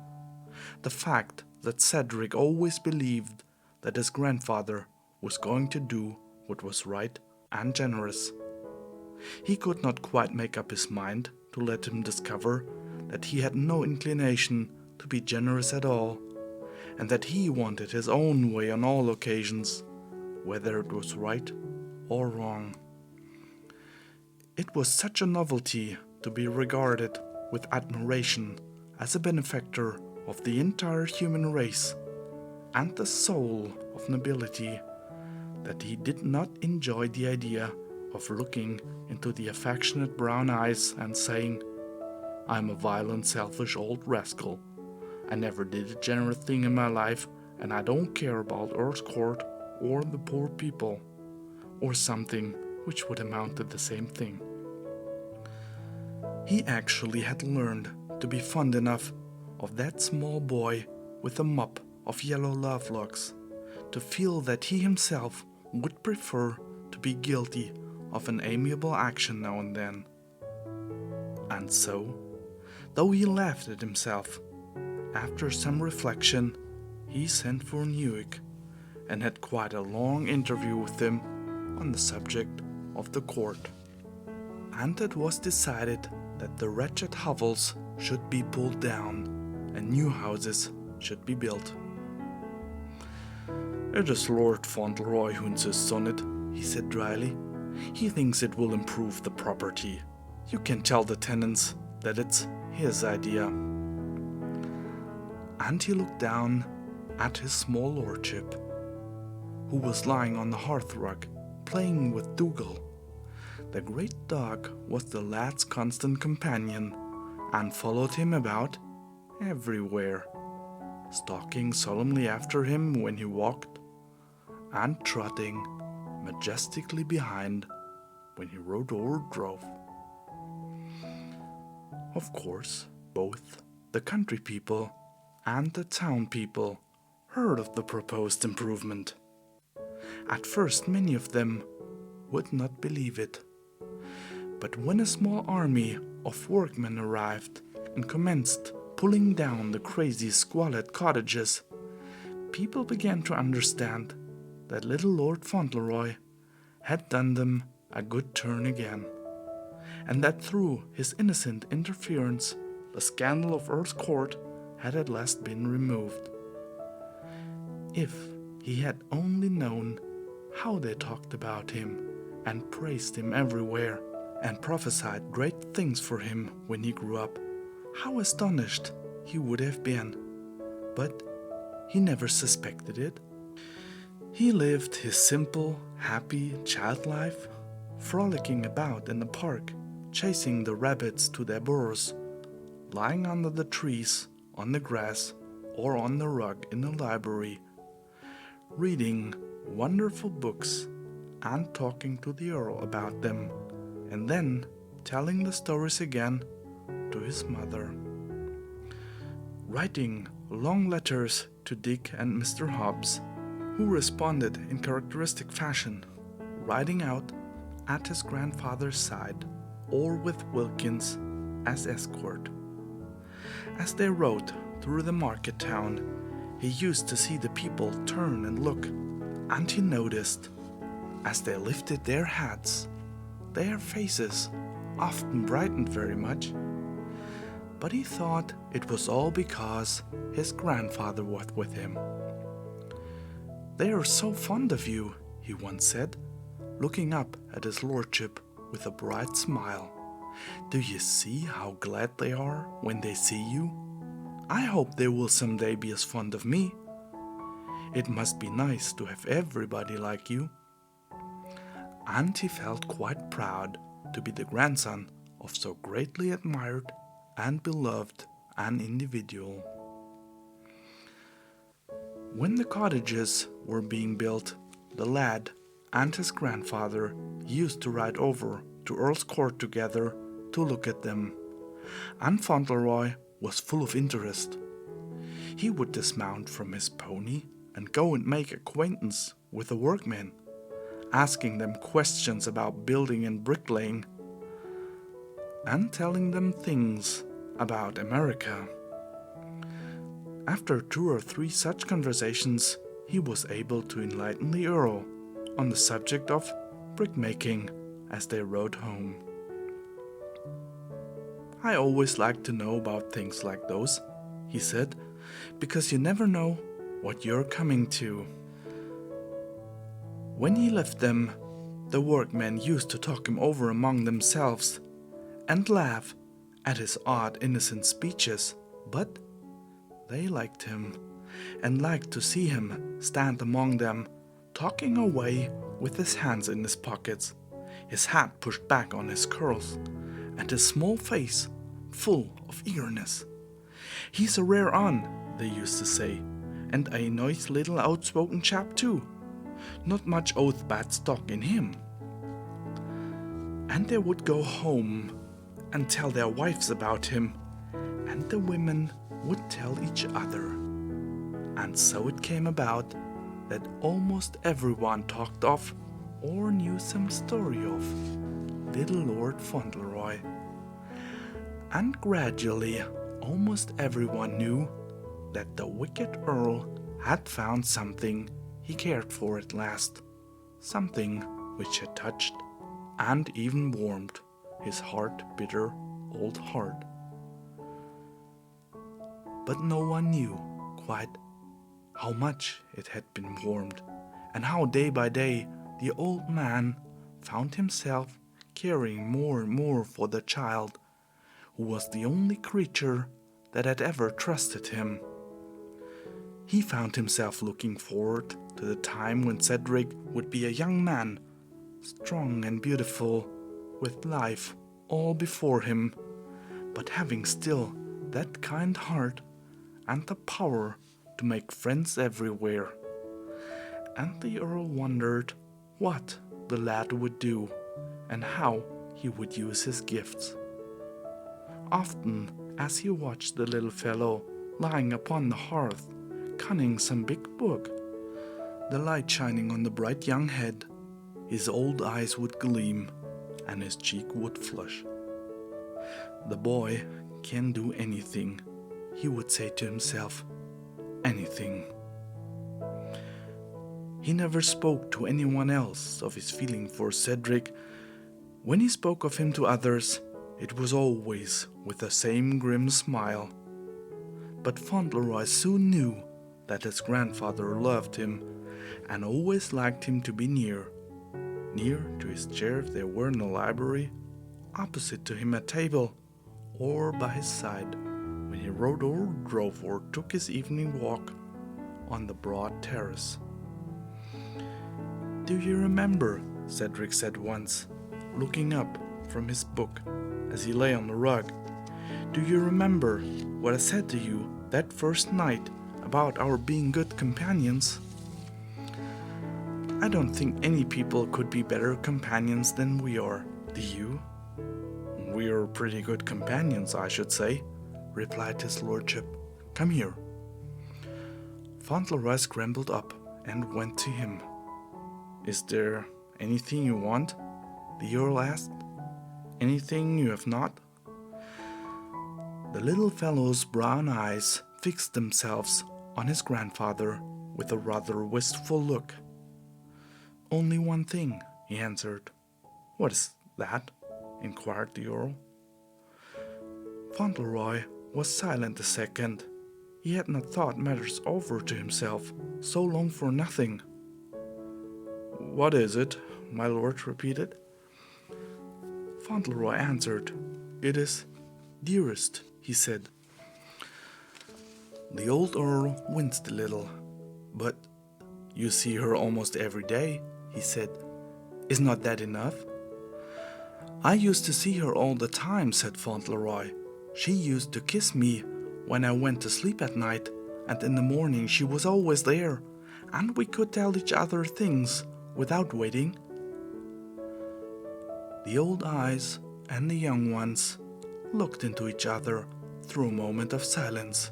The fact that Cedric always believed that his grandfather was going to do what was right and generous. He could not quite make up his mind to let him discover that he had no inclination to be generous at all, and that he wanted his own way on all occasions, whether it was right or wrong. It was such a novelty to be regarded with admiration as a benefactor of the entire human race and the soul of nobility, that he did not enjoy the idea of looking into the affectionate brown eyes and saying, "I'm a violent, selfish old rascal. I never did a generous thing in my life, and I don't care about Earl's Court or the poor people," or something which would amount to the same thing. He actually had learned to be fond enough of that small boy with a mop of yellow love locks, to feel that he himself would prefer to be guilty of an amiable action now and then. And so, though he laughed at himself, after some reflection, he sent for Newick, and had quite a long interview with him on the subject of the court. and it was decided that the wretched hovels should be pulled down and new houses should be built. "It is Lord Fauntleroy who insists on it," he said dryly. "He thinks it will improve the property. You can tell the tenants that it's his idea." And he looked down at his small lordship, who was lying on the hearthrug, playing with Dougal. The great dog was the lad's constant companion, and followed him about everywhere, stalking solemnly after him when he walked, and trotting majestically behind when he rode or drove. Of course, both the country people and the town people heard of the proposed improvement. At first, many of them would not believe it. But when a small army of workmen arrived and commenced pulling down the crazy, squalid cottages, people began to understand that little Lord Fauntleroy had done them a good turn again, and that through his innocent interference the scandal of Earl's court had at last been removed. If he had only known how they talked about him and praised him everywhere and prophesied great things for him when he grew up, how astonished he would have been. But he never suspected it. He lived his simple, happy child life, frolicking about in the park, chasing the rabbits to their burrows, lying under the trees, on the grass, or on the rug in the library, reading wonderful books and talking to the Earl about them, and then telling the stories again to his mother. Writing long letters to Dick and Mr. Hobbs, who responded in characteristic fashion, riding out at his grandfather's side or with Wilkins as escort. As they rode through the market town, he used to see the people turn and look, and he noticed, as they lifted their hats, their faces often brightened very much. But he thought it was all because his grandfather was with him. "They are so fond of you," he once said, looking up at his lordship with a bright smile. "Do you see how glad they are when they see you? I hope they will someday be as fond of me. It must be nice to have everybody like you." And he felt quite proud to be the grandson of so greatly admired and beloved an individual. When the cottages were being built, the lad and his grandfather used to ride over to Earl's court together to look at them, and Fauntleroy was full of interest. He would dismount from his pony and go and make acquaintance with the workmen, asking them questions about building and bricklaying, and telling them things about America. After 2 or 3 such conversations, he was able to enlighten the Earl on the subject of brickmaking as they rode home. "I always like to know about things like those," he said, "because you never know what you're coming to." When he left them, the workmen used to talk him over among themselves and laugh at his odd, innocent speeches, but they liked him and liked to see him stand among them, talking away with his hands in his pockets, his hat pushed back on his curls, and his small face full of eagerness. "He's a rare un," they used to say, "and a nice little outspoken chap too. Not much oath bad stock in him." And they would go home and tell their wives about him, and the women would tell each other. And so it came about that almost everyone talked of or knew some story of little Lord Fauntleroy. And gradually almost everyone knew that the wicked Earl had found something he cared for at last, something which had touched and even warmed his bitter old heart. But no one knew quite how much it had been warmed, and how day by day the old man found himself caring more and more for the child, who was the only creature that had ever trusted him. He found himself looking forward to the time when Cedric would be a young man, strong and beautiful, with life all before him, but having still that kind heart and the power to make friends everywhere. And the Earl wondered what the lad would do and how he would use his gifts. Often, as he watched the little fellow lying upon the hearth, conning some big book, the light shining on the bright young head, his old eyes would gleam and his cheek would flush. "The boy can do anything," he would say to himself, "anything." He never spoke to anyone else of his feeling for Cedric. When he spoke of him to others, it was always with the same grim smile. But Fauntleroy soon knew that his grandfather loved him and always liked him to be near to his chair if they were in the library, opposite to him at table, or by his side when he rode or drove or took his evening walk on the broad terrace. "Do you remember," Cedric said once, looking up from his book as he lay on the rug, "do you remember what I said to you that first night about our being good companions? I don't think any people could be better companions than we are, do you?" "We are pretty good companions, I should say," replied his lordship. "Come here." Fauntleroy scrambled up and went to him. "Is there anything you want?" the Earl asked. "Anything you have not?" The little fellow's brown eyes fixed themselves on his grandfather with a rather wistful look. "Only one thing," he answered. "What is that?" inquired the Earl. Fauntleroy was silent a second. He had not thought matters over to himself so long for nothing. "What is it?" my lord repeated. Fauntleroy answered. "It is dearest," he said. The old Earl winced a little. "But you see her almost every day," he said. "Is not that enough?" "I used to see her all the time," said Fauntleroy. "She used to kiss me when I went to sleep at night, and in the morning she was always there, and we could tell each other things without waiting." The old eyes and the young ones looked into each other through a moment of silence.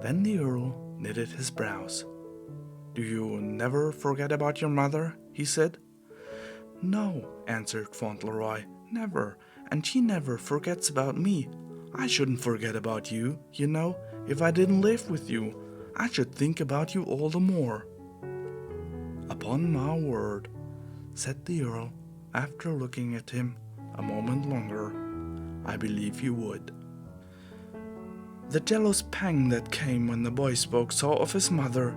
Then the Earl knitted his brows. "Do you never forget about your mother?" he said. "No," answered Fauntleroy, "never, and she never forgets about me. I shouldn't forget about you, you know, if I didn't live with you. I should think about you all the more." "Upon my word," said the Earl, after looking at him a moment longer, "I believe you would." The jealous pang that came when the boy spoke so of his mother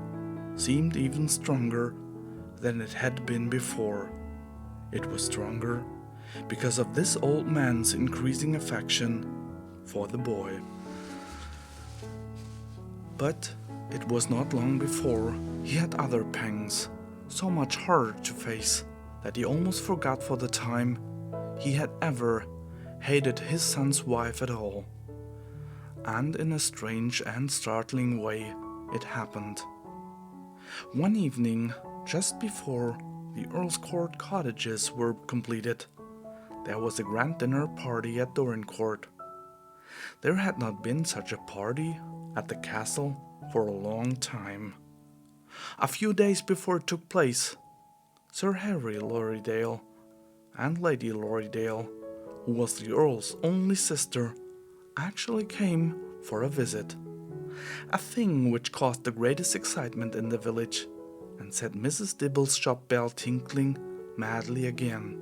seemed even stronger than it had been before. It was stronger because of this old man's increasing affection for the boy. But it was not long before he had other pangs, so much harder to face that he almost forgot for the time he had ever hated his son's wife at all. And in a strange and startling way it happened. One evening, just before the Earl's Court cottages were completed, there was a grand dinner party at Dorincourt. There had not been such a party at the castle for a long time. A few days before it took place, Sir Harry Lorridaile and Lady Lorridaile, who was the Earl's only sister, actually came for a visit, a thing which caused the greatest excitement in the village and set Mrs. Dibble's shop bell tinkling madly again,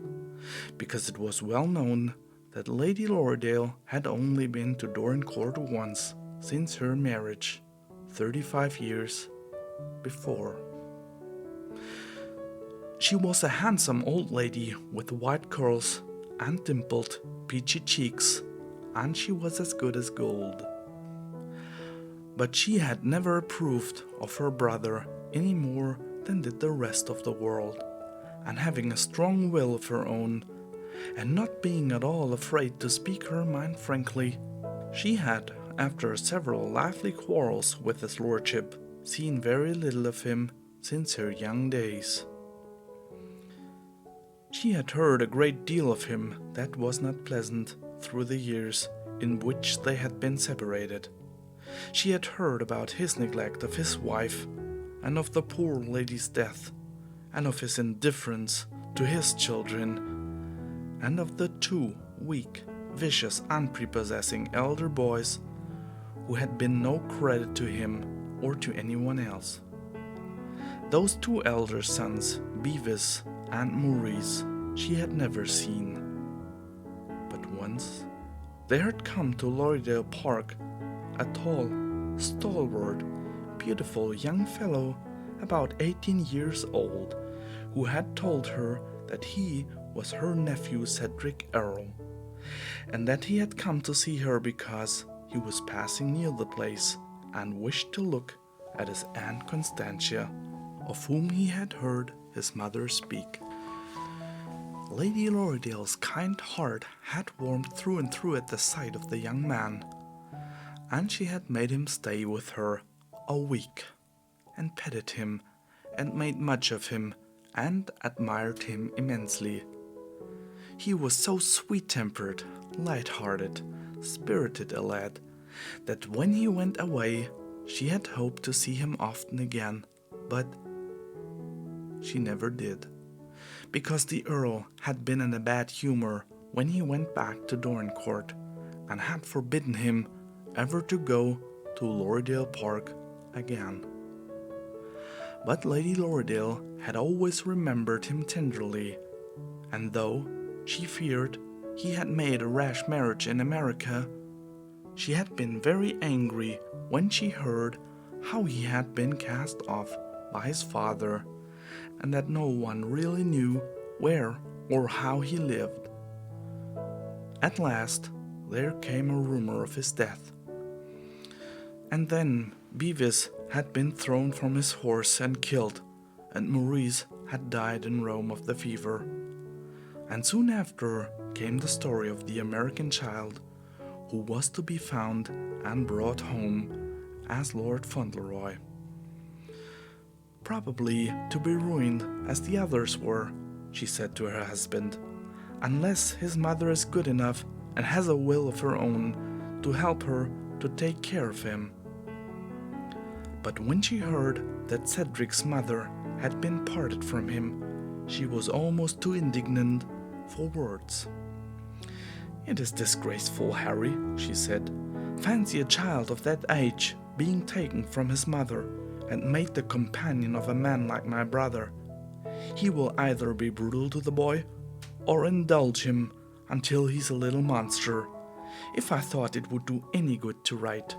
because it was well known that Lady Lorridaile had only been to Dorincourt once since her marriage, 35 years before. She was a handsome old lady with white curls and dimpled, peachy cheeks, and she was as good as gold. But she had never approved of her brother any more than did the rest of the world, and having a strong will of her own, and not being at all afraid to speak her mind frankly, she had, after several lively quarrels with his lordship, seen very little of him since her young days. She had heard a great deal of him that was not pleasant through the years in which they had been separated. She had heard about his neglect of his wife, and of the poor lady's death, and of his indifference to his children, and of the 2 weak, vicious, unprepossessing elder boys who had been no credit to him or to anyone else. Those 2 elder sons, Bevis and Maurice, she had never seen. But once there had come to Lorridaile Park a tall, stalwart, beautiful young fellow about 18 years old, who had told her that he was her nephew Cedric Earl, and that he had come to see her because he was passing near the place and wished to look at his Aunt Constantia, of whom he had heard his mother speak. Lady Lorridaile's kind heart had warmed through and through at the sight of the young man, and she had made him stay with her a week, and petted him, and made much of him, and admired him immensely. He was so sweet-tempered, light-hearted, spirited a lad, that when he went away, she had hoped to see him often again, but she never did, because the Earl had been in a bad humor when he went back to Dorincourt, and had forbidden him ever to go to Lorridaile Park again. But Lady Lorridaile had always remembered him tenderly, and though she feared he had made a rash marriage in America, she had been very angry when she heard how he had been cast off by his father, and that no one really knew where or how he lived. At last there came a rumor of his death, and then Bevis had been thrown from his horse and killed, and Maurice had died in Rome of the fever. And soon after came the story of the American child, who was to be found and brought home as Lord Fauntleroy, probably to be ruined as the others were, she said to her husband, unless his mother is good enough and has a will of her own to help her to take care of him. But when she heard that Cedric's mother had been parted from him, she was almost too indignant for words. "It is disgraceful, Harry," she said. "Fancy a child of that age being taken from his mother and made the companion of a man like my brother. He will either be brutal to the boy or indulge him until he's a little monster. If I thought it would do any good to write."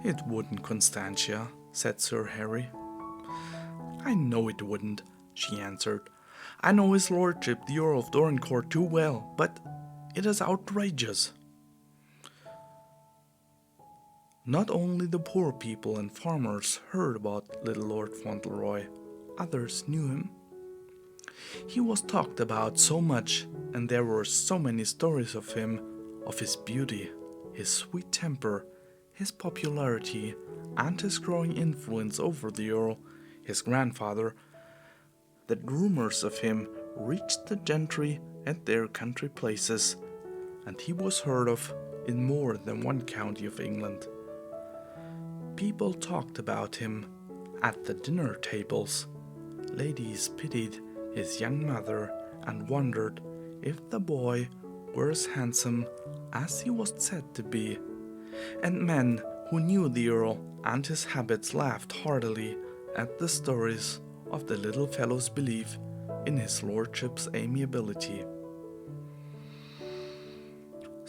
"It wouldn't, Constantia," said Sir Harry. "I know it wouldn't," she answered. "I know his lordship, the Earl of Dorincourt, too well, but it is outrageous." Not only the poor people and farmers heard about little Lord Fauntleroy, others knew him. He was talked about so much, and there were so many stories of him, of his beauty, his sweet temper, his popularity, and his growing influence over the Earl, his grandfather, that rumors of him reached the gentry at their country places, and he was heard of in more than one county of England. People talked about him at the dinner tables. Ladies pitied his young mother and wondered if the boy were as handsome as he was said to be, and men who knew the Earl and his habits laughed heartily at the stories of the little fellow's belief in his lordship's amiability.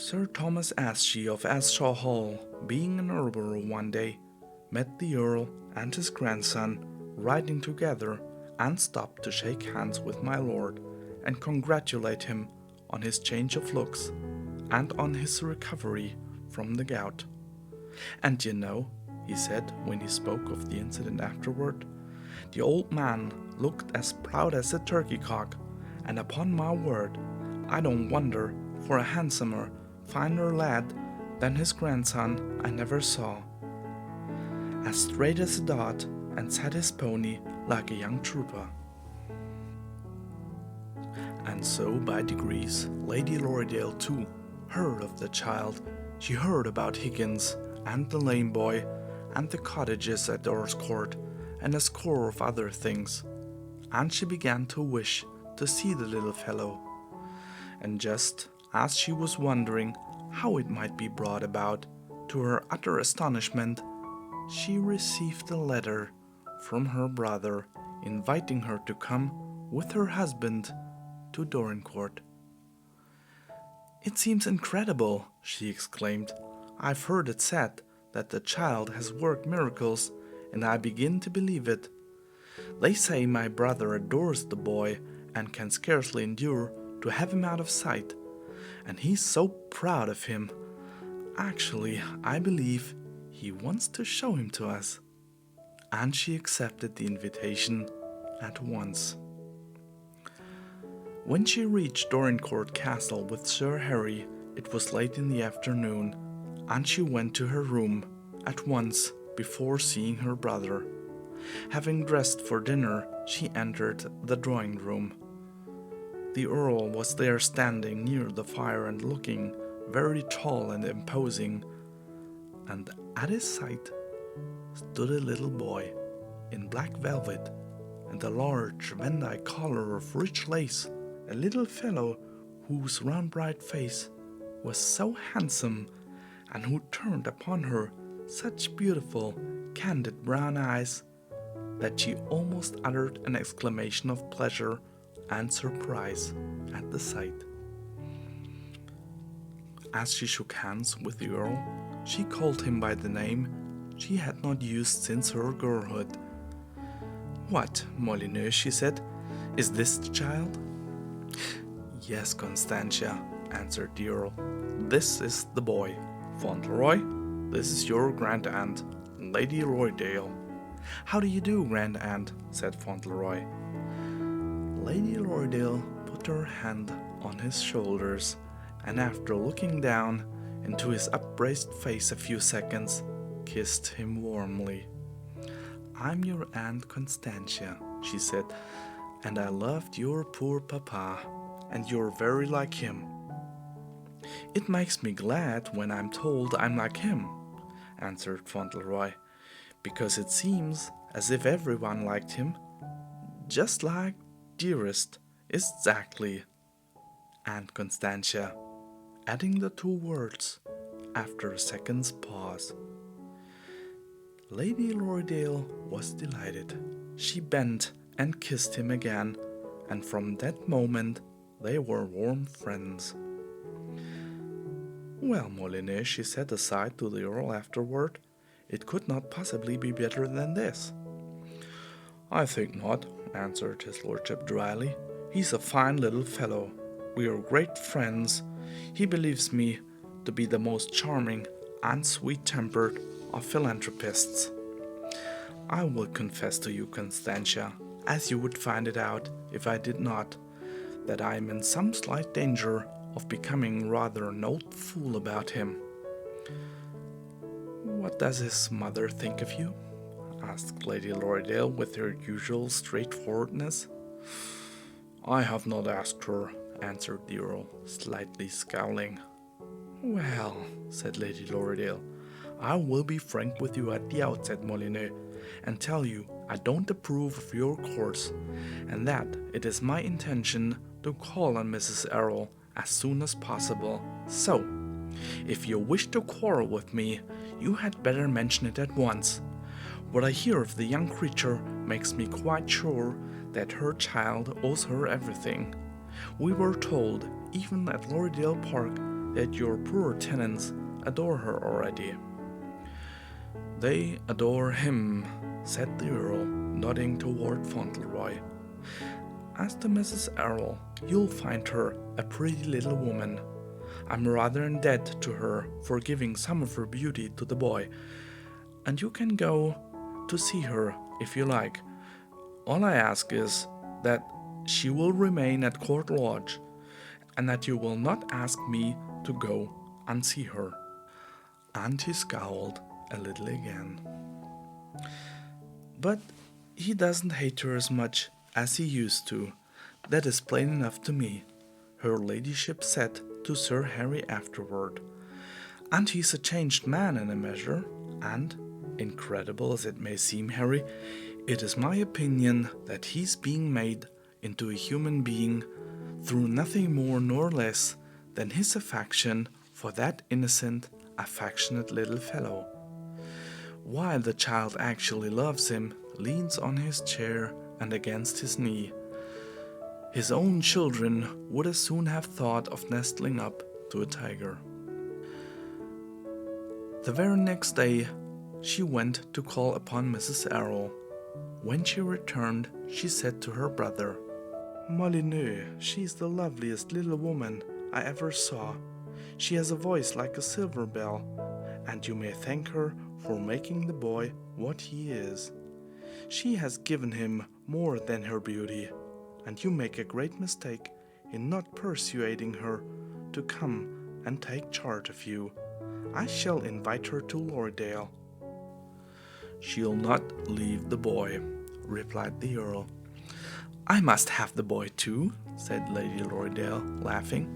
Sir Thomas Ashe of Ashaw Hall, being in Erleboro one day, met the Earl and his grandson riding together and stopped to shake hands with my lord and congratulate him on his change of looks and on his recovery from the gout. And you know, he said when he spoke of the incident afterward, the old man looked as proud as a turkey cock, and upon my word, I don't wonder, for a handsomer, finer lad than his grandson I never saw. As straight as a dart, and sat his pony like a young trooper. And so, by degrees, Lady Lorridaile too heard of the child. She heard about Higgins, and the lame boy, and the cottages at Earl's Court, and a score of other things, and she began to wish to see the little fellow. And just as she was wondering how it might be brought about, to her utter astonishment, she received a letter from her brother inviting her to come with her husband to Dorincourt. "It seems incredible," she exclaimed. "I've heard it said that the child has worked miracles, and I begin to believe it. They say my brother adores the boy and can scarcely endure to have him out of sight, and he's so proud of him. Actually, I believe he wants to show him to us." And she accepted the invitation at once. When she reached Dorincourt Castle with Sir Harry, it was late in the afternoon, and she went to her room at once before seeing her brother. Having dressed for dinner, she entered the drawing-room. The Earl was there standing near the fire and looking very tall and imposing, and at his side stood a little boy in black velvet and a large Vandyke collar of rich lace, a little fellow whose round bright face was so handsome and who turned upon her such beautiful, candid brown eyes that she almost uttered an exclamation of pleasure and surprise at the sight. As she shook hands with the Earl, she called him by the name she had not used since her girlhood. "What, Molyneux," she said, "is this the child?" "Yes, Constantia," answered the Earl. "This is the boy. Fauntleroy, this is your grand-aunt, Lady Lorridaile." "How do you do, grand-aunt?" said Fauntleroy. Lady Lorridaile put her hand on his shoulders, and after looking down into his upraised face a few seconds, kissed him warmly. "I'm your Aunt Constantia," she said, "and I loved your poor papa, and you're very like him." "It makes me glad when I'm told I'm like him," answered Fauntleroy, "because it seems as if everyone liked him, just like dearest, exactly, Aunt Constantia," adding the two words after a second's pause. Lady Lorridaile was delighted. She bent and kissed him again, and from that moment they were warm friends. "Well, Molyneux," she said aside to the Earl afterward, "it could not possibly be better than this." "I think not," answered his lordship dryly. "He's a fine little fellow. We are great friends. He believes me to be the most charming and sweet-tempered of philanthropists. I will confess to you, Constantia, as you would find it out if I did not, that I am in some slight danger of becoming rather an old fool about him." "What does his mother think of you?" asked Lady Lorridaile with her usual straightforwardness. "I have not asked her," answered the Earl, slightly scowling. "Well," said Lady Lorridaile, "I will be frank with you at the outset, Molyneux, and tell you I don't approve of your course, and that it is my intention to call on Mrs. Errol as soon as possible. So, if you wish to quarrel with me, you had better mention it at once. What I hear of the young creature makes me quite sure that her child owes her everything. We were told, even at Lorridaile Park, that your poor tenants adore her already." "They adore him," said the Earl, nodding toward Fauntleroy. "As to Mrs. Errol, you'll find her a pretty little woman. I'm rather in debt to her for giving some of her beauty to the boy, and you can go to see her if you like. All I ask is that she will remain at Court Lodge, and that you will not ask me to go and see her." And he scowled a little again. "But he doesn't hate her as much as he used to. That is plain enough to me," her ladyship said to Sir Harry afterward. "And he's a changed man in a measure, and, incredible as it may seem, Harry, it is my opinion that he's being made into a human being through nothing more nor less than his affection for that innocent, affectionate little fellow. While the child actually loves him, leans on his chair and against his knee. His own children would as soon have thought of nestling up to a tiger." The very next day she went to call upon Mrs. Errol. When she returned, she said to her brother, "Molyneux, she's the loveliest little woman I ever saw. She has a voice like a silver bell, and you may thank her for making the boy what he is. She has given him more than her beauty, and you make a great mistake in not persuading her to come and take charge of you. I shall invite her to Lorridaile." "She'll not leave the boy," replied the Earl. "I must have the boy too," said Lady Lorridaile, laughing.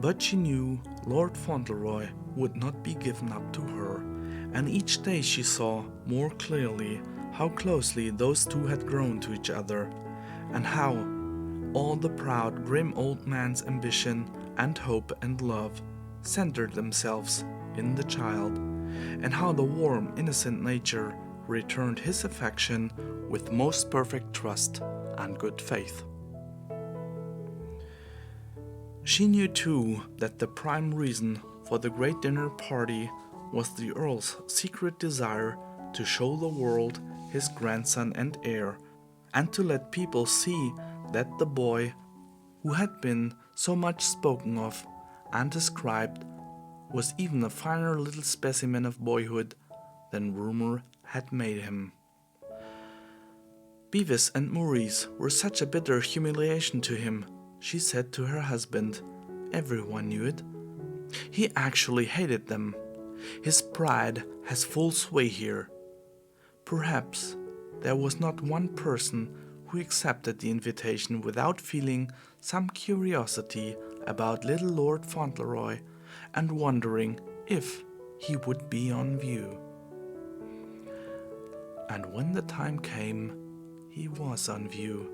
But she knew Lord Fauntleroy would not be given up to her, and each day she saw more clearly how closely those two had grown to each other, and how all the proud, grim old man's ambition and hope and love centered themselves in the child, and how the warm, innocent nature returned his affection with most perfect trust and good faith. She knew too that the prime reason for the great dinner party was the Earl's secret desire to show the world his grandson and heir, and to let people see that the boy, who had been so much spoken of and described, was even a finer little specimen of boyhood than rumor had made him. Bevis and Maurice were such a bitter humiliation to him, she said to her husband. Everyone knew it. He actually hated them. His pride has full sway here. Perhaps there was not one person who accepted the invitation without feeling some curiosity about little Lord Fauntleroy and wondering if he would be on view. And when the time came, he was on view.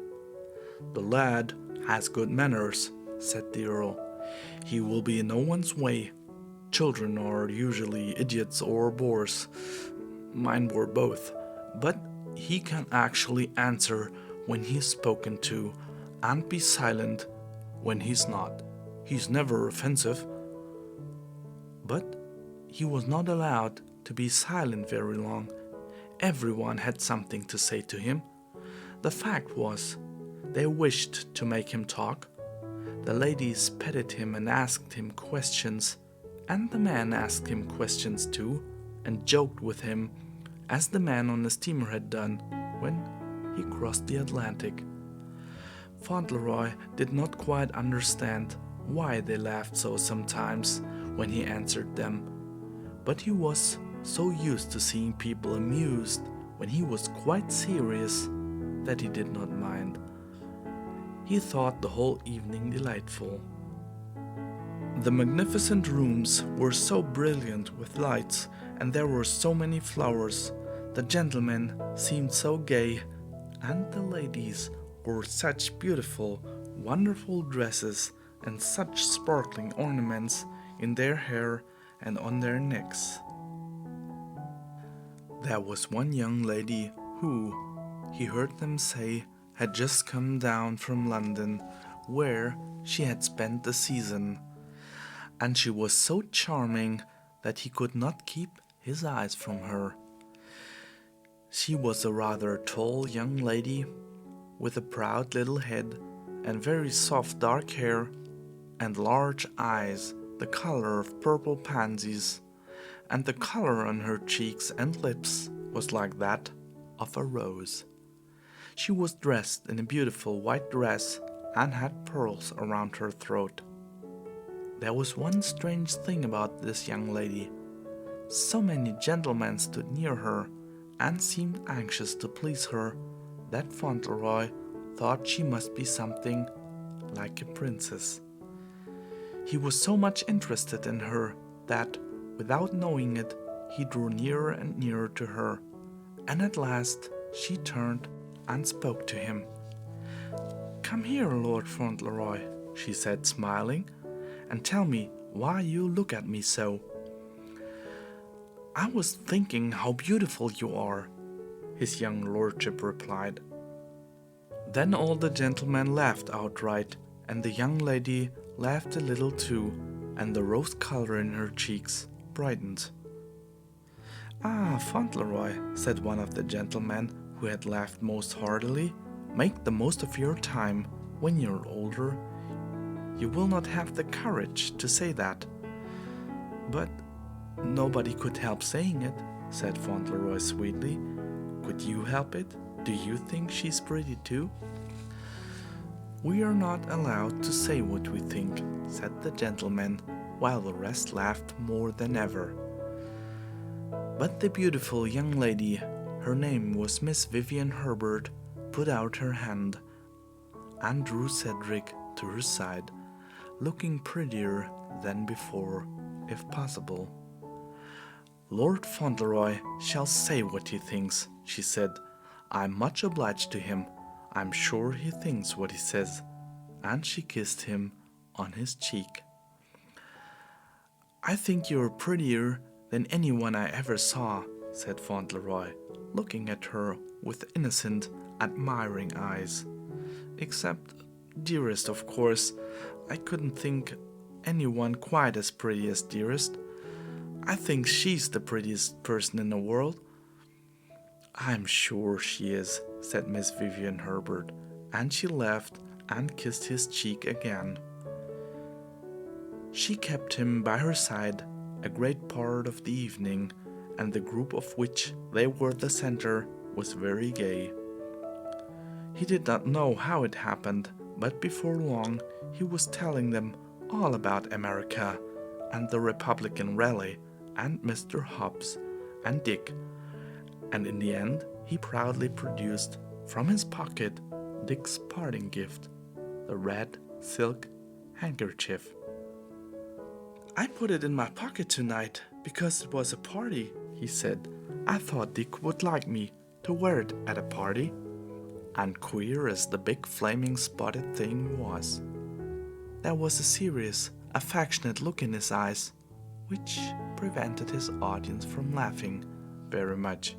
"The lad has good manners," said the Earl. "He will be in no one's way. Children are usually idiots or bores. Mine were both. But he can actually answer when he's spoken to, and be silent when he's not. He's never offensive." But he was not allowed to be silent very long. Everyone had something to say to him. The fact was, they wished to make him talk. The ladies petted him and asked him questions, and the men asked him questions too, and joked with him, as the man on the steamer had done when he crossed the Atlantic. Fauntleroy did not quite understand why they laughed so sometimes when he answered them, but he was so used to seeing people amused when he was quite serious that he did not mind. He thought the whole evening delightful. The magnificent rooms were so brilliant with lights, and there were so many flowers. The gentlemen seemed so gay, and the ladies wore such beautiful, wonderful dresses and such sparkling ornaments in their hair and on their necks. There was one young lady who, he heard them say, had just come down from London where she had spent the season, and she was so charming that he could not keep his eyes from her. She was a rather tall young lady, with a proud little head and very soft dark hair, and large eyes the color of purple pansies, and the color on her cheeks and lips was like that of a rose. She was dressed in a beautiful white dress and had pearls around her throat. There was one strange thing about this young lady. So many gentlemen stood near her and seemed anxious to please her that Fauntleroy thought she must be something like a princess. He was so much interested in her that, without knowing it, he drew nearer and nearer to her, and at last she turned and spoke to him. "Come here, Lord Fauntleroy," she said, smiling, "and tell me why you look at me so." "I was thinking how beautiful you are," his young lordship replied. Then all the gentlemen laughed outright, and the young lady laughed a little too, and the rose color in her cheeks brightened. "Ah, Fauntleroy," said one of the gentlemen who had laughed most heartily, "make the most of your time. When you're older, you will not have the courage to say that." "But nobody could help saying it," said Fauntleroy sweetly. "Could you help it? Do you think she's pretty too?" "We are not allowed to say what we think," said the gentleman, while the rest laughed more than ever. But the beautiful young lady, her name was Miss Vivian Herbert, put out her hand and drew Cedric to her side, looking prettier than before, if possible. "Lord Fauntleroy shall say what he thinks," she said. "I'm much obliged to him. I'm sure he thinks what he says." And she kissed him on his cheek. "I think you're prettier than anyone I ever saw," said Fauntleroy, looking at her with innocent, admiring eyes. "Except, dearest, of course. I couldn't think anyone quite as pretty as dearest. I think she's the prettiest person in the world." "I'm sure she is," said Miss Vivian Herbert, and she laughed and kissed his cheek again. She kept him by her side a great part of the evening, and the group of which they were the center was very gay. He did not know how it happened, but before long he was telling them all about America, and the Republican rally, and Mr. Hobbs, and Dick, and in the end he proudly produced from his pocket Dick's parting gift, the red silk handkerchief. "I put it in my pocket tonight because it was a party," he said. "I thought Dick would like me to wear it at a party." And queer as the big flaming spotted thing was, there was a serious, affectionate look in his eyes, which prevented his audience from laughing very much.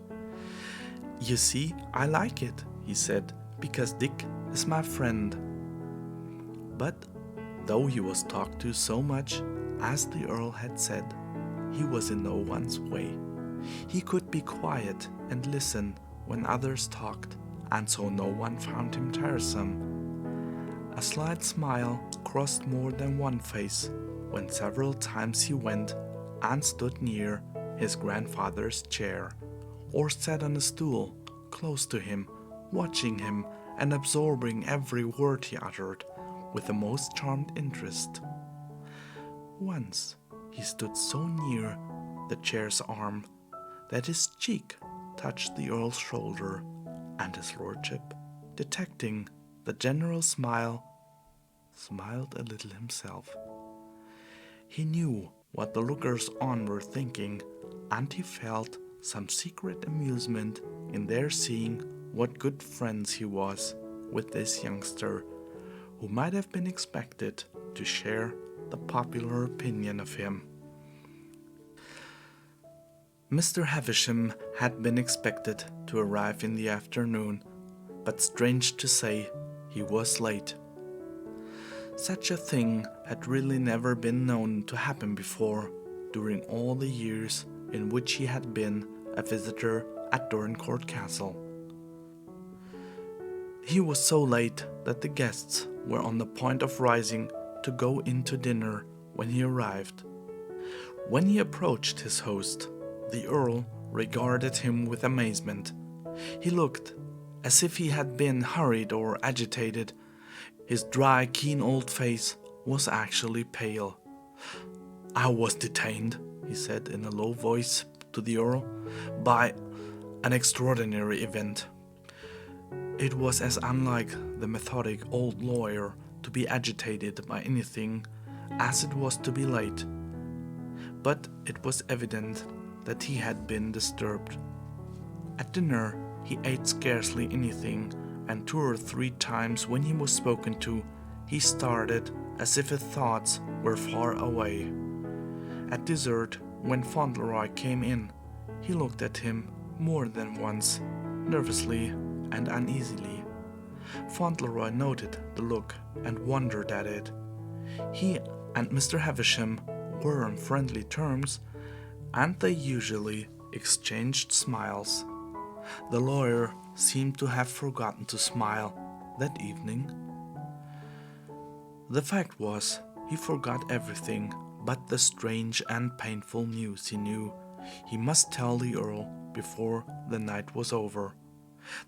"You see, I like it," he said, "because Dick is my friend." But though he was talked to so much, as the Earl had said, he was in no one's way. He could be quiet and listen when others talked, and so no one found him tiresome. A slight smile crossed more than one face when several times he went and stood near his grandfather's chair, or sat on a stool close to him, watching him and absorbing every word he uttered with the most charmed interest. Once he stood so near the chair's arm that his cheek touched the Earl's shoulder, and his lordship, detecting the general smile, smiled a little himself. He knew what the lookers-on were thinking, and he felt some secret amusement in their seeing what good friends he was with this youngster, who might have been expected to share the popular opinion of him. Mr. Havisham had been expected to arrive in the afternoon, but strange to say, he was late. Such a thing had really never been known to happen before during all the years in which he had been a visitor at Dorincourt Castle. He was so late that the guests were on the point of rising to go in to dinner when he arrived. When he approached his host, the Earl regarded him with amazement. He looked as if he had been hurried or agitated. His dry, keen old face was actually pale. "I was detained," he said in a low voice to the Earl, "by an extraordinary event." It was as unlike the methodic old lawyer to be agitated by anything as it was to be late. But it was evident that he had been disturbed. At dinner he ate scarcely anything, and 2 or 3 times when he was spoken to, he started as if his thoughts were far away. At dessert, when Fauntleroy came in, he looked at him more than once, nervously and uneasily. Fauntleroy noted the look and wondered at it. He and Mr. Havisham were on friendly terms, and they usually exchanged smiles. The lawyer seemed to have forgotten to smile that evening. The fact was, he forgot everything but the strange and painful news he knew he must tell the Earl before the night was over.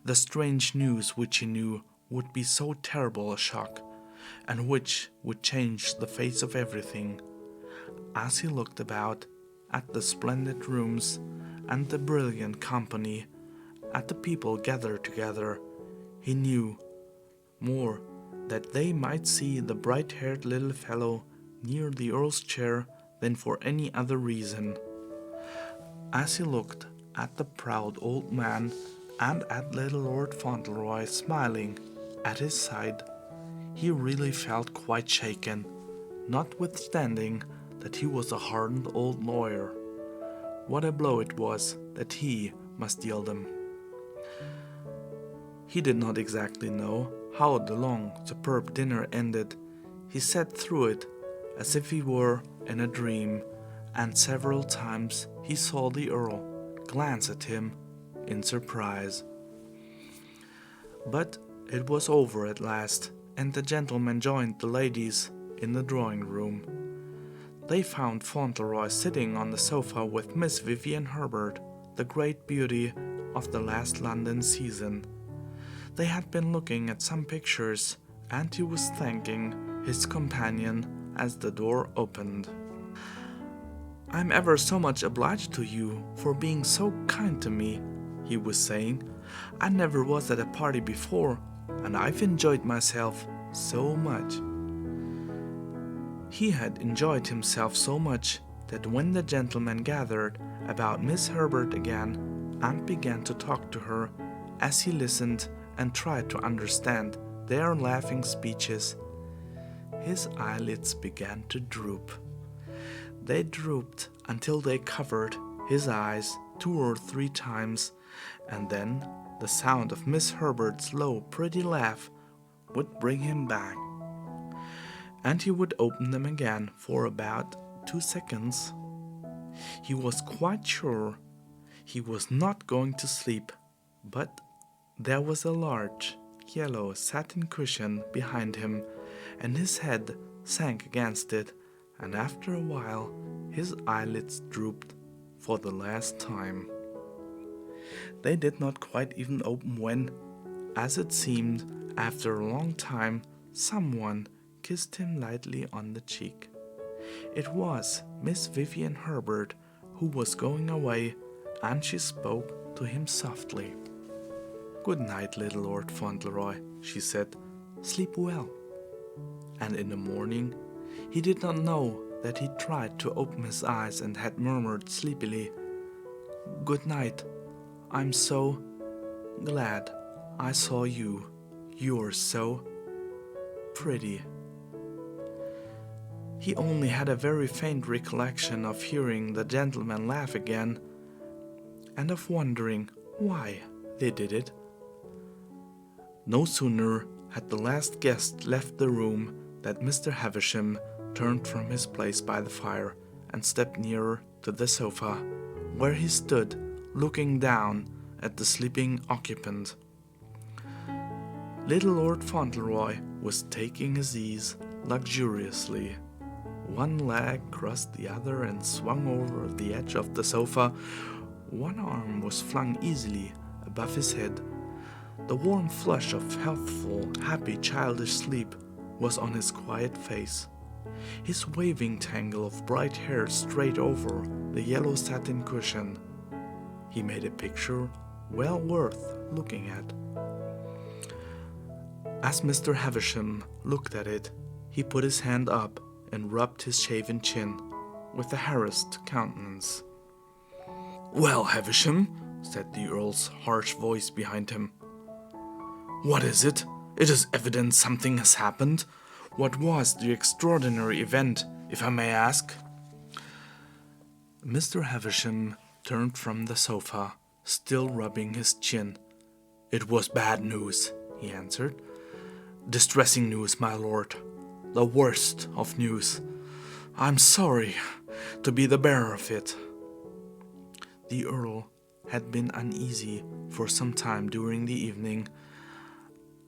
The strange news which he knew would be so terrible a shock, and which would change the face of everything. As he looked about at the splendid rooms and the brilliant company, at the people gathered together, he knew more that they might see the bright-haired little fellow near the Earl's chair than for any other reason. As he looked at the proud old man and at little Lord Fauntleroy smiling at his side, he really felt quite shaken, notwithstanding that he was a hardened old lawyer. What a blow it was that he must deal them. He did not exactly know how the long, superb dinner ended. He sat through it as if he were in a dream, and several times he saw the Earl glance at him in surprise. But it was over at last, and the gentlemen joined the ladies in the drawing-room. They found Fauntleroy sitting on the sofa with Miss Vivian Herbert, the great beauty of the last London season. They had been looking at some pictures, and he was thanking his companion as the door opened. "I'm ever so much obliged to you for being so kind to me," he was saying. "I never was at a party before, and I've enjoyed myself so much." He had enjoyed himself so much that when the gentlemen gathered about Miss Herbert again and began to talk to her, as he listened and tried to understand their laughing speeches, his eyelids began to droop. They drooped until they covered his eyes 2 or 3 times, and then the sound of Miss Herbert's low, pretty laugh would bring him back, and he would open them again for about 2 seconds. He was quite sure he was not going to sleep, but there was a large yellow satin cushion behind him, and his head sank against it, and after a while his eyelids drooped for the last time. They did not quite even open when, as it seemed, after a long time, someone kissed him lightly on the cheek. It was Miss Vivian Herbert, who was going away, and she spoke to him softly. "Good night, little Lord Fauntleroy," she said. "Sleep well." And in the morning, he did not know that he tried to open his eyes and had murmured sleepily, "Good night. I'm so glad I saw you. You're so pretty." He only had a very faint recollection of hearing the gentlemen laugh again, and of wondering why they did it. No sooner had the last guest left the room that Mr. Havisham turned from his place by the fire and stepped nearer to the sofa, where he stood looking down at the sleeping occupant. Little Lord Fauntleroy was taking his ease luxuriously. One leg crossed the other and swung over the edge of the sofa. One arm was flung easily above his head. The warm flush of healthful, happy, childish sleep was on his quiet face. His waving tangle of bright hair strayed over the yellow satin cushion. He made a picture well worth looking at. As Mr. Havisham looked at it, he put his hand up and rubbed his shaven chin with a harassed countenance. "Well, Havisham," said the Earl's harsh voice behind him. "What is it? It is evident something has happened. What was the extraordinary event, if I may ask?" Mr. Havisham turned from the sofa, still rubbing his chin. "It was bad news," he answered. "Distressing news, my lord. The worst of news. I'm sorry to be the bearer of it." The Earl had been uneasy for some time during the evening.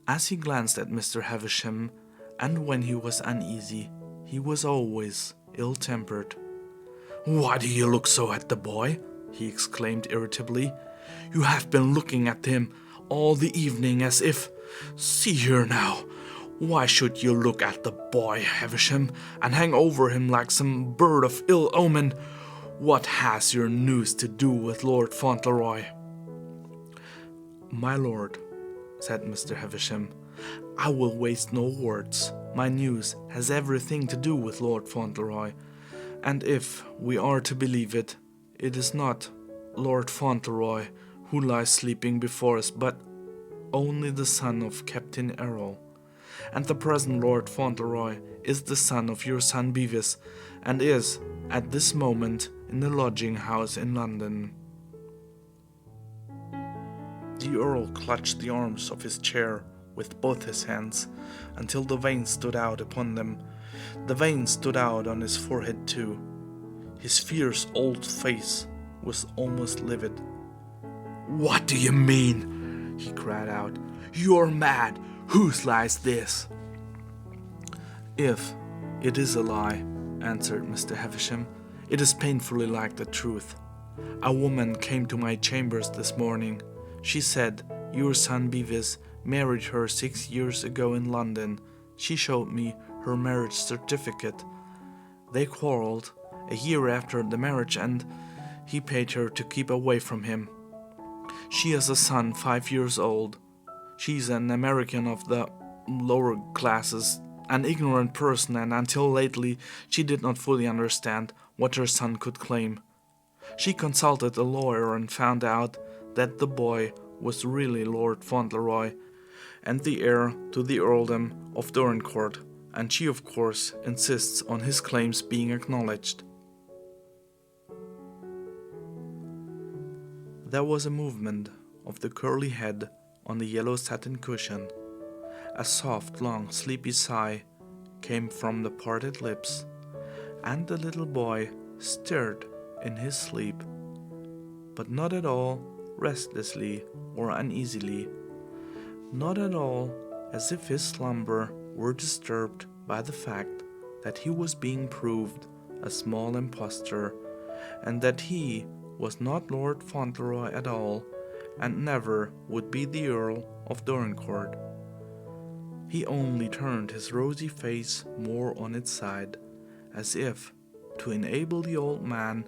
As he glanced at Mr. Havisham, and when he was uneasy, he was always ill-tempered. "Why do you look so at the boy?" he exclaimed irritably. "You have been looking at him all the evening as if... See here now, why should you look at the boy, Havisham, and hang over him like some bird of ill omen? What has your news to do with Lord Fauntleroy?" "My lord," said Mr. Havisham, "I will waste no words. My news has everything to do with Lord Fauntleroy, and if we are to believe it, it is not Lord Fauntleroy who lies sleeping before us, but only the son of Captain Earl. And the present Lord Fauntleroy is the son of your son Bevis, and is, at this moment, in a lodging-house in London." The Earl clutched the arms of his chair with both his hands, until the veins stood out upon them. The veins stood out on his forehead too. His fierce old face was almost livid. "What do you mean?" he cried out. "You're mad! Whose lie is this?" "If it is a lie," answered Mr. Havisham, "it is painfully like the truth. A woman came to my chambers this morning. She said your son Bevis married her 6 years ago in London. She showed me her marriage certificate. They quarreled a year after the marriage, and he paid her to keep away from him. She has a son 5 years old. She's an American of the lower classes, an ignorant person, and until lately she did not fully understand what her son could claim. She consulted a lawyer and found out that the boy was really Lord Fauntleroy, and the heir to the earldom of Dorincourt, and she of course insists on his claims being acknowledged." There was a movement of the curly head on the yellow satin cushion. A soft, long, sleepy sigh came from the parted lips, and the little boy stirred in his sleep, but not at all restlessly or uneasily, not at all as if his slumber were disturbed by the fact that he was being proved a small impostor, and that he was not Lord Fauntleroy at all, and never would be the Earl of Dorincourt. He only turned his rosy face more on its side, as if to enable the old man,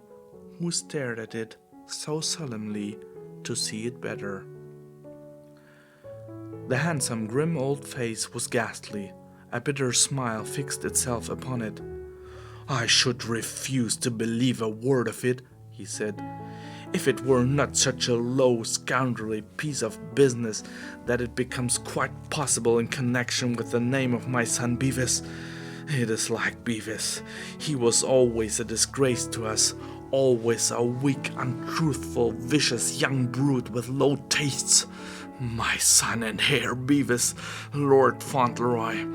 who stared at it so solemnly, to see it better. The handsome, grim old face was ghastly. A bitter smile fixed itself upon it. "I should refuse to believe a word of it," he said, "if it were not such a low, scoundrelly piece of business that it becomes quite possible in connection with the name of my son Bevis. It is like Bevis. He was always a disgrace to us, always a weak, untruthful, vicious young brute with low tastes. My son and heir Bevis, Lord Fauntleroy.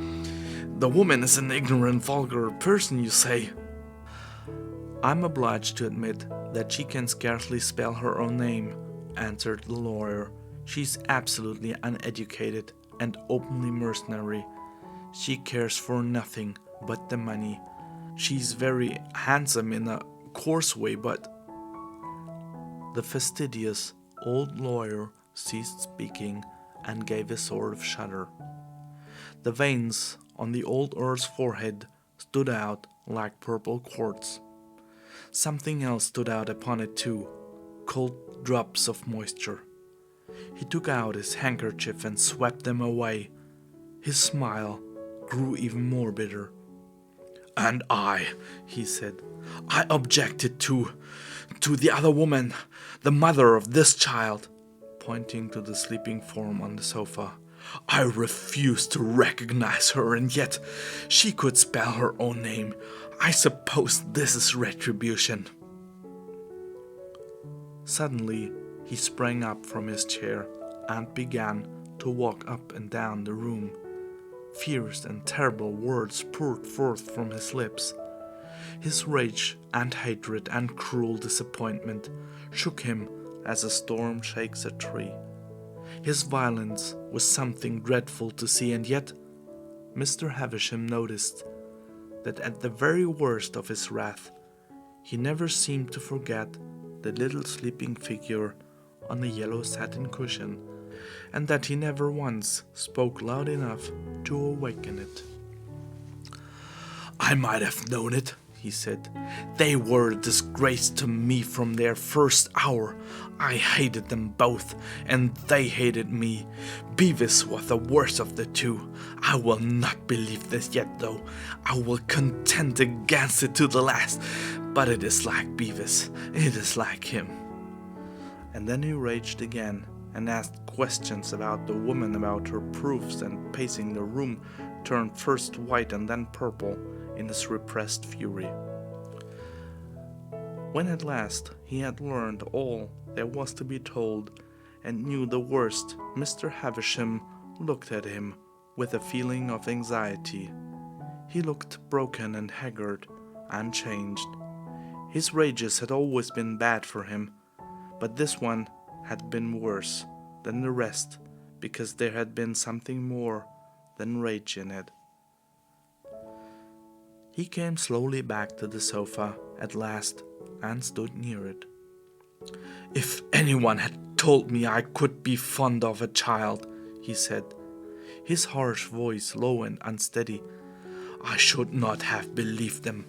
The woman is an ignorant, vulgar person, you say? I'm obliged to admit that she can scarcely spell her own name, answered the lawyer. She's absolutely uneducated and openly mercenary. She cares for nothing but the money. She's very handsome in a coarse way, but... The fastidious old lawyer ceased speaking and gave a sort of shudder. The veins on the old Earl's forehead stood out like purple quartz. Something else stood out upon it too, cold drops of moisture. He took out his handkerchief and swept them away. His smile grew even more bitter. "And I," he said, "I objected to the other woman, the mother of this child," pointing to the sleeping form on the sofa. "I refused to recognize her, and yet she could spell her own name. I suppose this is retribution." Suddenly, he sprang up from his chair and began to walk up and down the room. Fierce and terrible words poured forth from his lips. His rage and hatred and cruel disappointment shook him as a storm shakes a tree. His violence was something dreadful to see, and yet Mr. Havisham noticed that at the very worst of his wrath, he never seemed to forget the little sleeping figure on the yellow satin cushion, and that he never once spoke loud enough to awaken it. "I might have known it," he said. "They were a disgrace to me from their first hour. I hated them both, and they hated me. Beavis was the worst of the two. I will not believe this yet, though. I will contend against it to the last. But it is like Beavis. It is like him." And then he raged again, and asked questions about the woman, about her proofs, and pacing the room, turned first white and then purple in his repressed fury. When at last he had learned all there was to be told, and knew the worst, Mr. Havisham looked at him with a feeling of anxiety. He looked broken and haggard and changed. His rages had always been bad for him, but this one had been worse than the rest, because there had been something more than rage in it. He came slowly back to the sofa at last and stood near it. "If anyone had told me I could be fond of a child," he said, his harsh voice low and unsteady, "I should not have believed them.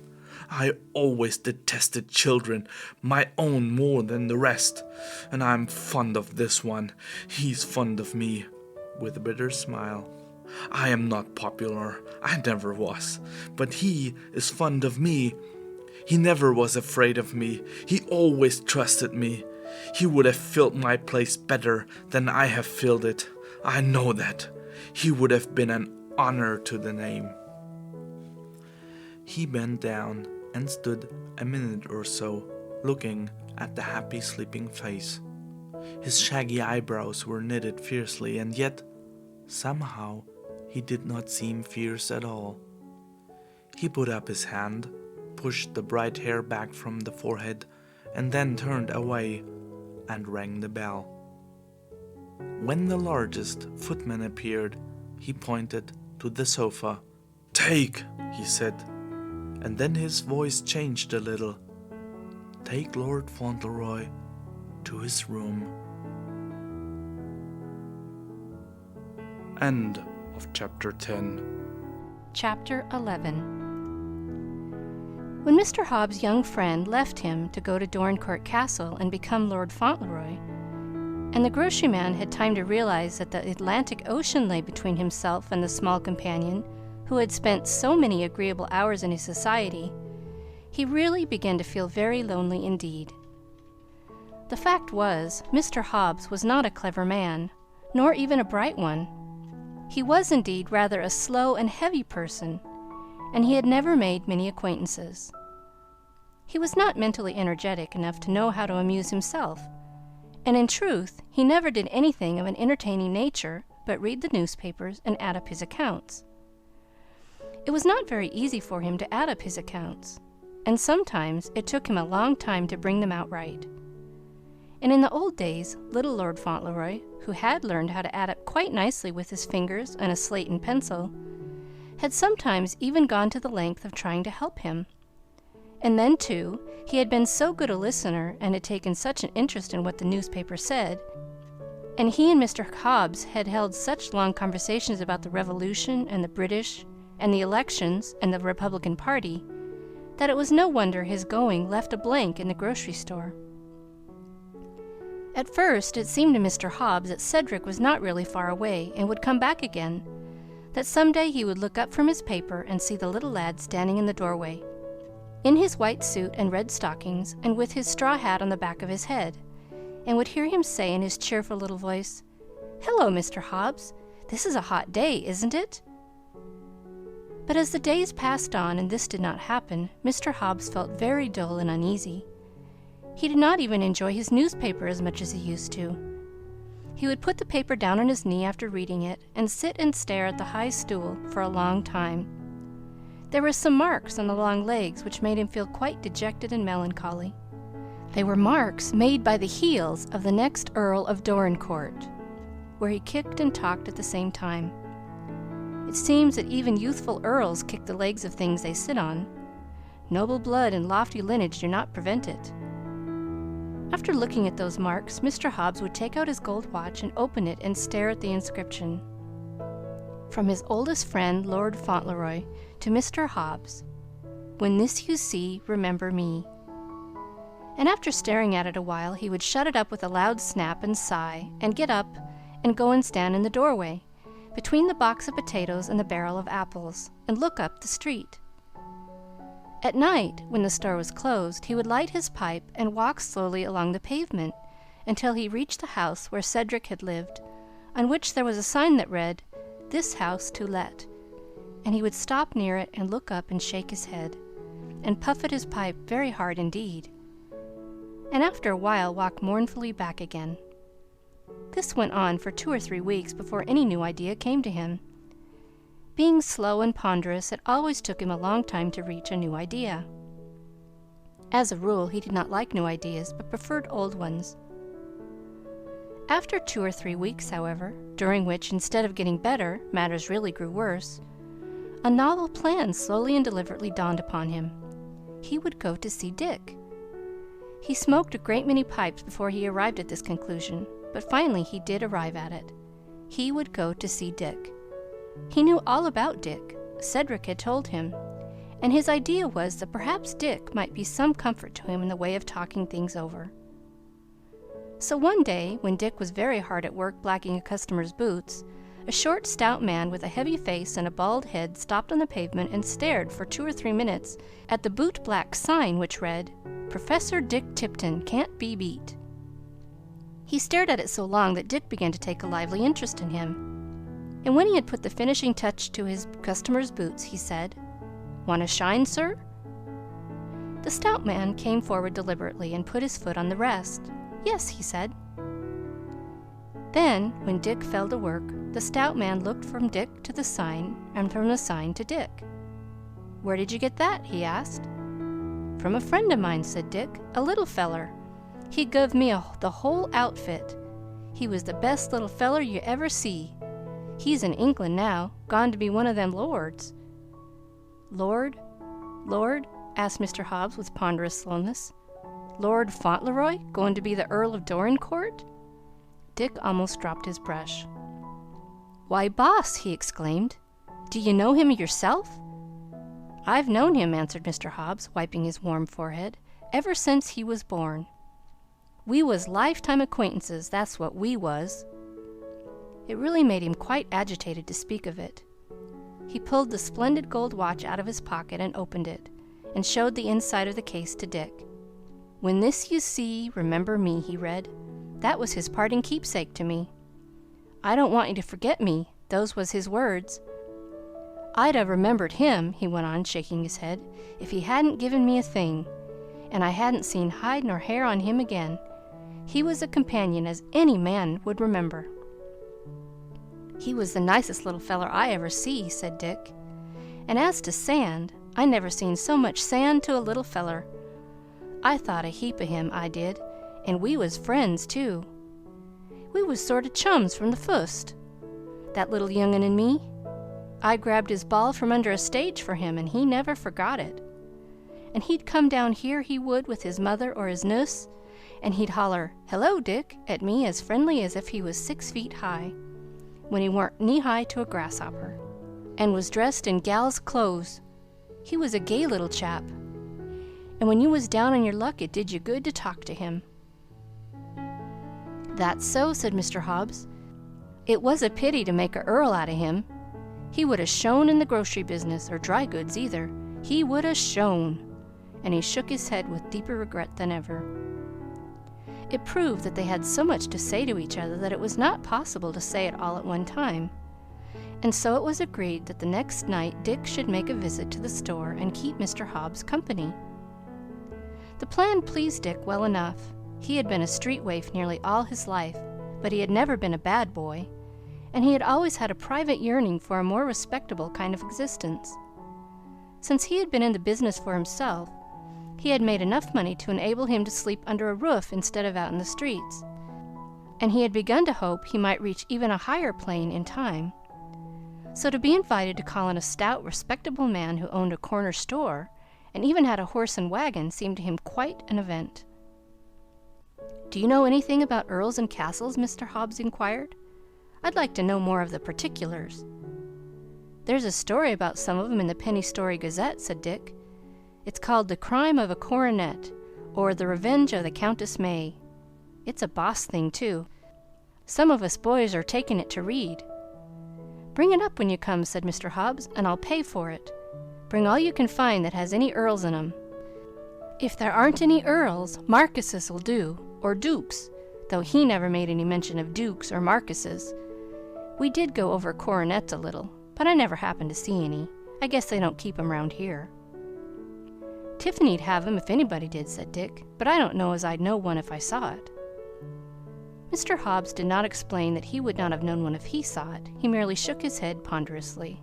I always detested children, my own more than the rest, and I'm fond of this one. He's fond of me," with a bitter smile. "I am not popular, I never was, but he is fond of me. He never was afraid of me, he always trusted me. He would have filled my place better than I have filled it. I know that. He would have been an honor to the name." He bent down and stood a minute or so, looking at the happy sleeping face. His shaggy eyebrows were knitted fiercely, and yet, somehow, he did not seem fierce at all. He put up his hand, pushed the bright hair back from the forehead, and then turned away and rang the bell. When the largest footman appeared, he pointed to the sofa. "Take," he said, and then his voice changed a little. "Take Lord Fauntleroy to his room." End of chapter 10. Chapter 11. When Mr. Hobbs' young friend left him to go to Dorincourt Castle and become Lord Fauntleroy, and the groceryman had time to realize that the Atlantic Ocean lay between himself and the small companion who had spent so many agreeable hours in his society, he really began to feel very lonely indeed. The fact was, Mr. Hobbs was not a clever man, nor even a bright one. He was indeed rather a slow and heavy person, and he had never made many acquaintances. He was not mentally energetic enough to know how to amuse himself, and in truth he never did anything of an entertaining nature but read the newspapers and add up his accounts. It was not very easy for him to add up his accounts, and sometimes it took him a long time to bring them out right. And in the old days, little Lord Fauntleroy, who had learned how to add up quite nicely with his fingers and a slate and pencil, had sometimes even gone to the length of trying to help him. And then, too, he had been so good a listener and had taken such an interest in what the newspaper said, and he and Mr. Hobbs had held such long conversations about the Revolution and the British and the elections and the Republican Party, that it was no wonder his going left a blank in the grocery store. At first, it seemed to Mr. Hobbs that Cedric was not really far away and would come back again, that some day he would look up from his paper and see the little lad standing in the doorway, in his white suit and red stockings and with his straw hat on the back of his head, and would hear him say in his cheerful little voice, "Hello, Mr. Hobbs. This is a hot day, isn't it?" But as the days passed on and this did not happen, Mr. Hobbs felt very dull and uneasy. He did not even enjoy his newspaper as much as he used to. He would put the paper down on his knee after reading it and sit and stare at the high stool for a long time. There were some marks on the long legs which made him feel quite dejected and melancholy. They were marks made by the heels of the next Earl of Dorincourt, where he kicked and talked at the same time. It seems that even youthful earls kick the legs of things they sit on. Noble blood and lofty lineage do not prevent it. After looking at those marks, Mr. Hobbs would take out his gold watch and open it and stare at the inscription. From his oldest friend, Lord Fauntleroy, to Mr. Hobbs, "When this you see, remember me." And after staring at it a while, he would shut it up with a loud snap and sigh, and get up and go and stand in the doorway, between the box of potatoes and the barrel of apples, and look up the street. At night, when the store was closed, he would light his pipe and walk slowly along the pavement until he reached the house where Cedric had lived, on which there was a sign that read, "This house to let," and he would stop near it and look up and shake his head, and puff at his pipe very hard indeed, and after a while walk mournfully back again. This went on for 2 or 3 weeks before any new idea came to him. Being slow and ponderous, it always took him a long time to reach a new idea. As a rule, he did not like new ideas, but preferred old ones. After 2 or 3 weeks, however, during which, instead of getting better, matters really grew worse, a novel plan slowly and deliberately dawned upon him. He would go to see Dick. He smoked a great many pipes before he arrived at this conclusion, but finally he did arrive at it. He would go to see Dick. He knew all about Dick. Cedric had told him, and his idea was that perhaps Dick might be some comfort to him in the way of talking things over. So one day, when Dick was very hard at work blacking a customer's boots, a short, stout man with a heavy face and a bald head stopped on the pavement and stared for 2 or 3 minutes at the boot-black sign which read, "Professor Dick Tipton can't be beat." He stared at it so long that Dick began to take a lively interest in him. And when he had put the finishing touch to his customer's boots, he said, "Want a shine, sir?" The stout man came forward deliberately and put his foot on the rest. "Yes," he said. Then, when Dick fell to work, the stout man looked from Dick to the sign, and from the sign to Dick. "Where did you get that?" he asked. "From a friend of mine," said Dick, "a little feller. He guv me the whole outfit. He was the best little feller you ever see. He's in England now, gone to be one of them lords." "Lord? Lord?" asked Mr. Hobbs with ponderous slowness. "Lord Fauntleroy going to be the Earl of Dorincourt?" Dick almost dropped his brush. "Why, boss," he exclaimed, "do you know him yourself?" "I've known him," answered Mr. Hobbs, wiping his warm forehead, "ever since he was born. We was lifetime acquaintances, that's what we was." It really made him quite agitated to speak of it. He pulled the splendid gold watch out of his pocket and opened it, and showed the inside of the case to Dick. "When this you see, remember me," he read. That was his parting keepsake to me. "I don't want you to forget me," those was his words. "I'd have remembered him," he went on, shaking his head, "if he hadn't given me a thing, and I hadn't seen hide nor hair on him again. He was a companion as any man would remember." "He was the nicest little feller I ever see," said Dick, And as to sand, I never seen so much sand to a little feller. I thought a heap o' him, I did, and we was friends, too. We was sort o' chums from the fust, that little young'un and me. I grabbed his ball from under a stage for him, and he never forgot it. And he'd come down here, he would, with his mother or his nuss, and he'd holler, 'Hello, Dick,' at me as friendly as if he was 6 feet high, when he warn't knee-high to a grasshopper, and was dressed in gal's clothes. He was a gay little chap, and when you was down on your luck, it did you good to talk to him." "That's so," said Mr. Hobbs. "It was a pity to make a earl out of him. He would 'a' shone in the grocery business, or dry goods either. He would 'a' shone." And he shook his head with deeper regret than ever. It proved that they had so much to say to each other that it was not possible to say it all at one time. And so it was agreed that the next night Dick should make a visit to the store and keep Mr. Hobbs company. The plan pleased Dick well enough. He had been a street waif nearly all his life, but he had never been a bad boy, and he had always had a private yearning for a more respectable kind of existence. Since he had been in the business for himself, he had made enough money to enable him to sleep under a roof instead of out in the streets, and he had begun to hope he might reach even a higher plane in time. So to be invited to call on a stout, respectable man who owned a corner store and even had a horse and wagon seemed to him quite an event. "Do you know anything about earls and castles?" Mr. Hobbs inquired. "I'd like to know more of the particulars." "There's a story about some of 'em in the Penny Story Gazette," said Dick. "It's called The Crime of a Coronet, or The Revenge of the Countess May. It's a boss thing, too. Some of us boys are taking it to read." "Bring it up when you come," said Mr. Hobbs, "and I'll pay for it. Bring all you can find that has any earls in 'em. If there aren't any earls, marqueses'll do, or dukes, though he never made any mention of dukes or marquises. We did go over coronets a little, but I never happened to see any. I guess they don't keep 'em round here." "Tiffany'd have 'em if anybody did," said Dick, "but I don't know as I'd know one if I saw it." Mr. Hobbs did not explain that he would not have known one if he saw it. He merely shook his head ponderously.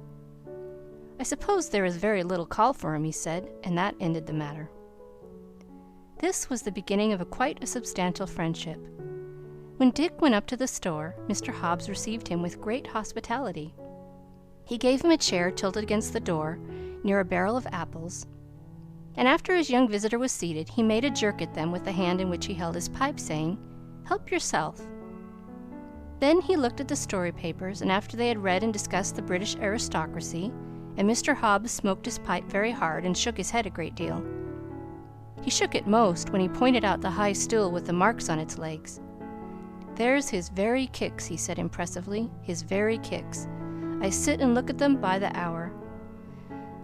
"I suppose there is very little call for 'em," he said, and that ended the matter. This was the beginning of quite a substantial friendship. When Dick went up to the store, Mr. Hobbs received him with great hospitality. He gave him a chair tilted against the door, near a barrel of apples, and after his young visitor was seated, he made a jerk at them with the hand in which he held his pipe, saying, "Help yourself." Then he looked at the story papers, and after they had read and discussed the British aristocracy, and Mr. Hobbs smoked his pipe very hard and shook his head a great deal. He shook it most when he pointed out the high stool with the marks on its legs. "There's his very kicks," he said impressively, "his very kicks. I sit and look at them by the hour.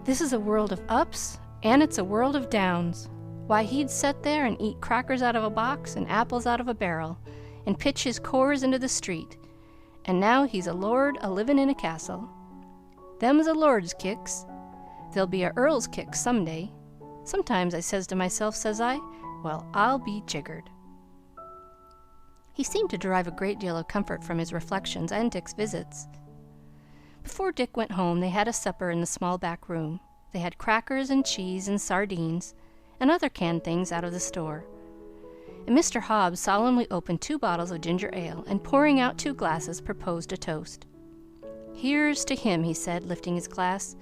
This is a world of ups, and it's a world of downs. Why, he'd set there and eat crackers out of a box and apples out of a barrel, and pitch his cores into the street, and now he's a lord a-livin' in a castle. Them's a lord's kicks. There'll be a earl's kicks some day. Sometimes I says to myself, says I, well, I'll be jiggered." He seemed to derive a great deal of comfort from his reflections and Dick's visits. Before Dick went home, they had a supper in the small back room. They had crackers and cheese and sardines and other canned things out of the store. And Mr. Hobbs solemnly opened 2 bottles of ginger ale, and pouring out 2 glasses, proposed a toast. "Here's to him," he said, lifting his glass,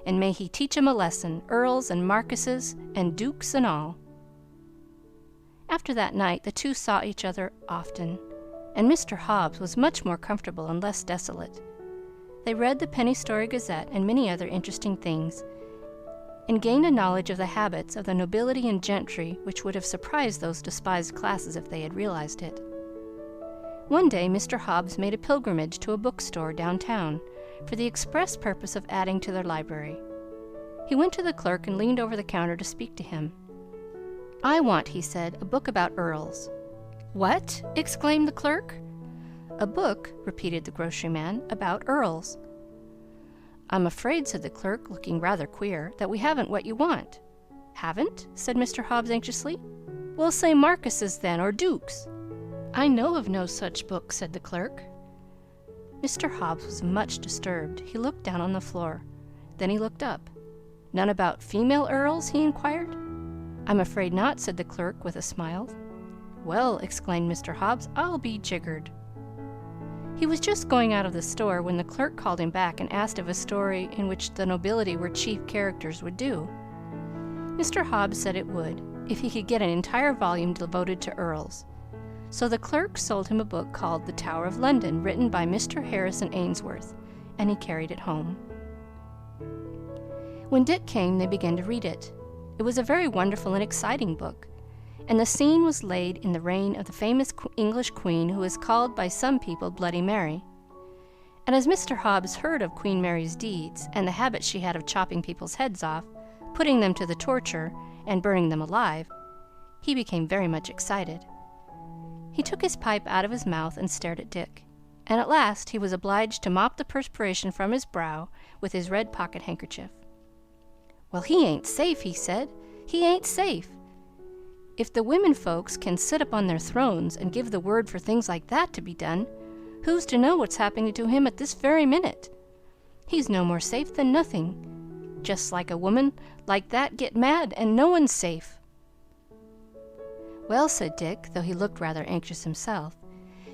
"and may he teach 'em a lesson, earls and marquises and dukes and all." After that night the two saw each other often, and Mr. Hobbs was much more comfortable and less desolate. They read the Penny Story Gazette and many other interesting things, and gained a knowledge of the habits of the nobility and gentry which would have surprised those despised classes if they had realized it. One day Mr. Hobbs made a pilgrimage to a bookstore downtown for the express purpose of adding to their library. He went to the clerk and leaned over the counter to speak to him. "I want," he said, "a book about earls." "What?" exclaimed the clerk. "A book," repeated the groceryman, "about earls." "I'm afraid," said the clerk, looking rather queer, "that we haven't what you want." "Haven't?" said Mr. Hobbs anxiously. "Well, say marquises then, or dukes." "I know of no such book," said the clerk. Mr. Hobbs was much disturbed. He looked down on the floor. Then he looked up. "None about female earls?" he inquired. "I'm afraid not," said the clerk with a smile. "Well," exclaimed Mr. Hobbs, "I'll be jiggered." He was just going out of the store when the clerk called him back and asked if a story in which the nobility were chief characters would do. Mr. Hobbs said it would, if he could get an entire volume devoted to earls. So the clerk sold him a book called The Tower of London, written by Mr. Harrison Ainsworth, and he carried it home. When Dick came, they began to read it. It was a very wonderful and exciting book, and the scene was laid in the reign of the famous English queen who is called by some people Bloody Mary. And as Mr. Hobbs heard of Queen Mary's deeds and the habit she had of chopping people's heads off, putting them to the torture, and burning them alive, he became very much excited. He took his pipe out of his mouth and stared at Dick, and at last he was obliged to mop the perspiration from his brow with his red pocket handkerchief. "Well, he ain't safe," he said. "He ain't safe. If the women folks can sit up on their thrones and give the word for things like that to be done, who's to know what's happening to him at this very minute? He's no more safe than nothing. Just like a woman like that get mad, and no one's safe." "Well," said Dick, though he looked rather anxious himself,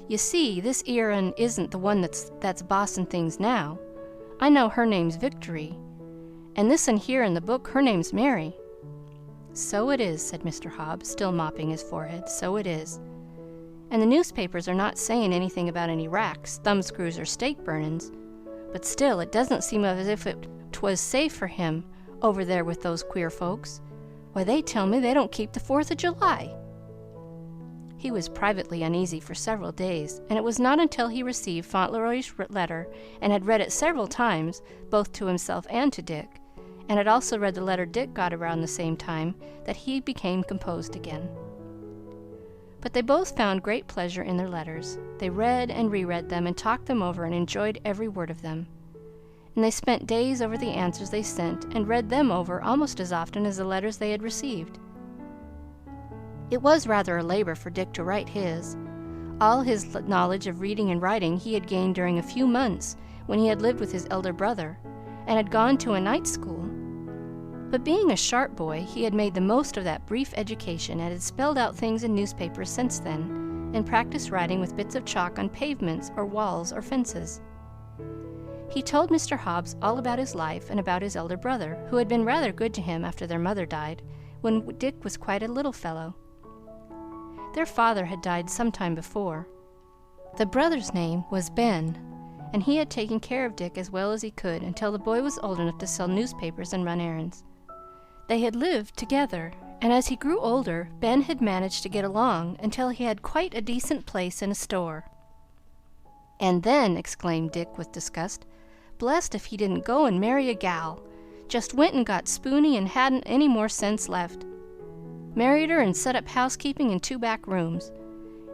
"you see, this 'ere un isn't the one that's bossin' things now. I know her name's Victory, and this un here in the book, her name's Mary." "So it is," said Mr. Hobbs, still mopping his forehead. "So it is. And the newspapers are not saying anything about any racks, thumbscrews, or stake burnin's, but still it doesn't seem as if 'twas safe for him over there with those queer folks. Why, they tell me they don't keep the 4th of July." He was privately uneasy for several days, and it was not until he received Fauntleroy's letter and had read it several times, both to himself and to Dick, and had also read the letter Dick got around the same time, that he became composed again. But they both found great pleasure in their letters. They read and reread them and talked them over and enjoyed every word of them. And they spent days over the answers they sent and read them over almost as often as the letters they had received. It was rather a labor for Dick to write his. All his knowledge of reading and writing he had gained during a few months when he had lived with his elder brother and had gone to a night school. But being a sharp boy, he had made the most of that brief education and had spelled out things in newspapers since then, and practiced writing with bits of chalk on pavements or walls or fences. He told Mr. Hobbs all about his life and about his elder brother, who had been rather good to him after their mother died, when Dick was quite a little fellow. Their father had died some time before. The brother's name was Ben, and he had taken care of Dick as well as he could until the boy was old enough to sell newspapers and run errands. They had lived together, and as he grew older, Ben had managed to get along until he had quite a decent place in a store. "And then," exclaimed Dick with disgust, "blessed if he didn't go and marry a gal. Just went and got spoony and hadn't any more sense left. Married her and set up housekeeping in 2 back rooms.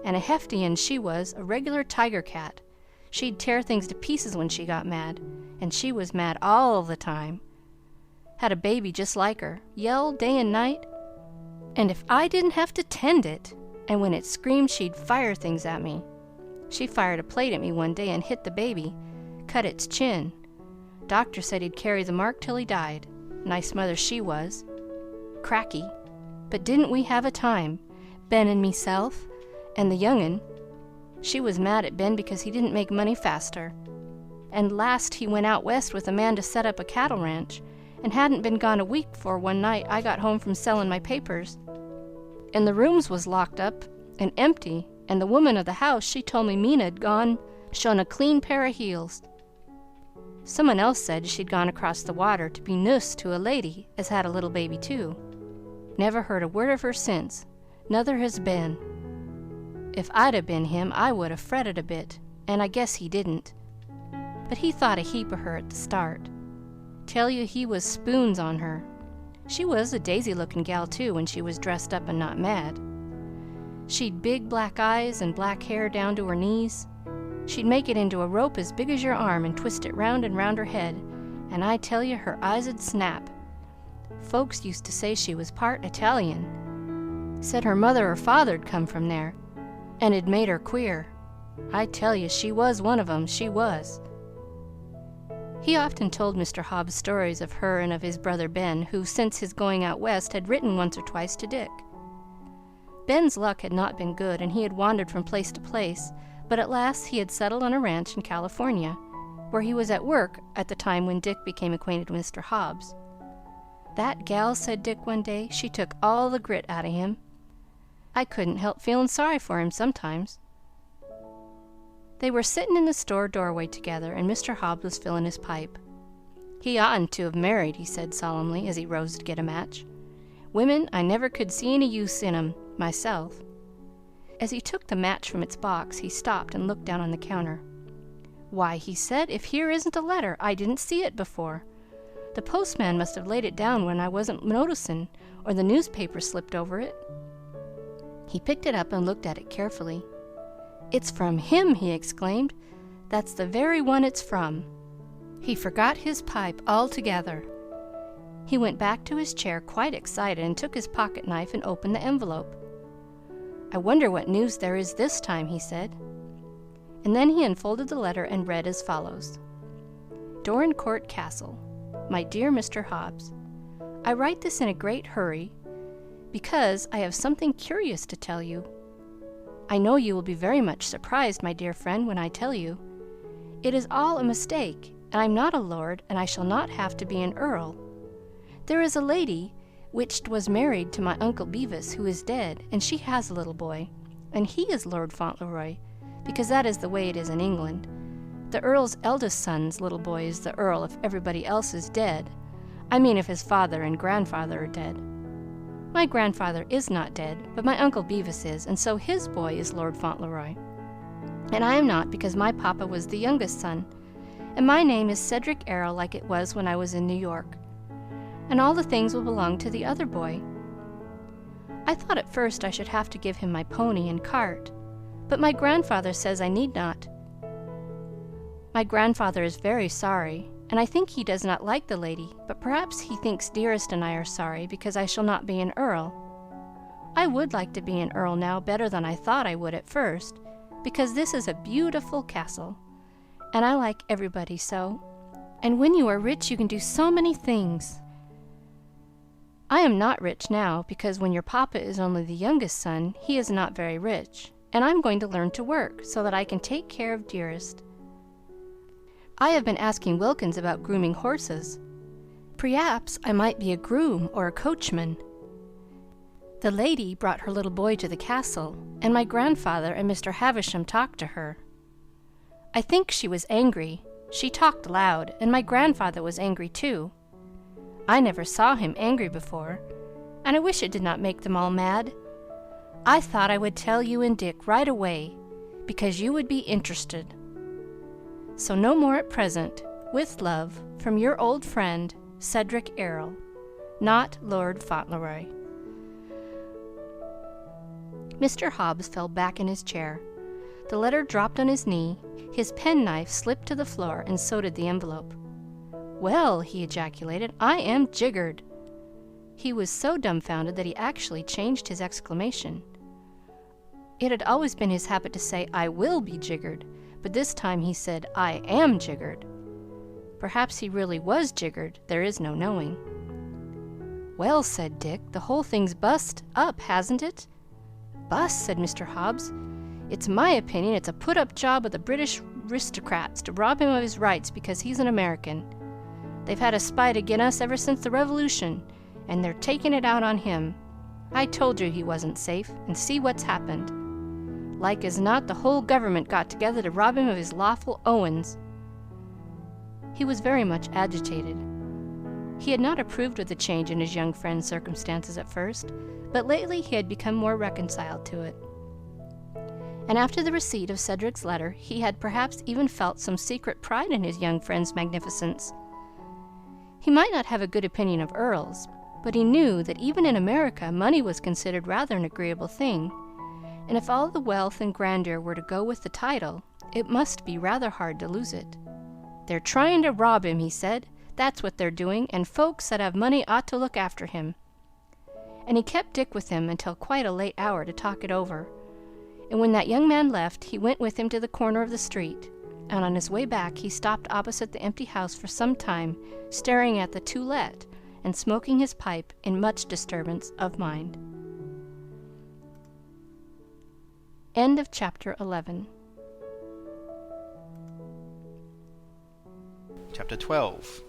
And a hefty un she was, a regular tiger cat. She'd tear things to pieces when she got mad, and she was mad all the time. Had a baby just like her, yelled day and night, and if I didn't have to tend it, and when it screamed she'd fire things at me. She fired a plate at me one day and hit the baby, cut its chin. Doctor said he'd carry the mark till he died. Nice mother she was. Cracky. But didn't we have a time, Ben and meself, and the young'un. She was mad at Ben because he didn't make money faster. And last he went out west with a man to set up a cattle ranch, and hadn't been gone a week before one night I got home from selling my papers. And the rooms was locked up and empty, and the woman of the house, she told me Mina'd gone shown a clean pair of heels. Someone else said she'd gone across the water to be nuss to a lady as had a little baby too. Never heard a word of her since, nuther has Ben. If I'd have been him, I would have fretted a bit, and I guess he didn't. But he thought a heap of her at the start. Tell you, he was spoons on her. She was a daisy-looking gal, too, when she was dressed up and not mad. She'd big black eyes and black hair down to her knees. She'd make it into a rope as big as your arm and twist it round and round her head, and I tell you, her eyes'd snap. Folks used to say she was part Italian. Said her mother or father'd come from there, and it made her queer. I tell you, she was one of 'em, she was. He often told Mr. Hobbs stories of her and of his brother Ben, who, since his going out west, had written once or twice to Dick. Ben's luck had not been good, and he had wandered from place to place, but at last he had settled on a ranch in California, where he was at work at the time when Dick became acquainted with Mr. Hobbs. "That gal," said Dick one day, "she took all the grit out of him. I couldn't help feeling sorry for him sometimes." They were sitting in the store doorway together, and Mr. Hobbs was filling his pipe. "He oughtn't to have married," he said solemnly, as he rose to get a match. "Women, I never could see any use in 'em, myself." As he took the match from its box, he stopped and looked down on the counter. "Why," he said, "if here isn't a letter! I didn't see it before. The postman must have laid it down when I wasn't noticin', or the newspaper slipped over it." He picked it up and looked at it carefully. "It's from him!" he exclaimed. "That's the very one it's from." He forgot his pipe altogether. He went back to his chair quite excited and took his pocket knife and opened the envelope. "I wonder what news there is this time," he said. And then he unfolded the letter and read as follows: "Dorincourt Castle. My dear Mr. Hobbs, I write this in a great hurry because I have something curious to tell you. I know you will be very much surprised, my dear friend, when I tell you. It is all a mistake, and I'm not a lord, and I shall not have to be an earl. There is a lady which was married to my Uncle Beavis, who is dead, and she has a little boy, and he is Lord Fauntleroy, because that is the way it is in England. The Earl's eldest son's little boy is the Earl if everybody else is dead. I mean if his father and grandfather are dead. My grandfather is not dead, but my Uncle Beavis is, and so his boy is Lord Fauntleroy. And I am not, because my papa was the youngest son, and my name is Cedric Earl, like it was when I was in New York. And all the things will belong to the other boy. I thought at first I should have to give him my pony and cart, but my grandfather says I need not. My grandfather is very sorry, and I think he does not like the lady, but perhaps he thinks Dearest and I are sorry because I shall not be an earl. I would like to be an earl now better than I thought I would at first, because this is a beautiful castle, and I like everybody so. And when you are rich, you can do so many things. I am not rich now, because when your papa is only the youngest son, he is not very rich, and I'm going to learn to work so that I can take care of Dearest. I have been asking Wilkins about grooming horses. Perhaps I might be a groom or a coachman. The lady brought her little boy to the castle, and my grandfather and Mr. Havisham talked to her. I think she was angry. She talked loud, and my grandfather was angry too. I never saw him angry before, and I wish it did not make them all mad. I thought I would tell you and Dick right away, because you would be interested. So no more at present. With love, from your old friend, Cedric Earl, not Lord Fauntleroy." Mr. Hobbs fell back in his chair. The letter dropped on his knee, his penknife slipped to the floor, and so did the envelope. "Well," he ejaculated, "I am jiggered." He was so dumbfounded that he actually changed his exclamation. It had always been his habit to say, "I will be jiggered," but this time he said, "I am jiggered." Perhaps he really was jiggered, there is no knowing. "Well," said Dick, "the whole thing's bust up, hasn't it?" "Bust," said Mr. Hobbs. "It's my opinion it's a put-up job of the British aristocrats to rob him of his rights because he's an American. They've had a spite agin us ever since the Revolution, and they're taking it out on him. I told you he wasn't safe, and see what's happened. Like as not, the whole government got together to rob him of his lawful owens." He was very much agitated. He had not approved of the change in his young friend's circumstances at first, but lately he had become more reconciled to it. And after the receipt of Cedric's letter, he had perhaps even felt some secret pride in his young friend's magnificence. He might not have a good opinion of earls, but he knew that even in America money was considered rather an agreeable thing, and if all the wealth and grandeur were to go with the title, it must be rather hard to lose it. "They're trying to rob him," he said. "That's what they're doing, and folks that have money ought to look after him." And he kept Dick with him until quite a late hour to talk it over, and when that young man left, he went with him to the corner of the street, and on his way back he stopped opposite the empty house for some time, staring at the "to let" and smoking his pipe in much disturbance of mind. End of chapter 11. Chapter 12.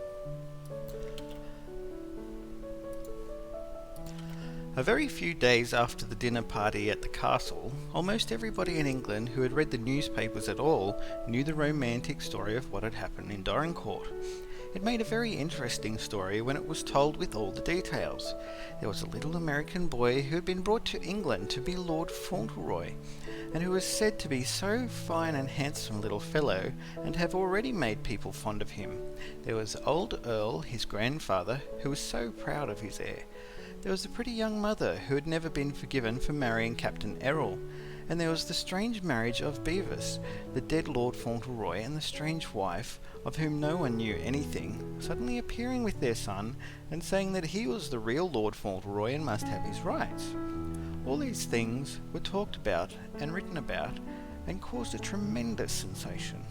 A very few days after the dinner party at the castle, almost everybody in England who had read the newspapers at all knew the romantic story of what had happened in Dorincourt. It made a very interesting story when it was told with all the details. There was a little American boy who had been brought to England to be Lord Fauntleroy, and who was said to be so fine and handsome little fellow, and have already made people fond of him. There was old Earl, his grandfather, who was so proud of his heir. There was the pretty young mother who had never been forgiven for marrying Captain Earl, and there was the strange marriage of Bevis, the dead Lord Fauntleroy, and the strange wife, of whom no one knew anything, suddenly appearing with their son and saying that he was the real Lord Fauntleroy and must have his rights. All these things were talked about and written about and caused a tremendous sensation.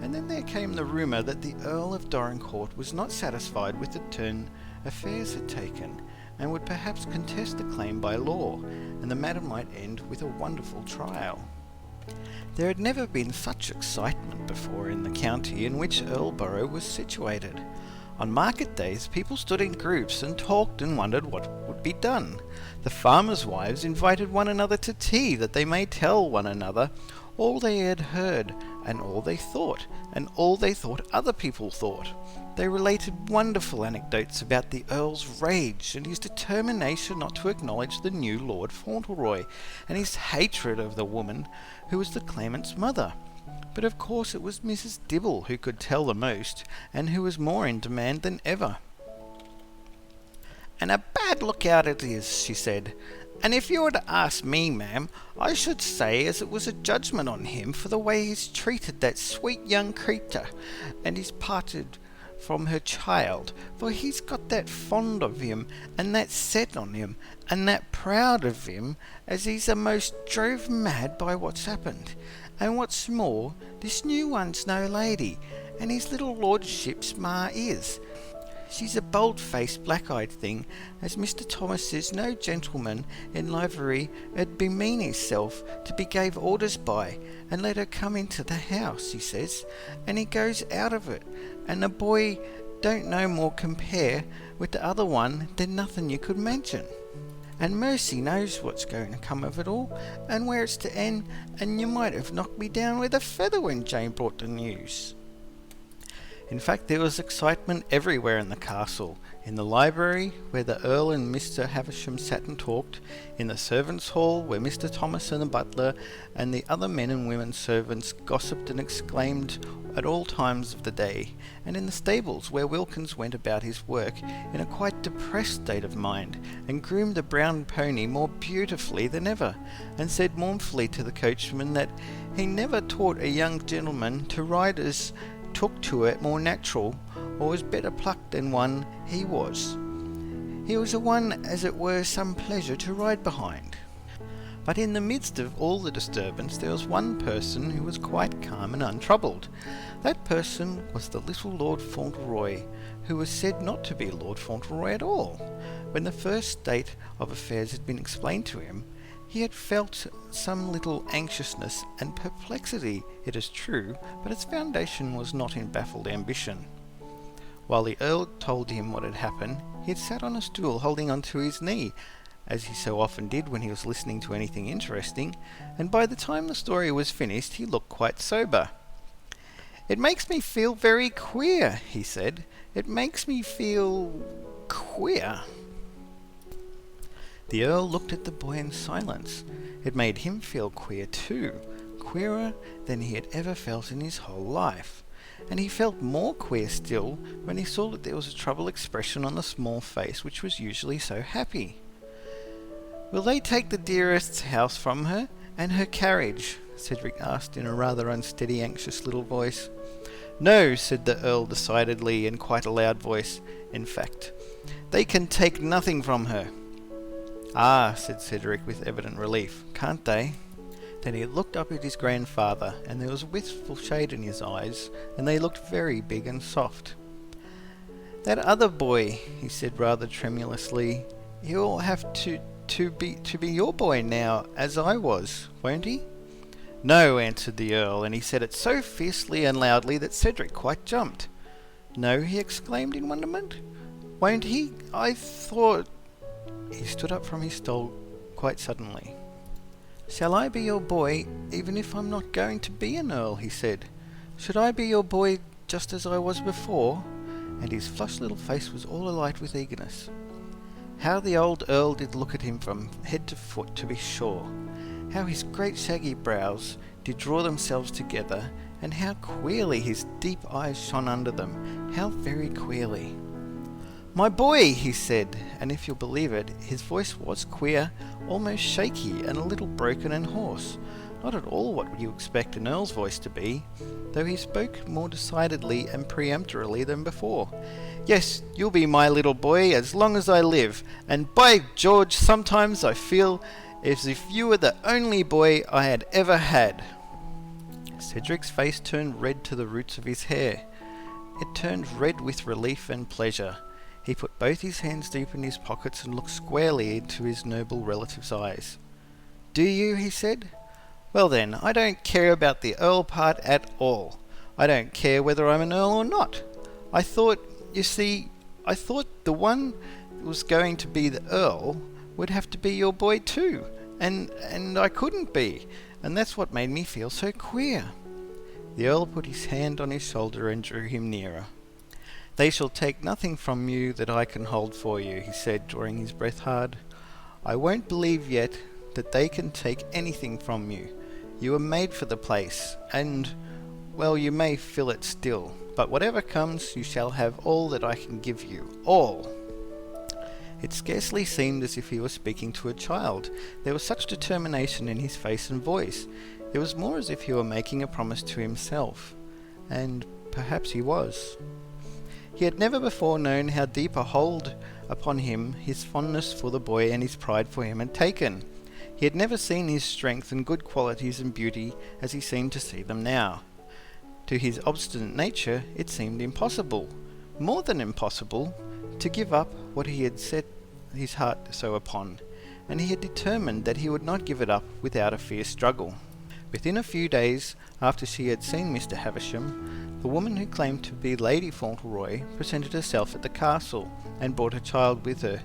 And then there came the rumour that the Earl of Dorincourt was not satisfied with the turn affairs had taken, and would perhaps contest the claim by law, and the matter might end with a wonderful trial. There had never been such excitement before in the county in which Erleborough was situated. On market days people stood in groups and talked and wondered what would be done. The farmers' wives invited one another to tea that they may tell one another all they had heard, and all they thought other people thought. They related wonderful anecdotes about the Earl's rage and his determination not to acknowledge the new Lord Fauntleroy, and his hatred of the woman who was the claimant's mother. But of course it was Mrs. Dibble who could tell the most, and who was more in demand than ever. "And a bad lookout it is," she said. "And if you were to ask me, ma'am, I should say as it was a judgment on him for the way he's treated that sweet young creature, and he's parted from her child, for he's got that fond of him, and that set on him, and that proud of him, as he's a'most drove mad by what's happened. And what's more, this new one's no lady, and his little lordship's ma is. She's a bold-faced, black-eyed thing, as Mr. Thomas says no gentleman in livery 'ud bemean hisself to be gave orders by, and let her come into the house, he says, and he goes out of it, and the boy don't no more compare with the other one than nothing you could mention. And mercy knows what's going to come of it all, and where it's to end, and you might have knocked me down with a feather when Jane brought the news." In fact, there was excitement everywhere in the castle, in the library, where the Earl and Mr. Havisham sat and talked, in the servants' hall, where Mr. Thomas and the butler and the other men and women servants gossiped and exclaimed at all times of the day, and in the stables, where Wilkins went about his work in a quite depressed state of mind, and groomed the brown pony more beautifully than ever, and said mournfully to the coachman that he never taught a young gentleman to ride as took to it more natural, or was better plucked than one he was. He was a one as it were some pleasure to ride behind. But in the midst of all the disturbance there was one person who was quite calm and untroubled. That person was the little Lord Fauntleroy, who was said not to be Lord Fauntleroy at all. When the first state of affairs had been explained to him, he had felt some little anxiousness and perplexity, it is true, but its foundation was not in baffled ambition. While the Earl told him what had happened, he had sat on a stool holding on to his knee, as he so often did when he was listening to anything interesting, and by the time the story was finished he looked quite sober. "It makes me feel very queer," he said. "It makes me feel queer." The Earl looked at the boy in silence. It made him feel queer too, queerer than he had ever felt in his whole life. And he felt more queer still when he saw that there was a troubled expression on the small face which was usually so happy. "Will they take the dearest's house from her, and her carriage?" Cedric asked in a rather unsteady, anxious little voice. "No," said the Earl decidedly, in quite a loud voice. "In fact, they can take nothing from her." "Ah," said Cedric with evident relief. "Can't they?" Then he looked up at his grandfather, and there was a wistful shade in his eyes, and they looked very big and soft. "That other boy," he said rather tremulously, "he'll have to be your boy now, as I was, won't he?" "No," answered the Earl, and he said it so fiercely and loudly that Cedric quite jumped. "No?" he exclaimed in wonderment. "Won't he? I thought—" He stood up from his stall quite suddenly. "Shall I be your boy, even if I'm not going to be an Earl?" he said. "Should I be your boy just as I was before?" And his flushed little face was all alight with eagerness. How the old Earl did look at him from head to foot, to be sure! How his great shaggy brows did draw themselves together, and how queerly his deep eyes shone under them, how very queerly. "My boy," he said, and if you'll believe it, his voice was queer, almost shaky, and a little broken and hoarse. Not at all what you expect an Earl's voice to be, though he spoke more decidedly and peremptorily than before. "Yes, you'll be my little boy as long as I live, and by George, sometimes I feel as if you were the only boy I had ever had." Cedric's face turned red to the roots of his hair. It turned red with relief and pleasure. He put both his hands deep in his pockets and looked squarely into his noble relative's eyes. "Do you?" he said. "Well then, I don't care about the Earl part at all. I don't care whether I'm an Earl or not. I thought the one that was going to be the Earl would have to be your boy too, and I couldn't be, and that's what made me feel so queer." The Earl put his hand on his shoulder and drew him nearer. "They shall take nothing from you that I can hold for you," he said, drawing his breath hard. "I won't believe yet that they can take anything from you. You were made for the place, and, well, you may fill it still, but whatever comes, you shall have all that I can give you. All!" It scarcely seemed as if he were speaking to a child. There was such determination in his face and voice. It was more as if he were making a promise to himself. And perhaps he was. He had never before known how deep a hold upon him his fondness for the boy and his pride for him had taken. He had never seen his strength and good qualities and beauty as he seemed to see them now. To his obstinate nature it seemed impossible, more than impossible, to give up what he had set his heart so upon, and he had determined that he would not give it up without a fierce struggle. Within a few days after she had seen Mr. Havisham, the woman who claimed to be Lady Fauntleroy presented herself at the castle, and brought a child with her.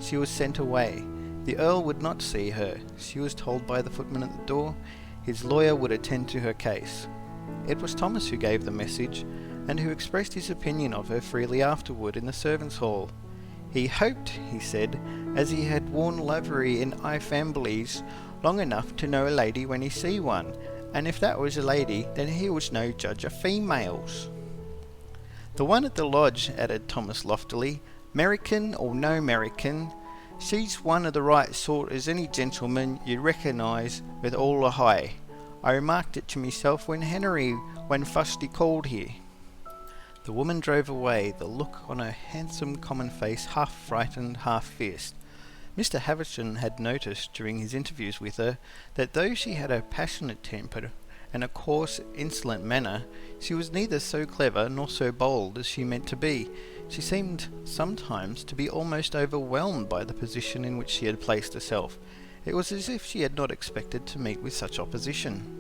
She was sent away. The Earl would not see her. She was told by the footman at the door his lawyer would attend to her case. It was Thomas who gave the message, and who expressed his opinion of her freely afterward in the servants' hall. He hoped, he said, as he had worn livery in Ifamblies long enough to know a lady when he see one, and if that was a lady, then he was no judge of females. "The one at the lodge," added Thomas loftily, "American or no American, she's one of the right sort as any gentleman you'd recognise with all the high. I remarked it to myself when fust he called here." The woman drove away, the look on her handsome common face half frightened, half fierce. Mr. Havisham had noticed during his interviews with her that though she had a passionate temper and a coarse, insolent manner, she was neither so clever nor so bold as she meant to be. She seemed sometimes to be almost overwhelmed by the position in which she had placed herself. It was as if she had not expected to meet with such opposition.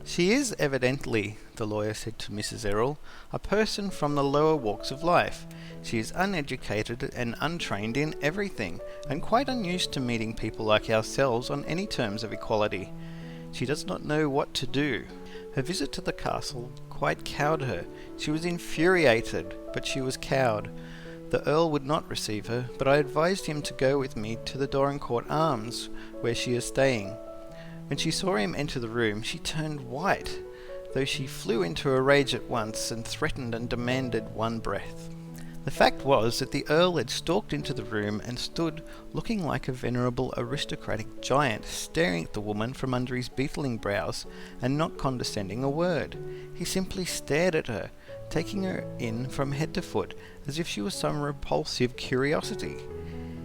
"She is evidently," the lawyer said to Mrs. Errol, "a person from the lower walks of life. She is uneducated and untrained in everything, and quite unused to meeting people like ourselves on any terms of equality. She does not know what to do. Her visit to the castle quite cowed her. She was infuriated, but she was cowed. The Earl would not receive her, but I advised him to go with me to the Dorincourt Arms, where she is staying. When she saw him enter the room, she turned white, though she flew into a rage at once, and threatened and demanded one breath. The fact was that the Earl had stalked into the room and stood looking like a venerable aristocratic giant, staring at the woman from under his beetling brows, and not condescending a word. He simply stared at her, taking her in from head to foot, as if she was some repulsive curiosity.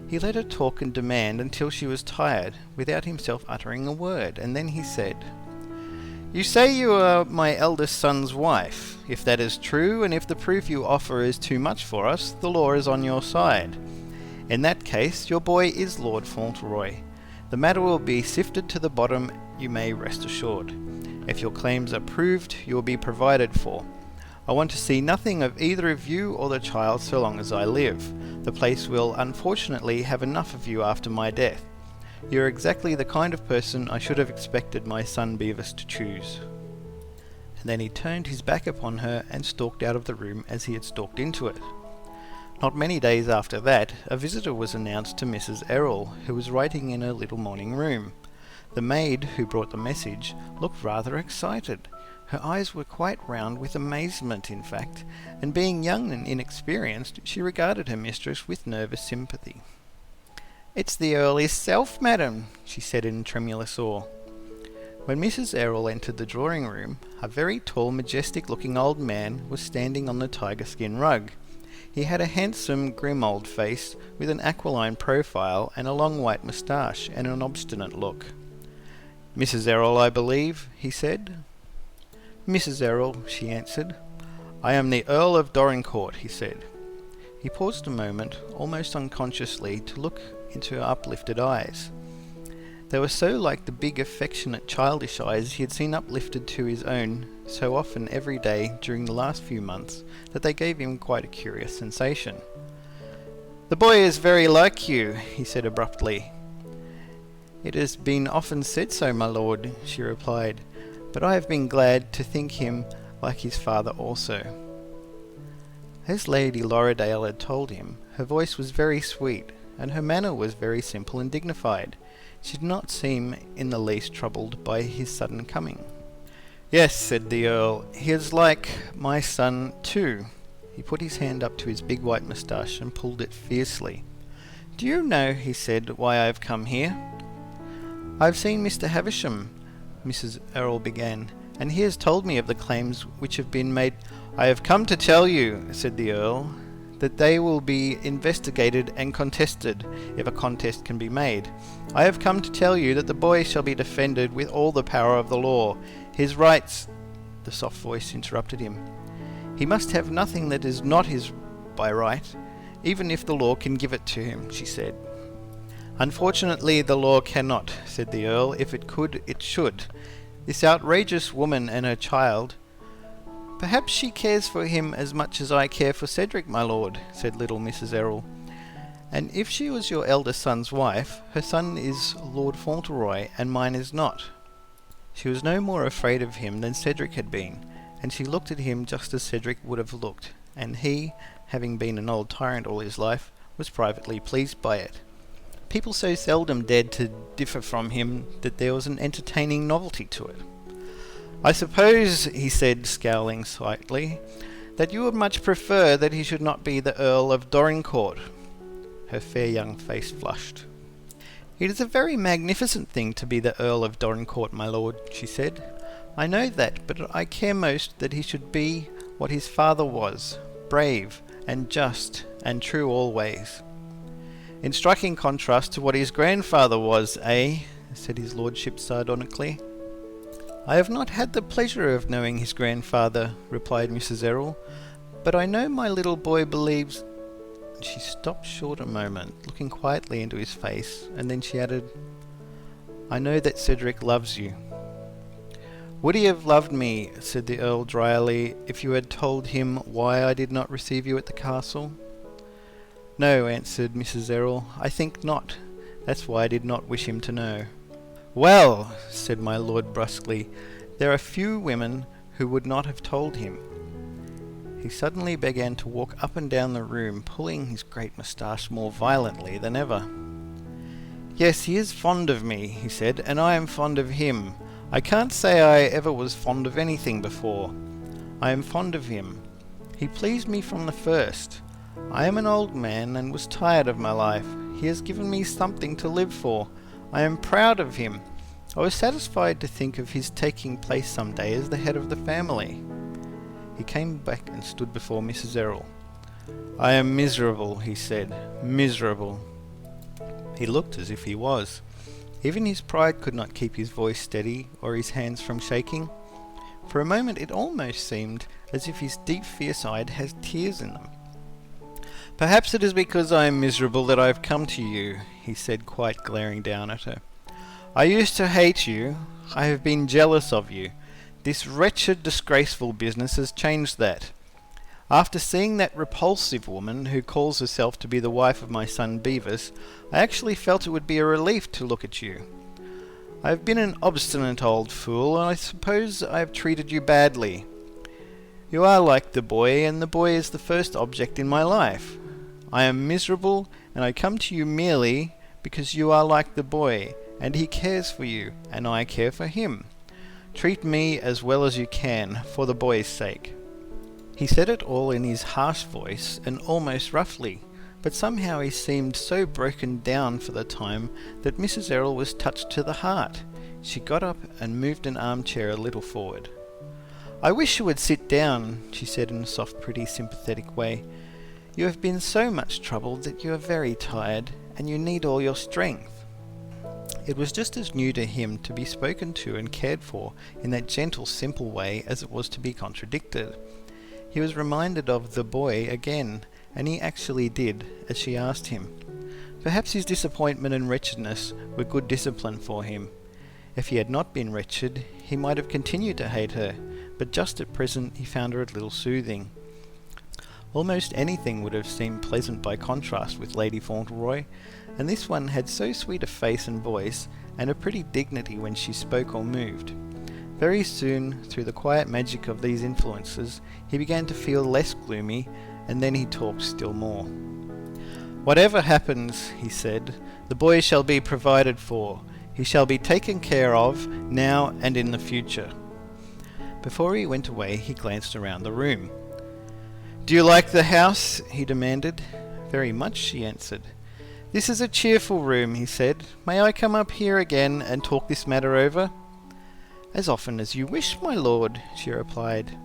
He let her talk and demand until she was tired, without himself uttering a word, and then he said, "You say you are my eldest son's wife. If that is true, and if the proof you offer is too much for us, the law is on your side. In that case, your boy is Lord Fauntleroy. The matter will be sifted to the bottom, you may rest assured. If your claims are proved, you will be provided for. I want to see nothing of either of you or the child so long as I live. The place will unfortunately have enough of you after my death. You're exactly the kind of person I should have expected my son Beavis to choose." And then he turned his back upon her and stalked out of the room as he had stalked into it. Not many days after that, a visitor was announced to Mrs. Errol, who was writing in her little morning room. The maid who brought the message looked rather excited. Her eyes were quite round with amazement, in fact, and being young and inexperienced, she regarded her mistress with nervous sympathy. "It's the Earl himself, madam," she said in tremulous awe. When Mrs. Errol entered the drawing-room, a very tall, majestic-looking old man was standing on the tiger-skin rug. He had a handsome, grim old face, with an aquiline profile and a long white moustache and an obstinate look. "Mrs. Errol, I believe," he said. "Mrs. Errol," she answered. "I am the Earl of Dorincourt," he said. He paused a moment, almost unconsciously, to look into her uplifted eyes. They were so like the big, affectionate, childish eyes he had seen uplifted to his own so often every day during the last few months that they gave him quite a curious sensation. "The boy is very like you," he said abruptly. "It has been often said so, my lord," she replied, "but I have been glad to think him like his father also." As Lady Lorridale had told him, her voice was very sweet, and her manner was very simple and dignified. She did not seem in the least troubled by his sudden coming. "Yes," said the Earl, "he is like my son too." He put his hand up to his big white moustache and pulled it fiercely. "Do you know," he said, "why I have come here?" "I have seen Mr. Havisham," Mrs. Errol began, "and he has told me of the claims which have been made." "I have come to tell you," said the Earl, "that they will be investigated and contested, if a contest can be made. I have come to tell you that the boy shall be defended with all the power of the law. His rights—" The soft voice interrupted him. "He must have nothing that is not his by right, even if the law can give it to him," she said. "Unfortunately, the law cannot," said the Earl. "If it could, it should. This outrageous woman and her child—" "Perhaps she cares for him as much as I care for Cedric, my lord," said little Mrs. Errol. "And if she was your eldest son's wife, her son is Lord Fauntleroy, and mine is not." She was no more afraid of him than Cedric had been, and she looked at him just as Cedric would have looked, and he, having been an old tyrant all his life, was privately pleased by it. People so seldom dared to differ from him that there was an entertaining novelty to it. "I suppose," he said, scowling slightly, "that you would much prefer that he should not be the Earl of Dorincourt." Her fair young face flushed. "It is a very magnificent thing to be the Earl of Dorincourt, my lord," she said. "I know that, but I care most that he should be what his father was, brave and just and true always." "In striking contrast to what his grandfather was, eh?" said his lordship sardonically. "I have not had the pleasure of knowing his grandfather," replied Mrs. Errol, "but I know my little boy believes—" She stopped short a moment, looking quietly into his face, and then she added, "I know that Cedric loves you." "Would he have loved me," said the Earl dryly, "if you had told him why I did not receive you at the castle?" "No," answered Mrs. Errol, "I think not. That's why I did not wish him to know." "Well," said my lord brusquely, "there are few women who would not have told him." He suddenly began to walk up and down the room, pulling his great moustache more violently than ever. "Yes, he is fond of me," he said, "and I am fond of him. I can't say I ever was fond of anything before. I am fond of him. He pleased me from the first. I am an old man and was tired of my life. He has given me something to live for. I am proud of him. I was satisfied to think of his taking place some day as the head of the family." He came back and stood before Mrs. Errol. "I am miserable," he said, "miserable." He looked as if he was. Even his pride could not keep his voice steady or his hands from shaking. For a moment it almost seemed as if his deep fierce eyes had tears in them. "Perhaps it is because I am miserable that I have come to you," he said, quite glaring down at her. "I used to hate you. I have been jealous of you. This wretched, disgraceful business has changed that. After seeing that repulsive woman who calls herself to be the wife of my son Beavis, I actually felt it would be a relief to look at you. I have been an obstinate old fool, and I suppose I have treated you badly. You are like the boy, and the boy is the first object in my life. I am miserable, and I come to you merely because you are like the boy, and he cares for you, and I care for him. Treat me as well as you can, for the boy's sake." He said it all in his harsh voice and almost roughly, but somehow he seemed so broken down for the time that Mrs. Errol was touched to the heart. She got up and moved an armchair a little forward. "I wish you would sit down," she said in a soft, pretty, sympathetic way. "You have been so much troubled that you are very tired, and you need all your strength." It was just as new to him to be spoken to and cared for in that gentle, simple way as it was to be contradicted. He was reminded of the boy again, and he actually did, as she asked him. Perhaps his disappointment and wretchedness were good discipline for him. If he had not been wretched, he might have continued to hate her, but just at present he found her a little soothing. Almost anything would have seemed pleasant by contrast with Lady Fauntleroy, and this one had so sweet a face and voice, and a pretty dignity when she spoke or moved. Very soon, through the quiet magic of these influences, he began to feel less gloomy, and then he talked still more. "Whatever happens," he said, "the boy shall be provided for. He shall be taken care of, now and in the future." Before he went away, he glanced around the room. "Do you like the house?" he demanded. "Very much," she answered. "This is a cheerful room," he said. "May I come up here again and talk this matter over?" "As often as you wish, my lord," she replied.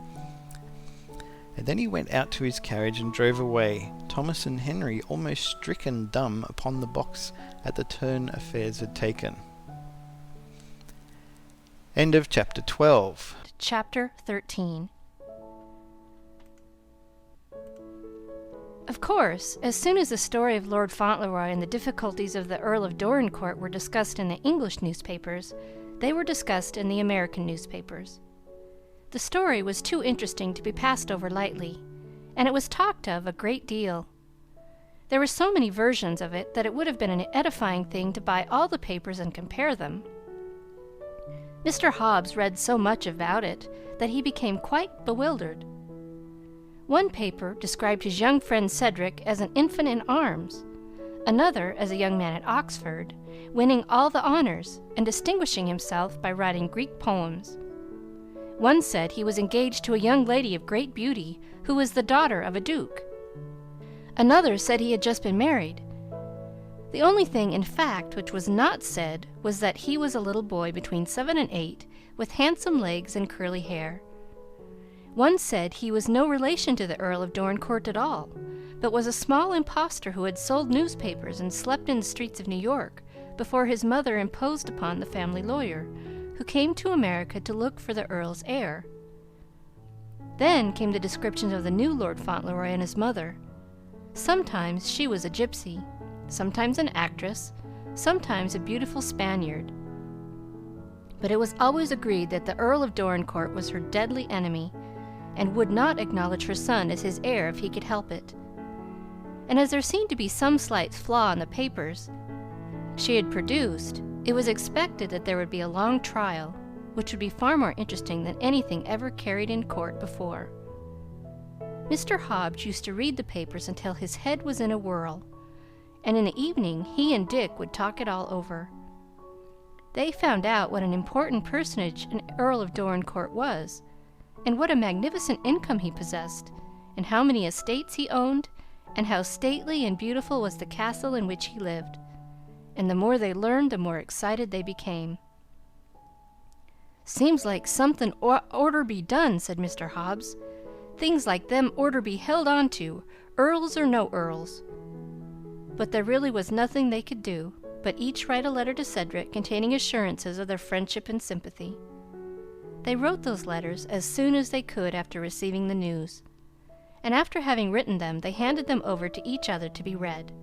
And then he went out to his carriage and drove away, Thomas and Henry almost stricken dumb upon the box at the turn affairs had taken. End of chapter 12. Chapter 13. Of course, as soon as the story of Lord Fauntleroy and the difficulties of the Earl of Dorincourt were discussed in the English newspapers, they were discussed in the American newspapers. The story was too interesting to be passed over lightly, and it was talked of a great deal. There were so many versions of it that it would have been an edifying thing to buy all the papers and compare them. Mr. Hobbs read so much about it that he became quite bewildered. One paper described his young friend Cedric as an infant in arms, another as a young man at Oxford, winning all the honors and distinguishing himself by writing Greek poems. One said he was engaged to a young lady of great beauty who was the daughter of a duke. Another said he had just been married. The only thing, in fact, which was not said was that he was a little boy between 7 and 8, with handsome legs and curly hair. One said he was no relation to the Earl of Dorincourt at all, but was a small impostor who had sold newspapers and slept in the streets of New York before his mother imposed upon the family lawyer, who came to America to look for the Earl's heir. Then came the descriptions of the new Lord Fauntleroy and his mother. Sometimes she was a gypsy, sometimes an actress, sometimes a beautiful Spaniard. But it was always agreed that the Earl of Dorincourt was her deadly enemy, and would not acknowledge her son as his heir if he could help it. And as there seemed to be some slight flaw in the papers she had produced, it was expected that there would be a long trial, which would be far more interesting than anything ever carried in court before. Mr. Hobbs used to read the papers until his head was in a whirl, and in the evening he and Dick would talk it all over. They found out what an important personage an Earl of Dorincourt was, and what a magnificent income he possessed, and how many estates he owned, and how stately and beautiful was the castle in which he lived. And the more they learned, the more excited they became. "Seems like something orter be done," said Mr. Hobbs. "Things like them orter be held on to, earls or no earls." but there really was nothing they could do but each write a letter to Cedric containing assurances of their friendship and sympathy. They wrote those letters as soon as they could after receiving the news, and after having written them, they handed them over to each other to be read.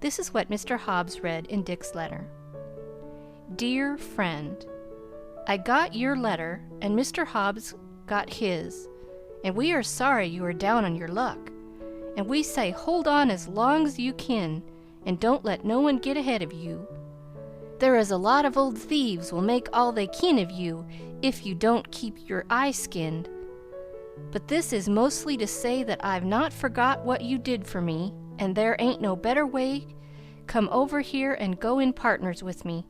This is what Mr. Hobbs read in Dick's letter. Dear friend, I got your letter, and Mr. Hobbs got his, and we are sorry you are down on your luck, and we say hold on as long as you can, and don't let no one get ahead of you. There is a lot of old thieves will make all they can of you if you don't keep your eye skinned. But this is mostly to say that I've not forgot what you did for me, and there ain't no better way. Come over here and go in partners with me.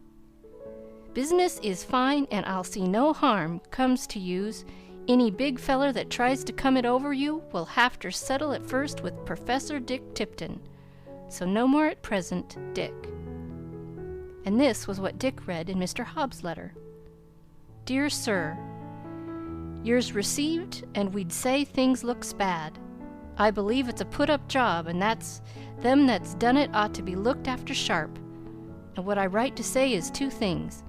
Business is fine, and I'll see no harm comes to yous. Any big feller that tries to come it over you will have to settle it first with Professor Dick Tipton. So no more at present, Dick. And this was what Dick read in Mr. Hobbs' letter. Dear Sir, yours received, and we'd say things looks bad. I believe it's a put-up job, and them that's done it ought to be looked after sharp. And what I write to say is two things.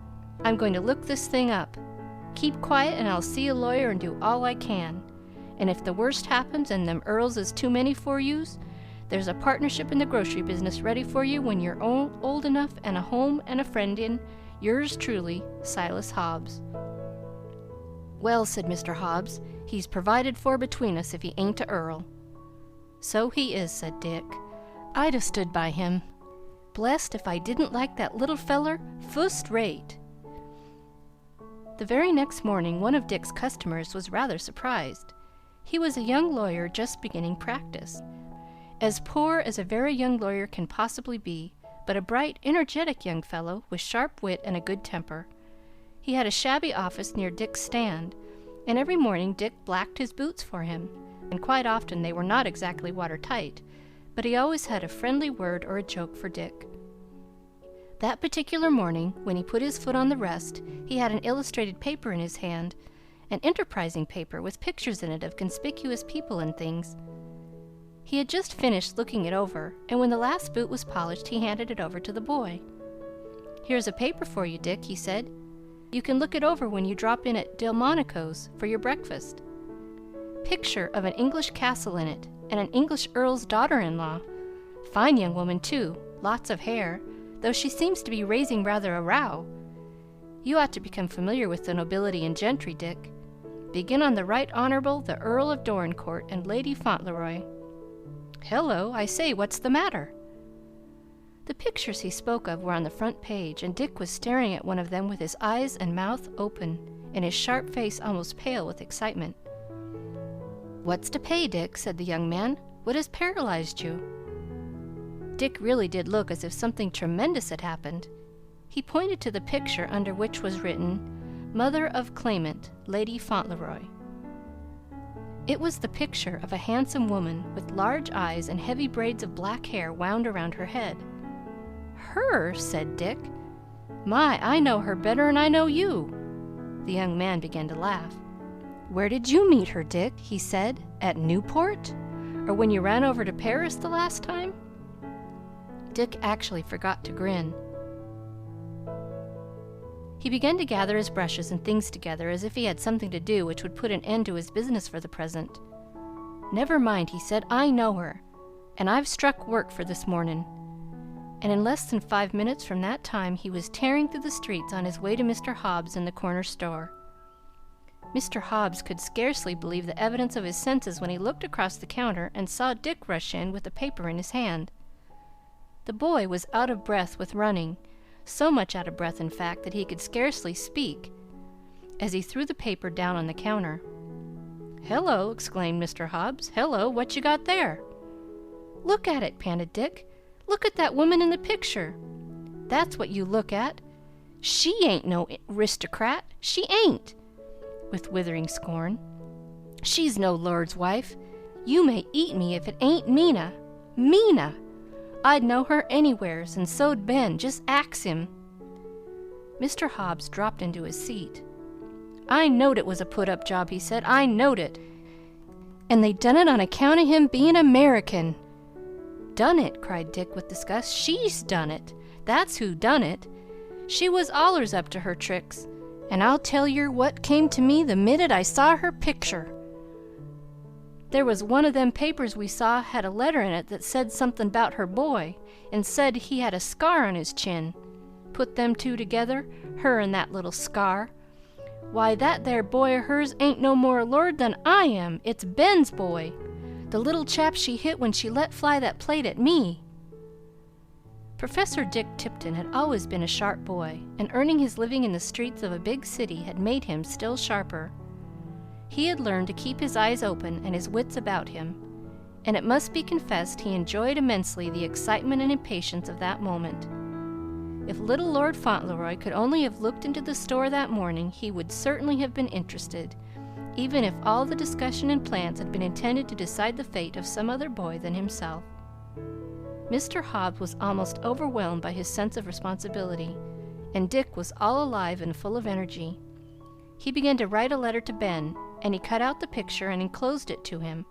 I'm going to look this thing up. Keep quiet, and I'll see a lawyer and do all I can. And if the worst happens and them Earls is too many for yous, there's a partnership in the grocery business ready for you when you're old enough and a home and a friend in. Yours truly, Silas Hobbs. Well, said Mr. Hobbs, he's provided for between us if he ain't a Earl. So he is, said Dick. I'd have stood by him. Blessed if I didn't like that little feller fust rate. The very next morning, one of Dick's customers was rather surprised. He was a young lawyer just beginning practice. As poor as a very young lawyer can possibly be, but a bright, energetic young fellow with sharp wit and a good temper. He had a shabby office near Dick's stand, and every morning Dick blacked his boots for him, and quite often they were not exactly watertight, but he always had a friendly word or a joke for Dick. That particular morning, when he put his foot on the rest, he had an illustrated paper in his hand, an enterprising paper with pictures in it of conspicuous people and things. He had just finished looking it over, and when the last boot was polished, he handed it over to the boy. Here's a paper for you, Dick, he said. You can look it over when you drop in at Delmonico's for your breakfast. Picture of an English castle in it, and an English earl's daughter-in-law. Fine young woman, too, lots of hair, though she seems to be raising rather a row. You ought to become familiar with the nobility and gentry, Dick. Begin on the Right Honourable the Earl of Dorincourt and Lady Fauntleroy. Hello, I say, what's the matter? The pictures he spoke of were on the front page, and Dick was staring at one of them with his eyes and mouth open, and his sharp face almost pale with excitement. What's to pay, Dick? Said the young man. What has paralyzed you? Dick really did look as if something tremendous had happened. He pointed to the picture under which was written, Mother of Claimant, Lady Fauntleroy. It was the picture of a handsome woman with large eyes and heavy braids of black hair wound around her head. Her, said Dick. My, I know her better'n I know you. The young man began to laugh. Where did you meet her, Dick? He said. At Newport? Or when you ran over to Paris the last time? Dick actually forgot to grin. He began to gather his brushes and things together as if he had something to do which would put an end to his business for the present. Never mind, he said, I know her, and I've struck work for this morning. And in less than 5 minutes from that time he was tearing through the streets on his way to Mr. Hobbs in the corner store. Mr. Hobbs could scarcely believe the evidence of his senses when he looked across the counter and saw Dick rush in with a paper in his hand. The boy was out of breath with running, so much out of breath, in fact, that he could scarcely speak, as he threw the paper down on the counter. Hello, exclaimed Mr. Hobbs. Hello, what you got there? Look at it, panted Dick. Look at that woman in the picture. That's what you look at. She ain't no aristocrat. She ain't, with withering scorn. She's no lord's wife. You may eat me if it ain't Mina. Mina! I'd know her anywheres, and so'd Ben. Just ax him. Mr. Hobbs dropped into his seat. I knowed it was a put-up job, he said. I knowed it. And they done it on account of him being American. done it!" cried Dick with disgust. "She's done it! That's who done it! She was allers up to her tricks, and I'll tell yer what came to me the minute I saw her picture. There was one of them papers we saw had a letter in it that said something 'bout her boy, and said he had a scar on his chin. Put them two together, her and that little scar. Why, that there boy of hers ain't no more a lord than I am. It's Ben's boy, the little chap she hit when she let fly that plate at me." Professor Dick Tipton had always been a sharp boy, and earning his living in the streets of a big city had made him still sharper. He had learned to keep his eyes open and his wits about him, and it must be confessed he enjoyed immensely the excitement and impatience of that moment. If little Lord Fauntleroy could only have looked into the store that morning, he would certainly have been interested, even if all the discussion and plans had been intended to decide the fate of some other boy than himself. Mr. Hobbs was almost overwhelmed by his sense of responsibility, and Dick was all alive and full of energy. He began to write a letter to Ben, and he cut out the picture and enclosed it to him,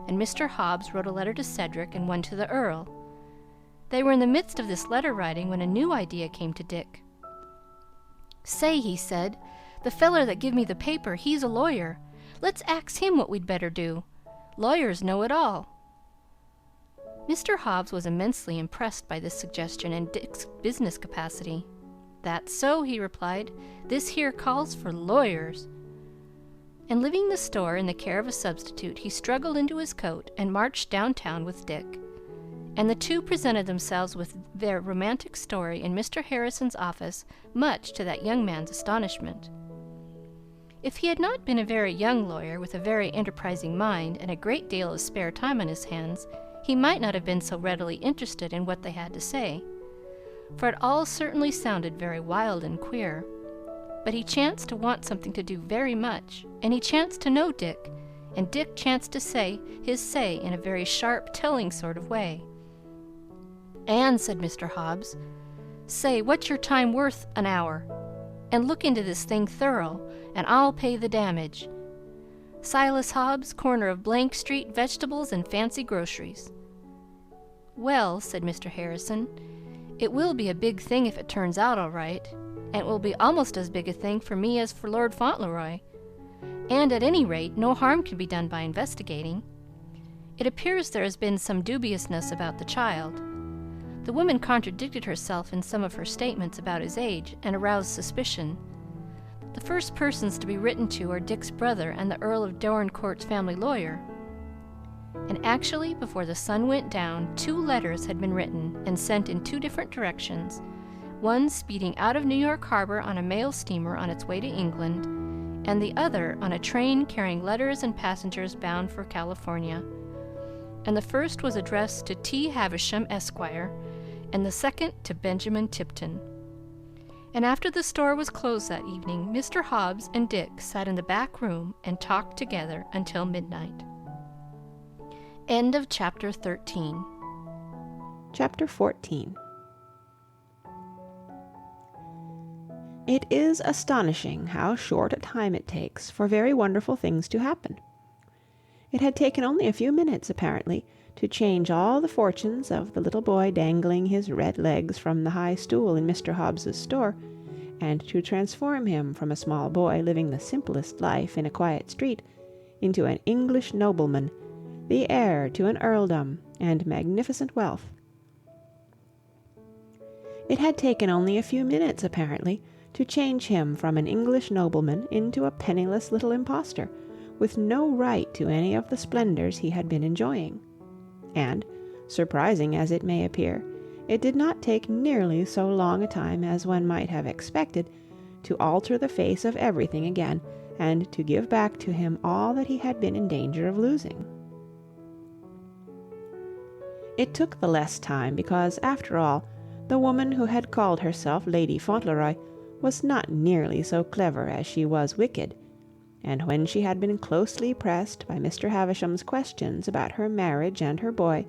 and Mr. Hobbs wrote a letter to Cedric and one to the Earl. They were in the midst of this letter writing when a new idea came to Dick. "Say," he said, "the feller that give me the paper, he's a lawyer. Let's ax him what we'd better do. Lawyers know it all." Mr. Hobbs was immensely impressed by this suggestion and Dick's business capacity. "That's so," he replied. "This here calls for lawyers." And leaving the store in the care of a substitute, he struggled into his coat and marched downtown with Dick. And the two presented themselves with their romantic story in Mr. Harrison's office, much to that young man's astonishment. If he had not been a very young lawyer with a very enterprising mind and a great deal of spare time on his hands, he might not have been so readily interested in what they had to say, for it all certainly sounded very wild and queer. But he chanced to want something to do very much, and he chanced to know Dick, and Dick chanced to say his say in a very sharp, telling sort of way. "And," said Mr. Hobbs, "say, what's your time worth an hour? And look into this thing thorough, and I'll pay the damage. Silas Hobbs, corner of Blank Street, vegetables and fancy groceries." "Well," said Mr. Harrison, "it will be a big thing if it turns out all right, and it will be almost as big a thing for me as for Lord Fauntleroy. And at any rate, no harm can be done by investigating. It appears there has been some dubiousness about the child. The woman contradicted herself in some of her statements about his age and aroused suspicion. The first persons to be written to are Dick's brother and the Earl of Dorincourt's family lawyer. And actually, before the sun went down, 2 letters had been written and sent in 2 different directions, one speeding out of New York Harbor on a mail steamer on its way to England, and the other on a train carrying letters and passengers bound for California. And the first was addressed to T. Havisham, Esquire, and the second to Benjamin Tipton. And after the store was closed that evening, Mr. Hobbs and Dick sat in the back room and talked together until midnight. End of Chapter 13. Chapter 14. It is astonishing how short a time it takes for very wonderful things to happen. It had taken only a few minutes, apparently, to change all the fortunes of the little boy dangling his red legs from the high stool in Mr. Hobbs's store, and to transform him from a small boy living the simplest life in a quiet street into an English nobleman, the heir to an earldom and magnificent wealth. It had taken only a few minutes, apparently, to change him from an English nobleman into a penniless little impostor, with no right to any of the splendors he had been enjoying. And, surprising as it may appear, it did not take nearly so long a time as one might have expected to alter the face of everything again, and to give back to him all that he had been in danger of losing. It took the less time because, after all, the woman who had called herself Lady Fauntleroy was not nearly so clever as she was wicked, and when she had been closely pressed by Mr. Havisham's questions about her marriage and her boy,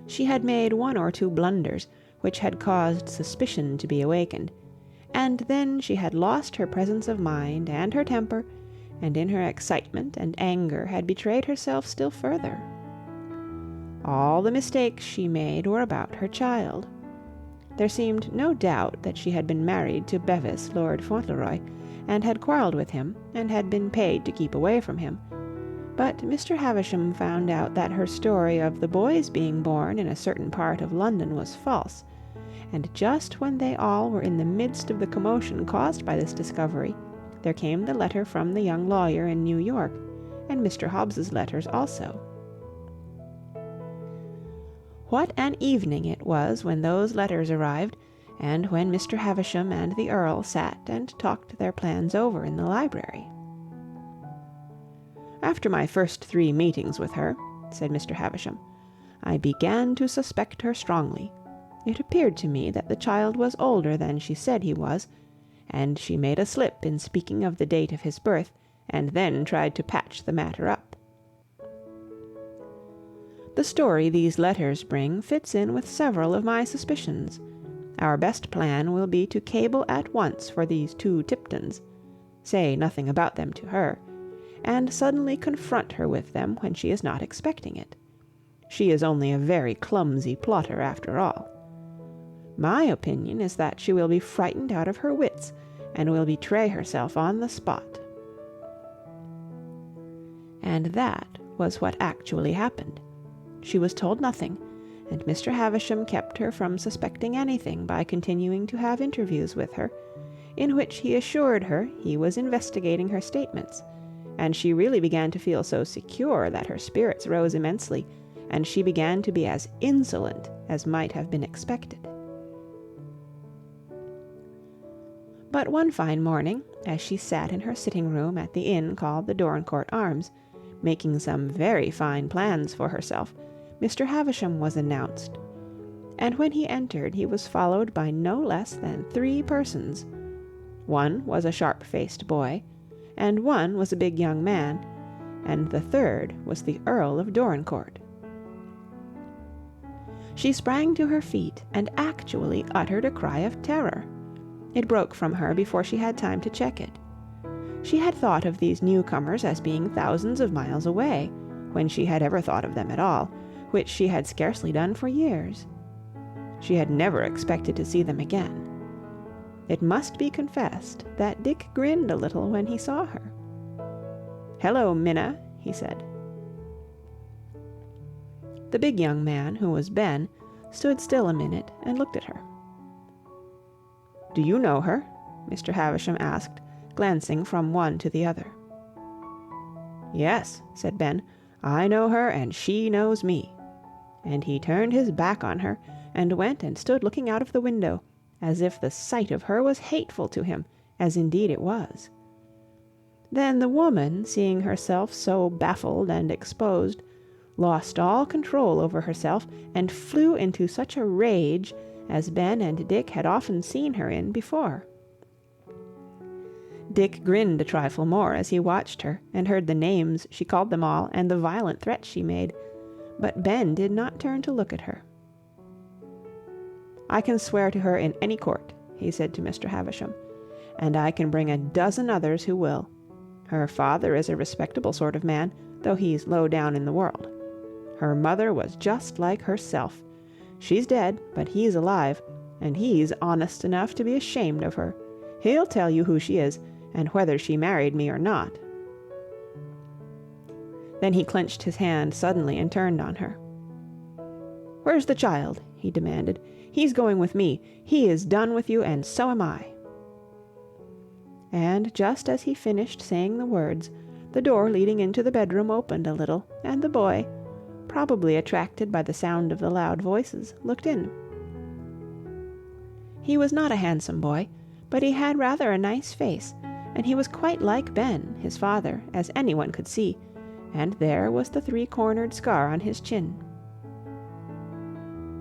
she had made 1 or 2 blunders which had caused suspicion to be awakened, and then she had lost her presence of mind and her temper, and in her excitement and anger had betrayed herself still further. All the mistakes she made were about her child. There seemed no doubt that she had been married to Bevis, Lord Fauntleroy, and had quarrelled with him, and had been paid to keep away from him. But Mr. Havisham found out that her story of the boys being born in a certain part of London was false, and just when they all were in the midst of the commotion caused by this discovery, there came the letter from the young lawyer in New York, and Mr. Hobbs's letters also. What an evening it was when those letters arrived, and when Mr. Havisham and the Earl sat and talked their plans over in the library. "After my first 3 meetings with her," said Mr. Havisham, "I began to suspect her strongly. It appeared to me that the child was older than she said he was, and she made a slip in speaking of the date of his birth, and then tried to patch the matter up. The story these letters bring fits in with several of my suspicions. Our best plan will be to cable at once for these 2 Tiptons, say nothing about them to her, and suddenly confront her with them when she is not expecting it. She is only a very clumsy plotter after all. My opinion is that she will be frightened out of her wits, and will betray herself on the spot." And that was what actually happened. She was told nothing, and Mr. Havisham kept her from suspecting anything by continuing to have interviews with her, in which he assured her he was investigating her statements, and she really began to feel so secure that her spirits rose immensely, and she began to be as insolent as might have been expected. But one fine morning, as she sat in her sitting-room at the inn called the Dorincourt Arms, making some very fine plans for herself, Mr. Havisham was announced. And when he entered, he was followed by no less than 3 persons. One was a sharp-faced boy, and one was a big young man, and the third was the Earl of Dorincourt. She sprang to her feet and actually uttered a cry of terror. It broke from her before she had time to check it. She had thought of these newcomers as being thousands of miles away, when she had ever thought of them at all, which she had scarcely done for years. She had never expected to see them again. It must be confessed that Dick grinned a little when he saw her. "Hello, Minna," he said. The big young man, who was Ben, stood still a minute and looked at her. "Do you know her?" Mr. Havisham asked, glancing from one to the other. "Yes," said Ben, "I know her and she knows me." And he turned his back on her, and went and stood looking out of the window, as if the sight of her was hateful to him, as indeed it was. Then the woman, seeing herself so baffled and exposed, lost all control over herself, and flew into such a rage as Ben and Dick had often seen her in before. Dick grinned a trifle more as he watched her, and heard the names she called them all, and the violent threats she made, but Ben did not turn to look at her. "I can swear to her in any court," he said to Mr. Havisham, "and I can bring a dozen others who will. Her father is a respectable sort of man, though he's low down in the world. Her mother was just like herself. She's dead, but he's alive, and he's honest enough to be ashamed of her. He'll tell you who she is, and whether she married me or not." Then he clenched his hand suddenly and turned on her. "Where's the child?" he demanded. "He's going with me. He is done with you, and so am I." And just as he finished saying the words, the door leading into the bedroom opened a little, and the boy, probably attracted by the sound of the loud voices, looked in. He was not a handsome boy, but he had rather a nice face, and he was quite like Ben, his father, as anyone could see, and there was the 3-cornered scar on his chin.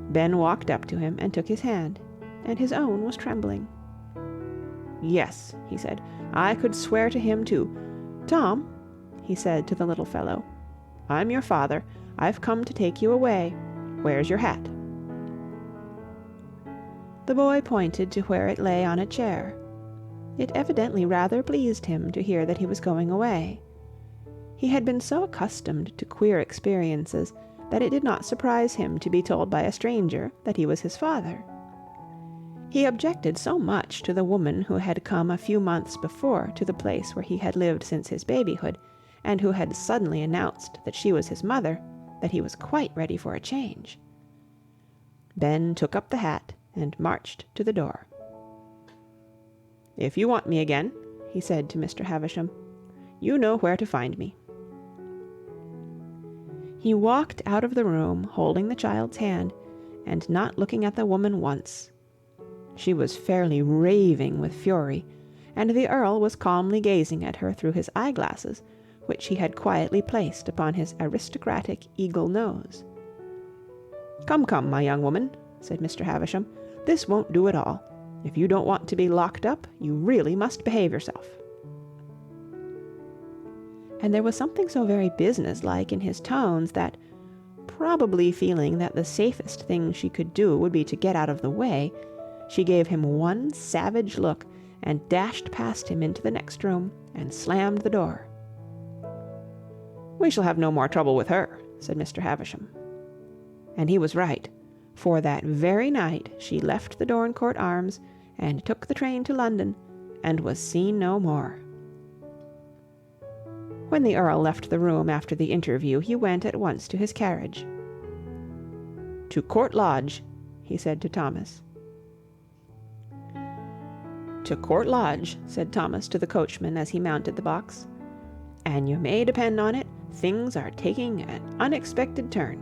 Ben walked up to him and took his hand, and his own was trembling. "Yes," he said, "I could swear to him too. Tom," he said to the little fellow, "I'm your father. I've come to take you away. Where's your hat?" The boy pointed to where it lay on a chair. It evidently rather pleased him to hear that he was going away. He had been so accustomed to queer experiences that it did not surprise him to be told by a stranger that he was his father. He objected so much to the woman who had come a few months before to the place where he had lived since his babyhood, and who had suddenly announced that she was his mother, that he was quite ready for a change. Ben took up the hat and marched to the door. "If you want me again," he said to Mr. Havisham, "you know where to find me." He walked out of the room holding the child's hand, and not looking at the woman once. She was fairly raving with fury, and the Earl was calmly gazing at her through his eyeglasses, which he had quietly placed upon his aristocratic eagle nose. "Come, come, my young woman," said Mr. Havisham, "this won't do at all. If you don't want to be locked up, you really must behave yourself." And there was something so very businesslike in his tones that, probably feeling that the safest thing she could do would be to get out of the way, she gave him one savage look and dashed past him into the next room and slammed the door. "We shall have no more trouble with her," said Mr. Havisham. And he was right, for that very night she left the Dorincourt Arms and took the train to London, and was seen no more. When the Earl left the room after the interview, he went at once to his carriage. "To Court Lodge," he said to Thomas. "To Court Lodge," said Thomas to the coachman as he mounted the box. "And you may depend on it, things are taking an unexpected turn."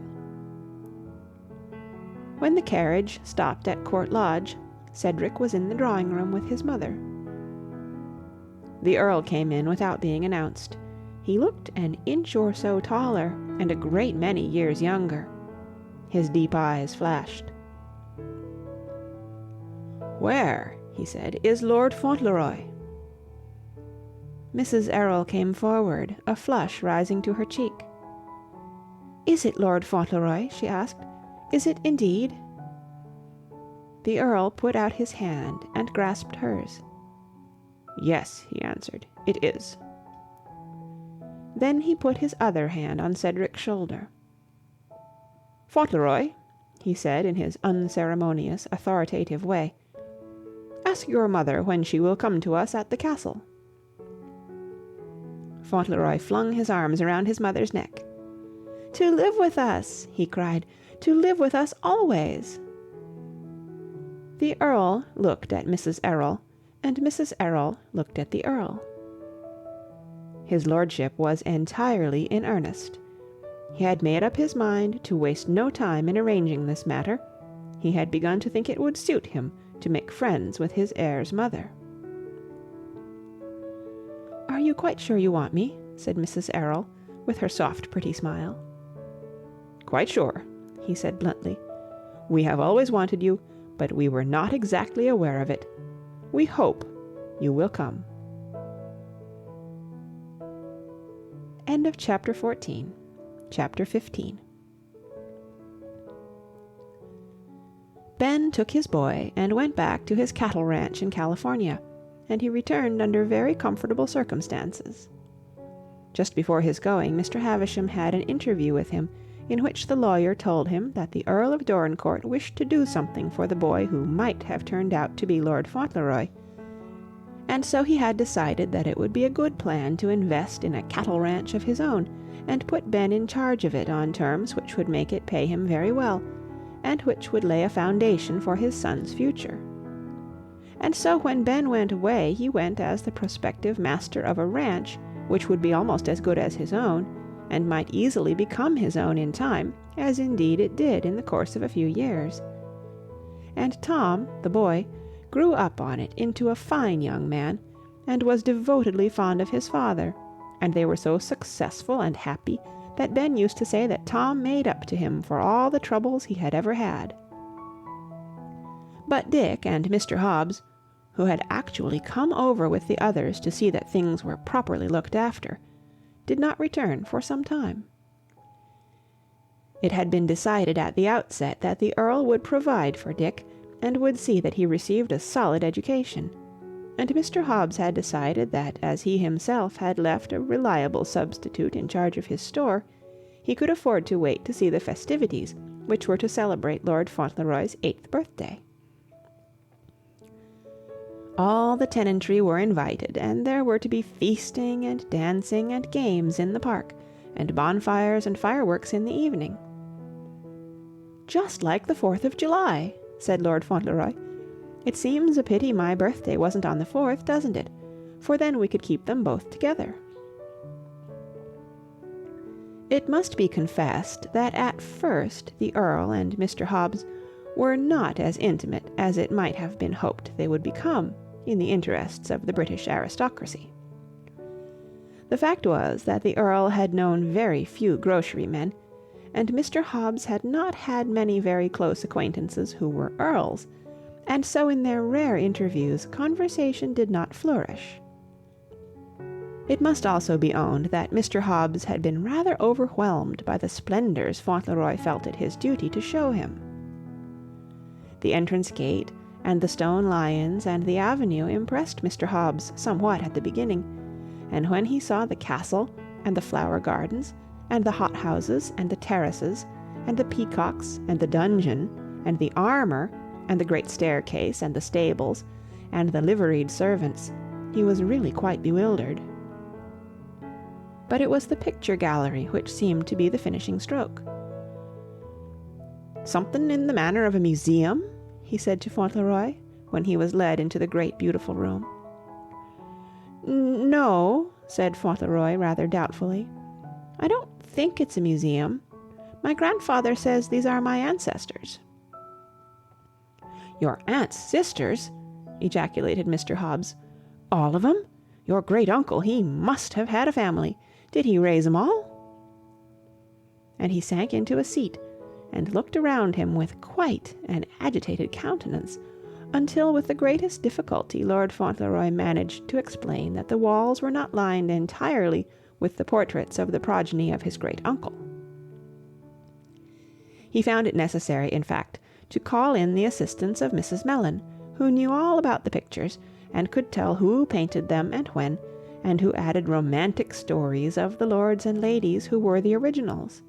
When the carriage stopped at Court Lodge, Cedric was in the drawing-room with his mother. The Earl came in without being announced. He looked an inch or so taller, and a great many years younger. His deep eyes flashed. "Where," he said, "is Lord Fauntleroy?" Mrs. Errol came forward, a flush rising to her cheek. "Is it Lord Fauntleroy?" she asked. "Is it indeed?" The Earl put out his hand and grasped hers. "Yes," he answered, "it is." Then he put his other hand on Cedric's shoulder. "Fauntleroy," he said in his unceremonious, authoritative way, "ask your mother when she will come to us at the castle." Fauntleroy flung his arms around his mother's neck. "To live with us!" he cried. "To live with us always!" The Earl looked at Mrs. Errol, and Mrs. Errol looked at the Earl. His lordship was entirely in earnest. He had made up his mind to waste no time in arranging this matter. He had begun to think it would suit him to make friends with his heir's mother. "Are you quite sure you want me?" said Mrs. Errol, with her soft, pretty smile. "Quite sure," he said bluntly. "We have always wanted you, but we were not exactly aware of it. We hope you will come." End of Chapter 14. Chapter 15. Ben took his boy and went back to his cattle ranch in California, and he returned under very comfortable circumstances. Just before his going, Mr. Havisham had an interview with him, in which the lawyer told him that the Earl of Dorincourt wished to do something for the boy who might have turned out to be Lord Fauntleroy, and so he had decided that it would be a good plan to invest in a cattle ranch of his own, and put Ben in charge of it on terms which would make it pay him very well, and which would lay a foundation for his son's future. And so when Ben went away, he went as the prospective master of a ranch which would be almost as good as his own, and might easily become his own in time, as indeed it did in the course of a few years. And Tom, the boy, grew up on it into a fine young man, and was devotedly fond of his father, and they were so successful and happy that Ben used to say that Tom made up to him for all the troubles he had ever had. But Dick and Mr. Hobbs, who had actually come over with the others to see that things were properly looked after, did not return for some time. It had been decided at the outset that the Earl would provide for Dick, and would see that he received a solid education, and Mr. Hobbs had decided that as he himself had left a reliable substitute in charge of his store, he could afford to wait to see the festivities, which were to celebrate Lord Fauntleroy's 8th birthday. All the tenantry were invited, and there were to be feasting and dancing and games in the park, and bonfires and fireworks in the evening. "Just like the 4th of July," said Lord Fauntleroy. "It seems a pity my birthday wasn't on the 4th, doesn't it? For then we could keep them both together." It must be confessed that at first the Earl and Mr. Hobbs were not as intimate as it might have been hoped they would become in the interests of the British aristocracy. The fact was that the Earl had known very few grocery men, and Mr. Hobbs had not had many very close acquaintances who were Earls, and so in their rare interviews conversation did not flourish. It must also be owned that Mr. Hobbs had been rather overwhelmed by the splendours Fauntleroy felt it his duty to show him. The entrance gate, and the stone lions, and the avenue impressed Mr. Hobbs somewhat at the beginning, and when he saw the castle, and the flower gardens, and the hothouses, and the terraces, and the peacocks, and the dungeon, and the armour, and the great staircase, and the stables, and the liveried servants, he was really quite bewildered. But it was the picture gallery which seemed to be the finishing stroke. "Something in the manner of a museum?" he said to Fauntleroy, when he was led into the great beautiful room. "No," said Fauntleroy rather doubtfully. "I don't think it's a museum. My grandfather says these are my ancestors." "Your aunt's sisters?" ejaculated Mr. Hobbs. "All of 'em? Your great-uncle, he must have had a family. Did he raise 'em all?" And he sank into a seat, and looked around him with quite an agitated countenance, until with the greatest difficulty Lord Fauntleroy managed to explain that the walls were not lined entirely with the portraits of the progeny of his great-uncle. He found it necessary, in fact, to call in the assistance of Mrs. Mellon, who knew all about the pictures, and could tell who painted them and when, and who added romantic stories of the lords and ladies who were the originals.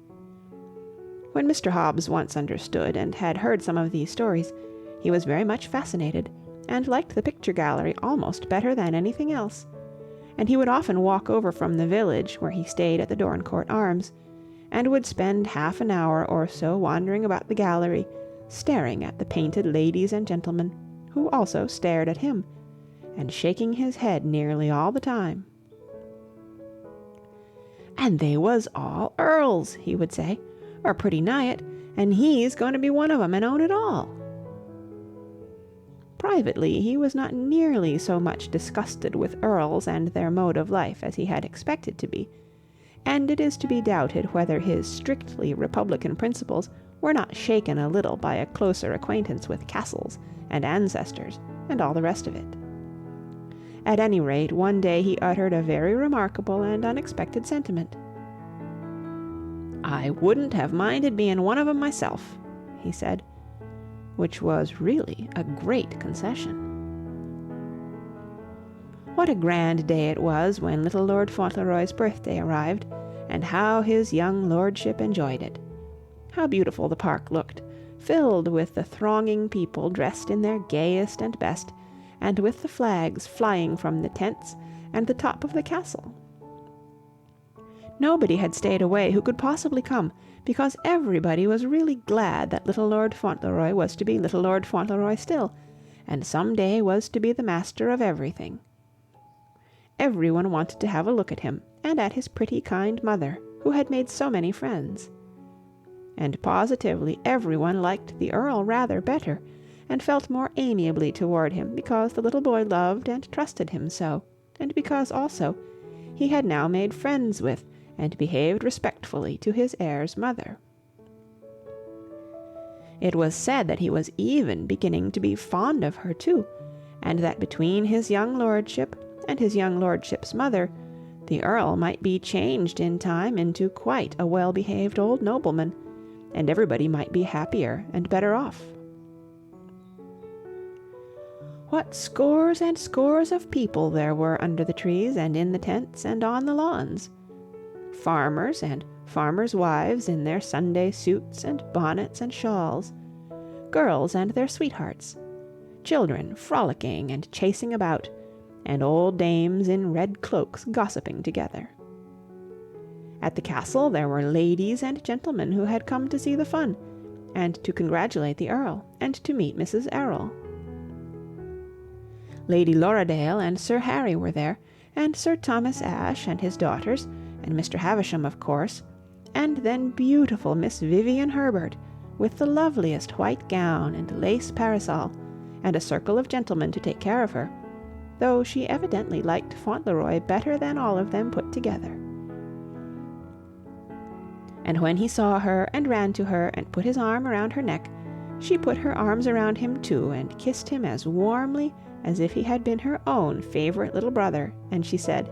When Mr. Hobbs once understood and had heard some of these stories, he was very much fascinated, and liked the picture gallery almost better than anything else, and he would often walk over from the village, where he stayed at the Dorincourt Arms, and would spend half an hour or so wandering about the gallery, staring at the painted ladies and gentlemen, who also stared at him, and shaking his head nearly all the time. "And they was all Earls," he would say, "or pretty nigh it, and he's going to be one of 'em and own it all." Privately, he was not nearly so much disgusted with Earls and their mode of life as he had expected to be, and it is to be doubted whether his strictly republican principles were not shaken a little by a closer acquaintance with castles and ancestors and all the rest of it. At any rate, one day he uttered a very remarkable and unexpected sentiment. "I wouldn't have minded being one of 'em myself," he said, which was really a great concession. What a grand day it was when little Lord Fauntleroy's birthday arrived, and how his young lordship enjoyed it. How beautiful the park looked, filled with the thronging people dressed in their gayest and best, and with the flags flying from the tents and the top of the castle. Nobody had stayed away who could possibly come, because everybody was really glad that little Lord Fauntleroy was to be little Lord Fauntleroy still, and some day was to be the master of everything. Everyone wanted to have a look at him, and at his pretty, kind mother, who had made so many friends. And positively everyone liked the Earl rather better, and felt more amiably toward him because the little boy loved and trusted him so, and because also he had now made friends with and behaved respectfully to his heir's mother. It was said that he was even beginning to be fond of her too, and that between his young lordship and his young lordship's mother, the Earl might be changed in time into quite a well-behaved old nobleman, and everybody might be happier and better off. What scores and scores of people there were under the trees and in the tents and on the lawns! Farmers and farmers' wives in their Sunday suits and bonnets and shawls, girls and their sweethearts, children frolicking and chasing about, and old dames in red cloaks gossiping together. At the castle there were ladies and gentlemen who had come to see the fun, and to congratulate the Earl, and to meet Mrs. Errol. Lady Lorridale and Sir Harry were there, and Sir Thomas Asshe and his daughters, and Mr. Havisham, of course, and then beautiful Miss Vivian Herbert, with the loveliest white gown and lace parasol, and a circle of gentlemen to take care of her, though she evidently liked Fauntleroy better than all of them put together. And when he saw her and ran to her and put his arm around her neck, she put her arms around him too and kissed him as warmly as if he had been her own favourite little brother, and she said,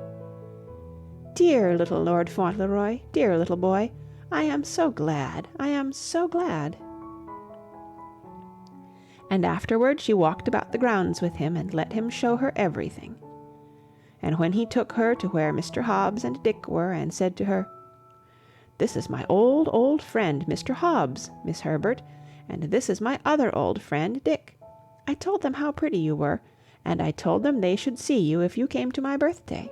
"Dear little Lord Fauntleroy, dear little boy, I am so glad, I am so glad." And afterward she walked about the grounds with him and let him show her everything. And when he took her to where Mr. Hobbs and Dick were, and said to her, "This is my old friend, Mr. Hobbs, Miss Herbert, and this is my other old friend, Dick. I told them how pretty you were, and I told them they should see you if you came to my birthday."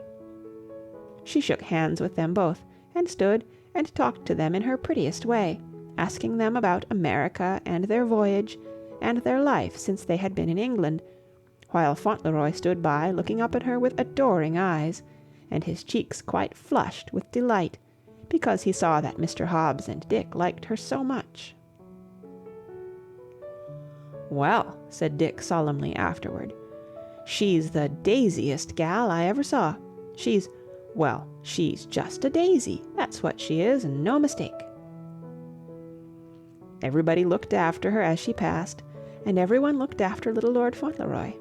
She shook hands with them both, and stood and talked to them in her prettiest way, asking them about America and their voyage, and their life since they had been in England, while Fauntleroy stood by looking up at her with adoring eyes, and his cheeks quite flushed with delight, because he saw that Mr. Hobbs and Dick liked her so much. "Well," said Dick solemnly afterward, "she's the daisiest gal I ever saw. She's just a daisy, that's what she is, and no mistake." Everybody looked after her as she passed, and everyone looked after little Lord Fauntleroy.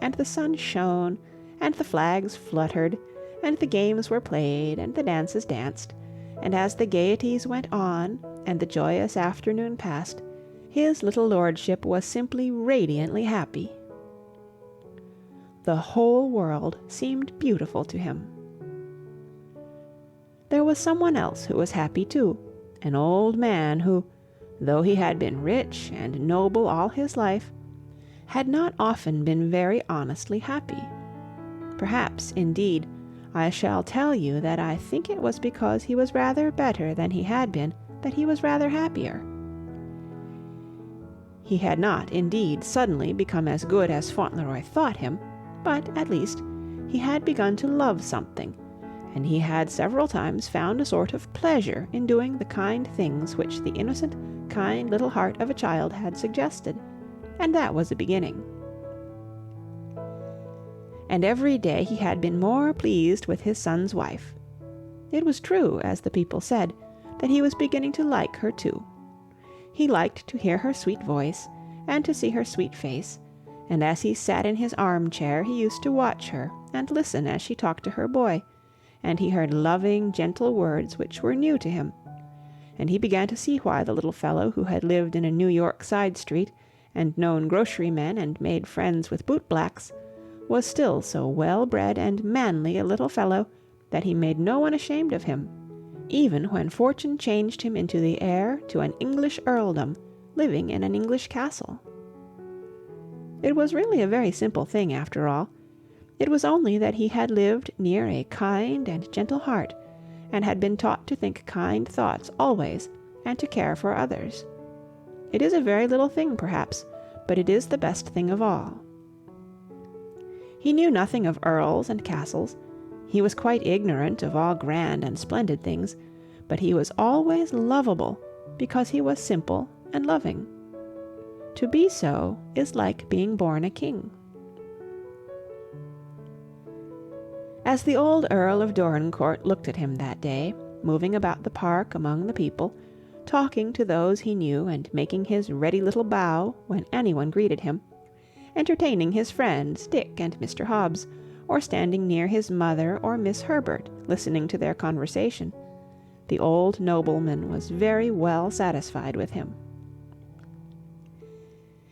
And the sun shone, and the flags fluttered, and the games were played, and the dances danced, and as the gaieties went on, and the joyous afternoon passed, his little lordship was simply radiantly happy. The whole world seemed beautiful to him. There was someone else who was happy too, an old man who, though he had been rich and noble all his life, had not often been very honestly happy. Perhaps, indeed, I shall tell you that I think it was because he was rather better than he had been that he was rather happier. He had not, indeed, suddenly become as good as Fauntleroy thought him, but, at least, he had begun to love something, and he had several times found a sort of pleasure in doing the kind things which the innocent, kind little heart of a child had suggested, and that was a beginning. And every day he had been more pleased with his son's wife. It was true, as the people said, that he was beginning to like her too. He liked to hear her sweet voice, and to see her sweet face, and as he sat in his armchair he used to watch her and listen as she talked to her boy, and he heard loving, gentle words which were new to him, and he began to see why the little fellow who had lived in a New York side street, and known grocery-men and made friends with boot-blacks, was still so well-bred and manly a little fellow that he made no one ashamed of him, even when fortune changed him into the heir to an English earldom, living in an English castle. It was really a very simple thing, after all. It was only that he had lived near a kind and gentle heart, and had been taught to think kind thoughts always, and to care for others. It is a very little thing, perhaps, but it is the best thing of all. He knew nothing of earls and castles. He was quite ignorant of all grand and splendid things, but he was always lovable, because he was simple and loving. To be so is like being born a king. As the old Earl of Dorincourt looked at him that day, moving about the park among the people, talking to those he knew and making his ready little bow when anyone greeted him, entertaining his friends Dick and Mr. Hobbs, or standing near his mother or Miss Herbert, listening to their conversation, the old nobleman was very well satisfied with him.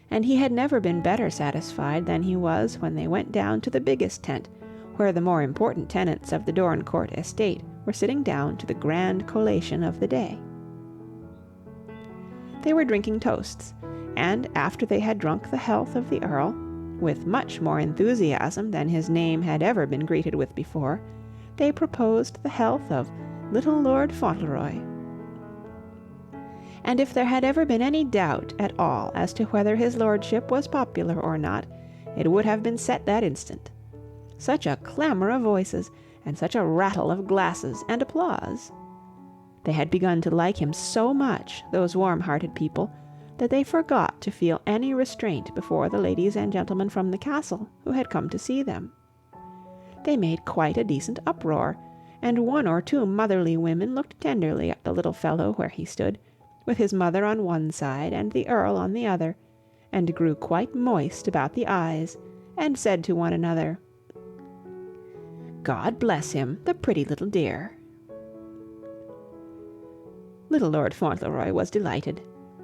And he had never been better satisfied than he was when they went down to the biggest tent, where the more important tenants of the Dorincourt estate were sitting down to the grand collation of the day. They were drinking toasts, and after they had drunk the health of the Earl, with much more enthusiasm than his name had ever been greeted with before, they proposed the health of little Lord Fauntleroy. And if there had ever been any doubt at all as to whether his lordship was popular or not, it would have been set that instant. Such a clamour of voices, and such a rattle of glasses and applause! They had begun to like him so much, those warm-hearted people, that they forgot to feel any restraint before the ladies and gentlemen from the castle who had come to see them. They made quite a decent uproar, and one or two motherly women looked tenderly at the little fellow where he stood, with his mother on one side and the Earl on the other, and grew quite moist about the eyes, and said to one another, "God bless him, the pretty little dear." Little Lord Fauntleroy was delighted.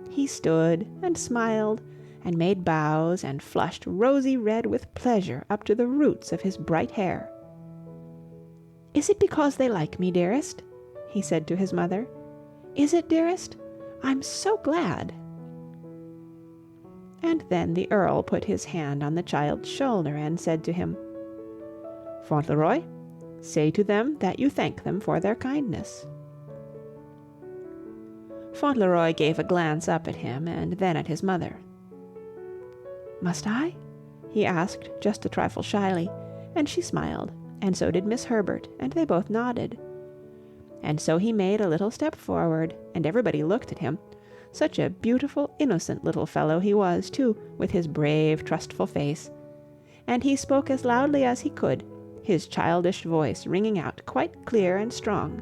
He stood and smiled, and made bows, and flushed rosy red with pleasure up to the roots of his bright hair. "Is it because they like me, dearest?" he said to his mother. "Is it, dearest? I'm so glad." And then the Earl put his hand on the child's shoulder and said to him, "Fauntleroy, say to them that you thank them for their kindness." Fauntleroy gave a glance up at him and then at his mother. "Must I?" he asked, just a trifle shyly, and she smiled, and so did Miss Herbert, and they both nodded. And so he made a little step forward, and everybody looked at him. Such a beautiful, innocent little fellow he was, too, with his brave, trustful face. And he spoke as loudly as he could, his childish voice ringing out quite clear and strong.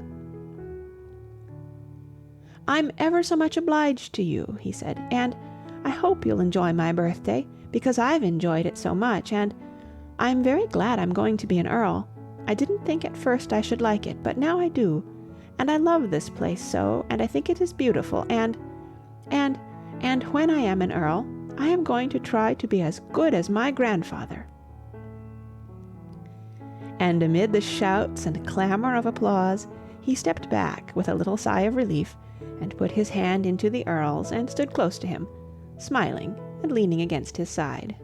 "I'm ever so much obliged to you," he said, "and I hope you'll enjoy my birthday, because I've enjoyed it so much, and I'm very glad I'm going to be an Earl. I didn't think at first I should like it, but now I do. And I love this place so, and I think it is beautiful, and when I am an Earl, I am going to try to be as good as my grandfather." And amid the shouts and clamour of applause, he stepped back with a little sigh of relief, and put his hand into the Earl's and stood close to him, smiling and leaning against his side.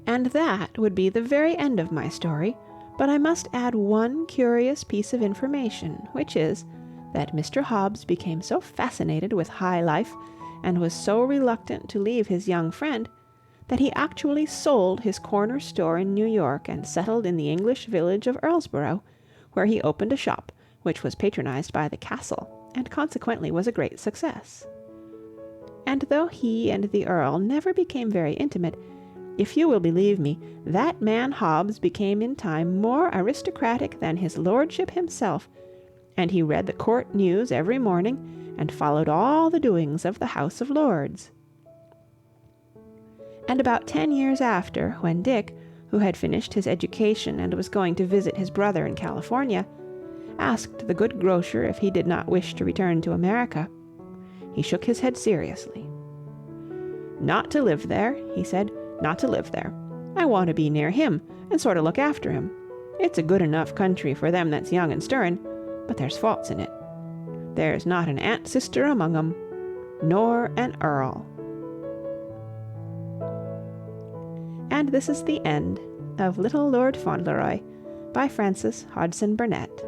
And that would be the very end of my story, but I must add one curious piece of information, which is, that Mr. Hobbs became so fascinated with high life, and was so reluctant to leave his young friend, that he actually sold his corner store in New York and settled in the English village of Earlsborough, where he opened a shop which was patronized by the castle, and consequently was a great success. And though he and the Earl never became very intimate, if you will believe me, that man Hobbs became in time more aristocratic than his lordship himself, and he read the court news every morning, and followed all the doings of the House of Lords. And about 10 years after, when Dick, who had finished his education and was going to visit his brother in California, asked the good grocer if he did not wish to return to America, he shook his head seriously. "Not to live there," he said, "not to live there. I want to be near him, and sort of look after him. It's a good enough country for them that's young and stirring, but there's faults in it. There's not an aunt sister among 'em, nor an Earl." And this is the end of Little Lord Fauntleroy by Frances Hodgson Burnett.